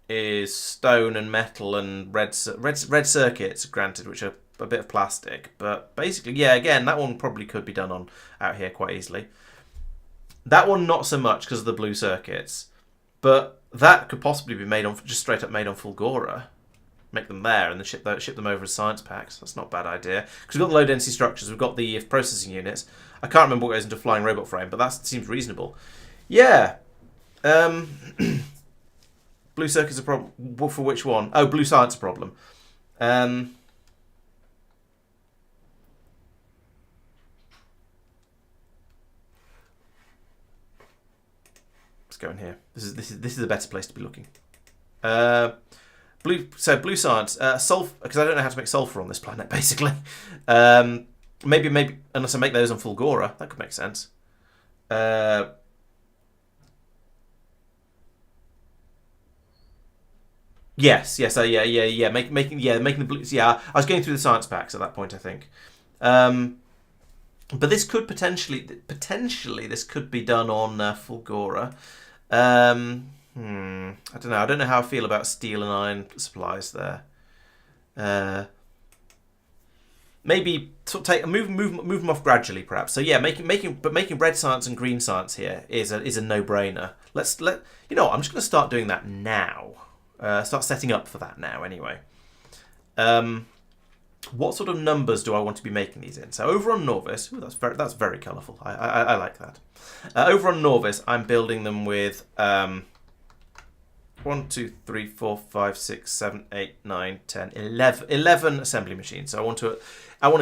is stone and metal and red circuits, granted, which are a bit of plastic. But basically, yeah, again, that one probably could be done on out here quite easily. That one not so much because of the blue circuits, but that could possibly be made on just straight up made on Fulgora. Make them there and then ship them over as science packs. That's not a bad idea. Because we've got the low density structures, we've got the processing units. I can't remember what goes into a flying robot frame, but that seems reasonable. Yeah. Blue circuit's a problem. For which one? Oh, blue science a problem. Let's go in here. This is a better place to be looking. Blue science, sulfur, because I don't know how to make sulfur on this planet, basically. Maybe unless I make those on Fulgora, that could make sense. Yes, yeah. Making the blues. Yeah, I was going through the science packs at that point, I think. But this could potentially this could be done on Fulgora. I don't know. I don't know how I feel about steel and iron supplies there. Maybe sort of move them off gradually, perhaps. So yeah, making red science and green science here is a no-brainer. I'm just going to start doing that now. Start setting up for that now, anyway. What sort of numbers do I want to be making these in? So over on Norvis, that's very colourful. I like that. Over on Norvis, I'm building them with 1, 2, 3, 4, 5, 6, 7, 8, 9, 10, 11 assembly machines. So I want to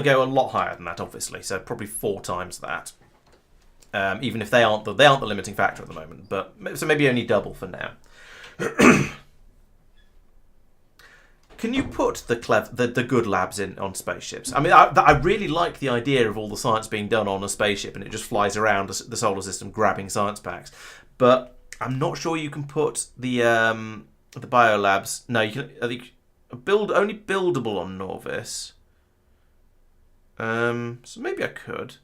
go a lot higher than that, obviously. So probably 4 times that. Even if they aren't the limiting factor at the moment, but so maybe only double for now. Can you put the good labs in on spaceships? I mean, I really like the idea of all the science being done on a spaceship and it just flies around the solar system grabbing science packs. But I'm not sure you can put the biolabs. No, you can. I think only buildable on Norvis. So maybe I could.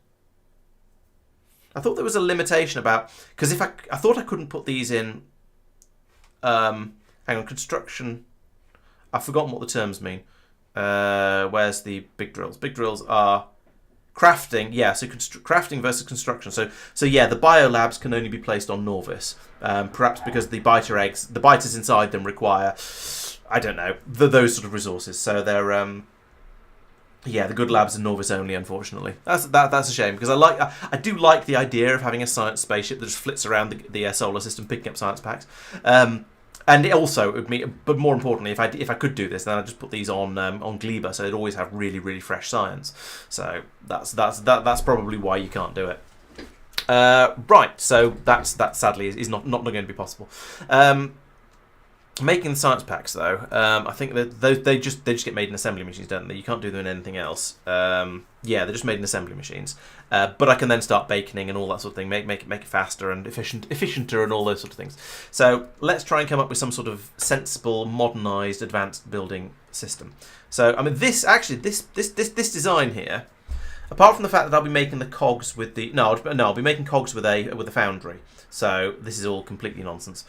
I thought there was a limitation about because if I thought I couldn't put these in. Hang on, construction. I've forgotten what the terms mean. Where's the big drills? Big drills are crafting. Yeah, so crafting versus construction. So yeah, the biolabs can only be placed on Norvis. Perhaps because the biters inside them require, I don't know, those sort of resources. So they're yeah, the good labs are Norvis only, unfortunately. That's a shame because I do like the idea of having a science spaceship that just flits around the solar system picking up science packs. And it also would mean, but more importantly, if I could do this, then I'd just put these on Gleba, so they'd always have really, really fresh science. So that's probably why you can't do it. Right, so that sadly is not going to be possible. Making the science packs though, I think that they just get made in assembly machines, don't they? You can't do them in anything else. Yeah, they're just made in assembly machines. But I can then start baconing and all that sort of thing, make it faster and efficienter and all those sort of things. So let's try and come up with some sort of sensible, modernised, advanced building system. So I mean, this design here, apart from the fact that I'll be making the cogs with the I'll be making cogs with a foundry. So this is all completely nonsense.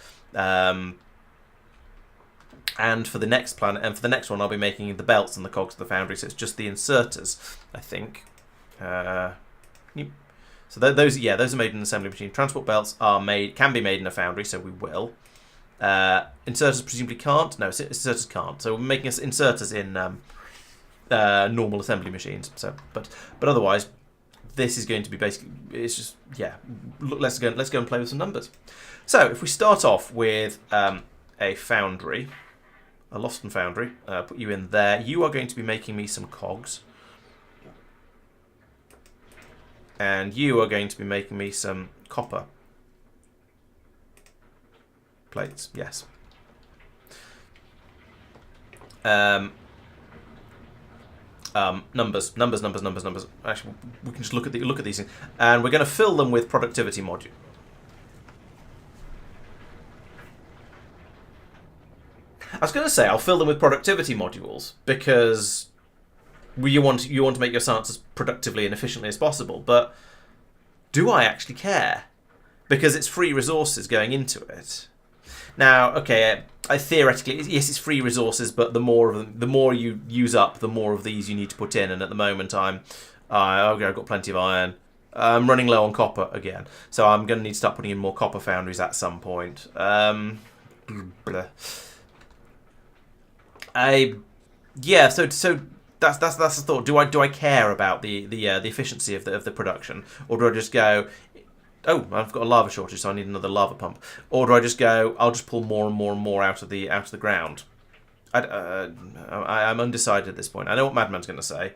And for the next planet, and for the next one, I'll be making the belts and the cogs of the foundry. So it's just the inserters, I think. So those are made in an assembly machine. Transport belts can be made in a foundry, so we will. Inserters presumably can't. No, inserters can't. So we're making inserters in normal assembly machines. So, but otherwise, this is going to be basically. It's just Let's go and play with some numbers. So if we start off with a foundry. A Lofton foundry, put you in there. You are going to be making me some cogs. And you are going to be making me some copper plates, yes. Numbers. Actually, we can just look at these things. And we're going to fill them with productivity module. I was going to say I'll fill them with productivity modules because you want to make your science as productively and efficiently as possible. But do I actually care? Because it's free resources going into it. Now, okay, theoretically, yes, it's free resources, but the more you use up, the more of these you need to put in. And at the moment, I've got plenty of iron. I'm running low on copper again, so I'm going to need to start putting in more copper foundries at some point. So that's the thought. Do I care about the efficiency of the production, or do I just go, oh, I've got a lava shortage, so I need another lava pump, or do I just go, I'll just pull more and more and more out of the ground? I'm undecided at this point. I know what Madman's going to say.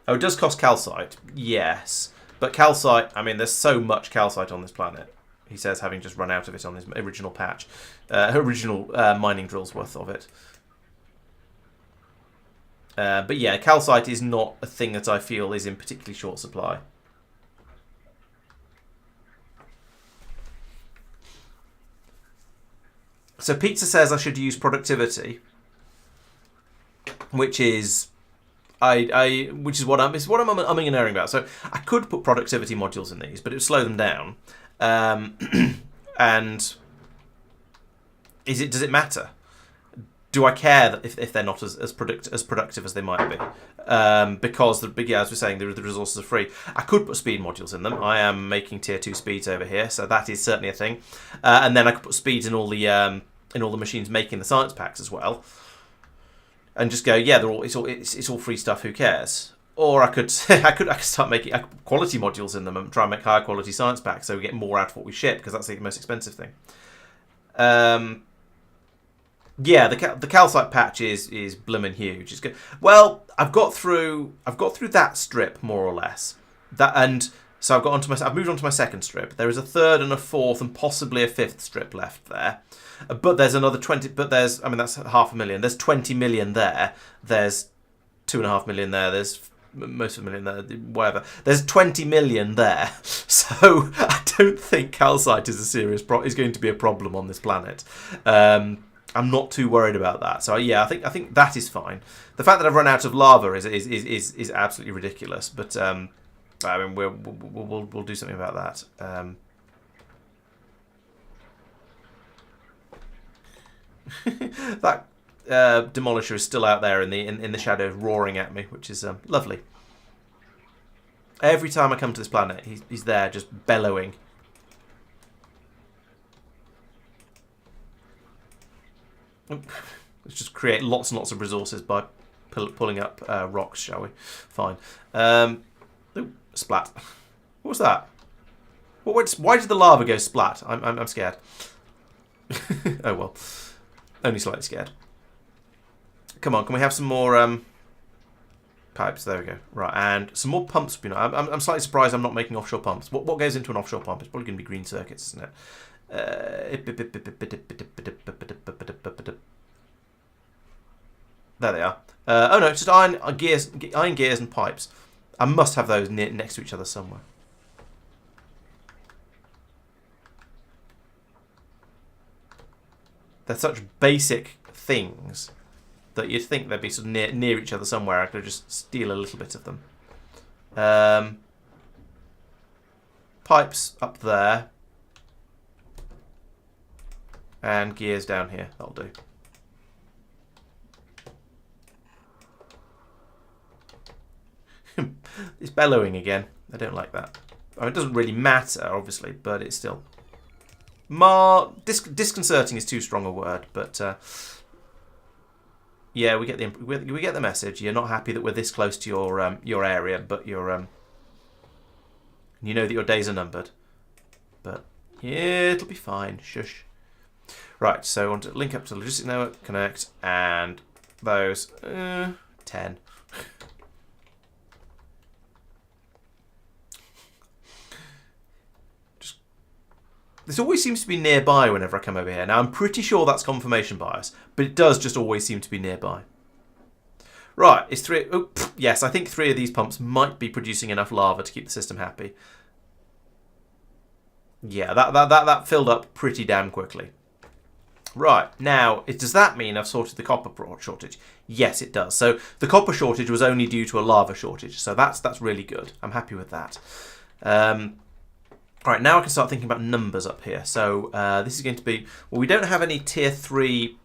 Oh, it does cost calcite, yes, but calcite. I mean, there's so much calcite on this planet. He says, having just run out of it on his original patch, mining drill's worth of it. But yeah, calcite is not a thing that I feel is in particularly short supply. So Pizza says I should use productivity, which is what I'm umming and erring about. So I could put productivity modules in these, but it would slow them down. And does it matter? Do I care if they're not as productive as they might be? Because as we're saying, the resources are free. I could put speed modules in them. I am making tier 2 speeds over here, so that is certainly a thing. And then I could put speeds in all the machines making the science packs as well, and just go, yeah, it's all free stuff. Who cares? Or I could start making quality modules in them and try and make higher quality science packs, so we get more out of what we ship, because that's the most expensive thing. Yeah, the calcite patch is blooming huge. It's good. Well, I've got through that strip more or less. And So I've moved on to my second strip. There is a third and a fourth and possibly a fifth strip left there. But there's another 20, but there's, I mean, that's 500,000. There's 20 million there. There's 2.5 million there. There's most of a million there, whatever. There's 20 million there. So I don't think calcite is is going to be a problem on this planet. I'm not too worried about that. So yeah, I think that is fine. The fact that I've run out of lava is absolutely ridiculous. But I mean, we'll do something about that. That demolisher is still out there in the shadows, roaring at me, which is lovely. Every time I come to this planet, he's there, just bellowing. Let's just create lots and lots of resources by pulling up rocks, shall we? Fine. Ooh, splat. What was that? Why did the lava go splat? I'm scared. Oh well. Only slightly scared. Come on, can we have some more pipes? There we go. Right, and some more pumps. You know, I'm slightly surprised I'm not making offshore pumps. What goes into an offshore pump? It's probably going to be green circuits, isn't it? There they are. Oh no, it's just iron gears and pipes. I must have those next to each other somewhere. They're such basic things that you'd think they'd be sort of near each other somewhere. I could just steal a little bit of them. Pipes up there. And gears down here. That'll do. It's bellowing again. I don't like that. I mean, it doesn't really matter, obviously, but it's still... disconcerting is too strong a word, but... yeah, we get the message. You're not happy that we're this close to your area, but you know that your days are numbered. But yeah, it'll be fine. Shush. Right, so I want to link up to the logistics network, connect, and those 10. This always seems to be nearby whenever I come over here. Now, I'm pretty sure that's confirmation bias, but it does just always seem to be nearby. Right, it's 3... Oh, yes, I think 3 of these pumps might be producing enough lava to keep the system happy. Yeah, that filled up pretty damn quickly. Right, now, does that mean I've sorted the copper shortage? Yes, it does. So the copper shortage was only due to a lava shortage, so that's really good. I'm happy with that. All right, now I can start thinking about numbers up here. So this is going to be... Well, we don't have any tier 3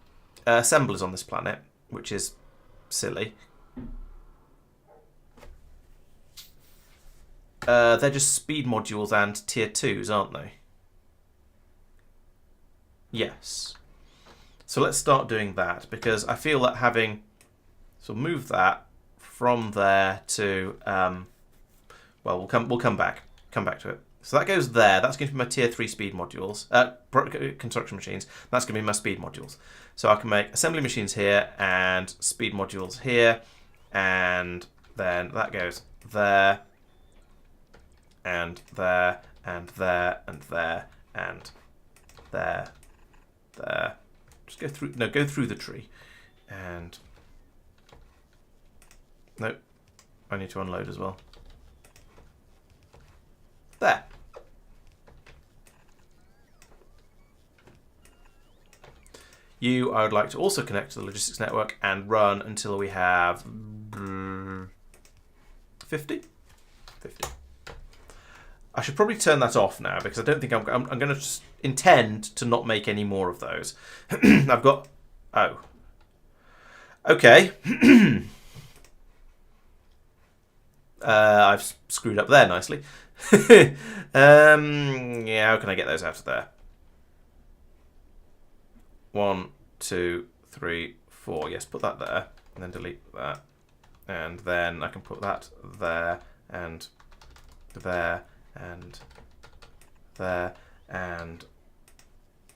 assemblers on this planet, which is silly. They're just speed modules and tier 2s, aren't they? Yes. So let's start doing that, because I feel that having... So move that from there to... well, we'll come back to it. So that goes there. That's going to be my tier 3 speed modules, construction machines. That's going to be my speed modules. So I can make assembly machines here and speed modules here, and then that goes there, and there, and there, and there, and there, there. Just go through. No, go through the tree, and nope. I need to unload as well. There. You, I would like to also connect to the logistics network and run until we have 50? 50. I should probably turn that off now, because I don't think I'm going to just intend to not make any more of those. I've got... Oh. Okay. I've screwed up there nicely. Yeah, how can I get those out of there? 1, 2, 3, 4. Yes, put that there, and then delete that, and then I can put that there, and there, and there, and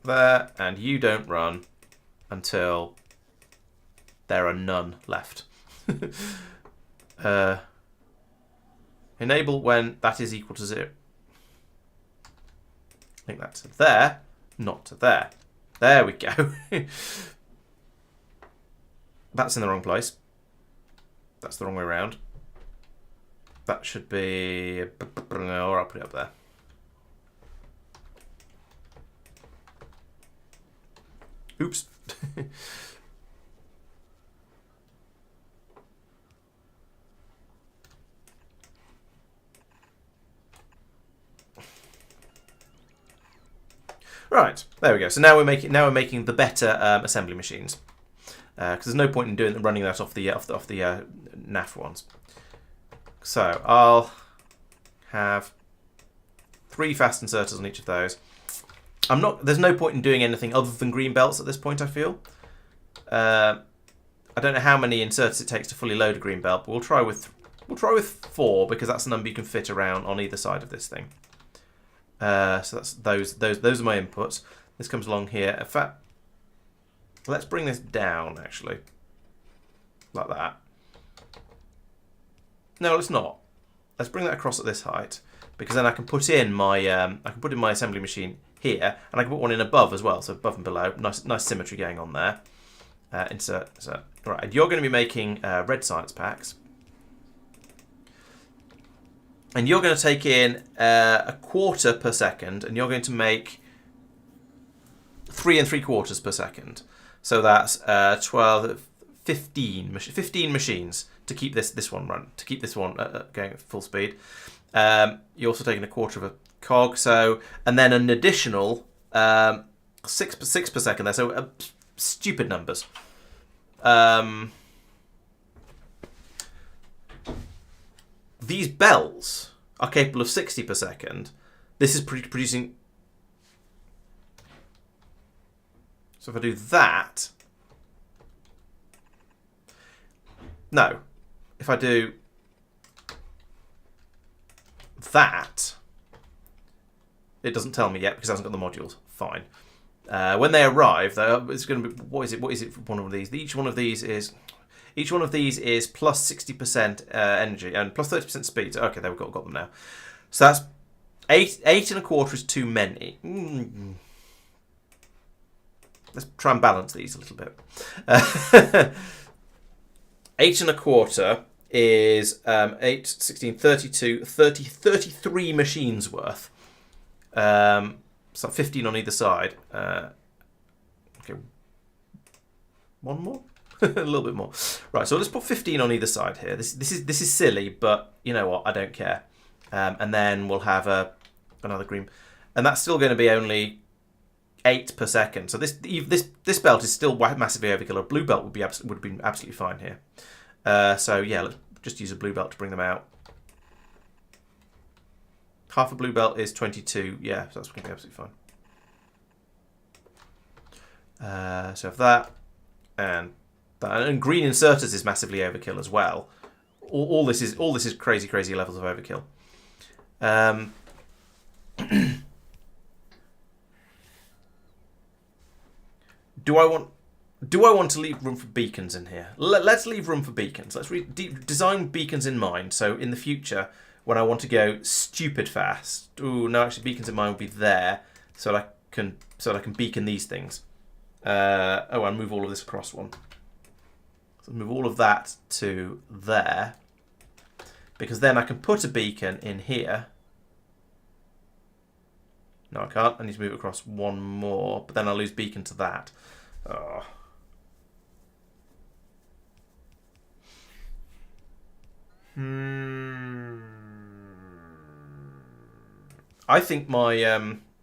there, and you don't run until there are none left. Enable when that is equal to 0. Link that to there, not to there. There we go. That's in the wrong place. That's the wrong way around. That should be... or I'll put it up there. Oops. Right, there we go. So now we're making the better assembly machines, because there's no point in running that off the NAF ones. So I'll have 3 fast inserters on each of those. There's no point in doing anything other than green belts at this point, I feel. I don't know how many inserters it takes to fully load a green belt, but we'll try with 4 because that's the number you can fit around on either side of this thing. So that's those are my inputs. This comes along here. In fact, let's bring this down actually, like that. No, let's not. Let's bring that across at this height, because then I can put in my assembly machine here, and I can put one in above as well, so above and below. Nice symmetry going on there. Insert. Right, and you're going to be making red science packs. And you're going to take in 1/4 per second, and you're going to make 3 3/4 per second. So that's 15 machines to keep this one going at full speed. You're also taking 1/4 of a cog, and then an additional 6 per second there. So stupid numbers. These belts are capable of 60 per second. This is producing... So if I do that... No. If I do that, it doesn't tell me yet because it hasn't got the modules. Fine. When they arrive, though, it's going to be... What is it for one of these? Each one of these is plus 60% energy and plus 30% speed. Okay, there we've got them now. So that's 8 1/4 is too many. Let's try and balance these a little bit. 8 1/4 is 8, 16, 32, 30, 33 machines worth. So 15 on either side. Okay, one more. A little bit more. Right, so let's put 15 on either side here. This is silly, but you know what? I don't care. And then we'll have another green, and that's still going to be only 8 per second. So this belt is still massively overkill. A blue belt would have been absolutely fine here. So yeah, let's just use a blue belt to bring them out. Half a blue belt is 22. Yeah, so that's going to be absolutely fine. So if that and green inserters is massively overkill as well. All this is crazy levels of overkill. Do I want to leave room for beacons in here? Let's leave room for beacons. Let's design beacons in mind. So in the future, when I want to go stupid fast, no, actually beacons in mind will be there, so I can beacon these things. I'll move all of this across one. So move all of that to there, because then I can put a beacon in here. No, I can't. I need to move it across one more, but then I'll lose beacon to that. Oh. I think my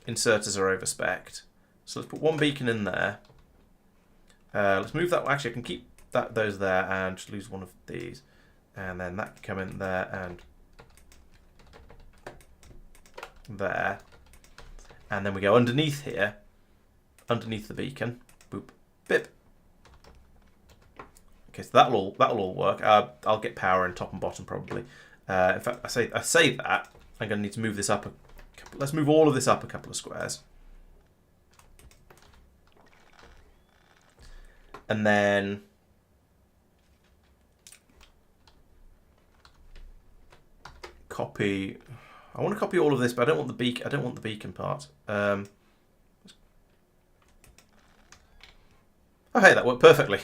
inserters are over-spec'd. So let's put one beacon in there. Let's move that. Actually, I can keep those there and just lose one of these. And then that can come in there and there. And then we go underneath here, underneath the beacon. Boop, bip. Okay, so that'll all work. I'll get power in top and bottom probably. In fact, I say that I'm going to need to move this up. Let's move all of this up a couple of squares. And then copy. I want to copy all of this, but I don't want the beacon. I don't want the beacon part. Oh, hey, that worked perfectly.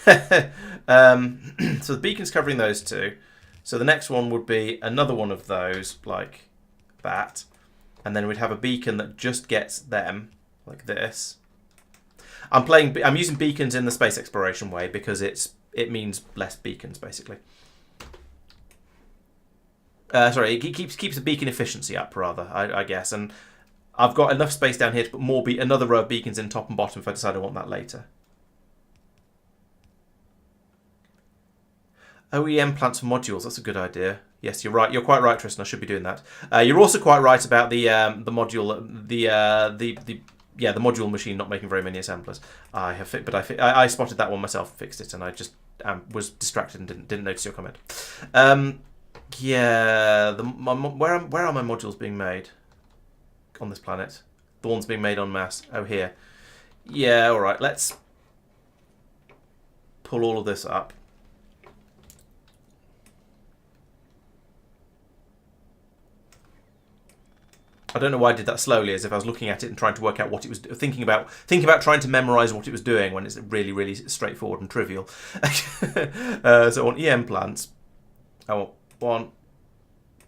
So the beacon's covering those two. So the next one would be another one of those, like that, and then we'd have a beacon that just gets them, like this. I'm using beacons in the space exploration way because it means less beacons basically. Sorry, it keeps the beacon efficiency up rather, I guess, and I've got enough space down here to put more another row of beacons in top and bottom if I decide I want that later. OEM plants for modules. That's a good idea. Yes, you're right. You're quite right, Tristan. I should be doing that. You're also quite right about the module, the module machine not making very many assemblers. I spotted that one myself and fixed it, and I just was distracted and didn't notice your comment. Yeah, where are my modules being made on this planet? The ones being made en masse. Oh, here. Yeah, all right. Let's pull all of this up. I don't know why I did that slowly, as if I was looking at it and trying to work out what it was thinking about trying to memorize what it was doing when it's really, really straightforward and trivial. So I want EM plants. I want 1,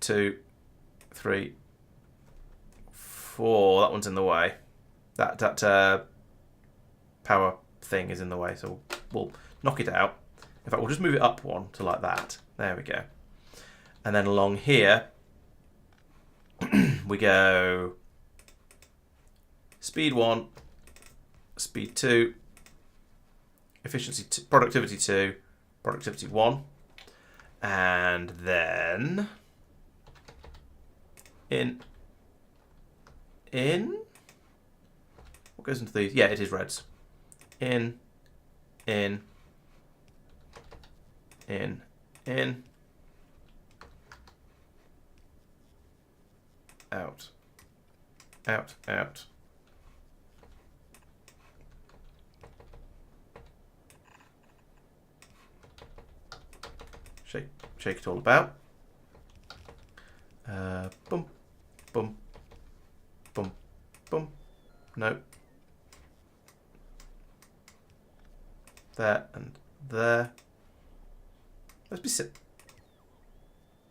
2, 3, 4. That one's in the way. That power thing is in the way, so we'll knock it out. In fact, we'll just move it up one to like that. There we go. And then along here, we go speed 1, speed 2, efficiency 2, productivity 2, productivity 1, and then in what goes into these? Yeah, it is reds. In out, out, out. Shake it all about. Boom, boom, boom, boom. No. There and there. Let's be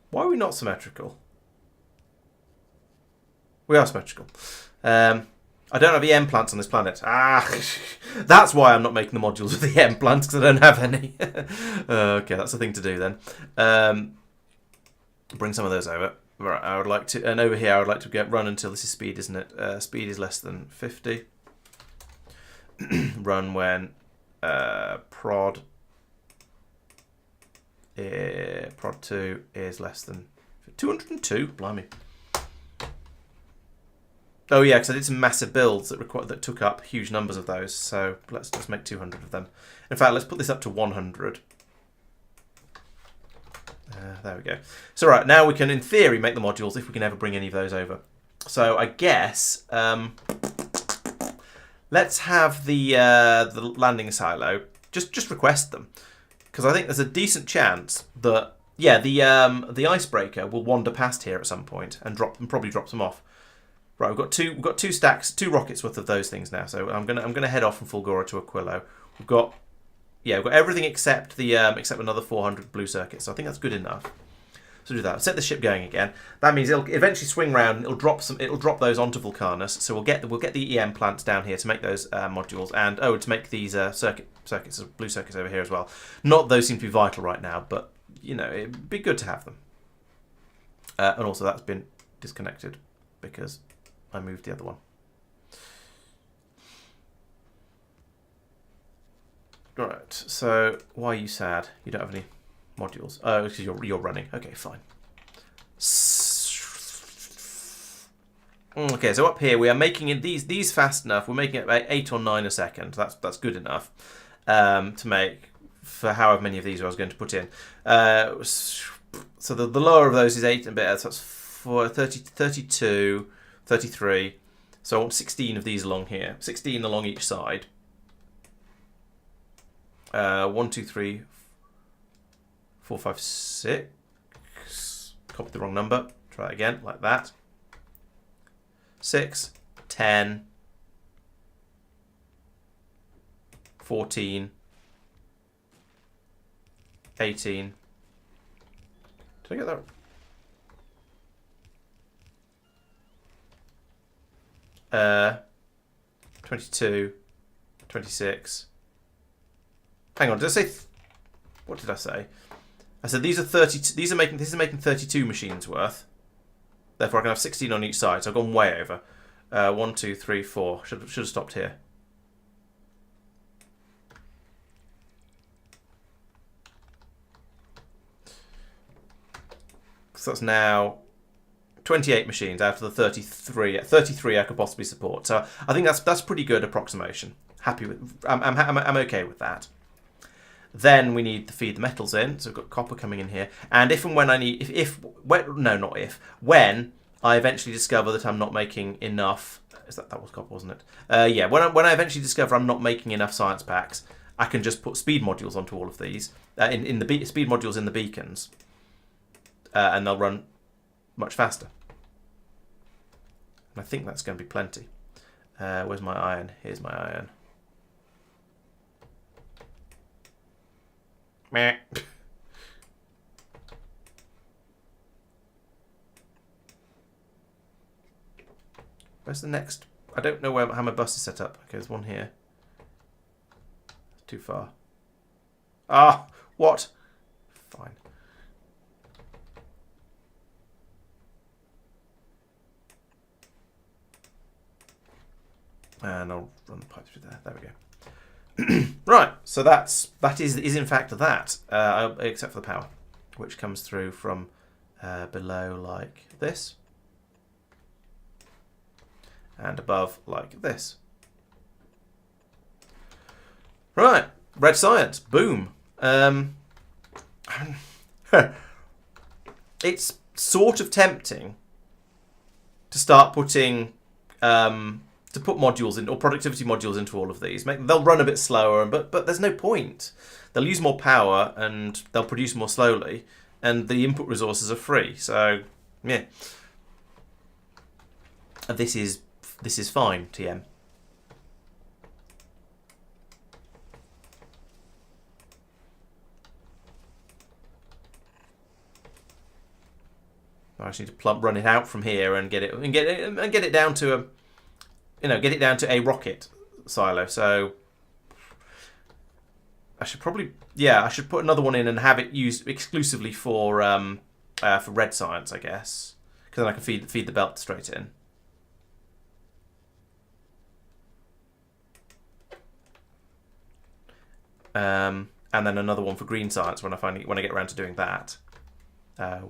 Why are we not symmetrical? We are symmetrical. I don't have EM plants on this planet. That's why I'm not making the modules with the EM plants, because I don't have any. Okay, that's the thing to do then. Bring some of those over. Right, I would like to, and over here I would like to get run until this is speed, isn't it? Speed is less than 50. Run when prod 2 is less than 202. Blimey. Oh yeah, because I did some massive builds that took up huge numbers of those. So let's just make 200 of them. In fact, let's put this up to 100. There we go. So right, now we can, in theory, make the modules if we can ever bring any of those over. So I guess let's have the landing silo. Just request them, because I think there's a decent chance that the icebreaker will wander past here at some point and probably drop them off. Right, we've got two stacks, 2 rockets worth of those things now. So I'm gonna head off from Fulgora to Aquilo. We've got everything except except another 400 blue circuits. So I think that's good enough. So do that. Set the ship going again. That means it'll eventually swing round and it'll drop those onto Vulcanus. So we'll get the EM plants down here to make those modules, and to make these circuits, blue circuits over here as well. Not those seem to be vital right now, but it'd be good to have them. And also that's been disconnected because I moved the other one. Right, so why are you sad? You don't have any modules. Oh, because you're running. Okay, fine. Okay, so up here we are making it these fast enough. We're making it about 8 or 9 a second. That's good enough to make for however many of these I was going to put in. So the lower of those is 8 and a bit. So that's 30, 32, 33. So I want 16 of these along here. 16 along each side. 1, 2, 3, 4, 5, 6. Copy the wrong number. Try it again, like that. 6, 10, 14, 18. Did I get that? 22, 26. Hang on, did I say? What did I say? I said these are 30. This is making 32 machines worth. Therefore, I can have 16 on each side. So I've gone way over. 1, 2, 3, 4. Should have stopped here. So that's now 28 machines out of the 33. 33 I could possibly support. So I think that's pretty good approximation. Happy with. I'm okay with that. Then we need to feed the metals in. So we've got copper coming in here. And if and when I need, when I eventually discover that I'm not making enough, that was copper, wasn't it? Yeah, when I eventually discover I'm not making enough science packs, I can just put speed modules onto all of these, speed modules in the beacons, and they'll run much faster. And I think that's going to be plenty. Where's my iron? Here's my iron. Meh. Where's the next? I don't know how my bus is set up. Okay, there's one here. It's too far. Ah, what? Fine. And I'll run the pipe through there. There we go. Right, so that is in fact that, except for the power, which comes through from below like this, and above like this. Right, red science, boom. It's sort of tempting to start putting to put modules in, or productivity modules into all of these. They'll run a bit slower, but there's no point. They'll use more power and they'll produce more slowly, and the input resources are free. So yeah, this is fine, TM. I just need to run it out from here and get it down to a. Get it down to a rocket silo. So I should probably, I should put another one in and have it used exclusively for red science, I guess, because then I can feed the belt straight in. And then another one for green science when I get around to doing that.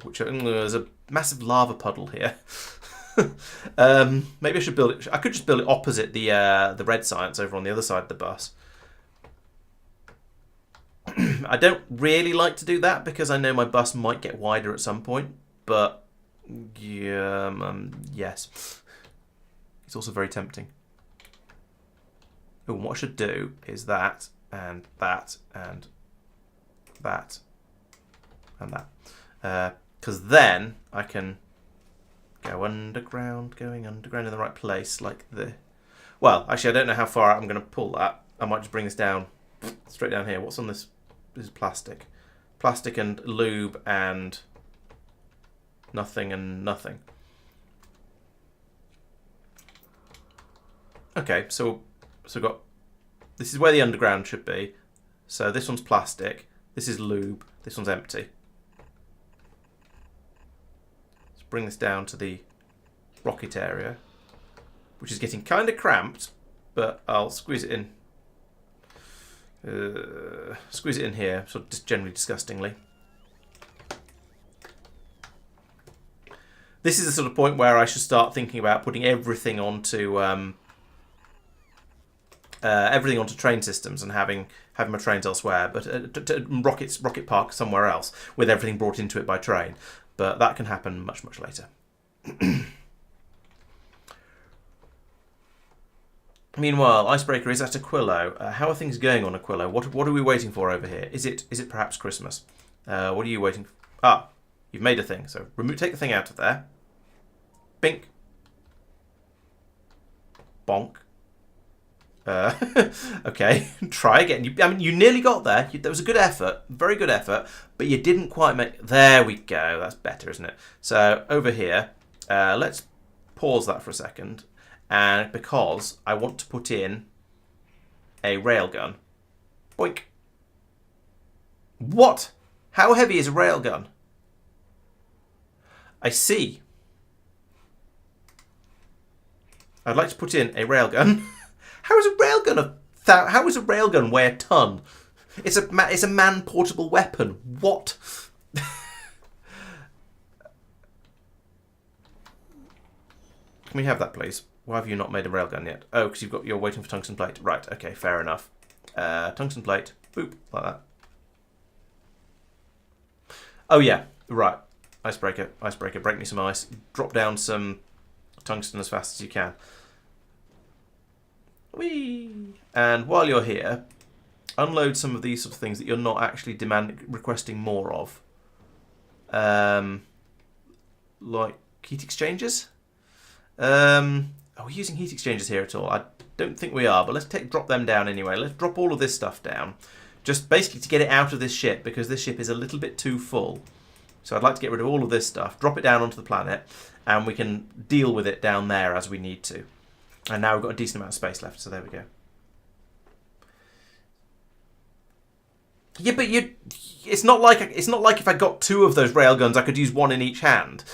Which there's a massive lava puddle here. Maybe I should build it. I could just build it opposite the red science over on the other side of the bus. I don't really like to do that because I know my bus might get wider at some point. But yes, it's also very tempting. Oh, and what I should do is that and that and that and that, because then I can. Going underground in the right place, like the. Well, actually, I don't know how far out I'm going to pull that. I might just bring this down, straight down here. What's on this? This is plastic. Plastic and lube and nothing and nothing. Okay, so we've got. This is where the underground should be. So this one's plastic. This is lube. This one's empty. Bring this down to the rocket area, which is getting kind of cramped, but I'll squeeze it in. Squeeze it in here, sort of just generally disgustingly. This is the sort of point where I should start thinking about putting everything onto train systems and having my trains elsewhere, but rocket park somewhere else with everything brought into it by train. But that can happen much, much later. Meanwhile, Icebreaker is at Aquilo. How are things going on Aquilo? What are we waiting for over here? Is it perhaps Christmas? What are you waiting for? Ah, You've made a thing. So take the thing out of there. Bink. Bonk. Okay, try again. You nearly got there. There was a good effort, very good effort, but you didn't quite make... There we go. That's better, isn't it? So over here, let's pause that for a second, and because I want to put in a railgun. Boink. What? How heavy is a railgun? I see. I'd like to put in a railgun. How is a railgun weigh a ton? It's a man-portable weapon. What? Can we have that, please? Why have you not made a railgun yet? Oh, because you're waiting for tungsten plate. Right. Okay. Fair enough. Tungsten plate. Boop. Like that. Oh yeah. Right. Icebreaker. Icebreaker. Break me some ice. Drop down some tungsten as fast as you can. Whee! And while you're here, unload some of these sort of things that you're not actually requesting more of. Like heat exchangers. Are we using heat exchangers here at all? I don't think we are, but let's drop them down anyway. Let's drop all of this stuff down. Just basically to get it out of this ship, because this ship is a little bit too full. So I'd like to get rid of all of this stuff, drop it down onto the planet, and we can deal with it down there as we need to. And now we've got a decent amount of space left, so there we go. Yeah, but it's not like if I got two of those railguns, I could use one in each hand.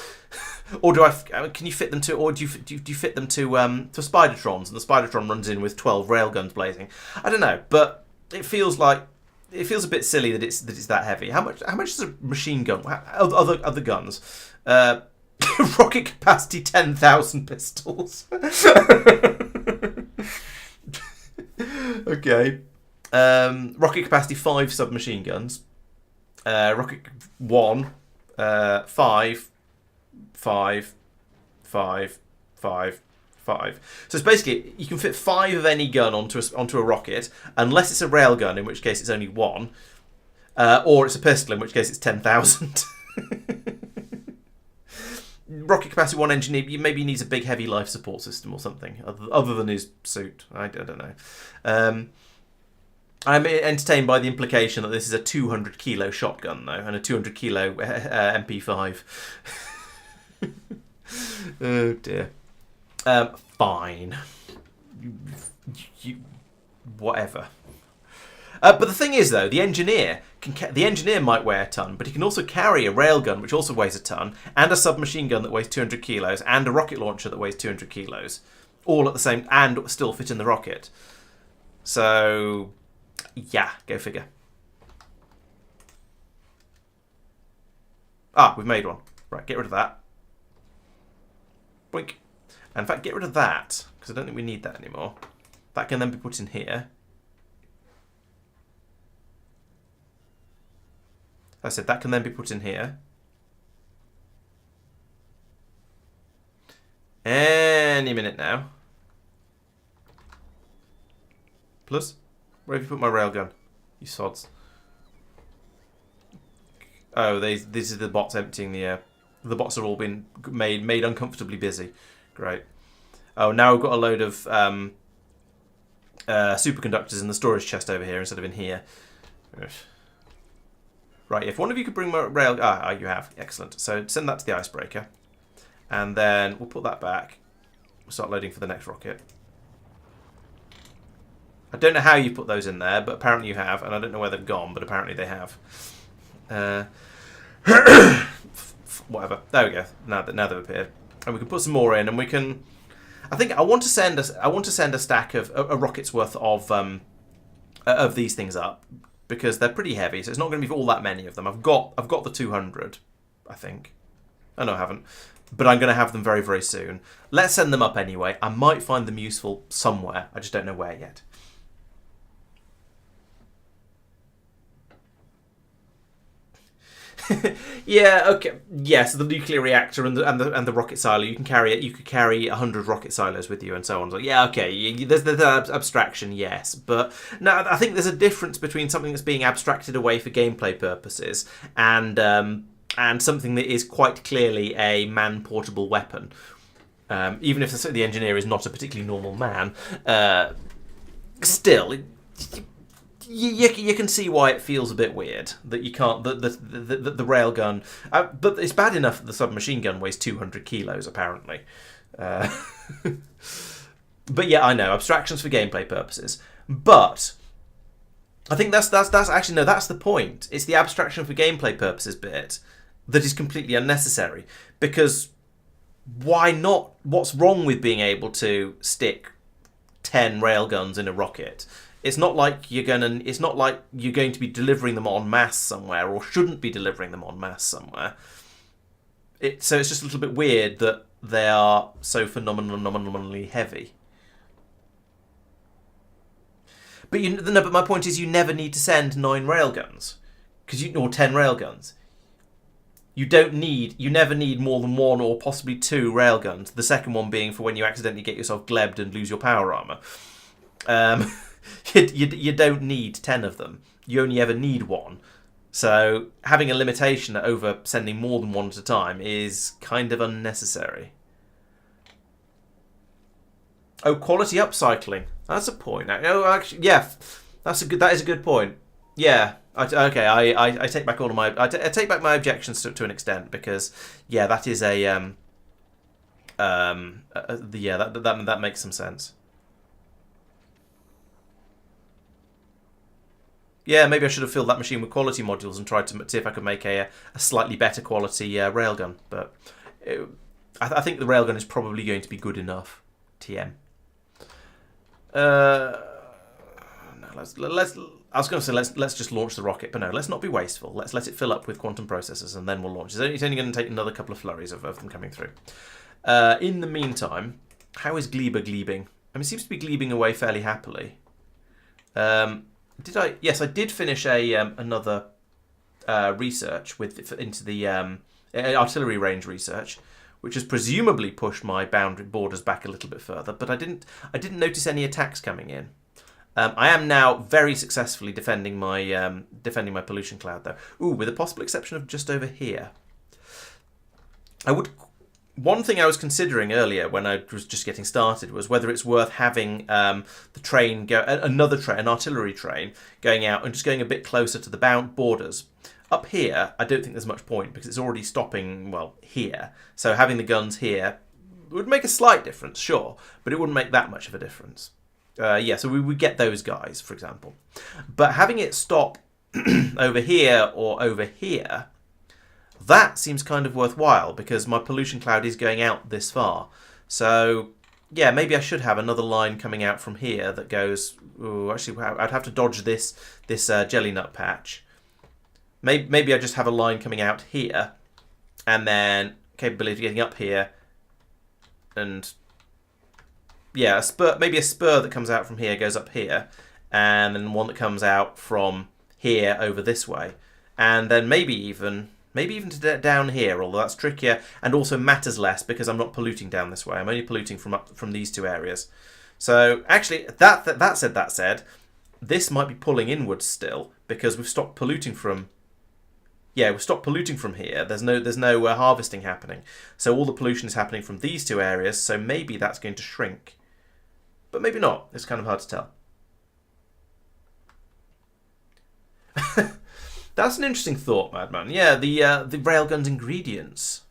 Or can you fit them to? Or do you fit them to Spidertrons, and the Spidertron runs in with 12 railguns blazing? I don't know, but it feels a bit silly that it's that heavy. How much is a machine gun? Other guns? Rocket capacity 10,000 pistols. Okay. Rocket capacity 5 submachine guns. Rocket 1, 5, 5, 5, 5, 5. So it's basically you can fit 5 of any gun onto a rocket, unless it's a railgun, in which case it's only 1, or it's a pistol, in which case it's 10,000. Rocket capacity 1 engineer maybe needs a big heavy life support system or something other than his suit. I don't know. I'm entertained by the implication that this is a 200 kilo shotgun though, and a 200 kilo MP5. Oh dear. Fine. Whatever. But the thing is, though, the engineer might weigh a ton, but he can also carry a railgun, which also weighs a ton, and a submachine gun that weighs 200 kilos, and a rocket launcher that weighs 200 kilos, all at the same, and still fit in the rocket. So, yeah, go figure. Ah, we've made one. Right, get rid of that. Boink. And in fact, get rid of that, because I don't think we need that anymore. That can then be put in here. I said that can then be put in here. Any minute now. Plus, where have you put my railgun? You sods. Oh, these are the bots emptying the air. The bots have all been made uncomfortably busy. Great. Oh, now we've got a load of superconductors in the storage chest over here instead of in here. Right, if one of you could bring my rail... Ah, you have. Excellent. So send that to the icebreaker. And then we'll put that back. We'll start loading for the next rocket. I don't know how you put those in there, but apparently you have. And I don't know where they've gone, but apparently they have. Whatever. There we go. Now they've appeared. And we can put some more in, and we can... I think I want to send a stack of a rocket's worth of these things up, because they're pretty heavy, so it's not going to be all that many of them. I've got the 200, I think. Oh no, I haven't. But I'm going to have them very, very soon. Let's send them up anyway. I might find them useful somewhere. I just don't know where yet. Yeah, okay. Yes, the nuclear reactor and the rocket silo. You can carry it. You could carry 100 rocket silos with you, and so on. So yeah, okay. There's that abstraction, yes, but no, I think there's a difference between something that's being abstracted away for gameplay purposes and and something that is quite clearly a man-portable weapon. Even if the engineer is not a particularly normal man, still, you can see why it feels a bit weird that you can't the railgun. But it's bad enough that the submachine gun weighs 200 kilos apparently. But yeah, I know, abstractions for gameplay purposes. But I think that's actually no, that's the point. It's the abstraction for gameplay purposes bit that is completely unnecessary, because why not? What's wrong with being able to stick 10 railguns in a rocket? It's not like you're going to be delivering them en masse somewhere, or shouldn't be delivering them en masse somewhere. So it's just a little bit weird that they are so phenomenally heavy. But but my point is, you never need to send 9 railguns, or 10 railguns. You never need more than 1 or possibly 2 railguns. The second one being for when you accidentally get yourself glebbed and lose your power armor. You don't need 10 of them. You only ever need 1. So having a limitation over sending more than 1 at a time is kind of unnecessary. Oh, quality upcycling. That's a point. Oh, actually, yeah, that is a good point. Yeah. I take back all of my I take back my objections to an extent, because yeah, that is that makes some sense. Yeah, maybe I should have filled that machine with quality modules and tried to see if I could make a slightly better quality railgun. But I think the railgun is probably going to be good enough. TM. No, let's. I was going to say let's just launch the rocket, but no, let's not be wasteful. Let's let it fill up with quantum processors, and then we'll launch. It's only going to take another couple of flurries of them coming through. In the meantime, how is Glieber glebing? I mean, it seems to be glebing away fairly happily. Did I? Yes, I did finish another research into the artillery range research, which has presumably pushed my borders back a little bit further. But I didn't notice any attacks coming in. I am now very successfully defending my pollution cloud, though. Ooh, with a possible exception of just over here. One thing I was considering earlier when I was just getting started was whether it's worth having the train go, an artillery train going out and just going a bit closer to the borders. Up here, I don't think there's much point because it's already stopping, well, here. So having the guns here would make a slight difference, sure, but it wouldn't make that much of a difference. Yeah, so we would get those guys, for example. But having it stop over here or over here, that seems kind of worthwhile because my pollution cloud is going out this far. So, yeah, maybe I should have another line coming out from here that goes... Ooh, actually, I'd have to dodge this jelly nut patch. Maybe I just have a line coming out here, and then capability of getting up here, and... Yeah, maybe a spur that comes out from here goes up here, and then one that comes out from here over this way, and then maybe even to down here, although that's trickier and also matters less because I'm not polluting down this way. I'm only polluting from these 2 areas. So actually, that said, this might be pulling inwards still because we've stopped polluting from. Yeah, we've stopped polluting from here. There's no harvesting happening, so all the pollution is happening from these 2 areas. So maybe that's going to shrink. But maybe not. It's kind of hard to tell. That's an interesting thought, Madman. Yeah, the railgun's ingredients.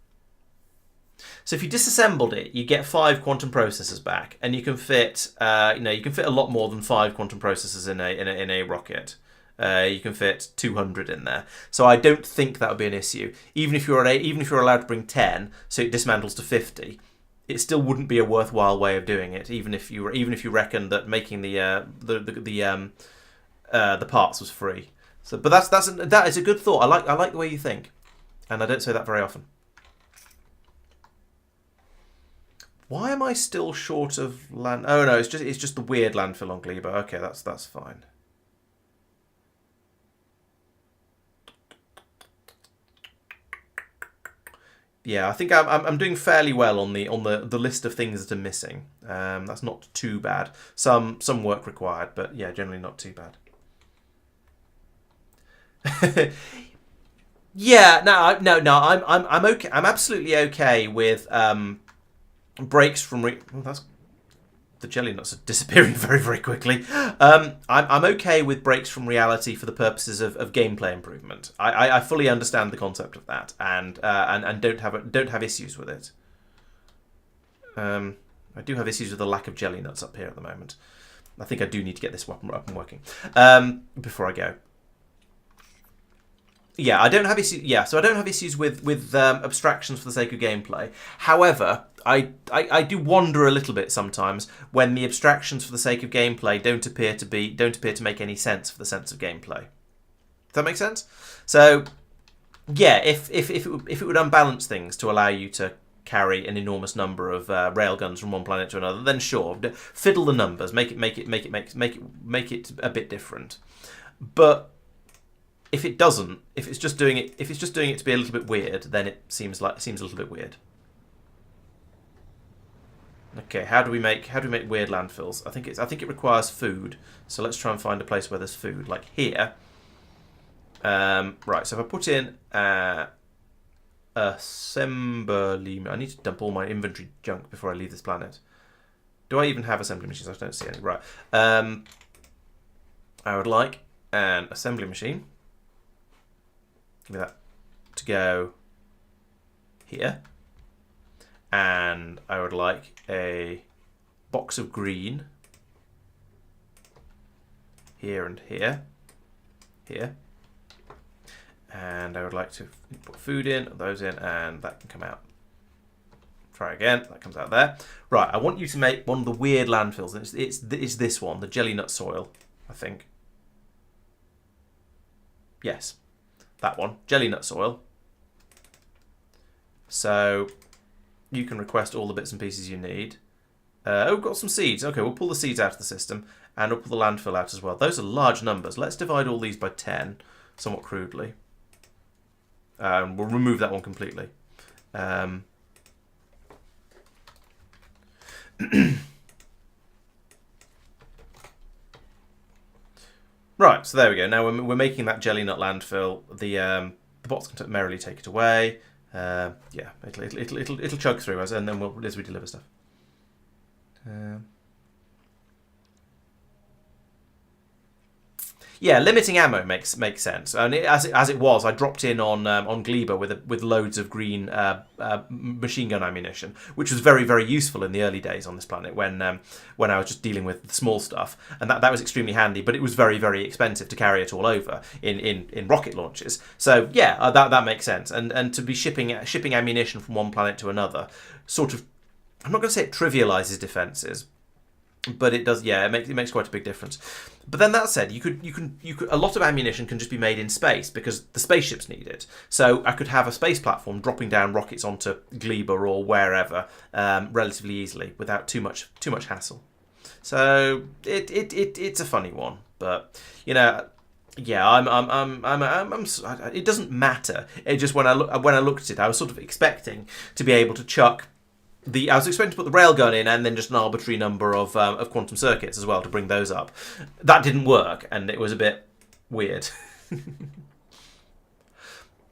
So if you disassembled it, you get 5 quantum processors back, and you can fit you can fit a lot more than 5 quantum processors in a rocket. You can fit 200 in there. So I don't think that would be an issue. Even if you're allowed to bring 10, so it dismantles to 50. It still wouldn't be a worthwhile way of doing it, even if you reckon that making the parts was free. So, but that is a good thought. I like the way you think, and I don't say that very often. Why am I still short of land? Oh no, it's just the weird landfill on Glieber. Okay, that's fine. Yeah, I think I'm doing fairly well on the list of things that are missing. That's not too bad. Some work required, but yeah, generally not too bad. Yeah, no. I'm okay. I'm absolutely okay with breaks from. Well, that's the jelly nuts are disappearing very, very quickly. I'm okay with breaks from reality for the purposes of gameplay improvement. I fully understand the concept of that, and don't have issues with it. I do have issues with the lack of jelly nuts up here at the moment. I think I do need to get this weapon up and working before I go. Yeah, I don't have issues. Yeah, so I don't have issues with abstractions for the sake of gameplay. However, I do wonder a little bit sometimes when the abstractions for the sake of gameplay don't appear to make any sense for the sense of gameplay. Does that make sense? So, yeah, if it would unbalance things to allow you to carry an enormous number of railguns from one planet to another, then sure, fiddle the numbers, make it a bit different. But if it doesn't, if it's just doing it to be a little bit weird, then it seems a little bit weird. Okay, how do we make weird landfills? I think it requires food. So let's try and find a place where there's food, like here. Right. So if I put in assembly, I need to dump all my inventory junk before I leave this planet. Do I even have assembly machines? I don't see any. Right. I would like an assembly machine. Give me that to go here. And I would like a box of green here and here. And I would like to put food in, those in, and that can come out. Try again, that comes out there. Right, I want you to make one of the weird landfills. It's this one, the jelly nut soil, I think. Yes, that one, jelly nut soil. So you can request all the bits and pieces you need. We've got some seeds. Okay, we'll pull the seeds out of the system, and we'll pull the landfill out as well. Those are large numbers. Let's divide all these by 10, somewhat crudely. We'll remove that one completely. Right, so there we go. Now we're making that jelly nut landfill. The bots can merrily take it away. Yeah, it'll chug through us, and then as we deliver stuff. Yeah, limiting ammo makes sense. And as it was, I dropped in on Gleba with loads of green machine gun ammunition, which was very, very useful in the early days on this planet when I was just dealing with the small stuff, and that was extremely handy. But it was very, very expensive to carry it all over in rocket launches. So yeah, that makes sense. And to be shipping ammunition from one planet to another, sort of, I'm not going to say it trivializes defenses, but it does. Yeah, it makes quite a big difference. But then that said, you could a lot of ammunition can just be made in space because the spaceships need it. So I could have a space platform dropping down rockets onto Gleba or wherever relatively easily without too much hassle. So it's a funny one, but you know. Yeah, it doesn't matter. It just when I looked at it, I was sort of expecting to be able to chuck. I was expecting to put the railgun in and then just an arbitrary number of quantum circuits as well to bring those up. That didn't work, and it was a bit weird.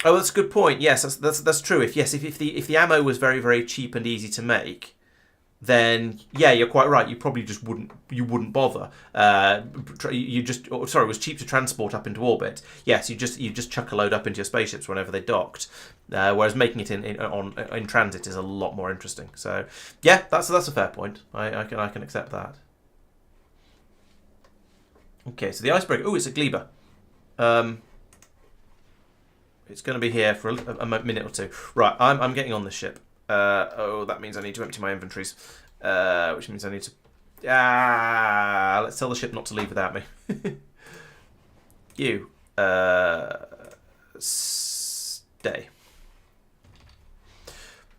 Oh, that's a good point. Yes, that's true. If the ammo was very, very cheap and easy to make, then yeah, you're quite right. You probably just wouldn't bother. It was cheap to transport up into orbit. Yes, you just chuck a load up into your spaceships whenever they docked. Whereas making it in transit is a lot more interesting. So yeah, that's a fair point. I can accept that. Okay, so the icebreaker. Oh, it's a Gleba. It's going to be here for a minute or two. Right, I'm getting on this ship. That means I need to empty my inventories, which means I need to. Let's tell the ship not to leave without me. You stay.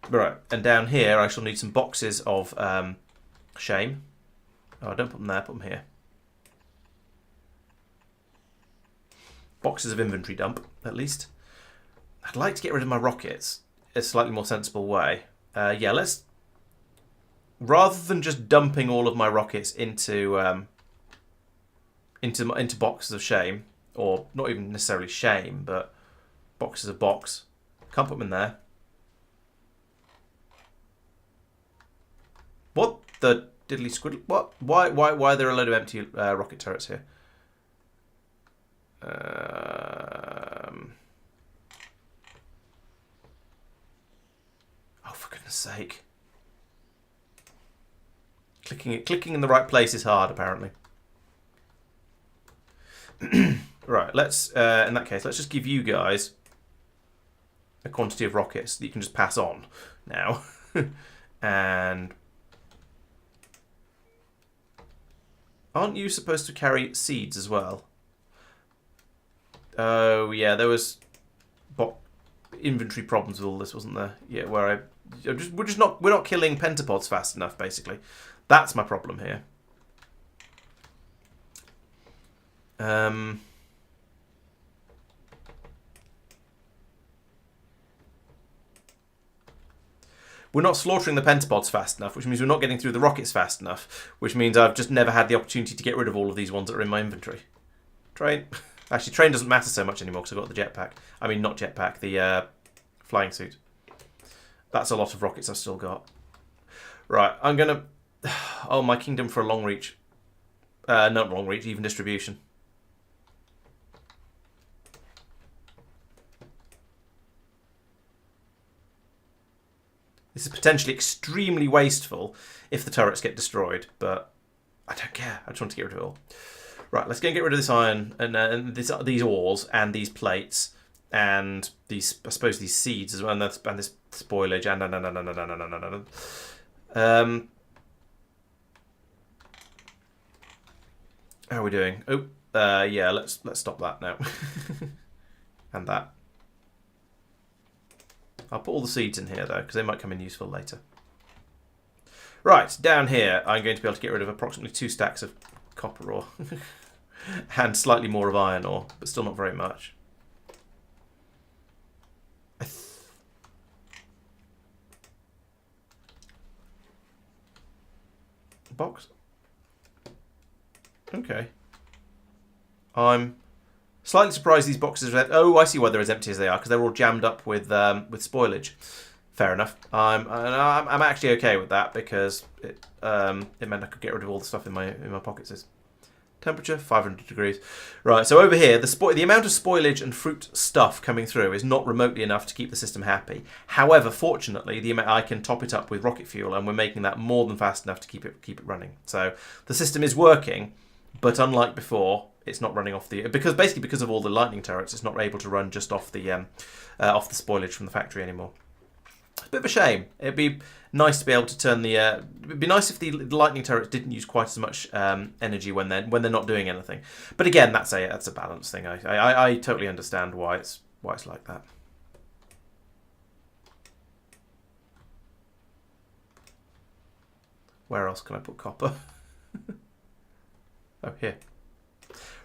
Right, and down here I shall need some boxes of shame. Oh, don't put them there. Put them here. Boxes of inventory dump, at least. I'd like to get rid of my rockets. A slightly more sensible way. Yeah, let's, rather than just dumping all of my rockets into boxes of shame, or not even necessarily shame, but Box is a box. Can't put them in there. What the diddly squiddle? What? Why are there a load of empty rocket turrets here? Oh, for goodness sake. Clicking in the right place is hard, apparently. Right, let's, in that case, let's just give you guys a quantity of rockets that you can just pass on now. And aren't you supposed to carry seeds as well? Oh, yeah, there was inventory problems with all this, wasn't there? Yeah, where we're not killing pentapods fast enough, basically. That's my problem here. We're not slaughtering the pentapods fast enough, which means we're not getting through the rockets fast enough, which means I've just never had the opportunity to get rid of all of these ones that are in my inventory. Train. Actually, train doesn't matter so much anymore because I've got the jetpack. I mean, not jetpack, the flying suit. That's a lot of rockets I've still got. Right, I'm going to... Oh, my kingdom for a long reach. Not long reach, even distribution. This is potentially extremely wasteful if the turrets get destroyed, but I don't care. I just want to get rid of it all. Right, let's go and get rid of this iron and these ores and these plates and these, I suppose, these seeds as well, and this spoilage and how are we doing? Oh, yeah. Let's stop that now, and that. I'll put all the seeds in here though, because they might come in useful later. Right, down here, I'm going to be able to get rid of approximately 2 stacks of copper ore and slightly more of iron ore, but still not very much. Box. Okay. I'm slightly surprised these boxes are... Oh, I see why they're as empty as they are, because they're all jammed up with spoilage. Fair enough. I'm actually okay with that because it meant I could get rid of all the stuff in my pockets. Temperature 500 degrees. Right. So over here, the amount of spoilage and fruit stuff coming through is not remotely enough to keep the system happy. However, fortunately, I can top it up with rocket fuel, and we're making that more than fast enough to keep it running. So the system is working, but unlike before, it's not running off because of all the lightning turrets. It's not able to run just off the spoilage from the factory anymore. It's a bit of a shame. It'd be nice to be able to turn the. It'd be nice if the lightning turrets didn't use quite as much energy when they're not doing anything. But again, that's a balance thing. I totally understand why it's like that. Where else can I put copper? Oh, here.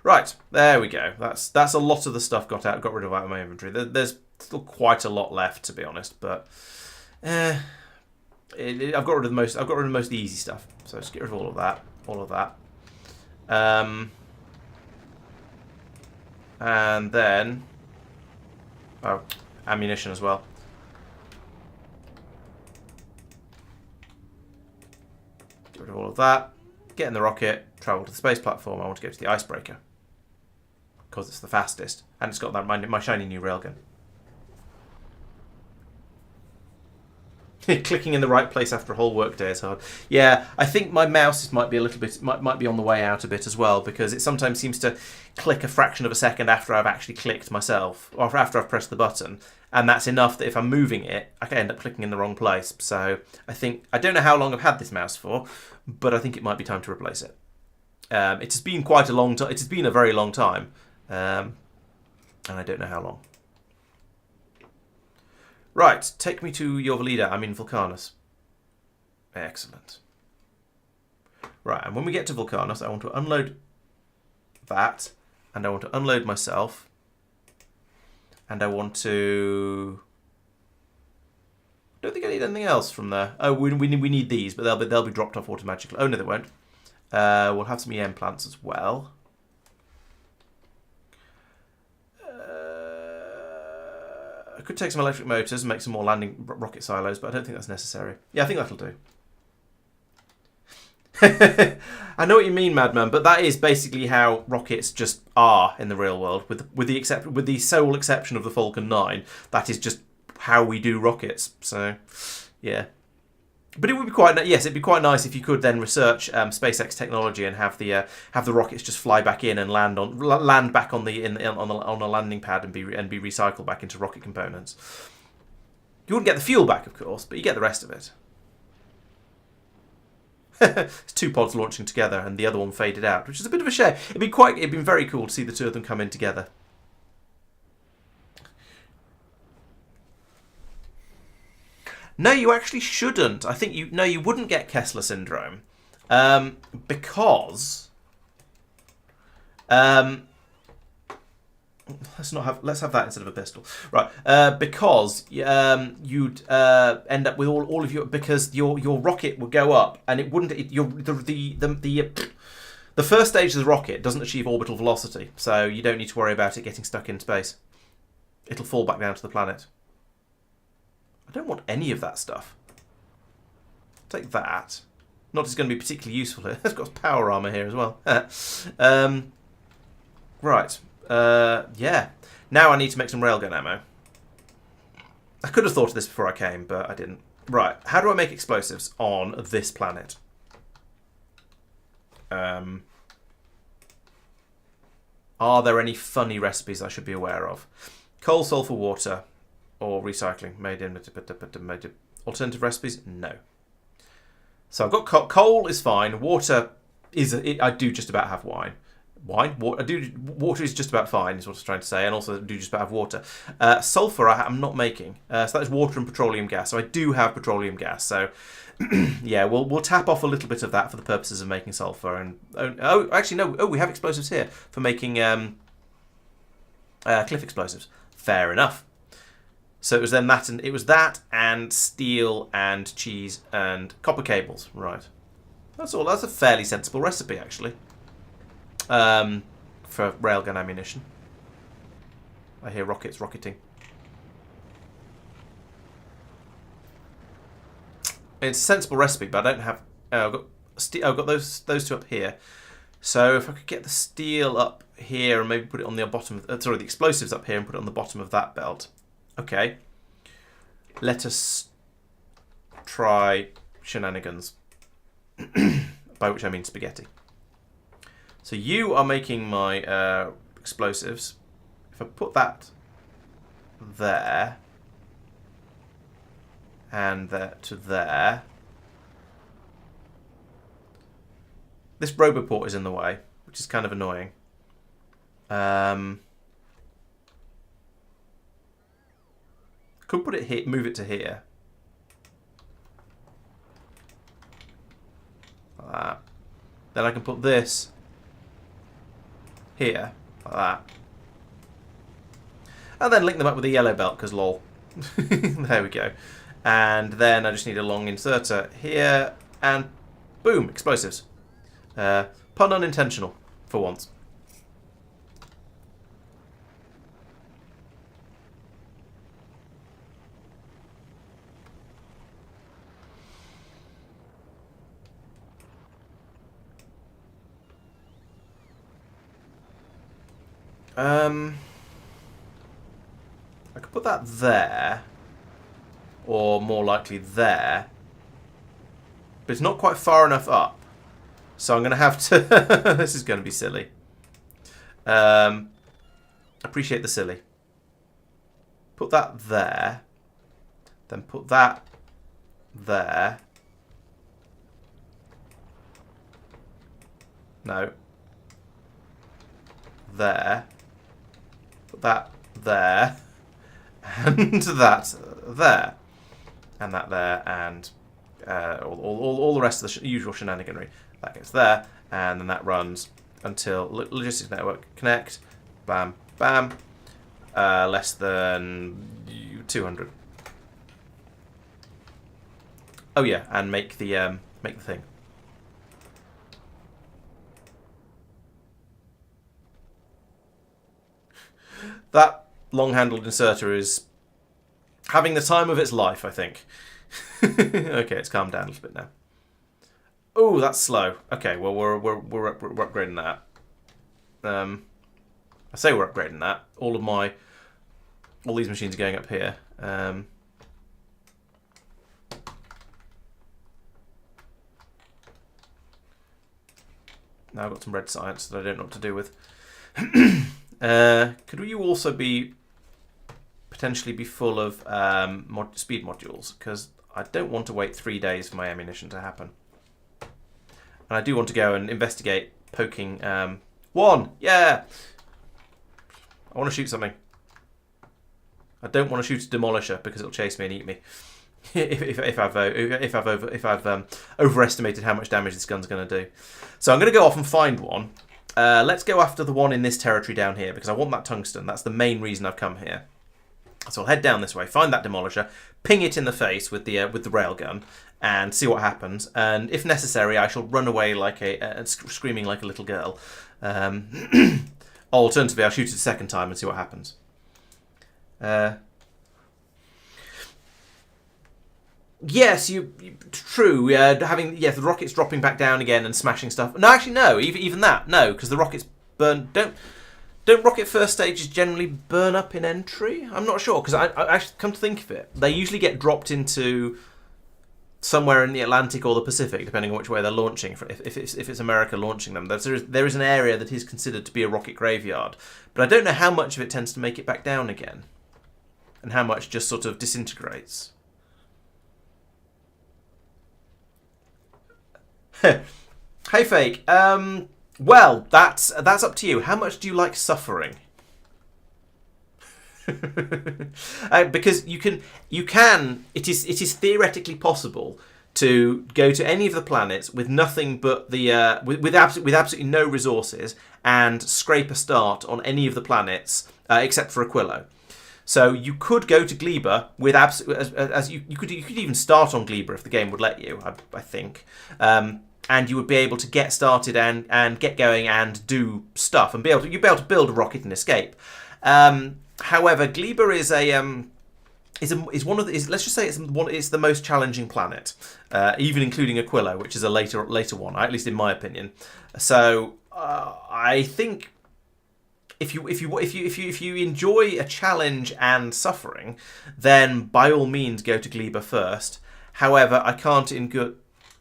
Right, there we go. That's a lot of the stuff got rid of out of my inventory. There's still quite a lot left, to be honest, but I've got rid of most of the easy stuff. So just get rid of all of that, and then ammunition as well. Get rid of all of that. Get in the rocket. Travel to the space platform. I want to go to the icebreaker because it's the fastest, and it's got my shiny new railgun. Clicking in the right place after a whole workday is hard. Yeah, I think my mouse might be might be on the way out a bit as well, because it sometimes seems to click a fraction of a second after I've actually clicked myself, or after I've pressed the button, and that's enough that if I'm moving it, I can end up clicking in the wrong place. So I don't know how long I've had this mouse for, but I think it might be time to replace it. It has been quite a long time. It has been a very long time, and I don't know how long. Right, take me to your leader. I'm in Vulcanus. Excellent. Right, and when we get to Vulcanus, I want to unload that, and I want to unload myself, and I want to... I don't think I need anything else from there. Oh, we need these, but they'll be dropped off automatically. Oh no, they won't. We'll have some EM plants as well. I could take some electric motors and make some more landing rocket silos, but I don't think that's necessary. Yeah, I think that'll do. I know what you mean, Madman, but that is basically how rockets just are in the real world, with the sole exception of the Falcon 9. That is just how we do rockets. So, yeah. But it would be it'd be quite nice if you could then research SpaceX technology and have the rockets just fly back in and land back on a landing pad and be recycled back into rocket components. You wouldn't get the fuel back, of course, but you get the rest of it. It's 2 pods launching together, and the other one faded out, which is a bit of a shame. It'd been very cool to see the 2 of them come in together. No, you actually shouldn't. I think you wouldn't get Kessler syndrome, because let's have that instead of a pistol, right? Because you'd end up with all of your, because your rocket would go up and it wouldn't. The first stage of the rocket doesn't achieve orbital velocity, so you don't need to worry about it getting stuck in space. It'll fall back down to the planet. I don't want any of that stuff. Take that. Not it's going to be particularly useful here. It's got power armor here as well. Right. Yeah. Now I need to make some railgun ammo. I could have thought of this before I came, but I didn't. Right. How do I make explosives on this planet? Are there any funny recipes I should be aware of? Coal, sulfur, water, or recycling made in alternative recipes? No. So I've got coal is fine. Water is I do just about have wine. Water is just about fine, is what I was trying to say, and also do just about have water. Sulfur I'm not making. So that is water and petroleum gas. So I do have petroleum gas. So yeah, we'll tap off a little bit of that for the purposes of making sulfur. And actually no. Oh, we have explosives here for making cliff explosives. Fair enough. So it was then that and steel and cheese and copper cables. Right. That's all. That's a fairly sensible recipe, actually. For railgun ammunition. I hear rockets rocketing. It's a sensible recipe, but I don't have. I've got those 2 up here. So if I could get the steel up here and maybe put it on the bottom of, the explosives up here and put it on the bottom of that belt. Okay. Let us try shenanigans. By which I mean spaghetti. So you are making my explosives. If I put that there and that to there, this roboport is in the way, which is kind of annoying. Could put it here, move it to here. Like that. Then I can put this here, like that. And then link them up with a yellow belt, because lol. There we go. And then I just need a long inserter here, and boom, explosives. Pun unintentional, for once. I could put that there, or more likely there, but it's not quite far enough up, so I'm going to have to... This is going to be silly. Appreciate the silly. Put that there, then put that there. No. There. Put that there. And that there. And that there. And all the rest of the usual shenaniganry. That goes there. And then that runs until logistics network connect. Bam. Bam. Less than 200. Oh yeah, and make the thing. That long-handled inserter is having the time of its life, I think. Okay, it's calmed down a little bit now. Oh, that's slow. Okay, well we're upgrading that. I say we're upgrading that. All these machines are going up here. Now I've got some red science that I don't know what to do with. Could you also potentially be full of speed modules? Because I don't want to wait 3 days for my ammunition to happen. And I do want to go and investigate poking. One! Yeah! I want to shoot something. I don't want to shoot a demolisher because it'll chase me and eat me. if I've overestimated how much damage this gun's going to do. So I'm going to go off and find one. Let's go after the one in this territory down here because I want that tungsten. That's the main reason I've come here. So I'll head down this way, find that demolisher, ping it in the face with the railgun, and see what happens. And if necessary, I shall run away like screaming like a little girl. Alternatively, I'll shoot it a second time and see what happens. Yes, true. The rockets dropping back down again and smashing stuff. No, actually, no. Even that, no, because the rockets burn. Don't rocket first stages generally burn up in entry? I'm not sure because I actually come to think of it, they usually get dropped into somewhere in the Atlantic or the Pacific, depending on which way they're launching. If it's America launching them, there is an area that is considered to be a rocket graveyard, but I don't know how much of it tends to make it back down again, and how much just sort of disintegrates. Hey, Fake. Well, that's up to you. How much do you like suffering? Because you can. It is theoretically possible to go to any of the planets with nothing but the with absolutely no resources and scrape a start on any of the planets except for Aquilo. So you could go to Gleba with you could even start on Gleba if the game would let you. I think. And you would be able to get started and get going and do stuff and you'd be able to build a rocket and escape. However, Gleba is one of the, let's just say it's the most challenging planet, even including Aquilo, which is a later one, at least in my opinion. So I think if you enjoy a challenge and suffering, then by all means go to Gleba first. However, I can't in good.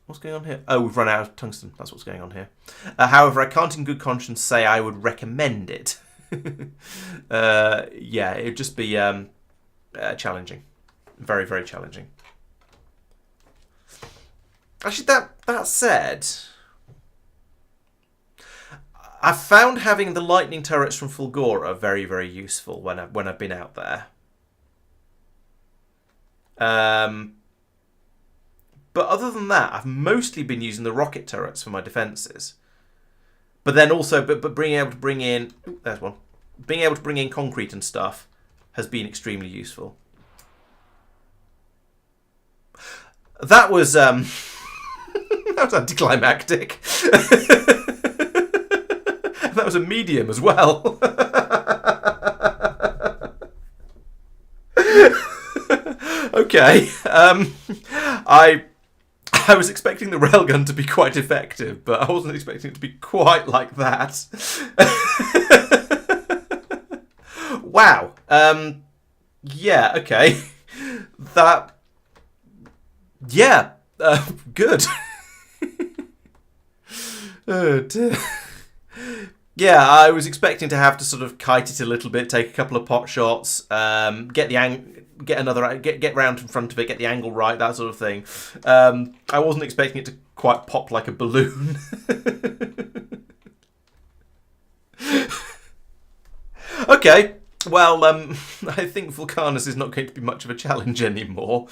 What's going on here? Oh, we've run out of tungsten. That's what's going on here. However, I can't in good conscience say I would recommend it. Yeah, it would just be challenging. Very, very challenging. Actually, that said, I've found having the lightning turrets from Fulgora very, very useful when I've been out there. But other than that, I've mostly been using the rocket turrets for my defences. But then also, but being able to bring in, there's one. Being able to bring in concrete and stuff has been extremely useful. That was that was anticlimactic. That was a medium as well. Okay. I was expecting the railgun to be quite effective, but I wasn't expecting it to be quite like that. Wow. Yeah, okay. That... Yeah. Good. Oh, dear. Yeah, I was expecting to have to sort of kite it a little bit, take a couple of pot shots, get round in front of it, get the angle right, that sort of thing. I wasn't expecting it to quite pop like a balloon. Okay, well, I think Vulcanus is not going to be much of a challenge anymore.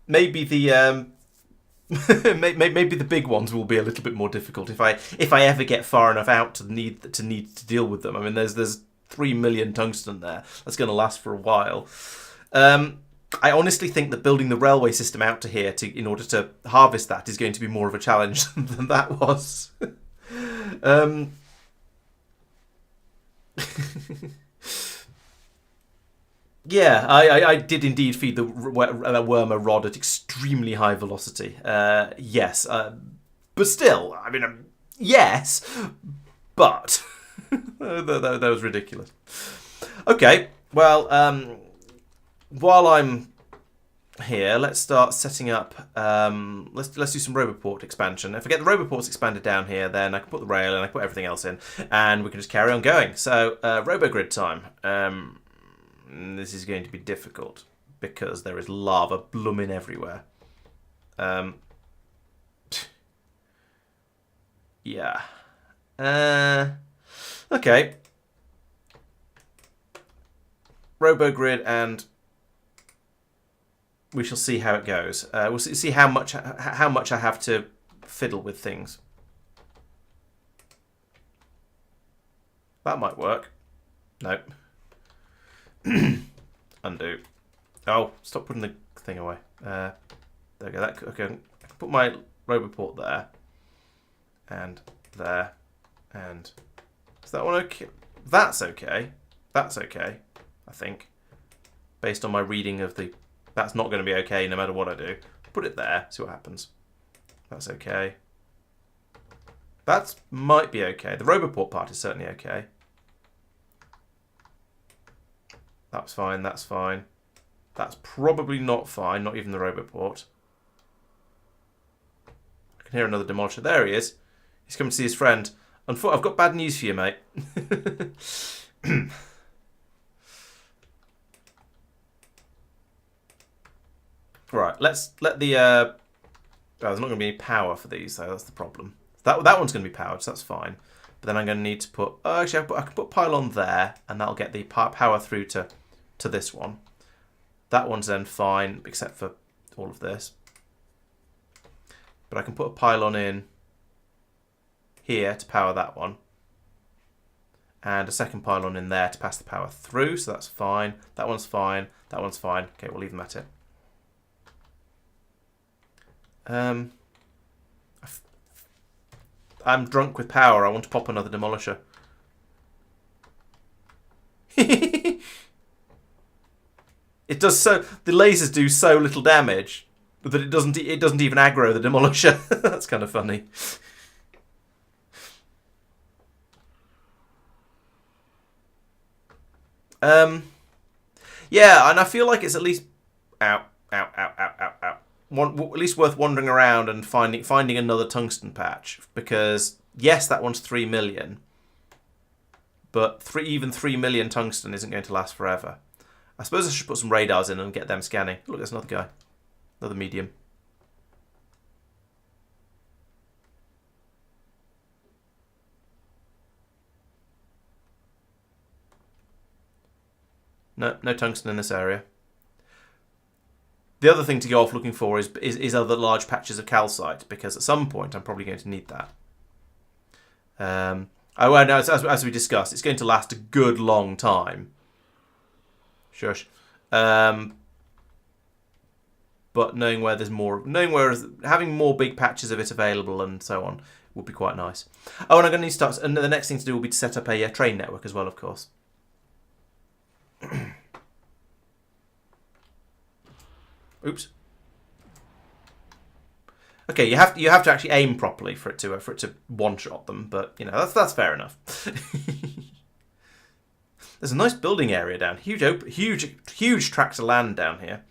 Maybe the maybe the big ones will be a little bit more difficult if I ever get far enough out to need to deal with them. I mean, there's 3 million tungsten there. That's going to last for a while. I honestly think that building the railway system out to here in order to harvest that is going to be more of a challenge than that was. Yeah, I did indeed feed the worm a rod at extremely high velocity. Yes, but still, I mean, yes, but that was ridiculous. Okay, well, while I'm here, let's start setting up. Let's do some Roboport expansion. If I get the Roboports expanded down here, then I can put the rail and I can put everything else in, and we can just carry on going. So, Robogrid time. This is going to be difficult because there is lava blooming everywhere. Yeah. Okay. Robogrid, and we shall see how it goes. We'll see how much I have to fiddle with things. That might work. Nope. Undo. Oh, stop putting the thing away. There we go. Okay. I can put my Roboport there, and there, and is that one okay? That's okay. That's okay. I think, based on my reading of the, that's not going to be okay no matter what I do. Put it there. See what happens. That's okay. That might be okay. The Roboport part is certainly okay. That's fine. That's fine. That's probably not fine. Not even the Roboport. I can hear another demolisher. There he is. He's coming to see his friend. I've got bad news for you, mate. Right. Let's let the. Oh, there's not going to be any power for these, though. That's the problem. That one's going to be powered, so that's fine. But then I'm going to need to put. Oh, actually, I can put pylon there, and that'll get the power through to this one. That one's then fine, except for all of this. But I can put a pylon in here to power that one. And a second pylon in there to pass the power through, so that's fine. That one's fine. That one's fine. Okay, we'll leave them at it. I'm drunk with power. I want to pop another demolisher. It does so. The lasers do so little damage that it doesn't even aggro the demolisher. That's kind of funny. Yeah, and I feel like it's at least at least worth wandering around and finding another tungsten patch, because yes, that one's 3 million, but even 3 million tungsten isn't going to last forever. I suppose I should put some radars in and get them scanning. Look, there's another guy, another medium. No tungsten in this area. The other thing to go off looking for is other large patches of calcite, because at some point I'm probably going to need that. As we discussed, it's going to last a good long time. Shush. But knowing where there's more, having more big patches of it available and so on would be quite nice. Oh, and I'm going to need to start. And the next thing to do will be to set up a train network as well, of course. Oops. Okay, you have to actually aim properly for it to one-shot them, but you know that's fair enough. There's a nice building area down, huge tracts of land down here.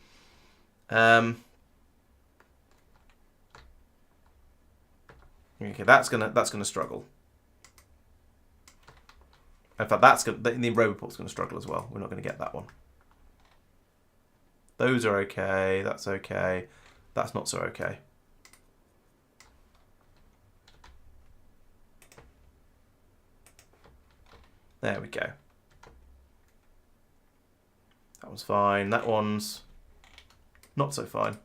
Okay, that's gonna struggle. In fact, the Roboport's gonna struggle as well. We're not gonna get that one. Those are okay. That's okay. That's not so okay. There we go. That one's fine. That one's not so fine.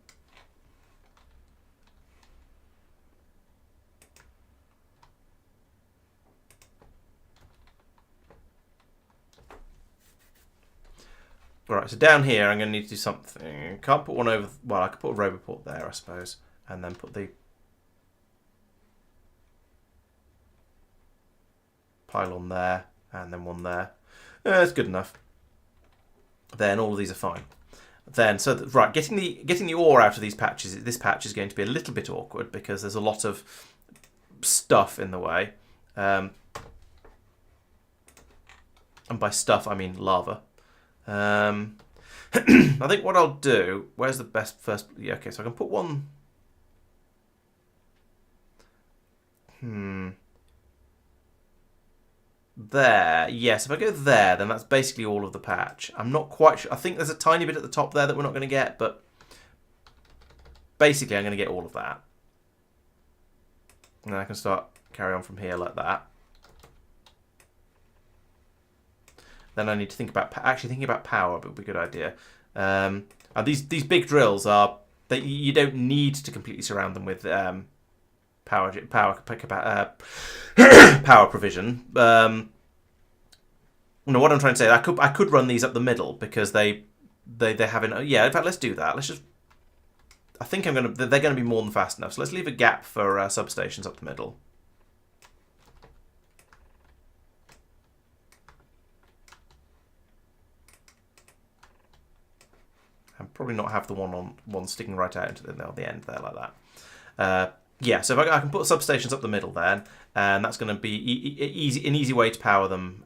Alright, so down here I'm going to need to do something. Can't put one over. Well, I could put a Roboport there, I suppose, and then put the pylon there, and then one there. That's good enough. then all of these are fine. Then, so that, right, getting the ore out of these patches, this patch is going to be a little bit awkward because there's a lot of stuff in the way. And by stuff, I mean lava. I think what I'll do, where's the best first? Yeah, okay, so I can put one. There, yes, if I go there, then that's basically all of the patch. I'm not quite sure. I think there's a tiny bit at the top there that we're not going to get, but basically I'm going to get all of that. And then I can start carry on from here like that. Then I need to think about, actually thinking about power would be a good idea. And these big drills are, that you don't need to completely surround them with power provision. What I'm trying to say, I could run these up the middle because they haven't. Yeah, in fact, let's do that. Let's just. I think they're gonna be more than fast enough. So let's leave a gap for substations up the middle. And probably not have the one sticking right out into the end there like that. Yeah, so if I can put substations up the middle then, and that's going to be an easy way to power them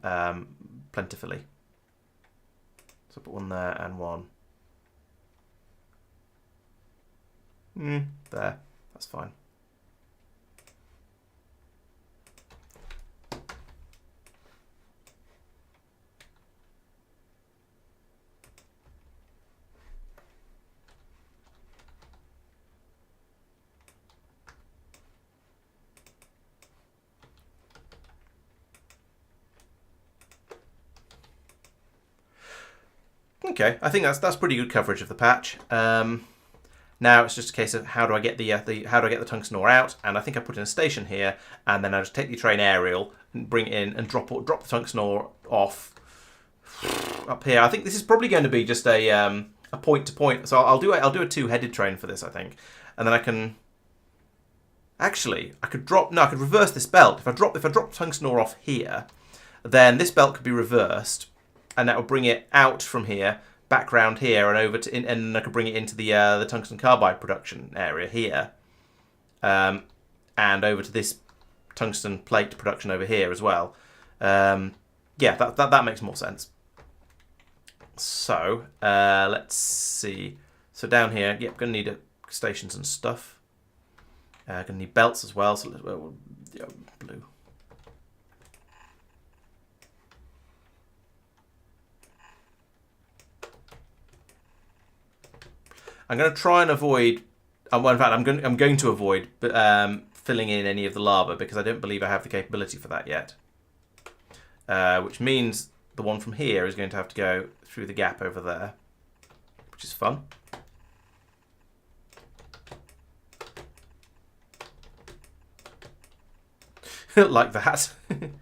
plentifully. So put one there and one. There, that's fine. Okay, I think that's pretty good coverage of the patch. Now it's just a case of how do I get the tungsten ore out, and I think I put in a station here, and then I just take the train aerial and bring it in and drop the tungsten ore off up here. I think this is probably going to be just a point to point. So I'll do a two-headed train for this, I think, and then I can. Actually, I could reverse this belt. If I drop tungsten ore off here, then this belt could be reversed. And that will bring it out from here, back round here, and over to, and I could bring it into the tungsten carbide production area here, and over to this tungsten plate production over here as well. Yeah, that makes more sense. So let's see. So down here, yep, gonna need stations and stuff. Gonna need belts as well. So blue. I'm going to try and avoid. Well, in fact, I'm going to avoid filling in any of the lava because I don't believe I have the capability for that yet. Which means the one from here is going to have to go through the gap over there, which is fun. Like that. And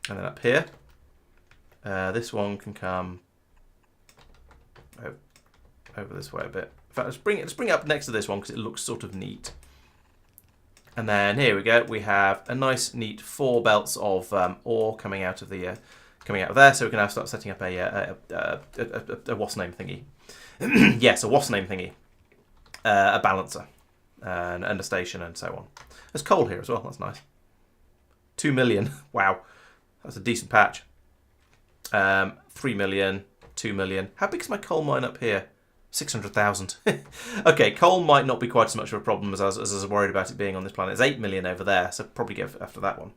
then up here, this one can come over this way a bit. In fact, let's bring it up next to this one because it looks sort of neat. And then here we go. We have a nice, neat 4 belts of ore coming out of there. So we can now start setting up a what's name thingy. Yes, a what's name thingy. A balancer and a station and so on. There's coal here as well. That's nice. 2 million. Wow, that's a decent patch. 3 million. 2 million. How big is my coal mine up here? 600,000. Okay, coal might not be quite as much of a problem as I was worried about it being on this planet. There's 8 million over there, so probably go after that one.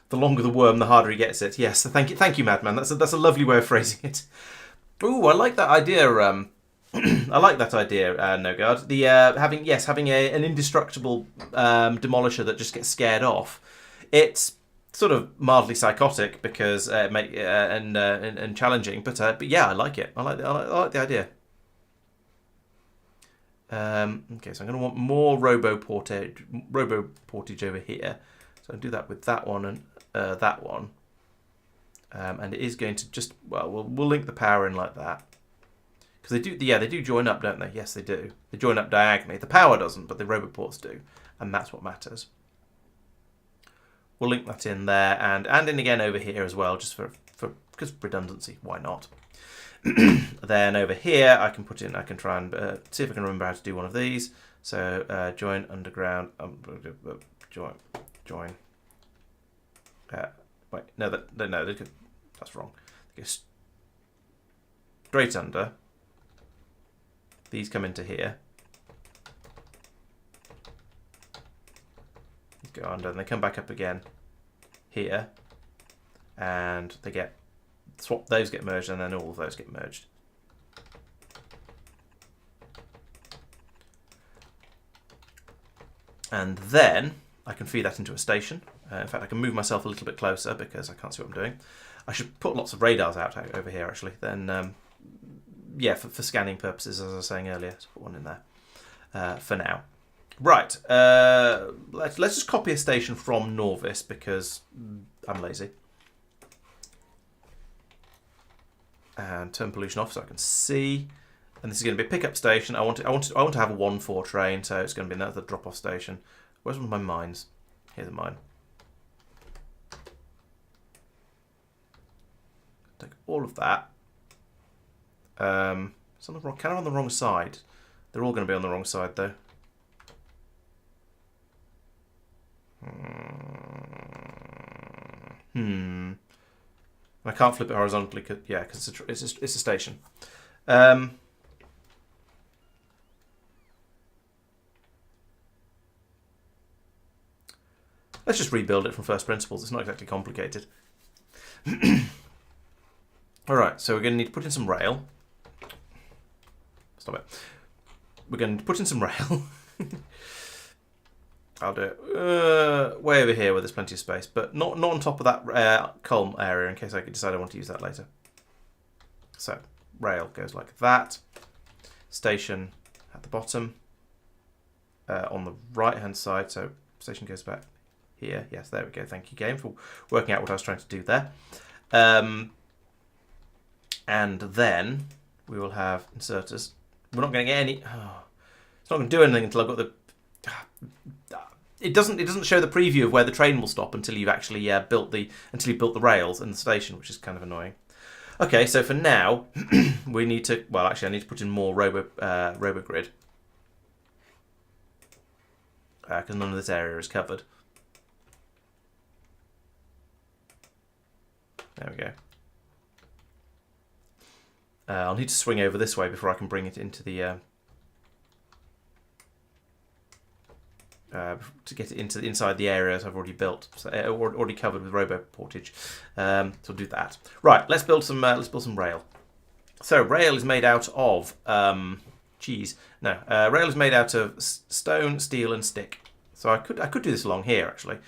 The longer the worm, the harder he gets it. Yes, thank you, Madman. That's a lovely way of phrasing it. Ooh, I like that idea. I like that idea, Nogard. The having an indestructible demolisher that just gets scared off. It's sort of mildly psychotic because and challenging, but yeah, I like it. I like the idea. Okay, so I'm going to want more robo portage over here. So I'll do that with that one and that one. And it is going to just we'll link the power in like that. Because they do, yeah, they do join up, don't they? Yes, they do. They join up diagonally. The power doesn't, but the robot ports do. And that's what matters. We'll link that in there and in again over here as well, just for because redundancy, why not? Then over here, I can try and see if I can remember how to do one of these. So join underground, join. Wait, no, that's wrong. They go straight under. These come into here. Go under, and they come back up again here, and they get those get merged, and then all of those get merged. And then I can feed that into a station. In fact, I can move myself a little bit closer because I can't see what I'm doing. I should put lots of radars out over here actually. Then, yeah, for scanning purposes, as I was saying earlier, to put one in there for now. Right, let's just copy a station from Norvis because I'm lazy. And turn pollution off so I can see. And this is going to be a pickup station. I want to have a 1-4 train, so it's going to be another drop-off station. Where's one of my mines? Here's a mine. Take all of that. It's on the wrong, kind of on the wrong side. They're all going to be on the wrong side though. I can't flip it horizontally, because it's a station. Let's just rebuild it from first principles. It's not exactly complicated. All right, so we're going to need to put in some rail. Stop it. We're going to put in some rail. I'll do it way over here where there's plenty of space, but not on top of that column area in case I decide I want to use that later. So rail goes like that. Station at the bottom on the right hand side. So station goes back here. Yes, there we go. Thank you, game, for working out what I was trying to do there. And then we will have inserters. We're not going to get any. Oh, it's not going to do anything until I've got the. It doesn't show the preview of where the train will stop until you've actually built the rails and the station, which is kind of annoying. Okay, so for now we need to. Well, actually, I need to put in more RoboGrid because none of this area is covered. There we go. I'll need to swing over this way before I can bring it into the. To get it into inside the areas I've already built, so already covered with robo portage. So I'll do that. Right, let's build some rail. So rail is made out of rail is made out of stone, steel, and stick. So I could do this along here actually.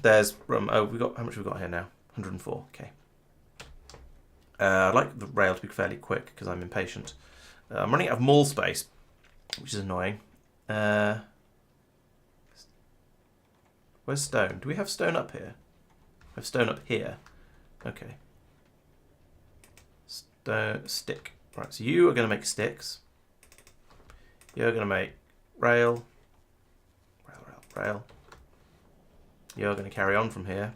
There's we got how much we've got here now? 104. Okay. I'd like the rail to be fairly quick because I'm impatient. I'm running out of mall space, which is annoying. Where's stone? Do we have stone up here? We have stone up here. Okay. Stick. Right, so you are going to make sticks. You're going to make rail. Rail. You're going to carry on from here.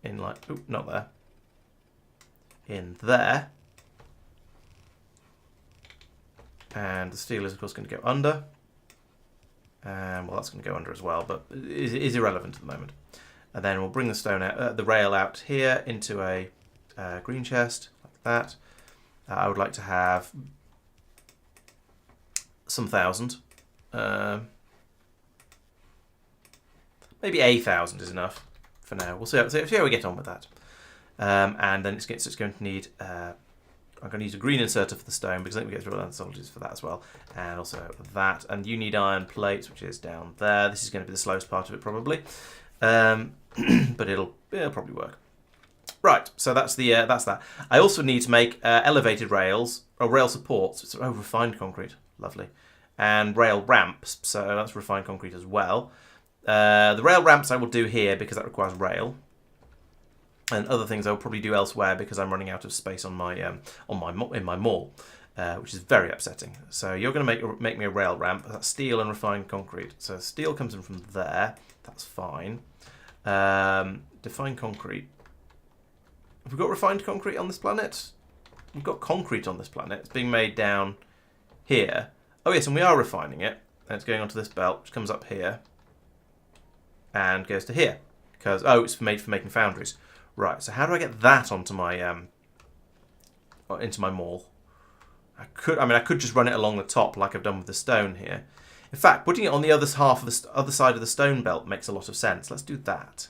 In like, oop, not there. In there. And the steel is of course going to go under. Well, that's going to go under as well, but it is irrelevant at the moment. And then we'll bring the stone out, the rail out here into a green chest like that. I would like to have some 1,000. Maybe 1,000 is enough for now. We'll see how we get on with that. And then it's going to need. I'm going to use a green inserter for the stone because I think we get through all the soldiers for that as well. And also that. And you need iron plates, which is down there. This is going to be the slowest part of it probably. But it'll probably work. Right, so that's that. I also need to make elevated rails, or rail supports. So, refined concrete. Lovely. And rail ramps. So that's refined concrete as well. The rail ramps I will do here because that requires rail. and other things I'll probably do elsewhere because I'm running out of space on my in my mall, which is very upsetting. So you're going to make me a rail ramp. That's steel and refined concrete. So steel comes in from there. That's fine. Defined concrete. Have we got refined concrete on this planet? We've got concrete on this planet. It's being made down here. Oh yes, and we are refining it. And it's going onto this belt, which comes up here and goes to here. Because it's made for making foundries. Right. So how do I get that onto my into my mall? I could just run it along the top like I've done with the stone here. In fact, putting it on the other half of the other side of the stone belt makes a lot of sense. Let's do that.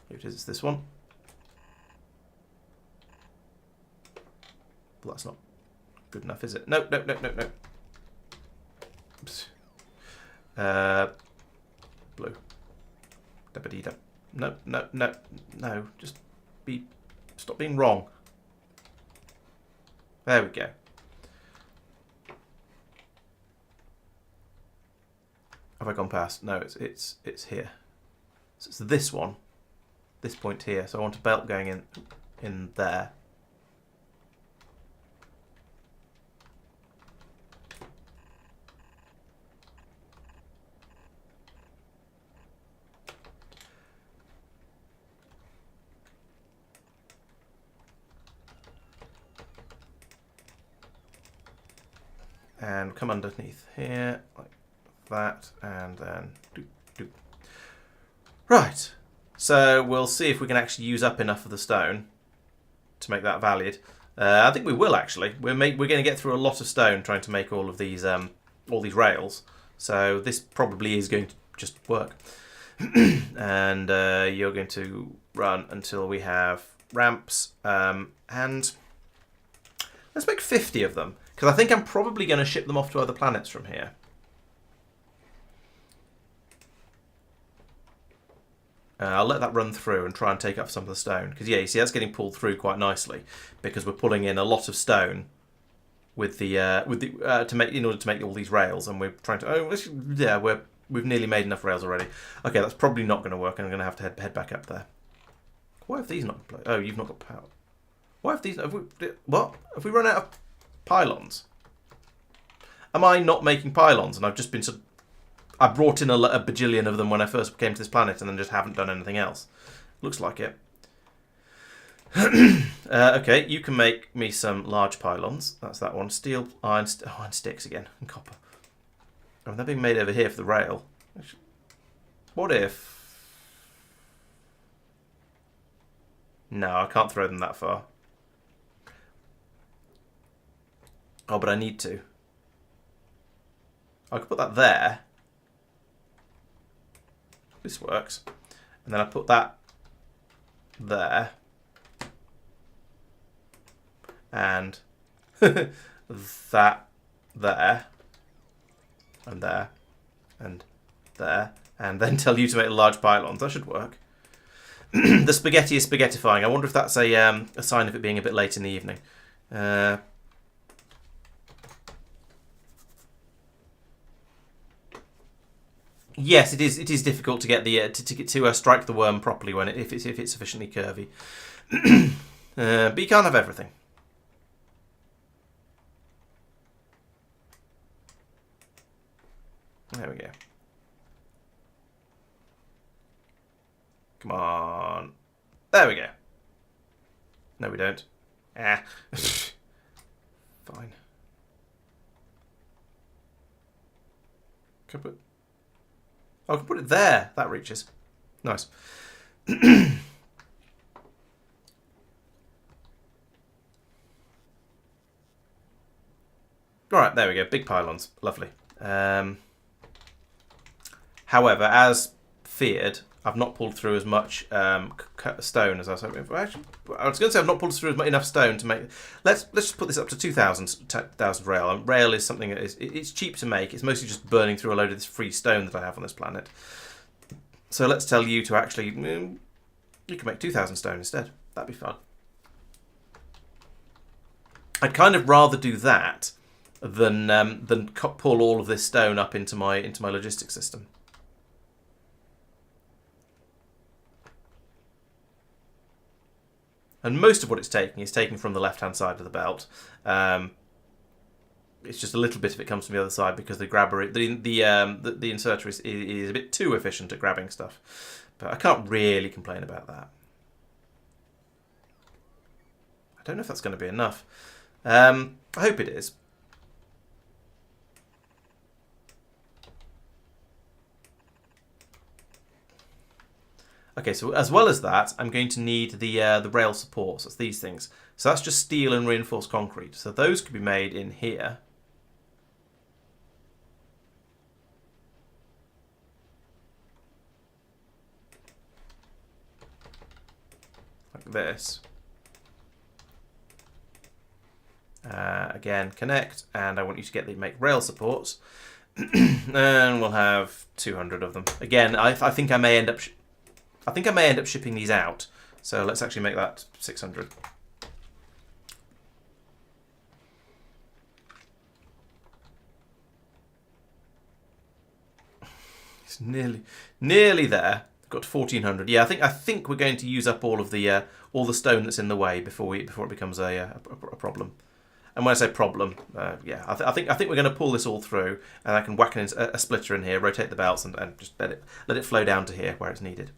Here it is. It's this one. Well, that's not good enough, is it? No. Oops. Blue. Da-ba-dee-da. No. Just stop being wrong. There we go. Have I gone past? No, it's here. So it's this one, this point here. So I want a belt going in there. And come underneath here, like that, and then do. Right, so we'll see if we can actually use up enough of the stone to make that valid. I think we will actually. We're going to get through a lot of stone trying to make all these rails. So this probably is going to just work. And you're going to run until we have ramps, and let's make 50 of them. Because I think I'm probably going to ship them off to other planets from here. I'll let that run through and try and take up some of the stone. Because yeah, you see that's getting pulled through quite nicely because we're pulling in a lot of stone with the in order to make all these rails, and we're trying to we've nearly made enough rails already. Okay, that's probably not going to work, and I'm going to have to head back up there. Why have these not? Oh, you've not got power. Why have these? Have we run out of pylons? Am I not making pylons and I've just been I brought in a bajillion of them when I first came to this planet and then just haven't done anything else? Looks like it. Okay, you can make me some large pylons. That's that one. Steel, iron sticks again, and copper. Oh, they're being made over here for the rail. What if... No, I can't throw them that far. Oh, but I need to. I could put that there. This works. And then I put that there. And that there. And there. And there. And then tell you to make large pylons. That should work. The spaghetti is spaghettifying. I wonder if that's a sign of it being a bit late in the evening. Yes, it is. It is difficult to get the to strike the worm properly when if it's sufficiently curvy. But you can't have everything. There we go. Come on. There we go. No, we don't. Ah. Fine. Can I put... Oh, I can put it there. That reaches. Nice. Alright, there we go. Big pylons. Lovely. However, as feared, I've not pulled through as much stone as I was hoping for. Actually, I was going to say I've not pulled through enough stone to make... Let's just put this up to 2,000 rail. And rail is something that it's cheap to make. It's mostly just burning through a load of this free stone that I have on this planet. So let's tell you to actually... you can make 2,000 stone instead. That'd be fun. I'd kind of rather do that than pull all of this stone up into my logistics system. And most of what it's taking is taken from the left-hand side of the belt. It's just a little bit of it comes from the other side because the grabber, the inserter is a bit too efficient at grabbing stuff. But I can't really complain about that. I don't know if that's going to be enough. I hope it is. Okay, so as well as that, I'm going to need the rail supports. That's these things. So that's just steel and reinforced concrete. So those could be made in here. Like this. Again, connect, and I want you to make rail supports. And we'll have 200 of them. Again, I think I may end up shipping these out. So let's actually make that 600. It's nearly there. Got to 1400. Yeah, I think we're going to use up all the stone that's in the way before it becomes a problem. And when I say problem, yeah, I think we're going to pull this all through, and I can whack a splitter in here, rotate the belts, and just let it flow down to here where it's needed.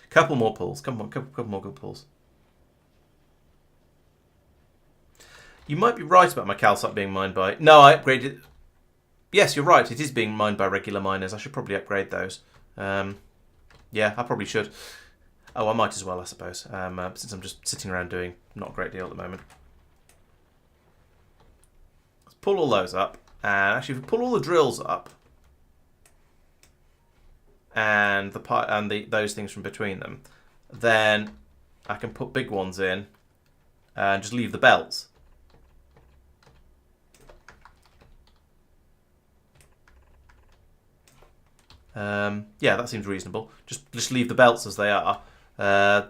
Couple more pulls. Come on, couple more good pulls. You might be right about my calcite being mined by... No, I upgraded... Yes, you're right. It is being mined by regular miners. I should probably upgrade those. Yeah, I probably should. Oh, I might as well, I suppose, since I'm just sitting around doing not a great deal at the moment. Let's pull all those up. And actually, if we pull all the drills up, and those things from between them, then I can put big ones in and just leave the belts. Yeah, that seems reasonable. Just leave the belts as they are. The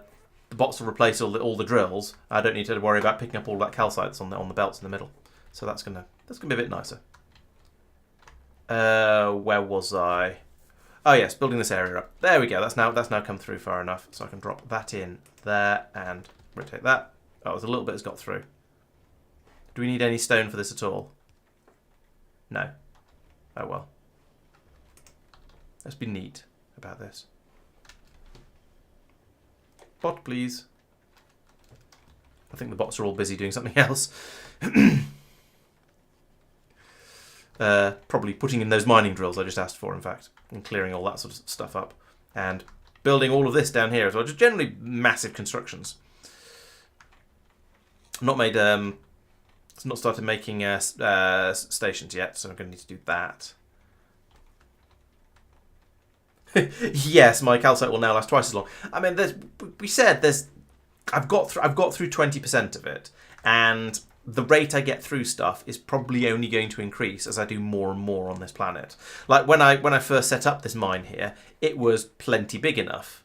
bots will replace all the drills. I don't need to worry about picking up all that calcite that's on the belts in the middle. So that's gonna be a bit nicer. Where was I? Oh yes, building this area up. There we go. That's now come through far enough, so I can drop that in there and rotate that. Oh, there's a little bit that's got through. Do we need any stone for this at all? No. Oh well. Let's be neat about this. Bot, please. I think the bots are all busy doing something else. Probably putting in those mining drills I just asked for, in fact, and clearing all that sort of stuff up. And building all of this down here as well. Just generally massive constructions. Not made... it's not started making stations yet, so I'm going to need to do that. Yes, my calcite will now last twice as long. I mean, I've got through 20% of it, and the rate I get through stuff is probably only going to increase as I do more and more on this planet. Like when I first set up this mine here, it was plenty big enough.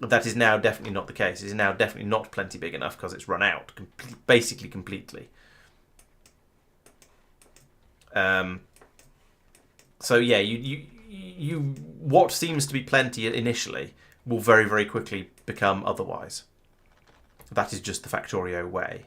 That is now definitely not the case. It is now definitely not plenty big enough because it's run out basically completely. So yeah, what seems to be plenty initially will very, very quickly become otherwise. That is just the Factorio way.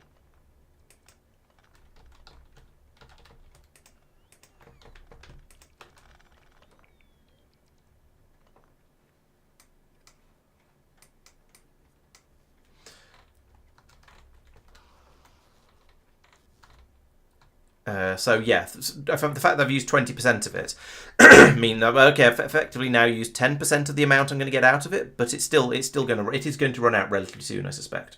So yeah, the fact that I've used 20% of it mean that, okay, I've effectively now used 10% of the amount I'm going to get out of it, but it is going to run out relatively soon, I suspect.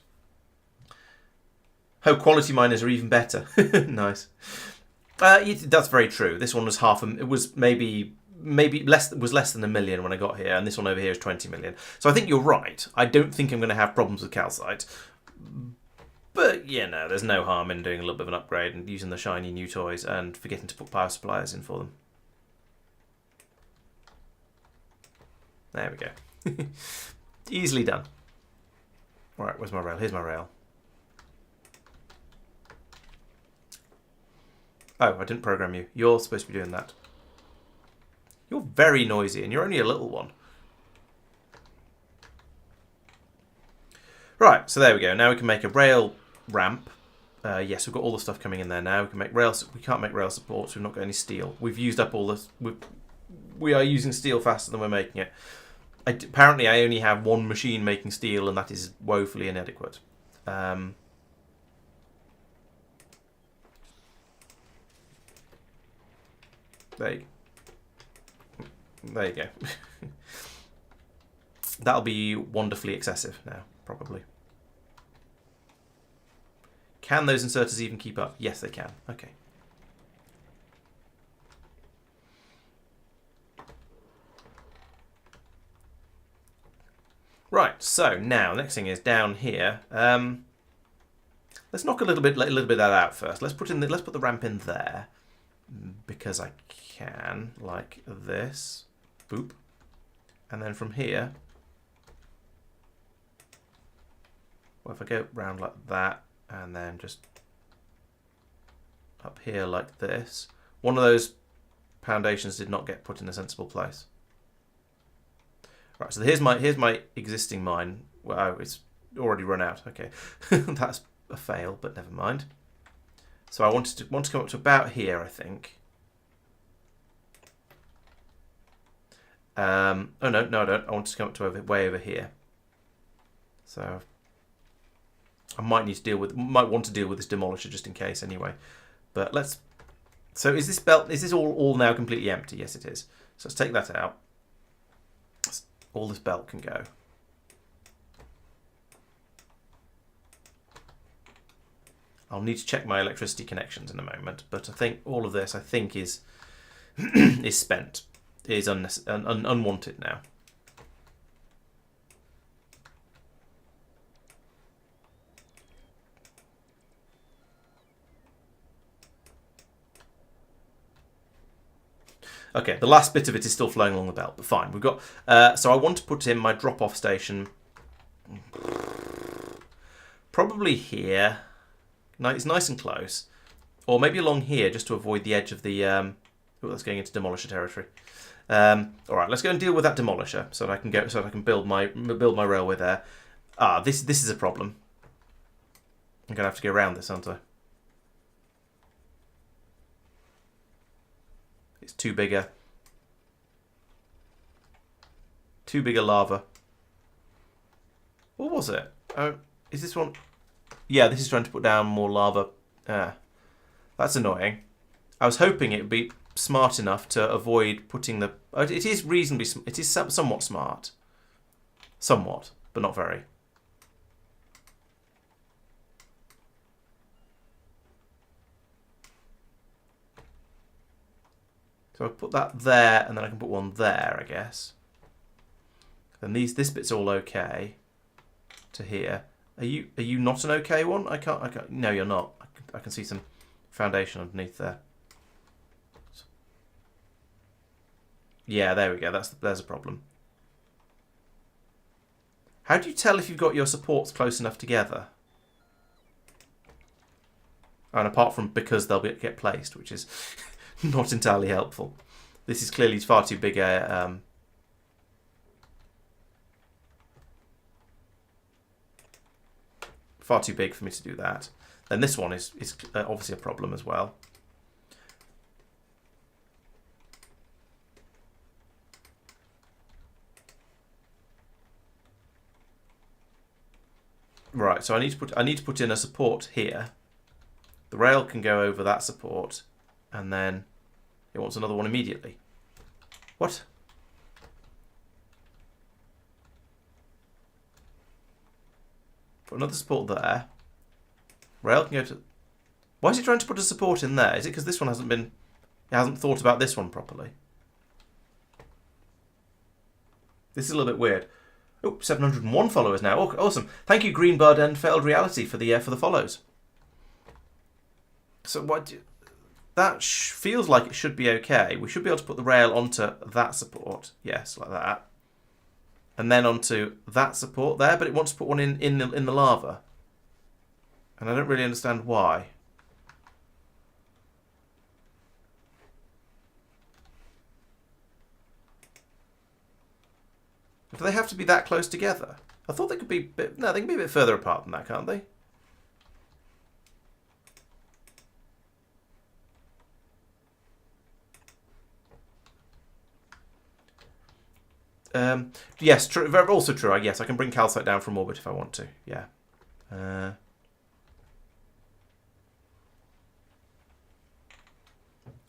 Oh, quality miners are even better. Nice. That's very true. This one was it was maybe less than $1 million when I got here, and this one over here is 20 million. So I think you're right. I don't think I'm going to have problems with calcite. But, you know, there's no harm in doing a little bit of an upgrade and using the shiny new toys and forgetting to put power suppliers in for them. There we go. Easily done. Alright, where's my rail? Here's my rail. Oh, I didn't program you. You're supposed to be doing that. You're very noisy, and you're only a little one. Right, so there we go. Now we can make a rail ramp. Yes, we've got all the stuff coming in there now. We can make rail. We can't make rail supports. We've not got any steel. We've used up all this. We are using steel faster than we're making it. Apparently, I only have one machine making steel, and that is woefully inadequate. There you go. That'll be wonderfully excessive now, probably. Can those inserters even keep up? Yes, they can. Okay. Right, so now, next thing is down here. Let's knock a little bit of that out first. Let's put the ramp in there. Because I can, like this. Boop. And then from here, well, if I go round like that, and then just up here like this, one of those foundations did not get put in a sensible place. Right, so here's my existing mine. Well, it's already run out. Okay, that's a fail, but never mind. So I want to come up to about here, I think. Oh no, I don't. I want to come up to way over here. So I might want to deal with this demolisher just in case anyway. But let's. So is this all now completely empty? Yes, it is. So let's take that out. All this belt can go. I'll need to check my electricity connections in a moment, but I think all of this is is spent, is unwanted now. Okay, the last bit of it is still flowing along the belt, but fine. We've got. So I want to put in my drop-off station. Probably here. No, it's nice and close, or maybe along here just to avoid the edge of the. Oh, that's going into demolisher territory. All right, let's go and deal with that demolisher so that I can build my railway there. This is a problem. I'm gonna have to go around this, aren't I? It's too big a lava. What was it? Oh, is this one? Yeah, this is trying to put down more lava. That's annoying. I was hoping it would be smart enough to avoid putting the. It is reasonably. It is somewhat smart. Somewhat, but not very. So I put that there, and then I can put one there, I guess. And this bit's all okay. To here. Are you not an okay one? I can't. No, you're not. I can see some foundation underneath there. Yeah, there we go. There's a problem. How do you tell if you've got your supports close enough together? And apart from because they'll get placed, which is not entirely helpful. This is clearly far too big a. Far too big for me to do that. Then this one is obviously a problem as well. Right, so I need to put in a support here. The rail can go over that support, and then it wants another one immediately. What? Put another support there. Rail can go to. Why is it trying to put a support in there? Is it because this one it hasn't thought about this one properly? This is a little bit weird. Oh, 701 followers now. Oh, awesome. Thank you, Greenbud and Failed Reality for the follows. So that feels like it should be okay. We should be able to put the rail onto that support. Yes, like that. And then onto that support there, but it wants to put one in the lava. And I don't really understand why. Do they have to be that close together? I thought they could be no, they can be a bit further apart than that, can't they? Yes, true. Also true. Yes, I can bring calcite down from orbit if I want to. Yeah.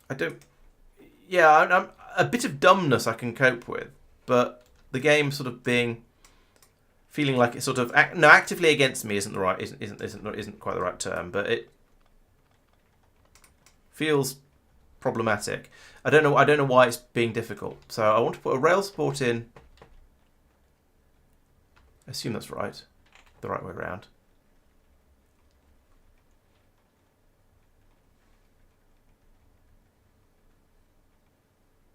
I don't. Yeah, I'm a bit of dumbness I can cope with, but the game sort of feeling like it's sort of actively against me isn't the right isn't quite the right term, but it feels problematic. I don't know why it's being difficult. So I want to put a rail support in. I assume that's right, the right way around.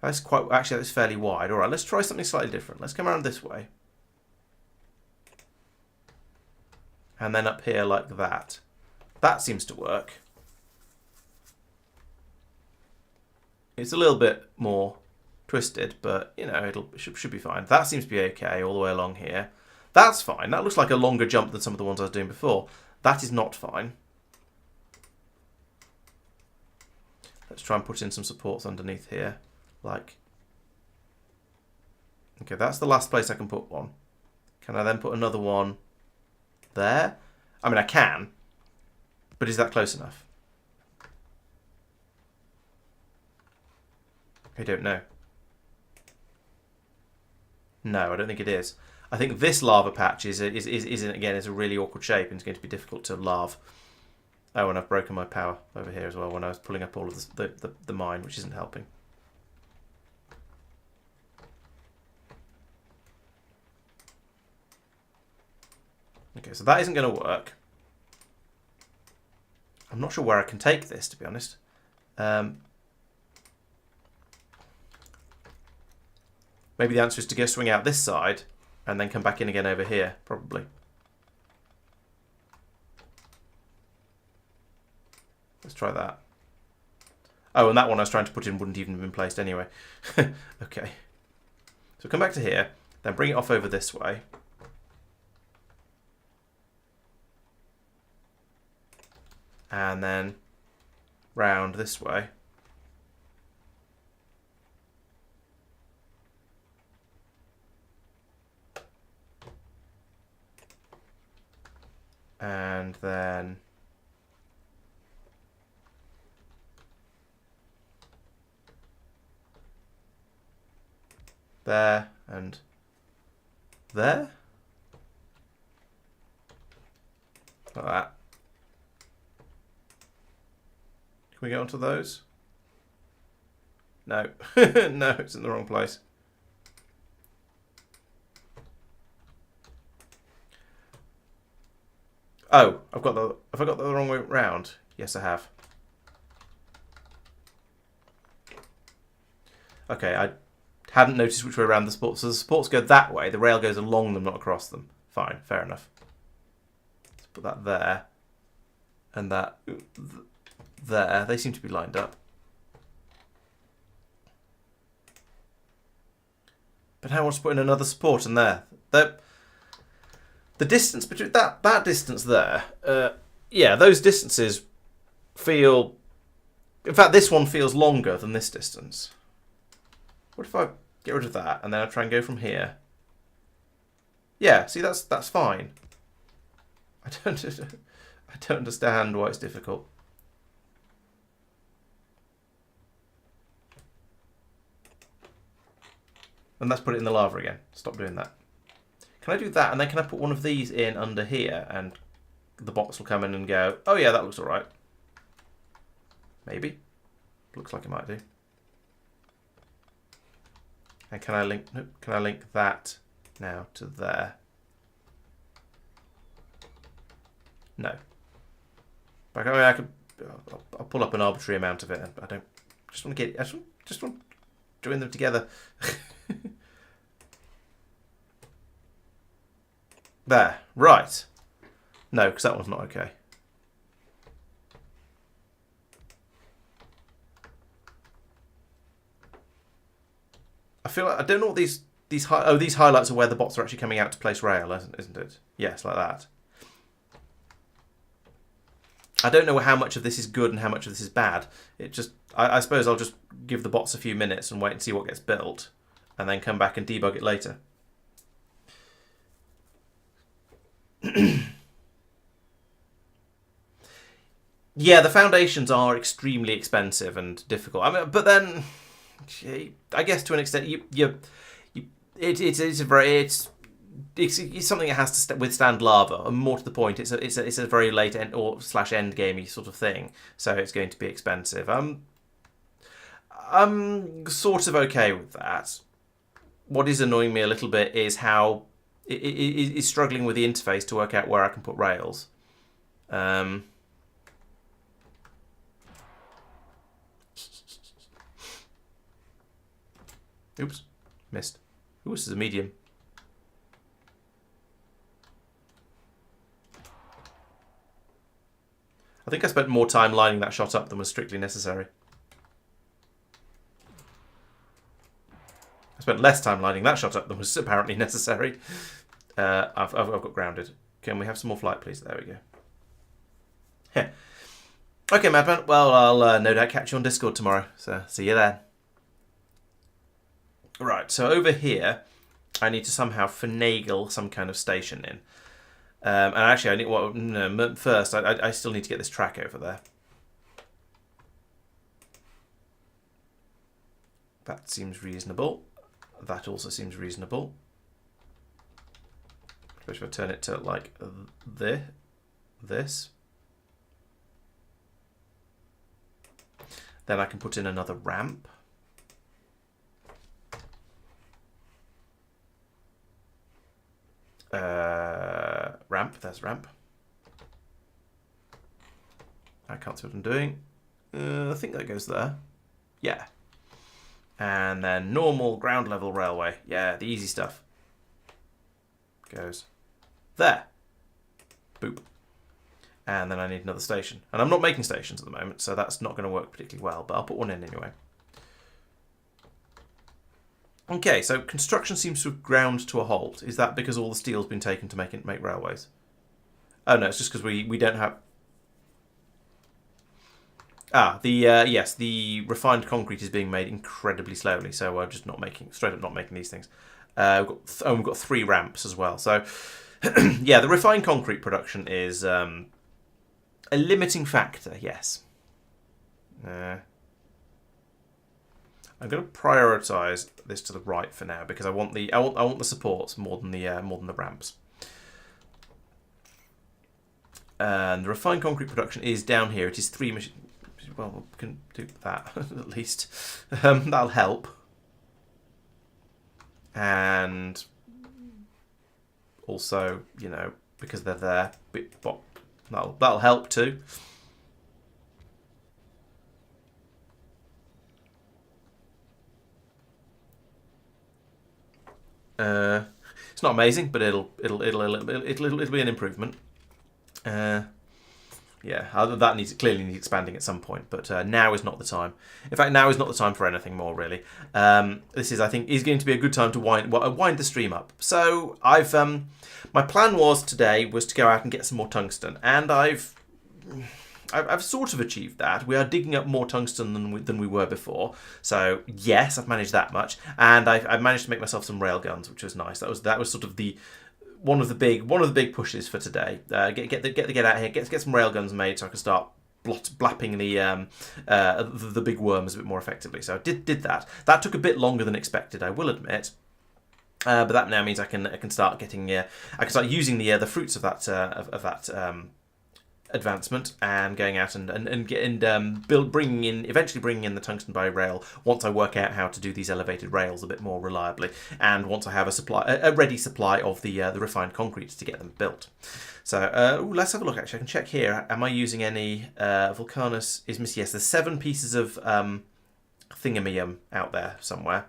That's actually that's fairly wide. All right, let's try something slightly different. Let's come around this way. And then up here like that. That seems to work. It's a little bit more twisted, but you know, it should be fine. That seems to be okay all the way along here. That's fine. That looks like a longer jump than some of the ones I was doing before. That is not fine. Let's try and put in some supports underneath here. Like, okay, that's the last place I can put one. Can I then put another one there? I mean, I can, but is that close enough? I don't know. No, I don't think it is. I think this lava patch is again a really awkward shape and it's going to be difficult to lave. Oh, and I've broken my power over here as well when I was pulling up all of the mine, which isn't helping. Okay, so that isn't going to work. I'm not sure where I can take this, to be honest. Maybe the answer is to go swing out this side and then come back in again over here, probably. Let's try that. Oh, and that one I was trying to put in wouldn't even have been placed anyway. Okay. So come back to here, then bring it off over this way. And then round this way. And then there and there. Like that. Can we get onto those? No. No, it's in the wrong place. Oh, have I got the wrong way round? Yes, I have. Okay, I hadn't noticed which way around the supports. So the supports go that way. The rail goes along them, not across them. Fine, fair enough. Let's put that there. And that there. They seem to be lined up. But now I want to put in another support in there. The distance between that distance there, yeah, those distances feel. In fact, this one feels longer than this distance. What if I get rid of that and then I try and go from here? Yeah, see, that's fine. I don't understand why it's difficult. And let's put it in the lava again. Stop doing that. Can I do that? And then can I put one of these in under here and the box will come in and go, oh yeah, that looks all right. Maybe. Looks like it might do. And can I link, nope, can I link that now to there? No. But I mean, I'll pull up an arbitrary amount of it. I don't, just want to get, just want to join them together. There, right. No, because that one's not okay. I feel like I don't know what these these highlights are where the bots are actually coming out to place rail, isn't it? Yes, like that. I don't know how much of this is good and how much of this is bad. I suppose I'll just give the bots a few minutes and wait and see what gets built, and then come back and debug it later. Yeah, the foundations are extremely expensive and difficult. I mean, but then, I guess to an extent, it's something that has to withstand lava. And more to the point, it's a very late end or / end gamey sort of thing. So it's going to be expensive. I'm sort of okay with that. What is annoying me a little bit is how it is struggling with the interface to work out where I can put rails. Oops, missed. Ooh, this is a medium. I think I spent more time lining that shot up than was strictly necessary. I spent less time lining that shot up than was apparently necessary. I've got grounded. Can we have some more flight, please? There we go. Heh. Okay, Madman. Well, I'll no doubt catch you on Discord tomorrow. So see you then. Right, so over here, I need to somehow finagle some kind of station in. And actually, I need. Well, no, first, I still need to get this track over there. That seems reasonable. That also seems reasonable. If I turn it to like this, then I can put in another ramp. Ramp, there's ramp. I can't see what I'm doing. I think that goes there. Yeah. And then normal ground level railway. Yeah, the easy stuff. Goes there. Boop. And then I need another station. And I'm not making stations at the moment, so that's not going to work particularly well, but I'll put one in anyway. Okay, so construction seems to have ground to a halt. Is that because all the steel's been taken to make railways? Oh no, it's just because we don't have... yes, the refined concrete is being made incredibly slowly, so we're just straight up not making these things. We've got 3 ramps as well. So, yeah, the refined concrete production is a limiting factor, yes. I'm going to prioritise this to the right for now because I want the supports more than the ramps. And the refined concrete production is down here. It is 3 machines. Well, we can do that at least. That'll help. And also, you know, because they're there, that'll help too. It's not amazing, but it'll be an improvement. Yeah, that clearly needs expanding at some point, but now is not the time. In fact, now is not the time for anything more, really. This is, I think, is going to be a good time to wind the stream up. So my plan today was to go out and get some more tungsten, and I've sort of achieved that. We are digging up more tungsten than we were before. So yes, I've managed that much, and I've managed to make myself some railguns, which was nice. That was sort of one of the big pushes for today. Get out here, get some railguns made, so I can start blapping the big worms a bit more effectively. So I did that. That took a bit longer than expected, I will admit. But that now means I can start getting I can start using the fruits of that advancement and going out and eventually bringing in the tungsten by rail once I work out how to do these elevated rails a bit more reliably, and once I have a ready supply of the refined concrete to get them built. So let's have a look. Actually, I can check here. Am I using any Vulcanus? Is missing? Yes, there's 7 pieces of thingamium out there somewhere.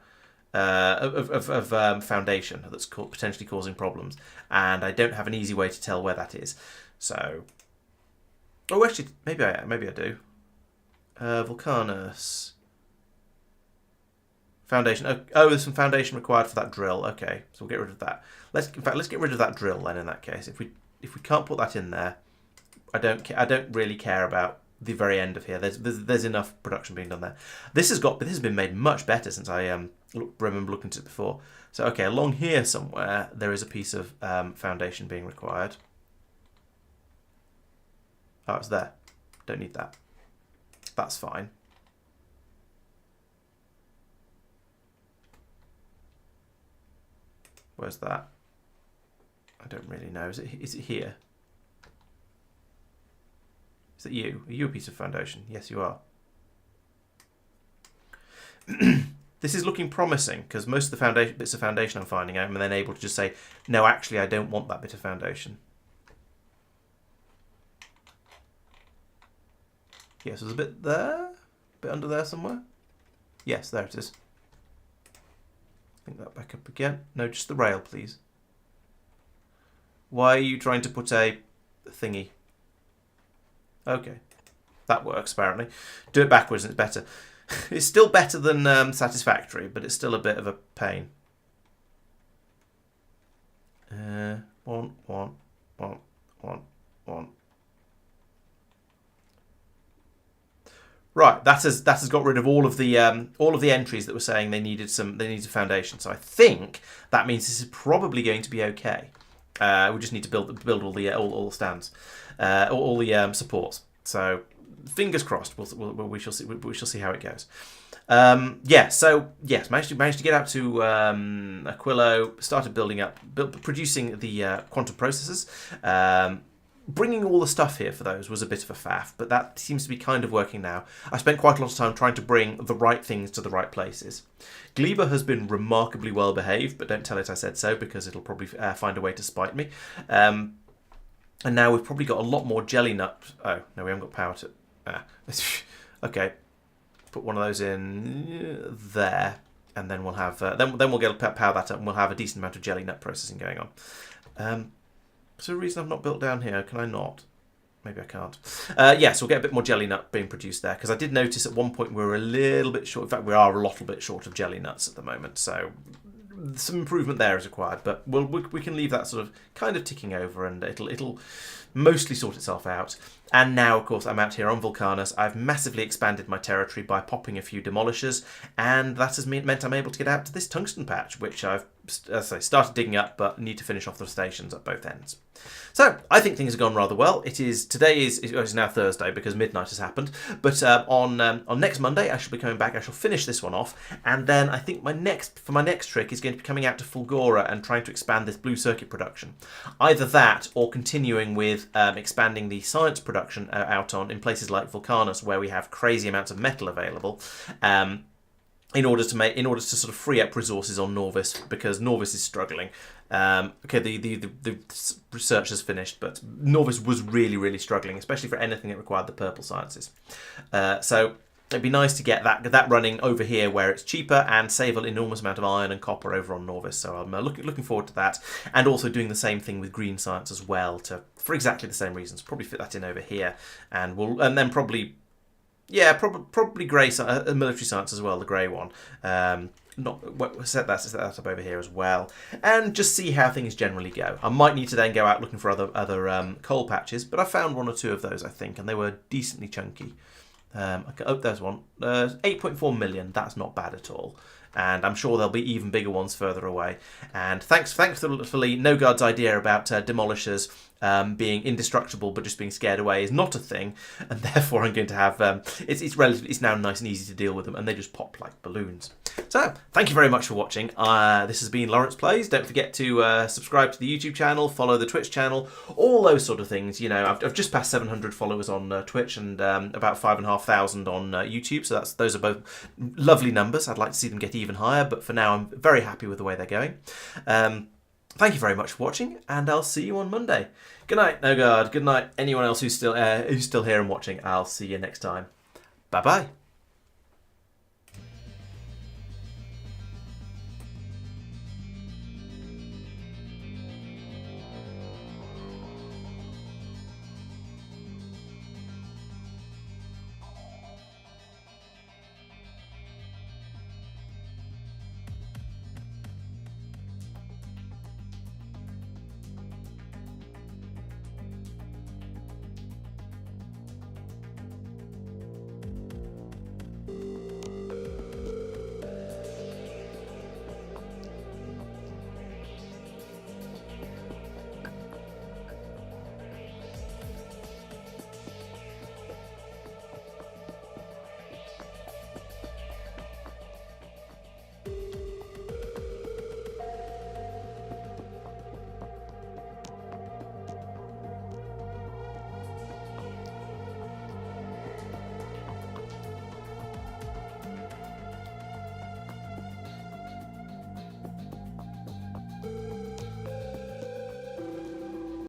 Of foundation that's potentially causing problems, and I don't have an easy way to tell where that is. So, actually, maybe I do. Vulcanus. Foundation. Oh, there's some foundation required for that drill. Okay, so we'll get rid of that. In fact, let's get rid of that drill then. In that case, if we can't put that in there, I don't really care about the very end of here. There's enough production being done there. This has been made much better since I remember looking at it before. So okay, along here somewhere there is a piece of foundation being required. Oh, it's there. Don't need that. That's fine. Where's that? I don't really know. Is it here? Is that you? Are you a piece of foundation? Yes, you are. This is looking promising because most of the bits of foundation I'm finding I'm then able to just say, no, actually, I don't want that bit of foundation. Yes, there's a bit there, a bit under there somewhere. Yes, there it is. Bring that back up again. No, just the rail, please. Why are you trying to put a thingy? Okay, that works apparently. Do it backwards and it's better. It's still better than satisfactory, but it's still a bit of a pain. One. Right, that has got rid of all of the entries that were saying they needed foundation. So I think that means this is probably going to be okay. We just need to build all the stands, all the supports. So fingers crossed. We shall see how it goes. Yeah. So yes, managed to get out to Aquilo. Started producing the quantum processors. Bringing all the stuff here for those was a bit of a faff, but that seems to be kind of working now. I spent quite a lot of time trying to bring the right things to the right places. Gleba has been remarkably well behaved, but don't tell it I said so because it'll probably find a way to spite me. And now we've probably got a lot more jelly nut. Oh, no, we haven't got power to... Okay, put one of those in there, and then we'll have... then we'll get power that up, and we'll have a decent amount of jelly nut processing going on. Is there a reason I've not built down here? Can I not? Maybe I can't. Yes, we'll get a bit more jelly nut being produced there, because I did notice at one point we were a little bit short. In fact, we are a little bit short of jelly nuts at the moment, so some improvement there is required. But we can leave that sort of kind of ticking over, and it'll mostly sort itself out. And now, of course, I'm out here on Vulcanus. I've massively expanded my territory by popping a few demolishers, and that has meant I'm able to get out to this tungsten patch, which I've, as I say, started digging up, but need to finish off the stations at both ends. So I think things have gone rather well. Today is now Thursday because midnight has happened, but on next Monday I shall be coming back. I shall finish this one off, and then I think my next trick is going to be coming out to Fulgora and trying to expand this blue circuit production. Either that or continuing with expanding the science production out in places like Vulcanus, where we have crazy amounts of metal available. In order to sort of free up resources on Norvis, because Norvis is struggling. Okay, the research has finished, but Norvis was really struggling, especially for anything that required the purple sciences. So it'd be nice to get that running over here where it's cheaper and save an enormous amount of iron and copper over on Norvis. So I'm looking forward to that, and also doing the same thing with green science as well, for exactly the same reasons. Probably fit that in over here, and then probably. Yeah, probably grey military science as well, the grey one. Set that up over here as well, and just see how things generally go. I might need to then go out looking for other coal patches, but I found one or two of those, I think, and they were decently chunky. Oh, there's one. 8.4 million. That's not bad at all. And I'm sure there'll be even bigger ones further away. And thankfully, No Guard's idea about demolishers being indestructible but just being scared away is not a thing, and therefore I'm going to have it's now nice and easy to deal with them, and they just pop like balloons. So thank you very much for watching. This has been Laurence Plays. Don't forget to subscribe to the YouTube channel, follow the Twitch channel, all those sort of things. You know, I've just passed 700 followers on Twitch and about 5,500 on YouTube. So those are both lovely numbers. I'd like to see them get even higher, but for now I'm very happy with the way they're going. Thank you very much for watching, and I'll see you on Monday. Good night, No Guard. Good night, anyone else who's still here and watching. I'll see you next time. Bye bye.